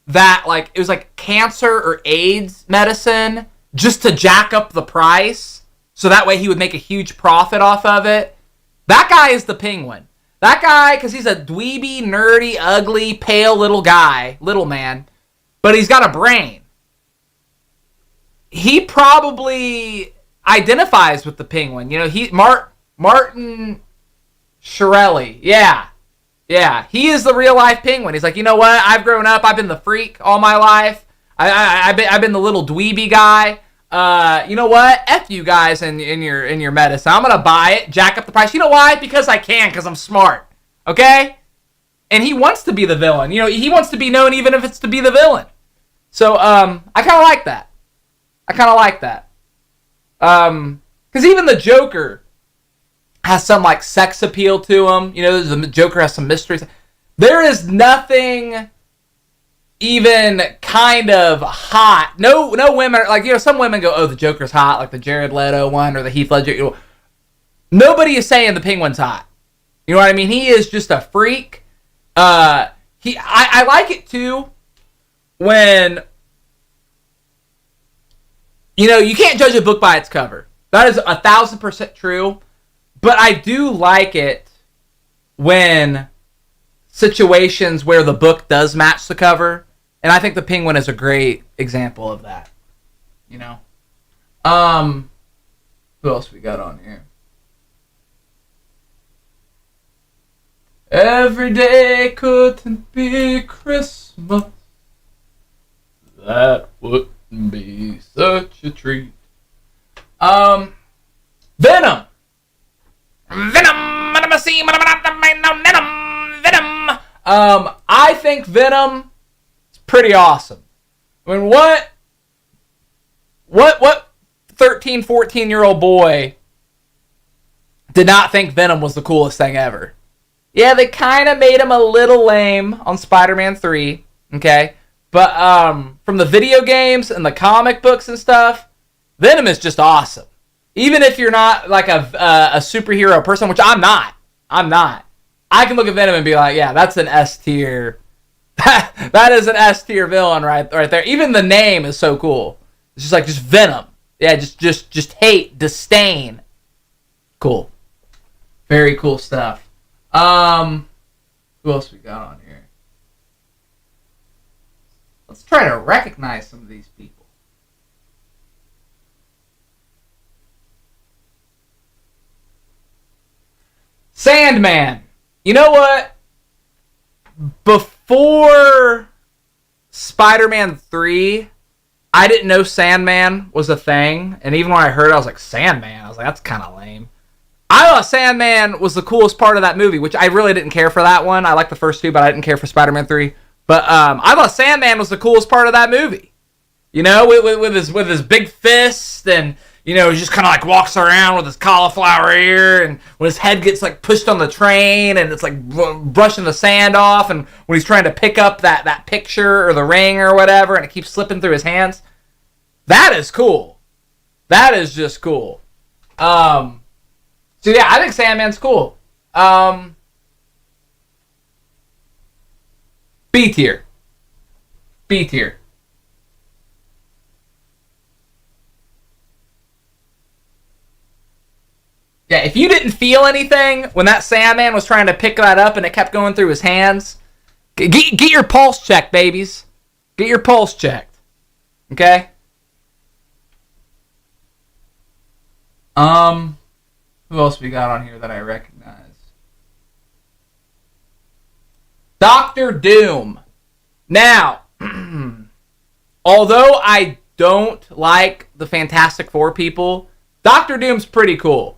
that, like, it was like cancer or AIDS medicine just to jack up the price so that way he would make a huge profit off of it. That guy is the Penguin. That guy, because he's a dweeby, nerdy, ugly, pale little guy, little man, but he's got a brain. He probably identifies with the Penguin. You know, Martin Shkreli. Yeah. He is the real life Penguin. He's like, you know what? I've grown up. I've been the freak all my life. I've been the little dweeby guy. You know what? F you guys in your medicine. I'm gonna buy it, jack up the price. You know why? Because I can. Because I'm smart. Okay. And he wants to be the villain. You know, he wants to be known even if it's to be the villain. So I kind of like that. Because even the Joker has some like sex appeal to him. You know, the Joker has some mysteries. There is nothing even kind of hot. No women, like, you know, some women go, oh, the Joker's hot, like the Jared Leto one or the Heath Ledger. Nobody is saying the Penguin's hot. You know what I mean? He is just a freak. I like it too when, you know, you can't judge a book by its cover. That is 1,000% true. But I do like it when situations where the book does match the cover. And I think the Penguin is a great example of that. You know? Who else we got on here? Every day couldn't be Christmas. That wouldn't be such a treat. Venom. I think Venom is pretty awesome. I mean, what 13, 14-year-old boy did not think Venom was the coolest thing ever? Yeah, they kind of made him a little lame on Spider-Man 3, okay? But from the video games and the comic books and stuff, Venom is just awesome. Even if you're not like a superhero person, which I'm not. I can look at Venom and be like, yeah, that's an S tier. That is an S tier villain right there. Even the name is so cool. It's just Venom. Yeah, just hate, disdain. Cool. Very cool stuff. Who else we got on here? Let's try to recognize some of these people. Sandman. You know what? Before Spider-Man 3, I didn't know Sandman was a thing. And even when I heard it, I was like, Sandman? I was like, that's kind of lame. I thought Sandman was the coolest part of that movie, which I really didn't care for that one. I liked the first two, but I didn't care for Spider-Man 3. But I thought Sandman was the coolest part of that movie. You know, with his big fist, and, you know, he just kind of like walks around with his cauliflower ear, and when his head gets like pushed on the train, and it's like brushing the sand off, and when he's trying to pick up that picture or the ring or whatever, and it keeps slipping through his hands. That is cool. That is just cool. So yeah, I think Sandman's cool. B tier. B tier. Yeah, if you didn't feel anything when that Sandman was trying to pick that up and it kept going through his hands, get your pulse checked, babies. Get your pulse checked. Okay? Who else we got on here that I recognize? Doctor Doom. Now, although I don't like the Fantastic Four people, Doctor Doom's pretty cool.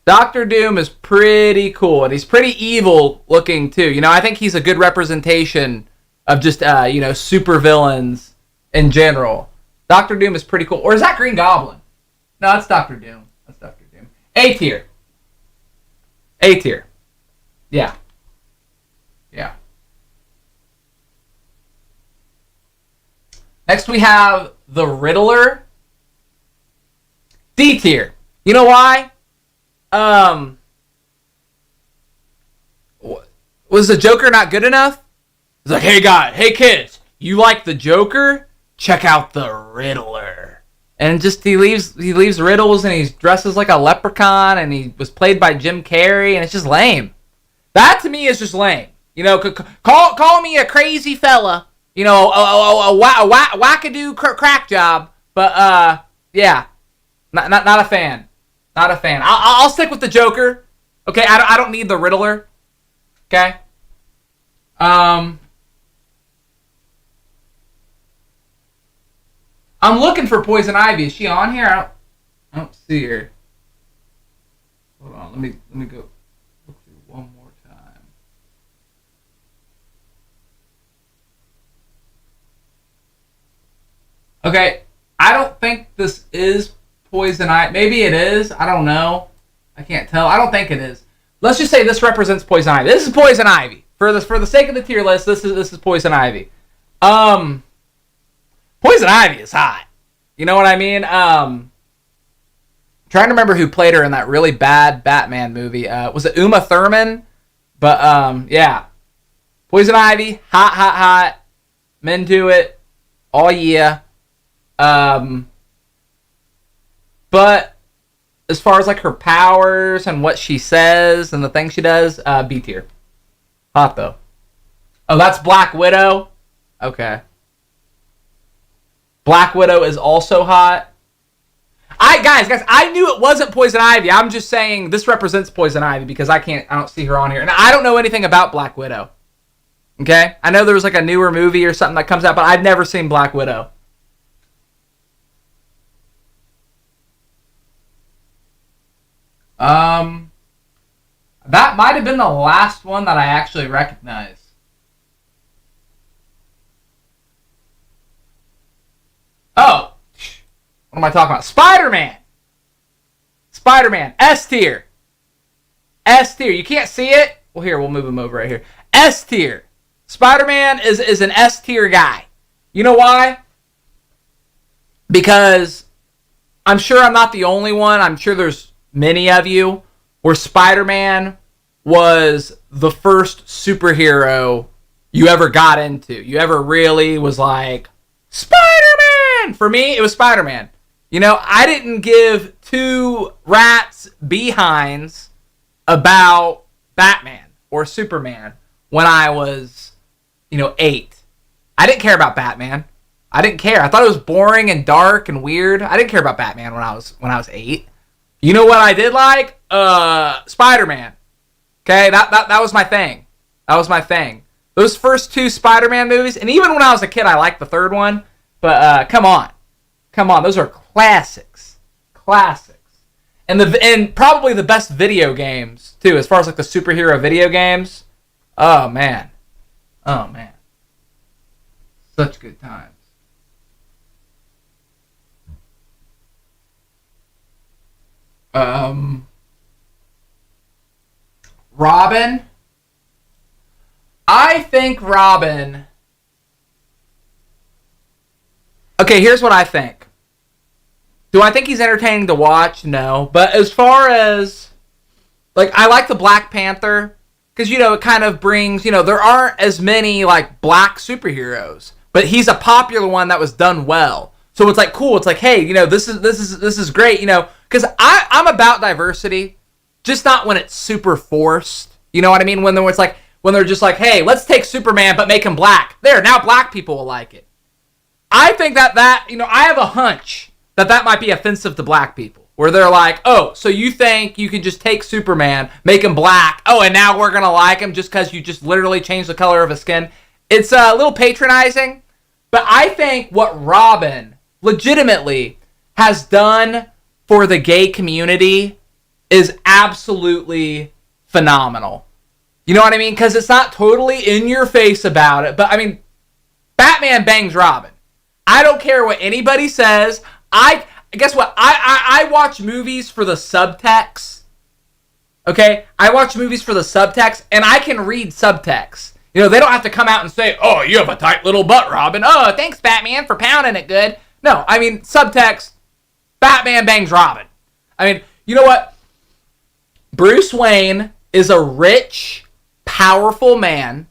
Doctor Doom is pretty cool, and he's pretty evil looking too. You know, I think he's a good representation of just, super villains in general. Doctor Doom is pretty cool. Or is that Green Goblin? No, that's Doctor Doom. That's Doctor Doom. A tier. A tier. Yeah. Yeah. Next we have the Riddler. D tier. You know why? Was the Joker not good enough? He's like, hey kids, you like the Joker? Check out the Riddler. And just he leaves riddles and he dresses like a leprechaun and he was played by Jim Carrey and it's just lame. That to me is just lame. You know, call me a crazy fella. You know, a wackadoo crack job. But yeah, not a fan. Not a fan. I'll stick with the Joker. Okay, I don't need the Riddler. Okay. I'm looking for Poison Ivy. Is she on here? I don't see her. Hold on. Let me go look through one more time. Okay. I don't think this is Poison Ivy. Maybe it is. I don't know. I can't tell. I don't think it is. Let's just say this represents Poison Ivy. This is Poison Ivy. For the sake of the tier list, this is Poison Ivy. Poison Ivy is hot. You know what I mean? Trying to remember who played her in that really bad Batman movie. Was it Uma Thurman? But yeah. Poison Ivy, hot. Men do it. Oh yeah. But as far as like her powers and what she says and the things she does, B tier. Hot though. Oh, that's Black Widow? Okay. Black Widow is also hot. Guys, I knew it wasn't Poison Ivy. I'm just saying this represents Poison Ivy because I don't see her on here. And I don't know anything about Black Widow. Okay? I know there was like a newer movie or something that comes out, but I've never seen Black Widow. That might have been the last one that I actually recognized. Oh, what am I talking about? Spider-Man. Spider-Man, S tier. S tier. You can't see it? Well, here, we'll move him over right here. S tier. Spider-Man is an S tier guy. You know why? Because I'm sure I'm not the only one. I'm sure there's many of you where Spider-Man was the first superhero you ever got into. You ever really was like, Spider-Man! For me, it was Spider-Man. You know, I didn't give two rats behinds about Batman or Superman when I was, 8. I didn't care about Batman. I didn't care. I thought it was boring and dark and weird. I didn't care about Batman when I was 8. You know what I did like? Spider-Man. Okay, that was my thing. That was my thing. Those first 2 Spider-Man movies, and even when I was a kid, I liked the third one. But come on, those are classics, and probably the best video games too, as far as like the superhero video games. Oh man, such good times. Robin. I think Robin. Okay, here's what I think. Do I think he's entertaining to watch? No. But as far as, like, I like the Black Panther. because, you know, it kind of brings, you know, there aren't as many, like, black superheroes. But he's a popular one that was done well. So it's, like, cool. It's like, hey, you know, this is great, you know. Because I'm about diversity, just not when it's super forced. You know what I mean? When they're just like, hey, let's take Superman but make him black. There, now black people will like it. I think that you know, I have a hunch that might be offensive to black people. Where they're like, oh, so you think you can just take Superman, make him black, oh, and now we're going to like him just because you just literally changed the color of his skin? It's a little patronizing, but I think what Robin legitimately has done for the gay community is absolutely phenomenal. You know what I mean? Because it's not totally in your face about it, but I mean, Batman bangs Robin. I don't care what anybody says. Guess what? I watch movies for the subtext. Okay? I watch movies for the subtext, and I can read subtext. You know, they don't have to come out and say, oh, you have a tight little butt, Robin. Oh, thanks, Batman, for pounding it good. No, I mean, subtext, Batman bangs Robin. I mean, you know what? Bruce Wayne is a rich, powerful man.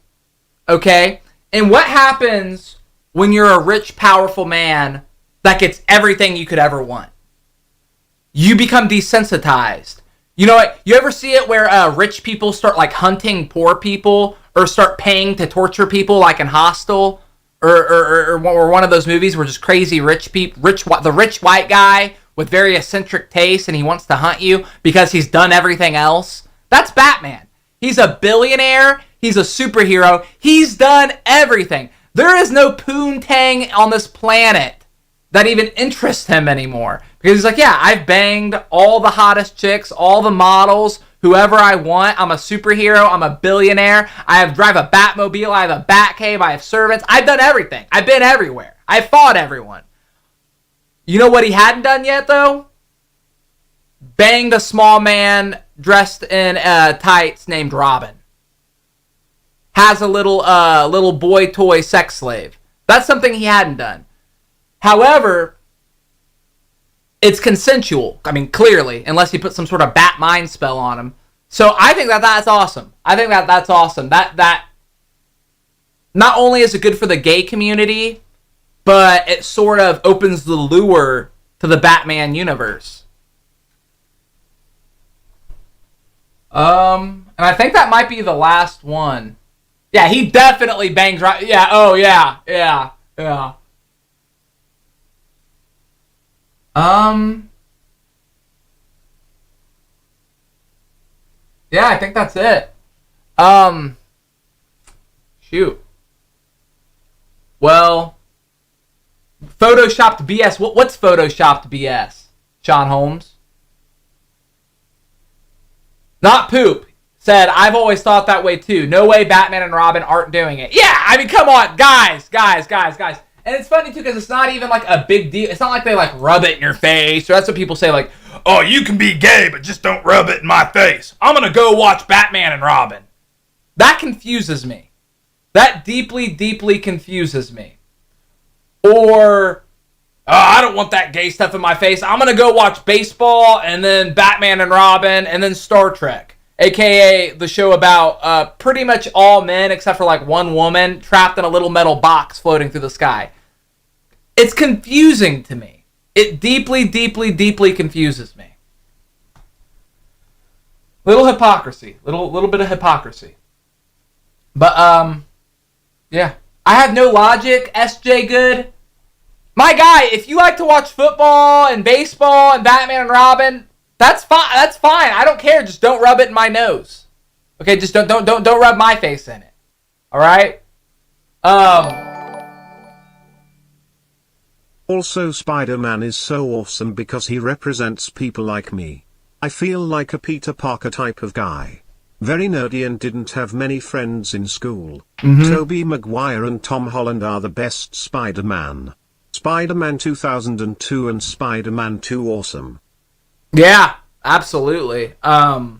Okay? And what happens when you're a rich, powerful man that gets everything you could ever want? You become desensitized. You know what? You ever see it where rich people start like hunting poor people or start paying to torture people, like in Hostel or one of those movies where just crazy rich people, the rich white guy with very eccentric tastes, and he wants to hunt you because he's done everything else? That's Batman. He's a billionaire. He's a superhero. He's done everything. There is no poontang on this planet that even interests him anymore. Because he's like, yeah, I've banged all the hottest chicks, all the models, whoever I want. I'm a superhero. I'm a billionaire. drive a Batmobile. I have a Batcave. I have servants. I've done everything. I've been everywhere. I've fought everyone. You know what he hadn't done yet, though? Banged a small man dressed in tights named Robin. Has a little boy toy sex slave. That's something he hadn't done. However, it's consensual. I mean, clearly, unless you put some sort of bat mind spell on him. So I think that's awesome. I think that's awesome. That not only is it good for the gay community, but it sort of opens the lure to the Batman universe. And I think that might be the last one. Yeah, he definitely bangs right. Yeah, oh yeah. Yeah, I think that's it. Shoot. Well, Photoshopped BS. What's Photoshopped BS? Sean Holmes? Not poop. Said, I've always thought that way too. No way Batman and Robin aren't doing it. Yeah, I mean, come on, guys. And it's funny too because it's not even like a big deal. It's not like they like rub it in your face. Or that's what people say, like, oh, you can be gay, but just don't rub it in my face. I'm going to go watch Batman and Robin. That confuses me. That deeply, deeply confuses me. Or, I don't want that gay stuff in my face. I'm going to go watch baseball and then Batman and Robin and then Star Trek. AKA the show about pretty much all men except for like one woman trapped in a little metal box floating through the sky. It's confusing to me. It deeply, deeply, deeply confuses me. Little hypocrisy. Little bit of hypocrisy. But, yeah. I have no logic, SJ Good. My guy, if you like to watch football and baseball and Batman and Robin, that's fine. That's fine. I don't care. Just don't rub it in my nose. Okay, just don't rub my face in it. All right? Also, Spider-Man is so awesome because he represents people like me. I feel like a Peter Parker type of guy. Very nerdy and didn't have many friends in school. Tobey Maguire and Tom Holland are the best Spider-Man. Spider-Man 2002 and Spider-Man 2 awesome. Yeah, absolutely. Yeah,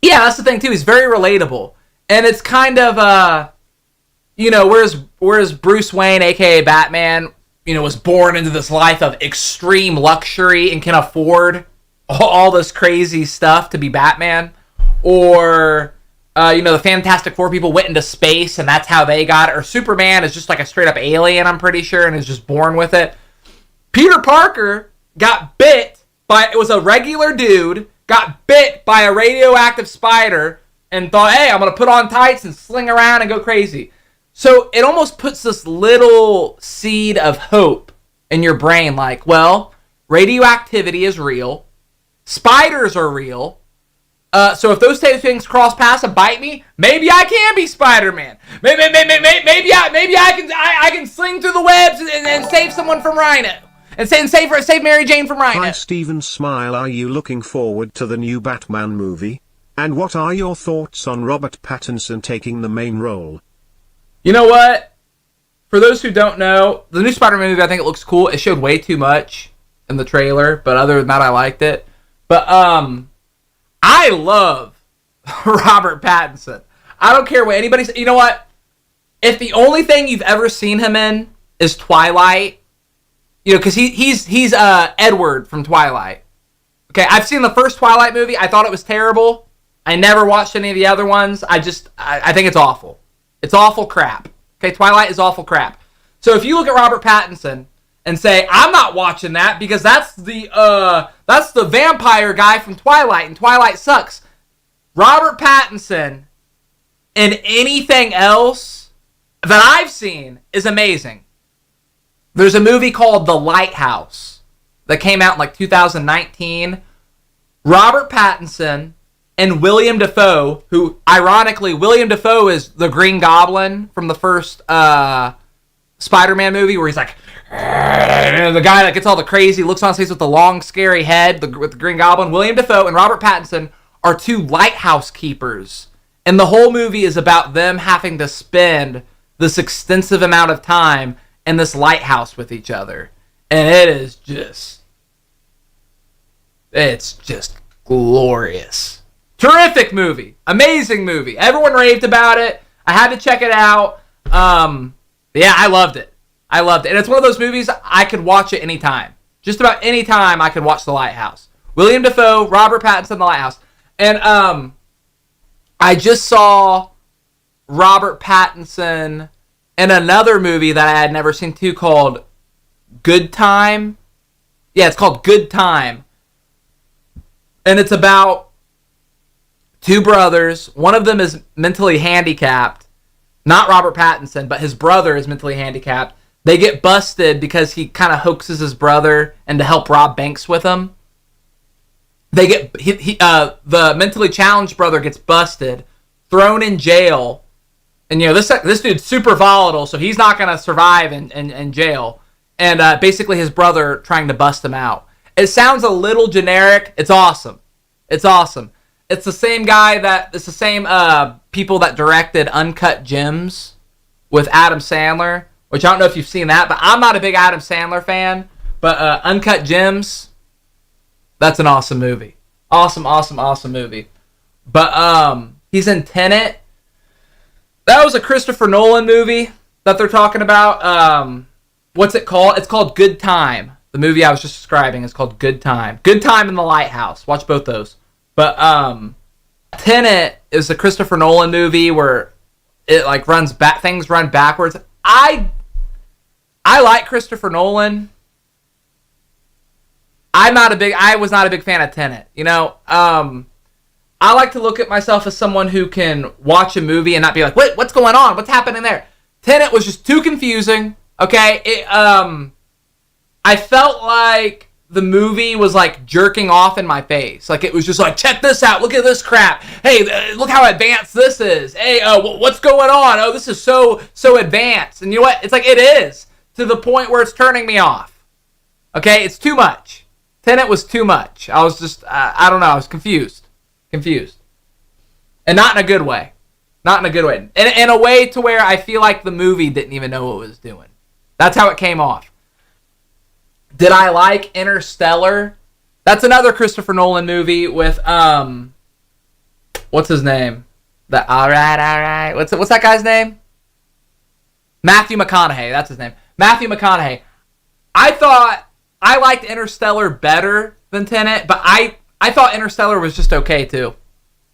that's the thing too. He's very relatable. And it's kind of, you know, whereas Bruce Wayne, aka Batman, you know, was born into this life of extreme luxury and can afford all this crazy stuff to be Batman. or the Fantastic Four people went into space and that's how they got it, or Superman is just like a straight up alien, I'm pretty sure, and is just born with it. Peter Parker got bit by, it was a regular dude, got bit by a radioactive spider and thought, hey, I'm going to put on tights and sling around and go crazy. So it almost puts this little seed of hope in your brain, like, well, radioactivity is real, spiders are real, so if those two things cross paths and bite me, maybe I can be Spider-Man. Maybe I can sling through the webs and save someone from Rhino. And save Mary Jane from Rhino. Hi Steven Smile, are you looking forward to the new Batman movie? And what are your thoughts on Robert Pattinson taking the main role? You know what? For those who don't know, the new Spider-Man movie, I think it looks cool. It showed way too much in the trailer, but other than that, I liked it. But I love Robert Pattinson. I don't care what anybody says. You know what? If the only thing you've ever seen him in is Twilight, because he's Edward from Twilight. Okay, I've seen the first Twilight movie. I thought it was terrible. I never watched any of the other ones. I think it's awful. It's awful crap. Okay, Twilight is awful crap. So if you look at Robert Pattinson and say, I'm not watching that because that's the vampire guy from Twilight and Twilight sucks. Robert Pattinson in anything else that I've seen is amazing. There's a movie called The Lighthouse that came out in like 2019. Robert Pattinson and William Dafoe, who ironically, William Dafoe is the Green Goblin from the first Spider-Man movie, where he's like, the guy that gets all the crazy looks on his face with the long, scary head, with the Green Goblin. William Dafoe and Robert Pattinson are two lighthouse keepers. And the whole movie is about them having to spend this extensive amount of time in this lighthouse with each other. And it's just glorious. Terrific movie. Amazing movie. Everyone raved about it. I had to check it out. Yeah, I loved it. And it's one of those movies I could watch it anytime. Just about any time I could watch The Lighthouse. William Dafoe, Robert Pattinson, The Lighthouse. And I just saw Robert Pattinson in another movie that I had never seen too, called Good Time. Yeah, it's called Good Time. And it's about two brothers. One of them is mentally handicapped. Not Robert Pattinson, but his brother is mentally handicapped. They get busted because he kind of hoaxes his brother and to help rob banks with him. They get the mentally challenged brother gets busted, thrown in jail, and this dude's super volatile, so he's not gonna survive in jail. And basically, his brother trying to bust him out. It sounds a little generic. It's awesome. It's awesome. It's the same people that directed Uncut Gems with Adam Sandler, which I don't know if you've seen that, but I'm not a big Adam Sandler fan. But Uncut Gems, that's an awesome movie. Awesome movie. But he's in Tenet. That was a Christopher Nolan movie that they're talking about. What's it called? It's called Good Time. The movie I was just describing is called Good Time. Good Time and The Lighthouse. Watch both those. But Tenet is a Christopher Nolan movie where it like things run backwards. I like Christopher Nolan. I was not a big fan of Tenet. I like to look at myself as someone who can watch a movie and not be like, what's going on? What's happening there? Tenet was just too confusing. Okay, I felt like the movie was like jerking off in my face. Like it was just like, check this out. Look at this crap. Hey, look how advanced this is. Hey, what's going on? Oh, this is so advanced. And you know what? It's like it is to the point where it's turning me off. Okay, it's too much. Tenet was too much. I was just, I don't know. I was confused. And not in a good way. In a way to where I feel like the movie didn't even know what it was doing. That's how it came off. Did I like Interstellar? That's another Christopher Nolan movie with, what's his name? All right. What's that guy's name? Matthew McConaughey. That's his name. Matthew McConaughey. I liked Interstellar better than Tenet, but I thought Interstellar was just okay too.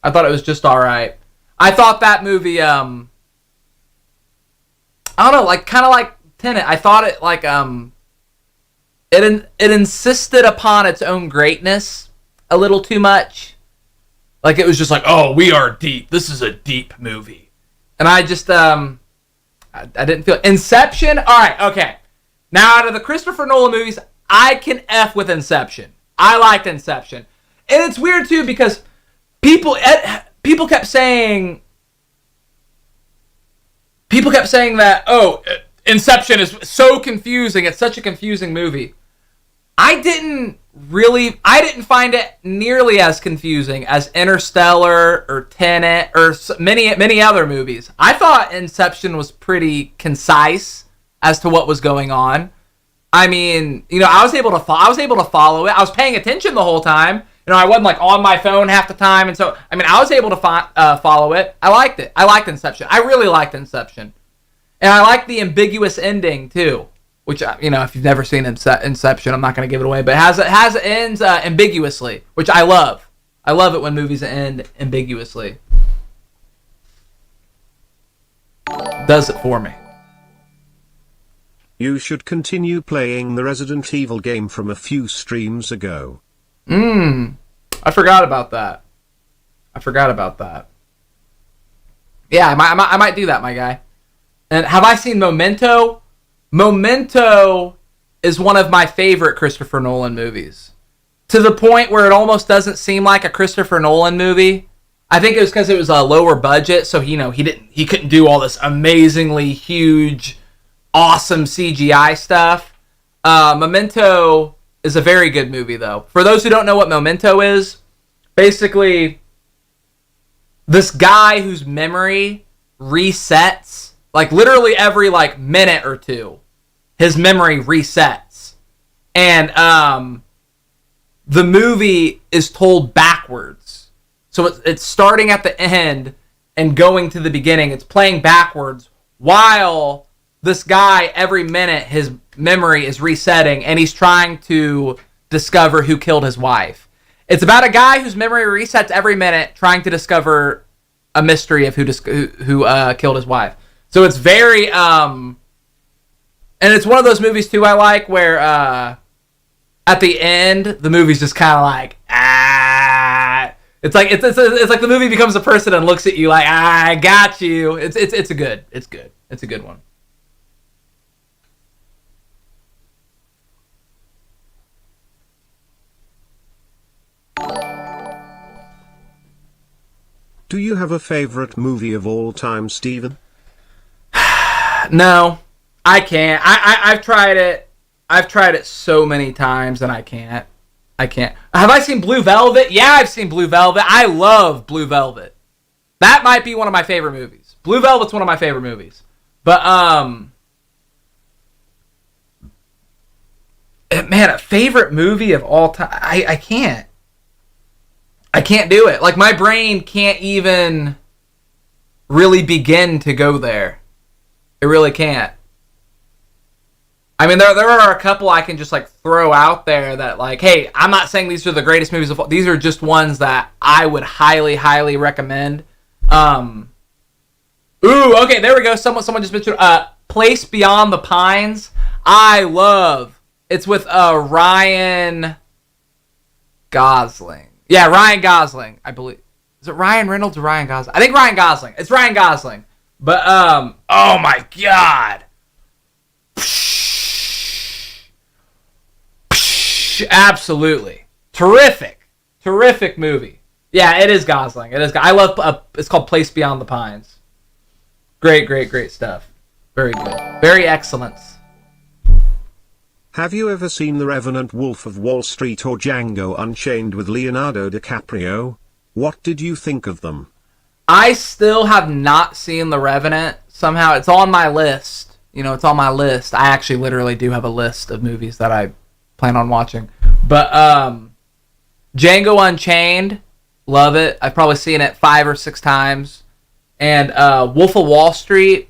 I thought it was just all right. I thought that movie, I don't know, like kind of like Tenet. I thought it like it insisted upon its own greatness a little too much. Like it was just like, oh, we are deep. This is a deep movie, and I just I didn't feel Inception. All right, okay. Now out of the Christopher Nolan movies, I can F with Inception. I liked Inception, and it's weird too because people kept saying that, oh, Inception is so confusing. It's such a confusing movie. I didn't find it nearly as confusing as Interstellar or Tenet or many other movies. I thought Inception was pretty concise as to what was going on. I mean, you know, I was able to follow it. I was paying attention the whole time. You know, I wasn't like on my phone half the time, and so I mean, I was able to follow it. I liked it. I liked Inception. I really liked Inception, and I liked the ambiguous ending too. Which, you know, if you've never seen Inception, I'm not going to give it away, but it ends ambiguously, which I love. I love it when movies end ambiguously. Does it for me. You should continue playing the Resident Evil game from a few streams ago. I forgot about that. Yeah, I might do that, my guy. And have I seen Memento? Memento is one of my favorite Christopher Nolan movies. To the point where it almost doesn't seem like a Christopher Nolan movie. I think it was because it was a lower budget, so he couldn't do all this amazingly huge, awesome CGI stuff. Memento is a very good movie, though. For those who don't know what Memento is, basically, this guy whose memory resets, like literally every like minute or two, his memory resets. And the movie is told backwards. So it's starting at the end and going to the beginning. It's playing backwards while this guy, every minute, his memory is resetting and he's trying to discover who killed his wife. It's about a guy whose memory resets every minute trying to discover a mystery of who killed his wife. So it's very... and it's one of those movies, too, I like, where at the end, the movie's just kind of like, It's like the movie becomes a person and looks at you like, I got you. It's a good one. Do you have a favorite movie of all time, Steven? No, I can't. I've tried it. I've tried it so many times and I can't. Have I seen Blue Velvet? Yeah, I've seen Blue Velvet. I love Blue Velvet. That might be one of my favorite movies. Blue Velvet's one of my favorite movies. But, man, a favorite movie of all time. I can't. I can't do it. Like, my brain can't even really begin to go there. It really can't. I mean, there are a couple I can just, like, throw out there that, like, hey, I'm not saying these are the greatest movies of all. These are just ones that I would highly, highly recommend. Ooh, okay, there we go. Someone just mentioned Place Beyond the Pines. I love. It's with Ryan Gosling. Yeah, Ryan Gosling, I believe. Is it Ryan Reynolds or Ryan Gosling? I think Ryan Gosling. It's Ryan Gosling. But, oh my God. Absolutely. Terrific movie. Yeah, it is Gosling. I love, it's called Place Beyond the Pines. Great stuff. Very good. Very excellent. Have you ever seen The Revenant, Wolf of Wall Street, or Django Unchained with Leonardo DiCaprio? What did you think of them? I still have not seen The Revenant. Somehow it's on my list. It's on my list. I actually literally do have a list of movies that I plan on watching. But Django Unchained, love it. I've probably seen it 5 or 6 times. And Wolf of Wall Street,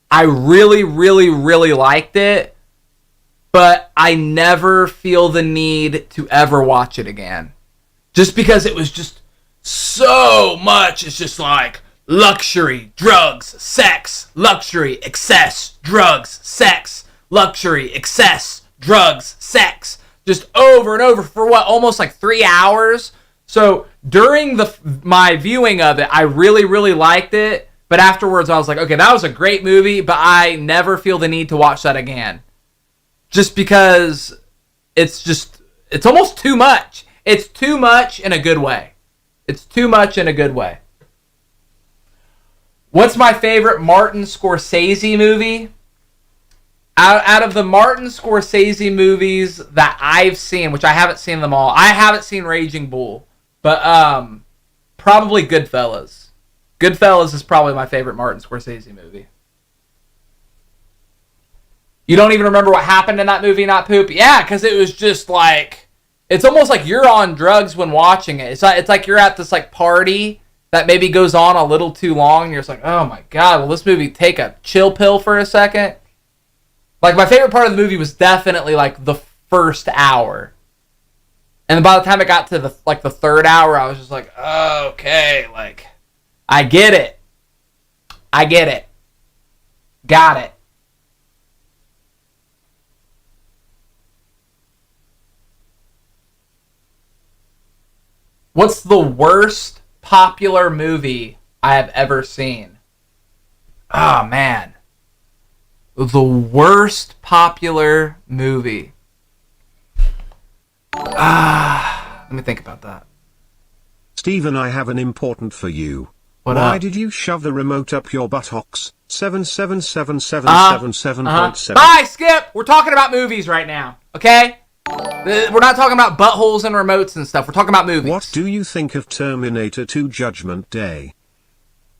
I really, really, really liked it. But I never feel the need to ever watch it again. Just because it was just so much is just like luxury, drugs, sex, luxury, excess, drugs, sex, luxury, excess, drugs, sex, just over and over for what, almost like 3 hours. So during my viewing of it, I really, really liked it. But afterwards, I was like, okay, that was a great movie, but I never feel the need to watch that again. Just because it's almost too much. It's too much in a good way. It's too much in a good way. What's my favorite Martin Scorsese movie? Out of the Martin Scorsese movies that I've seen, which I haven't seen them all. I haven't seen Raging Bull, but probably Goodfellas. Goodfellas is probably my favorite Martin Scorsese movie. You don't even remember what happened in that movie, Not Poop? Yeah, because it was just like, it's almost like you're on drugs when watching it. It's like you're at this like party that maybe goes on a little too long, and you're just like, oh my god, will this movie take a chill pill for a second? Like, my favorite part of the movie was definitely like the first hour. And by the time it got to the third hour, I was just like, oh, okay, like, I get it. I get it. Got it. What's the worst popular movie I have ever seen? Oh, man. The worst popular movie. Let me think about that. Stephen, I have an important for you. Why did you shove the remote up your buttocks? 777777.7. Bye, Skip! We're talking about movies right now, okay? We're not talking about buttholes and remotes and stuff. We're talking about movies. What do you think of Terminator 2 Judgment Day?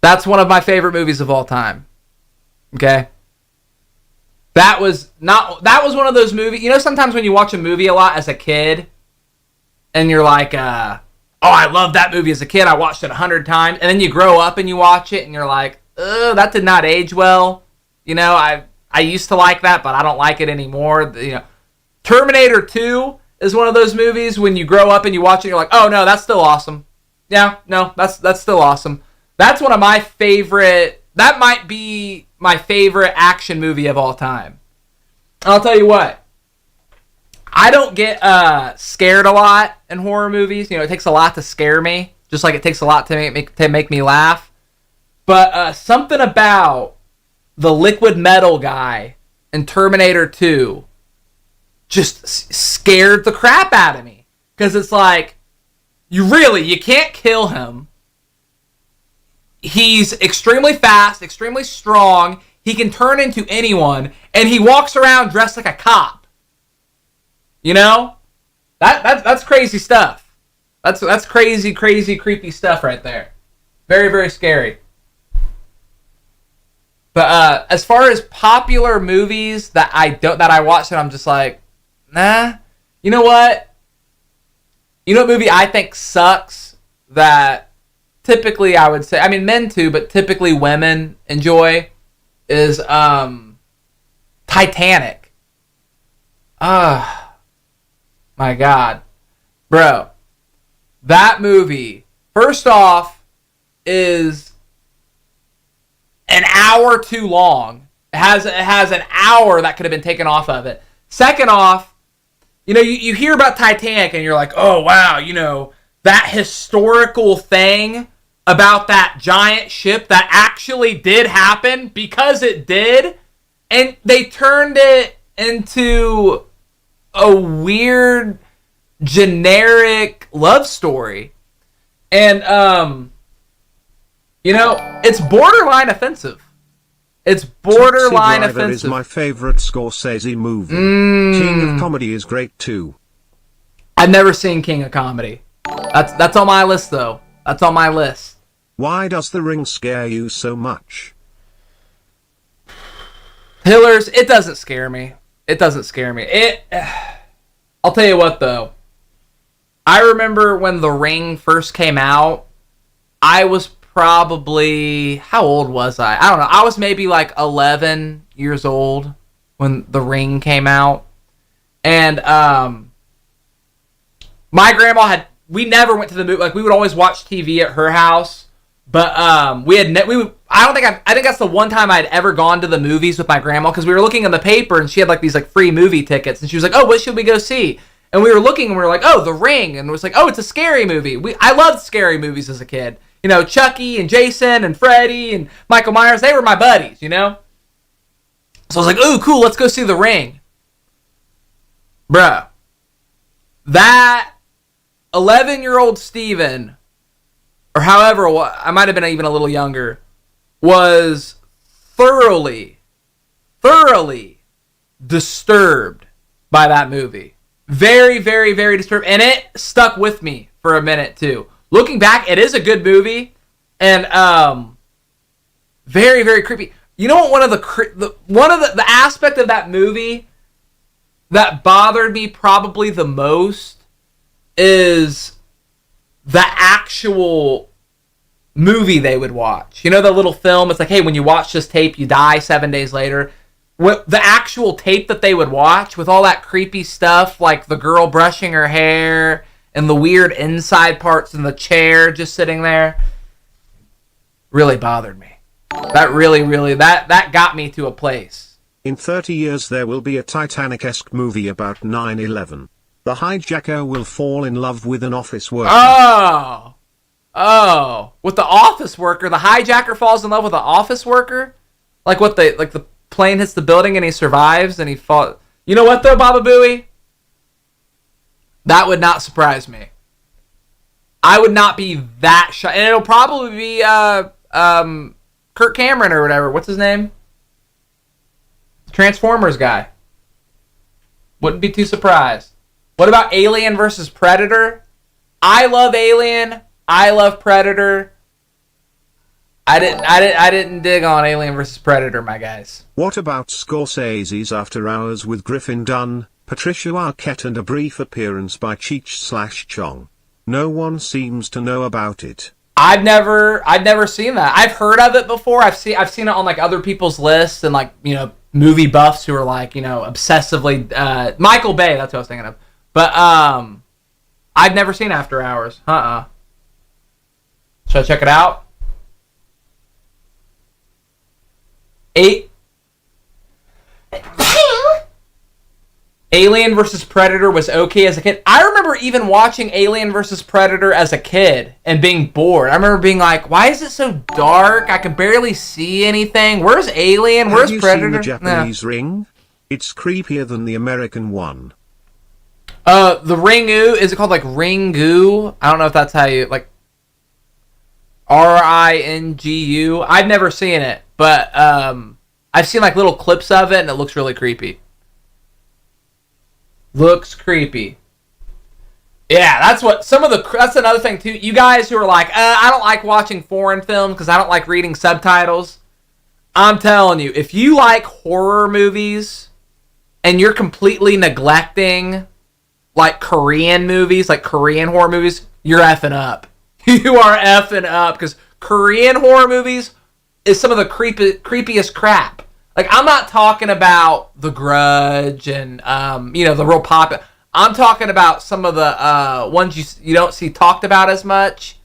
That's one of my favorite movies of all time. Okay? That was one of those movies. You know, sometimes when you watch a movie a lot as a kid, and you're like, oh, I love that movie as a kid. I watched it 100 times. And then you grow up and you watch it and you're like, that did not age well. You know, I used to like that, but I don't like it anymore. You know, Terminator 2 is one of those movies when you grow up and you watch it, you're like, oh no, that's still awesome. Yeah, no, that's still awesome. That's one of my favorite, that might be my favorite action movie of all time. And I'll tell you what, I don't get scared a lot in horror movies. You know, it takes a lot to scare me, just like it takes a lot to make me laugh. But something about the liquid metal guy in Terminator 2 just scared the crap out of me. Because it's like, you can't kill him. He's extremely fast, extremely strong. He can turn into anyone. And he walks around dressed like a cop. You know? That's crazy stuff. That's crazy, creepy stuff right there. Very, very scary. But as far as popular movies that I watch and I'm just like, nah. You know what? You know what movie I think sucks that typically I would say, I mean men too, but typically women enjoy is Titanic. My God. Bro. That movie, first off, is an hour too long. It has an hour that could have been taken off of it. Second off, you know, you hear about Titanic and you're like, oh wow, you know, that historical thing about that giant ship that actually did happen, because it did, and they turned it into a weird generic love story. And you know, it's borderline offensive. It's borderline Taxi Driver offensive. is my favorite Scorsese movie. King of Comedy is great too. I've never seen King of Comedy. That's on my list though. That's on my list. Why does The Ring scare you so much? Pillars, it doesn't scare me. It doesn't scare me. I'll tell you what though. I remember when The Ring first came out, I was probably, how old was I? I don't know. I was maybe like 11 years old when The Ring came out. And my grandma we never went to the movie. Like, we would always watch TV at her house, but I think that's the one time I'd ever gone to the movies with my grandma, because we were looking in the paper and she had like these like free movie tickets, and she was like, "Oh, what should we go see?" And we were looking and we were like, "Oh, The Ring," and it was like, "Oh, it's a scary movie." I loved scary movies as a kid. You know, Chucky and Jason and Freddy and Michael Myers, they were my buddies, you know? So I was like, "Ooh, cool, let's go see The Ring." Bruh, that 11-year-old Steven, or however, I might have been even a little younger, was thoroughly disturbed by that movie. Very, very, very disturbed. And it stuck with me for a minute, too. Looking back, it is a good movie. And very, very creepy. You know what? One of the aspect of that movie that bothered me probably the most is the actual movie they would watch. You know, the little film, it's like, hey, when you watch this tape, you die 7 days later. The actual tape that they would watch with all that creepy stuff, like the girl brushing her hair and the weird inside parts in the chair just sitting there, really bothered me. That really, that got me to a place. In 30 years there will be a Titanic-esque movie about 9/11. The hijacker will fall in love with an office worker. Oh, with the office worker, the hijacker falls in love with an office worker? Like the plane hits the building and he survives and he falls. You know what though, Baba Booey? That would not surprise me. I would not be that shocked. And it'll probably be Kirk Cameron or whatever. What's his name? Transformers guy. Wouldn't be too surprised. What about Alien versus Predator? I love Alien. I love Predator. I didn't dig on Alien vs. Predator, my guys. What about Scorsese's After Hours with Griffin Dunn, Patricia Arquette and a brief appearance by Cheech/Chong? No one seems to know about it. I've never seen that. I've heard of it before. I've seen it on like other people's lists and like, you know, movie buffs who are like, you know, obsessively Michael Bay, that's what I was thinking of. But I've never seen After Hours. Should I check it out? Alien vs. Predator was okay as a kid. I remember even watching Alien vs. Predator as a kid and being bored. I remember being like, why is it so dark? I can barely see anything. Where's Alien? Where's Predator? Have you seen the Japanese Ring? It's creepier than the American one. The Ringu, is it called like Ringu? I don't know if that's how you, like, Ringu. I've never seen it, but I've seen like little clips of it and it looks really creepy. Looks creepy. Yeah, that's another thing too. You guys who are like, I don't like watching foreign films because I don't like reading subtitles. I'm telling you, if you like horror movies and you're completely neglecting like Korean movies, like Korean horror movies, you're effing up. You are effing up, because Korean horror movies is some of the creepiest crap. Like, I'm not talking about The Grudge and, you know, the real pop. I'm talking about some of the ones you don't see talked about as much.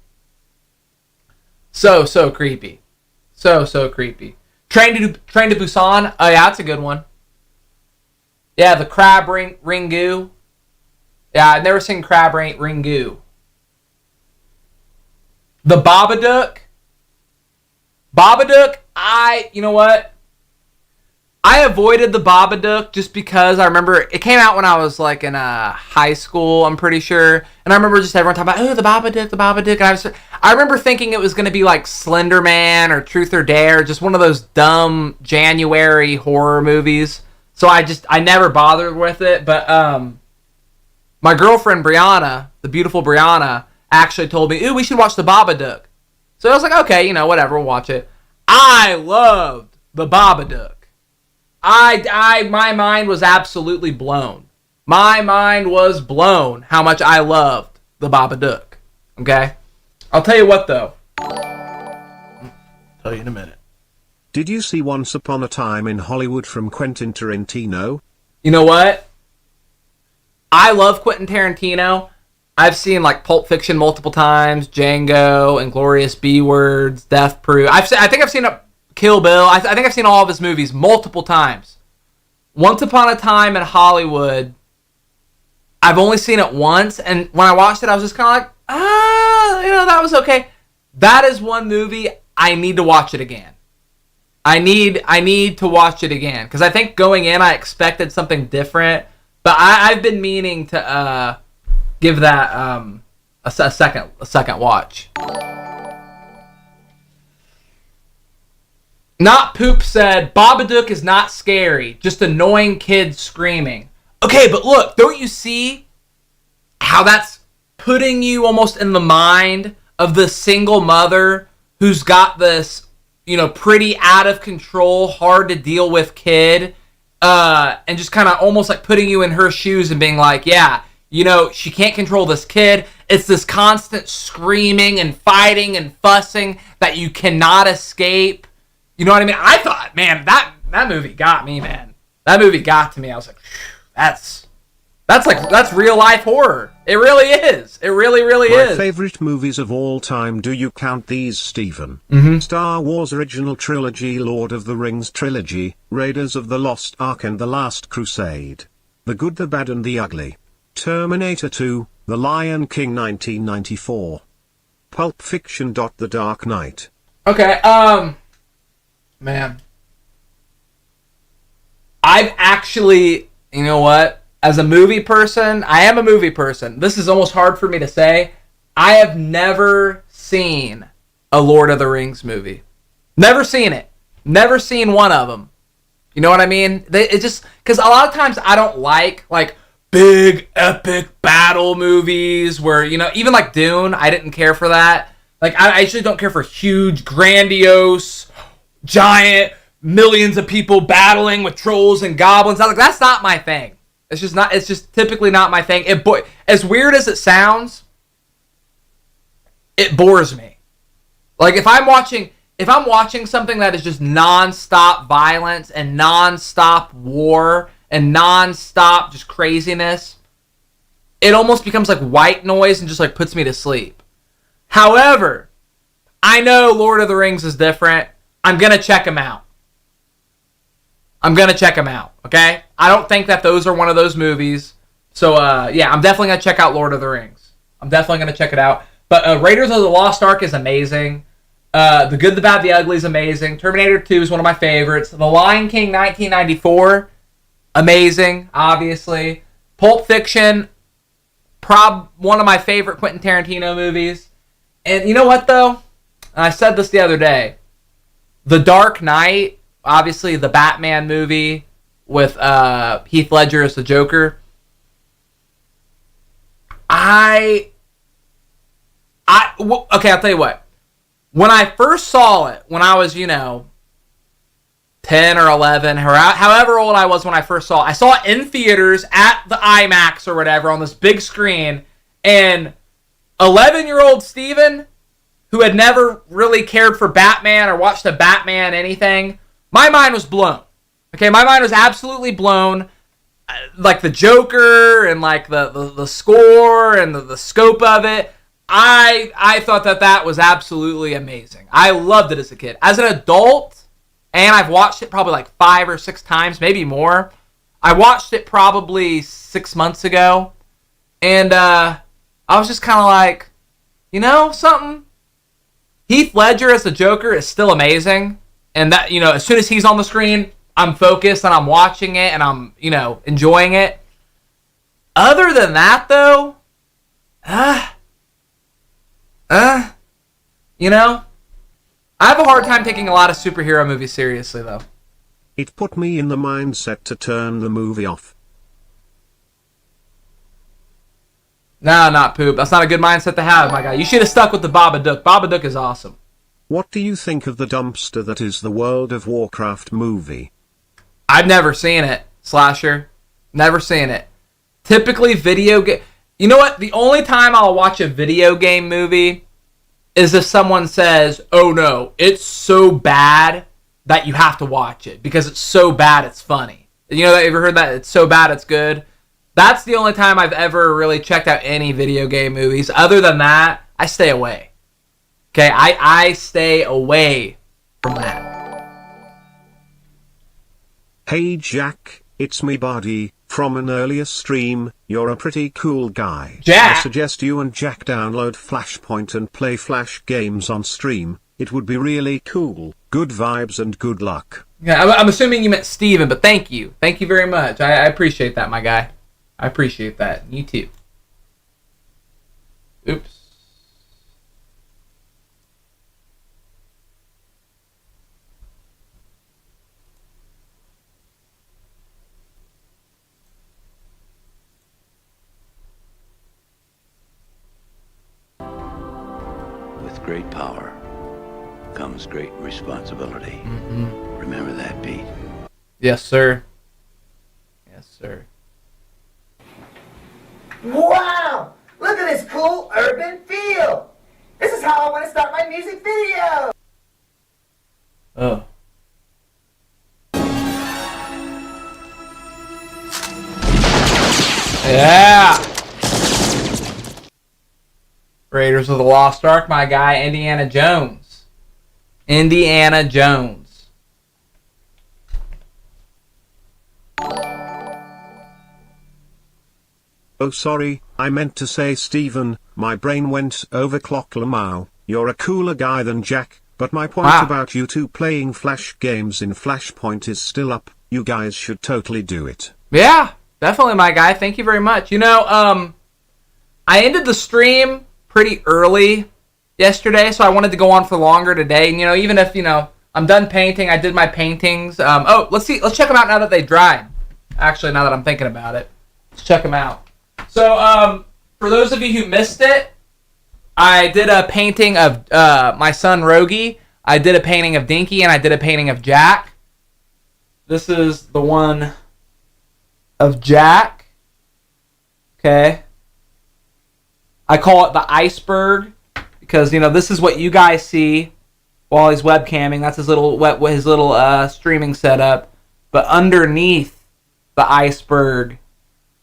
So creepy. So creepy. Train to Busan. Oh, yeah, that's a good one. Yeah, the Crab Ringu. Yeah, I've never seen Crab Ringu. The Babadook. You know what? I avoided the Babadook just because I remember it came out when I was like in high school, I'm pretty sure. And I remember just everyone talking about, oh, the Babadook. And I remember thinking it was going to be like Slender Man or Truth or Dare, just one of those dumb January horror movies. So I never bothered with it. But my girlfriend Brianna, the beautiful Brianna, actually told me, ooh, we should watch the Babadook. So I was like, okay, you know, whatever, we'll watch it. I loved the Babadook. My mind was absolutely blown. My mind was blown how much I loved the Babadook. Okay? I'll tell you what, though. I'll tell you in a minute. Did you see Once Upon a Time in Hollywood from Quentin Tarantino? You know what? I love Quentin Tarantino. I've seen like Pulp Fiction multiple times, Django, Inglourious B-Words, Death Proof. I think I've seen Kill Bill. I think I've seen all of his movies multiple times. Once Upon a Time in Hollywood, I've only seen it once, and when I watched it, I was just kind of like, that was okay. That is one movie I need to watch it again. I need to watch it again because I think going in I expected something different, but I've been meaning to give that a second watch. Not Poop said Babadook is not scary, just annoying kids screaming. Okay, but look, don't you see how that's putting you almost in the mind of the single mother who's got this, pretty out of control, hard to deal with kid, and just kind of almost like putting you in her shoes and being like, yeah, she can't control this kid. It's this constant screaming and fighting and fussing that you cannot escape. You know what I mean? I thought, man, that movie got me, man. That movie got to me. I was like, that's real life horror. It really is. It really, really is. My favorite movies of all time. Do you count these, Stephen? Mm-hmm. Star Wars Original Trilogy, Lord of the Rings Trilogy, Raiders of the Lost Ark and The Last Crusade, The Good, the Bad and the Ugly, Terminator 2, The Lion King 1994, Pulp Fiction. The Dark Knight. Okay, man. I've actually, you know what? As a movie person, I am a movie person. This is almost hard for me to say. I have never seen a Lord of the Rings movie. Never seen it. Never seen one of them. You know what I mean? It just, because a lot of times I don't like big, epic battle movies where, even like Dune, I didn't care for that. Like, I actually don't care for huge, grandiose, giant, millions of people battling with trolls and goblins. That's not my thing. It's just typically not my thing. As weird as it sounds, it bores me. Like if I'm watching something that is just non-stop violence and non-stop war and non-stop just craziness, it almost becomes like white noise and just like puts me to sleep. However, I know Lord of the Rings is different. I'm going to check them out. Okay? I don't think that those are one of those movies. So, yeah, I'm definitely going to check out Lord of the Rings. I'm definitely going to check it out. But Raiders of the Lost Ark is amazing. The Good, the Bad, the Ugly is amazing. Terminator 2 is one of my favorites. The Lion King 1994, amazing, obviously. Pulp Fiction, one of my favorite Quentin Tarantino movies. And you know what, though? I said this the other day. The Dark Knight, obviously the Batman movie with Heath Ledger as the Joker. Okay, I'll tell you what. When I first saw it, when I was, 10 or 11, however old I was when I first saw it, I saw it in theaters at the IMAX or whatever on this big screen, and 11-year-old Steven, who had never really cared for Batman or watched a Batman anything, my mind was blown. Okay, my mind was absolutely blown. Like the Joker and like the score and the scope of it. I thought that was absolutely amazing. I loved it as a kid. As an adult, and I've watched it probably like 5 or 6 times, maybe more. I watched it probably 6 months ago. And I was just kind of like, something? Heath Ledger as the Joker is still amazing. And that, as soon as he's on the screen, I'm focused and I'm watching it and I'm, enjoying it. Other than that, though, I have a hard time taking a lot of superhero movies seriously, though. It put me in the mindset to turn the movie off. No, not Poop. That's not a good mindset to have, my guy. You should have stuck with the Babadook. Babadook is awesome. What do you think of the dumpster that is the World of Warcraft movie? I've never seen it, Slasher. Never seen it. Typically, video game... You know what? The only time I'll watch a video game movie is if someone says, oh no, it's so bad that you have to watch it. Because it's so bad, it's funny. You ever heard that? It's so bad, it's good. That's the only time I've ever really checked out any video game movies. Other than that, I stay away. Okay, I stay away from that. Hey Jack, it's me Buddy, from an earlier stream. You're a pretty cool guy. Jack! I suggest you and Jack download Flashpoint and play Flash games on stream. It would be really cool. Good vibes and good luck. Yeah, I'm assuming you meant Steven, but thank you. Thank you very much. I appreciate that, my guy. I appreciate that. You too. Oops. With great power comes great responsibility. Remember that, Pete. Yes, sir. Yes, sir. Wow! Look at this cool urban feel! This is how I want to start my music video! Oh. Yeah! Raiders of the Lost Ark, my guy, Indiana Jones. Indiana Jones. Oh sorry, I meant to say Steven, my brain went overclock Lamau. You're a cooler guy than Jack, but my point about you two playing Flash games in Flashpoint is still up. You guys should totally do it. Yeah, definitely, my guy. Thank you very much. You know, I ended the stream pretty early yesterday, so I wanted to go on for longer today. And, you know, even if, you know, I'm done painting, I did my paintings. Oh, let's check them out now that they dried. Actually, now that I'm thinking about it, let's check them out. So, for those of you who missed it, I did a painting of my son Rogie. I did a painting of Dinky, and I did a painting of Jack. This is the one of Jack. Okay. I call it the iceberg because, you know, this is what you guys see while he's webcamming. That's his little streaming setup. But underneath the iceberg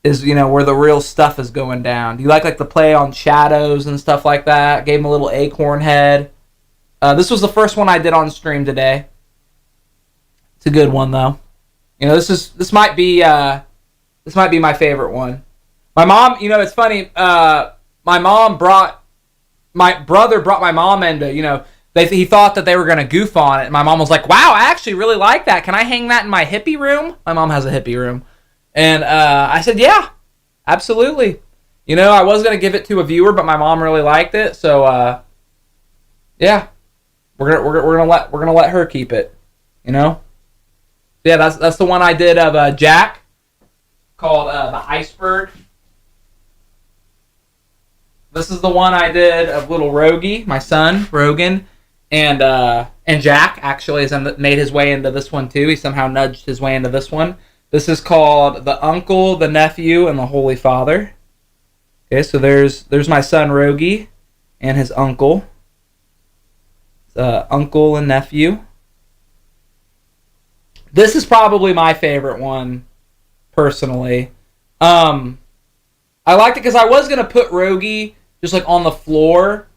is, you know, where the real stuff is going down. Do you like the play on shadows and stuff like that? Gave him a little acorn head. This was the first one I did on stream today. It's a good one though. You know, this might be my favorite one. My mom, you know, it's funny. My brother brought my mom into, you know, he thought that they were gonna goof on it. And my mom was like, "Wow, I actually really like that. Can I hang that in my hippie room?" My mom has a hippie room. And I said, yeah, absolutely. You know, I was gonna give it to a viewer, but my mom really liked it, so yeah, we're gonna let her keep it. You know, yeah, that's the one I did of Jack, called the iceberg. This is the one I did of little Rogie, my son Rogan, and Jack actually has made his way into this one too. He somehow nudged his way into this one. This is called the Uncle, the Nephew, and the Holy Father. Okay, so there's my son Rogie and his uncle. Uncle and nephew. This is probably my favorite one, personally. I liked it because I was gonna put Rogie just like on the floor,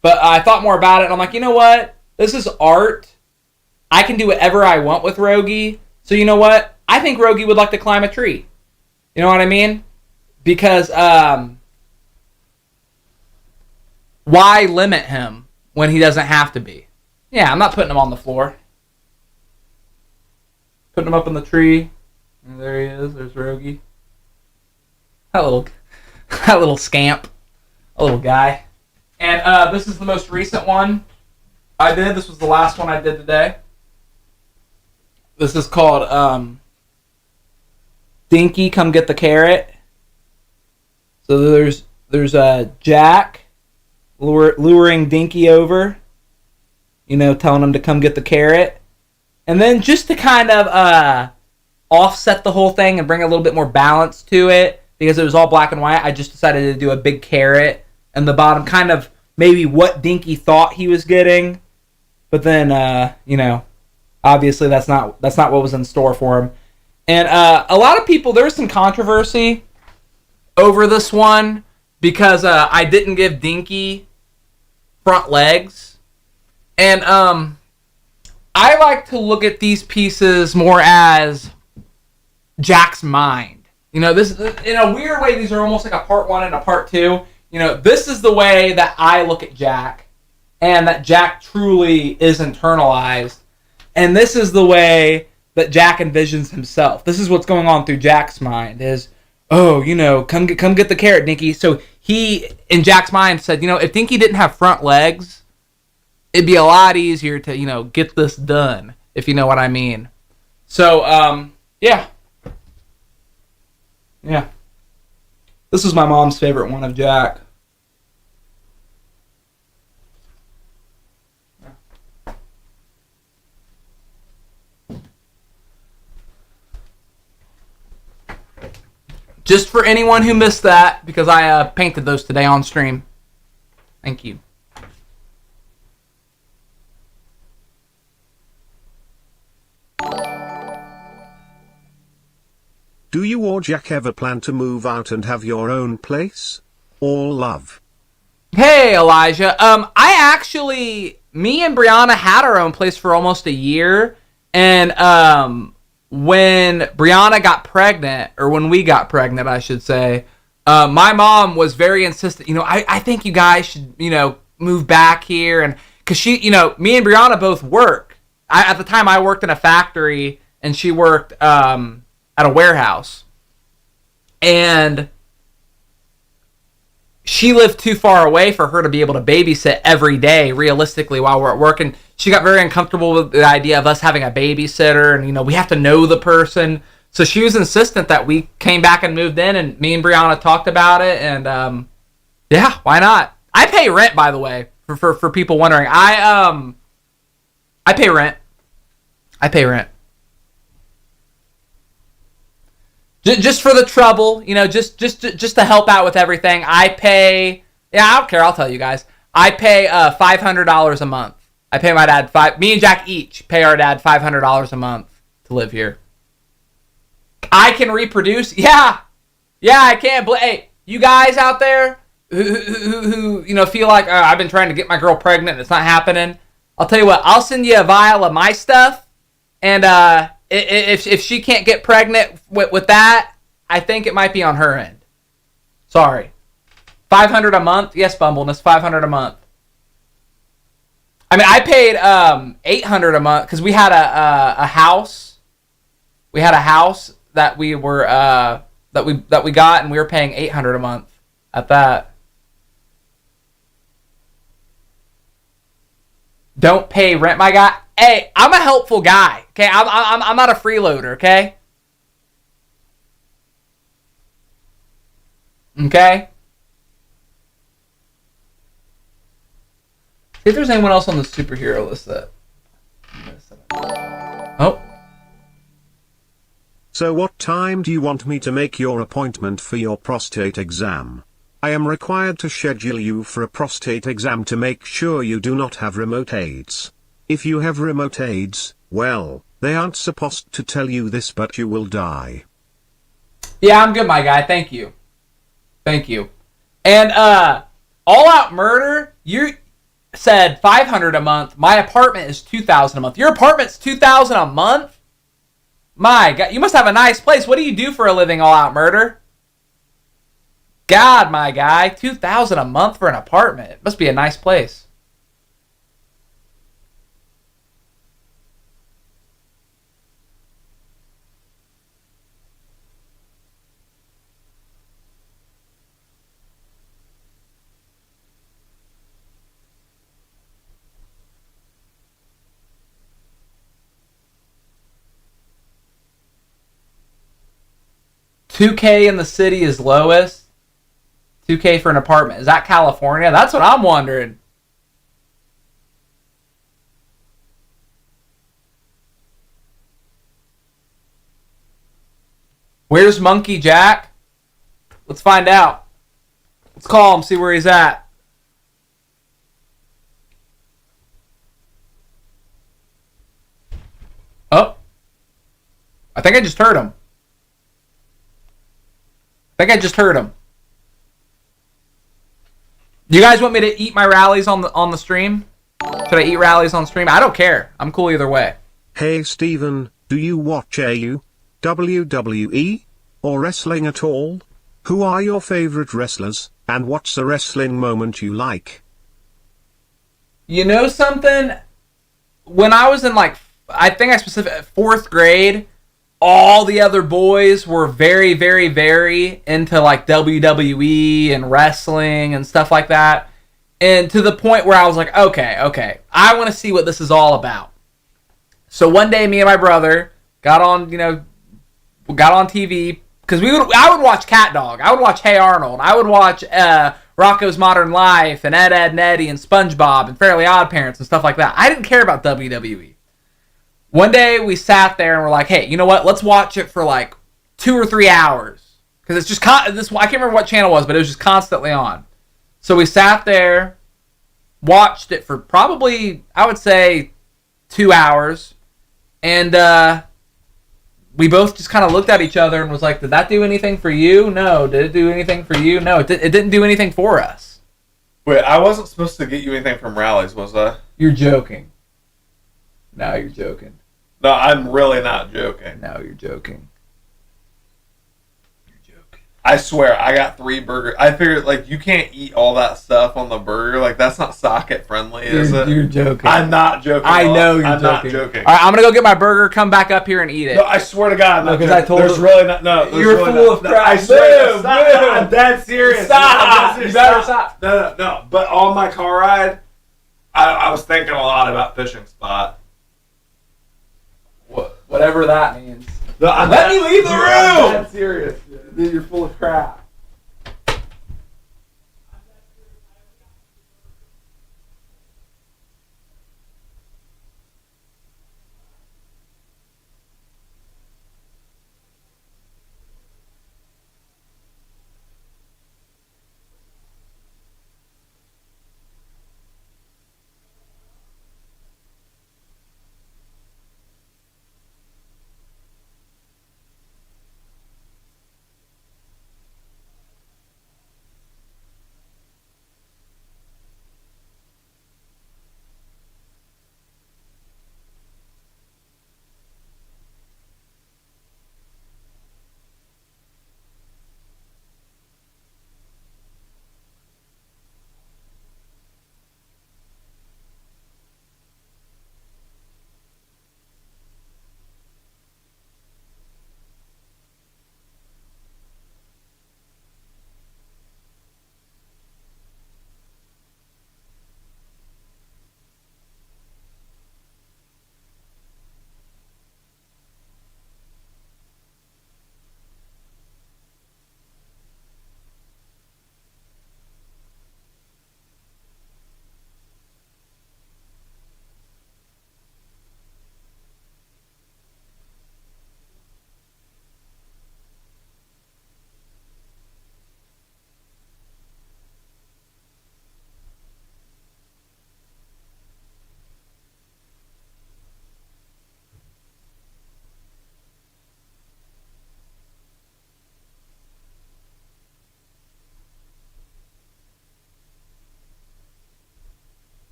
but I thought more about it, and I'm like, you know what? This is art. I can do whatever I want with Rogie. So you know what? I think Rogie would like to climb a tree. You know what I mean? Because why limit him when he doesn't have to be? Yeah, I'm not putting him on the floor. Putting him up in the tree. And there he is. There's Rogie. That little scamp. A little guy. And this is the most recent one I did. This was the last one I did today. This is called Dinky, Come Get the Carrot. So there's Jack luring Dinky over, you know, telling him to come get the carrot. And then just to kind of offset the whole thing and bring a little bit more balance to it, because it was all black and white, I just decided to do a big carrot and the bottom, kind of maybe what Dinky thought he was getting. But then, you know, obviously that's not what was in store for him. And a lot of people, there was some controversy over this one because I didn't give Dinky front legs. And I like to look at these pieces more as Jack's mind. You know, this in a weird way, these are almost like a part 1 and a part 2. You know, this is the way that I look at Jack, and that Jack truly is internalized. And this is the way that Jack envisions himself. This is what's going on through Jack's mind is, oh, you know, come get the carrot, Dinky. So he, in Jack's mind, said, you know, if Dinky didn't have front legs, it'd be a lot easier to, you know, get this done, if you know what I mean. So, yeah. Yeah. This is my mom's favorite one of Jack. Just for anyone who missed that, because I painted those today on stream. Thank you. Do you or Jack ever plan to move out and have your own place? All love. Hey, Elijah. Me and Brianna had our own place for almost a year. And when Brianna got pregnant, or when we got pregnant, I should say, my mom was very insistent. You know, I think you guys should, you know, move back here. And because she, you know, me and Brianna both work. At the time, I worked in a factory, and she worked at a warehouse. And she lived too far away for her to be able to babysit every day, realistically, while we're at work. And she got very uncomfortable with the idea of us having a babysitter. And, you know, we have to know the person. So she was insistent that we came back and moved in. And me and Brianna talked about it. And, yeah, why not? I pay rent, by the way, for people wondering. I pay rent. I pay rent. Just for the trouble, you know, just to help out with everything. I pay, yeah, I don't care, I'll tell you guys. I pay $500 a month. I pay my dad me and Jack each pay our dad $500 a month to live here. I can reproduce, yeah, I can. Hey, you guys out there who you know, feel like I've been trying to get my girl pregnant and it's not happening. I'll tell you what, I'll send you a vial of my stuff, and if she can't get pregnant with that, I think it might be on her end. Sorry. $500 a month? Yes, Bumbleness, $500 a month. I mean, I paid $800 a month because we had a house. We had a house that we were that we got, and we were paying $800 a month at that. Don't pay rent, my guy. Hey, I'm a helpful guy. Okay, I'm not a freeloader. Okay. Okay. See if there's anyone else on the superhero list that. Oh. So what time do you want me to make your appointment for your prostate exam? I am required to schedule you for a prostate exam to make sure you do not have remote AIDS. If you have remote AIDS, well, they aren't supposed to tell you this, but you will die. Yeah, I'm good, my guy. Thank you. Thank you. And All Out Murder, you said $500 a month. My apartment is $2,000 a month. Your apartment's $2,000 a month? My God, you must have a nice place. What do you do for a living, All Out Murder? God, my guy, $2,000 a month for an apartment. It must be a nice place. $2K in the city is lowest. $2K for an apartment. Is that California? That's what I'm wondering. Where's Monkey Jack? Let's find out. Let's call him, see where he's at. Oh. I think I just heard him. Do you guys want me to eat my rallies on the stream? Should I eat rallies on stream? I don't care. I'm cool either way. Hey Steven, do you watch AU, WWE, or wrestling at all? Who are your favorite wrestlers, and what's a wrestling moment you like? You know something? When I was in I think I specifically 4th grade, all the other boys were very, very, very into like WWE and wrestling and stuff like that. And to the point where I was like, okay, I want to see what this is all about. So one day, me and my brother got on TV because I would watch Cat Dog, I would watch Hey Arnold, I would watch Rocko's Modern Life and Ed, Edd n Eddy and SpongeBob and Fairly Odd Parents and stuff like that. I didn't care about WWE. One day we sat there and we're like, hey, you know what? Let's watch it for like 2 or 3 hours because it's just I can't remember what channel it was, but it was just constantly on. So we sat there, watched it for probably, I would say, 2 hours, and we both just kind of looked at each other and was like, did that do anything for you? No. Did it do anything for you? No, it didn't do anything for us. Wait, I wasn't supposed to get you anything from rallies, was I? You're joking. No, you're joking. No, I'm really not joking. No, you're joking. I swear, I got 3 burgers. I figured, like, you can't eat all that stuff on the burger. Like, that's not socket friendly, is it? You're joking. I'm not joking. I know you're I'm joking. not joking. All right, I'm going to go get my burger, come back up here and eat it. No, I swear to God. No, because I told there's you. really not. No, there's You're really full not, of crap. I swear. Move. I'm dead serious. Stop. You better stop. No. But on my car ride, I was thinking a lot about Fishing Spot. Whatever that means. No, Let me leave the room. I'm dead serious. Dude, you're full of crap.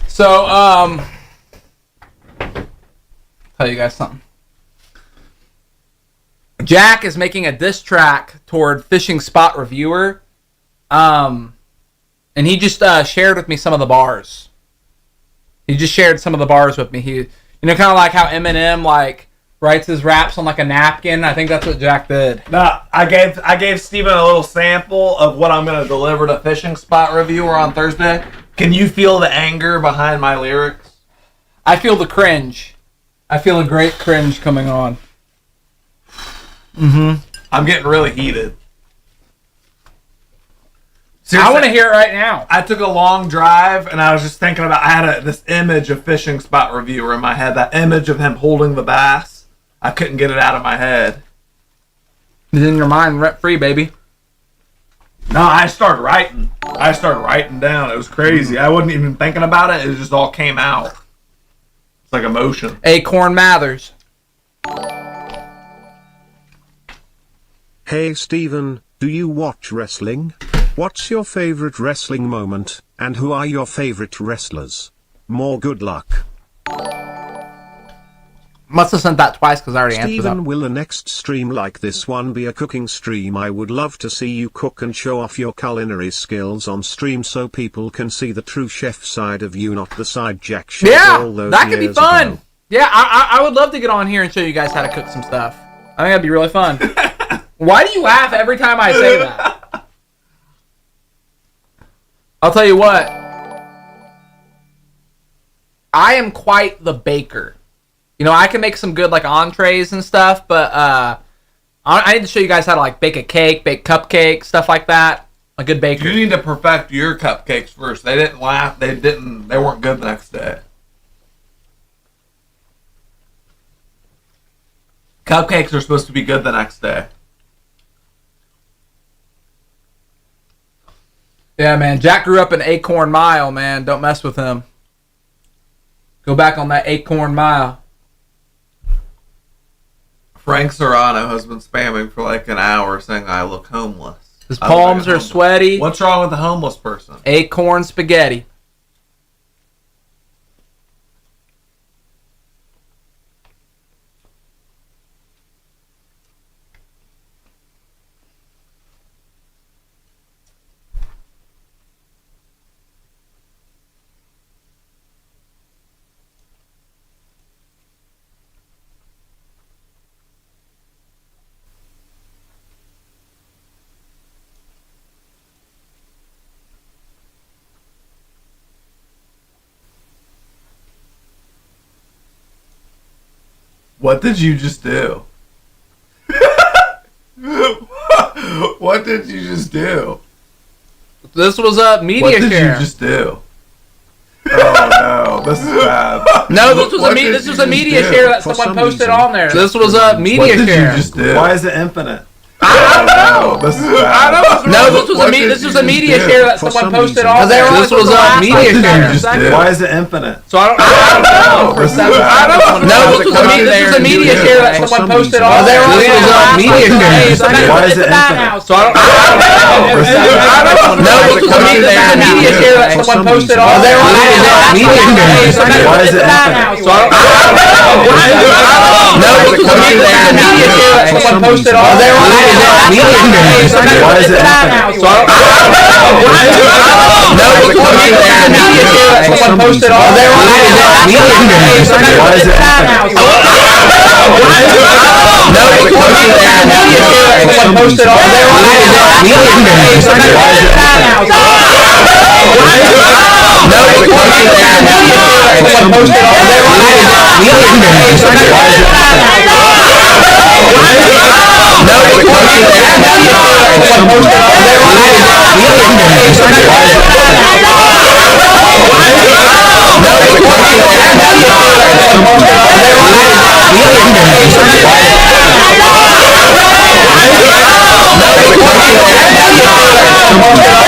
So, tell you guys something. Jack is making a diss track toward Fishing Spot Reviewer, and he just shared with me some of the bars. He just shared some of the bars with me. He, kind of like how Eminem writes his raps on like a napkin. I think that's what Jack did. No, I gave Steven a little sample of what I'm gonna deliver to Fishing Spot Reviewer on Thursday. Can you feel the anger behind my lyrics? I feel the cringe. I feel a great cringe coming on. I'm getting really heated. I want to hear it right now. I took a long drive, and I was just thinking about. I had this image of Fishing Spot Reviewer in my head. That image of him holding the bass. I couldn't get it out of my head. It's in your mind, rent free, baby. No, I started writing. Down. It was crazy. I wasn't even thinking about it. It just all came out. It's like emotion. Acorn Mathers. Hey Steven, do you watch wrestling? What's your favorite wrestling moment, and who are your favorite wrestlers? More good luck. Must have sent that twice because I already answered Steven, that. will the next stream like this one be a cooking stream? I would love to see you cook and show off your culinary skills on stream so people can see the true chef side of you, not the side jack chef. Yeah, that could be fun. Ago. Yeah, I would love to get on here and show you guys how to cook some stuff. I think that'd be really fun. Why do you laugh every time I say that? I'll tell you what. I am quite the baker. You know, I can make some good like entrees and stuff, but I need to show you guys how to like bake a cake, bake cupcakes, stuff like that. A good baker. You need to perfect your cupcakes first. They didn't laugh. They weren't good the next day. Cupcakes are supposed to be good the next day. Yeah, man. Jack grew up in Acorn Mile, man. Don't mess with him. Go back on that Acorn Mile. Frank Serrano has been spamming for like an hour saying I look homeless. His palms are sweaty. What's wrong with the homeless person? Acorn spaghetti. What did you just do? What did you just do? This was a media share. What did you just do? Oh no, this is bad. No, this was a media share that someone posted on there. This was a media share. What did you just do? Why is it infinite? I don't know. This is bad. No, this was a media share that someone posted on there. This was a media share. Why is it infinite? So I don't know. No, this was a media share that someone posted on there. This was a media share. Why is it infinite? So I don't know. No, this was a media share that someone posted on there. Why is it infinite? So I don't know. No, this was a media share that someone posted on there. Why is it infinite? So I don't know. No, this was a media share that someone posted on there. Why is it infinite? No, this was a media share that someone posted on there. Why is it infinite? No, this was a media share that someone posted on there. Why is it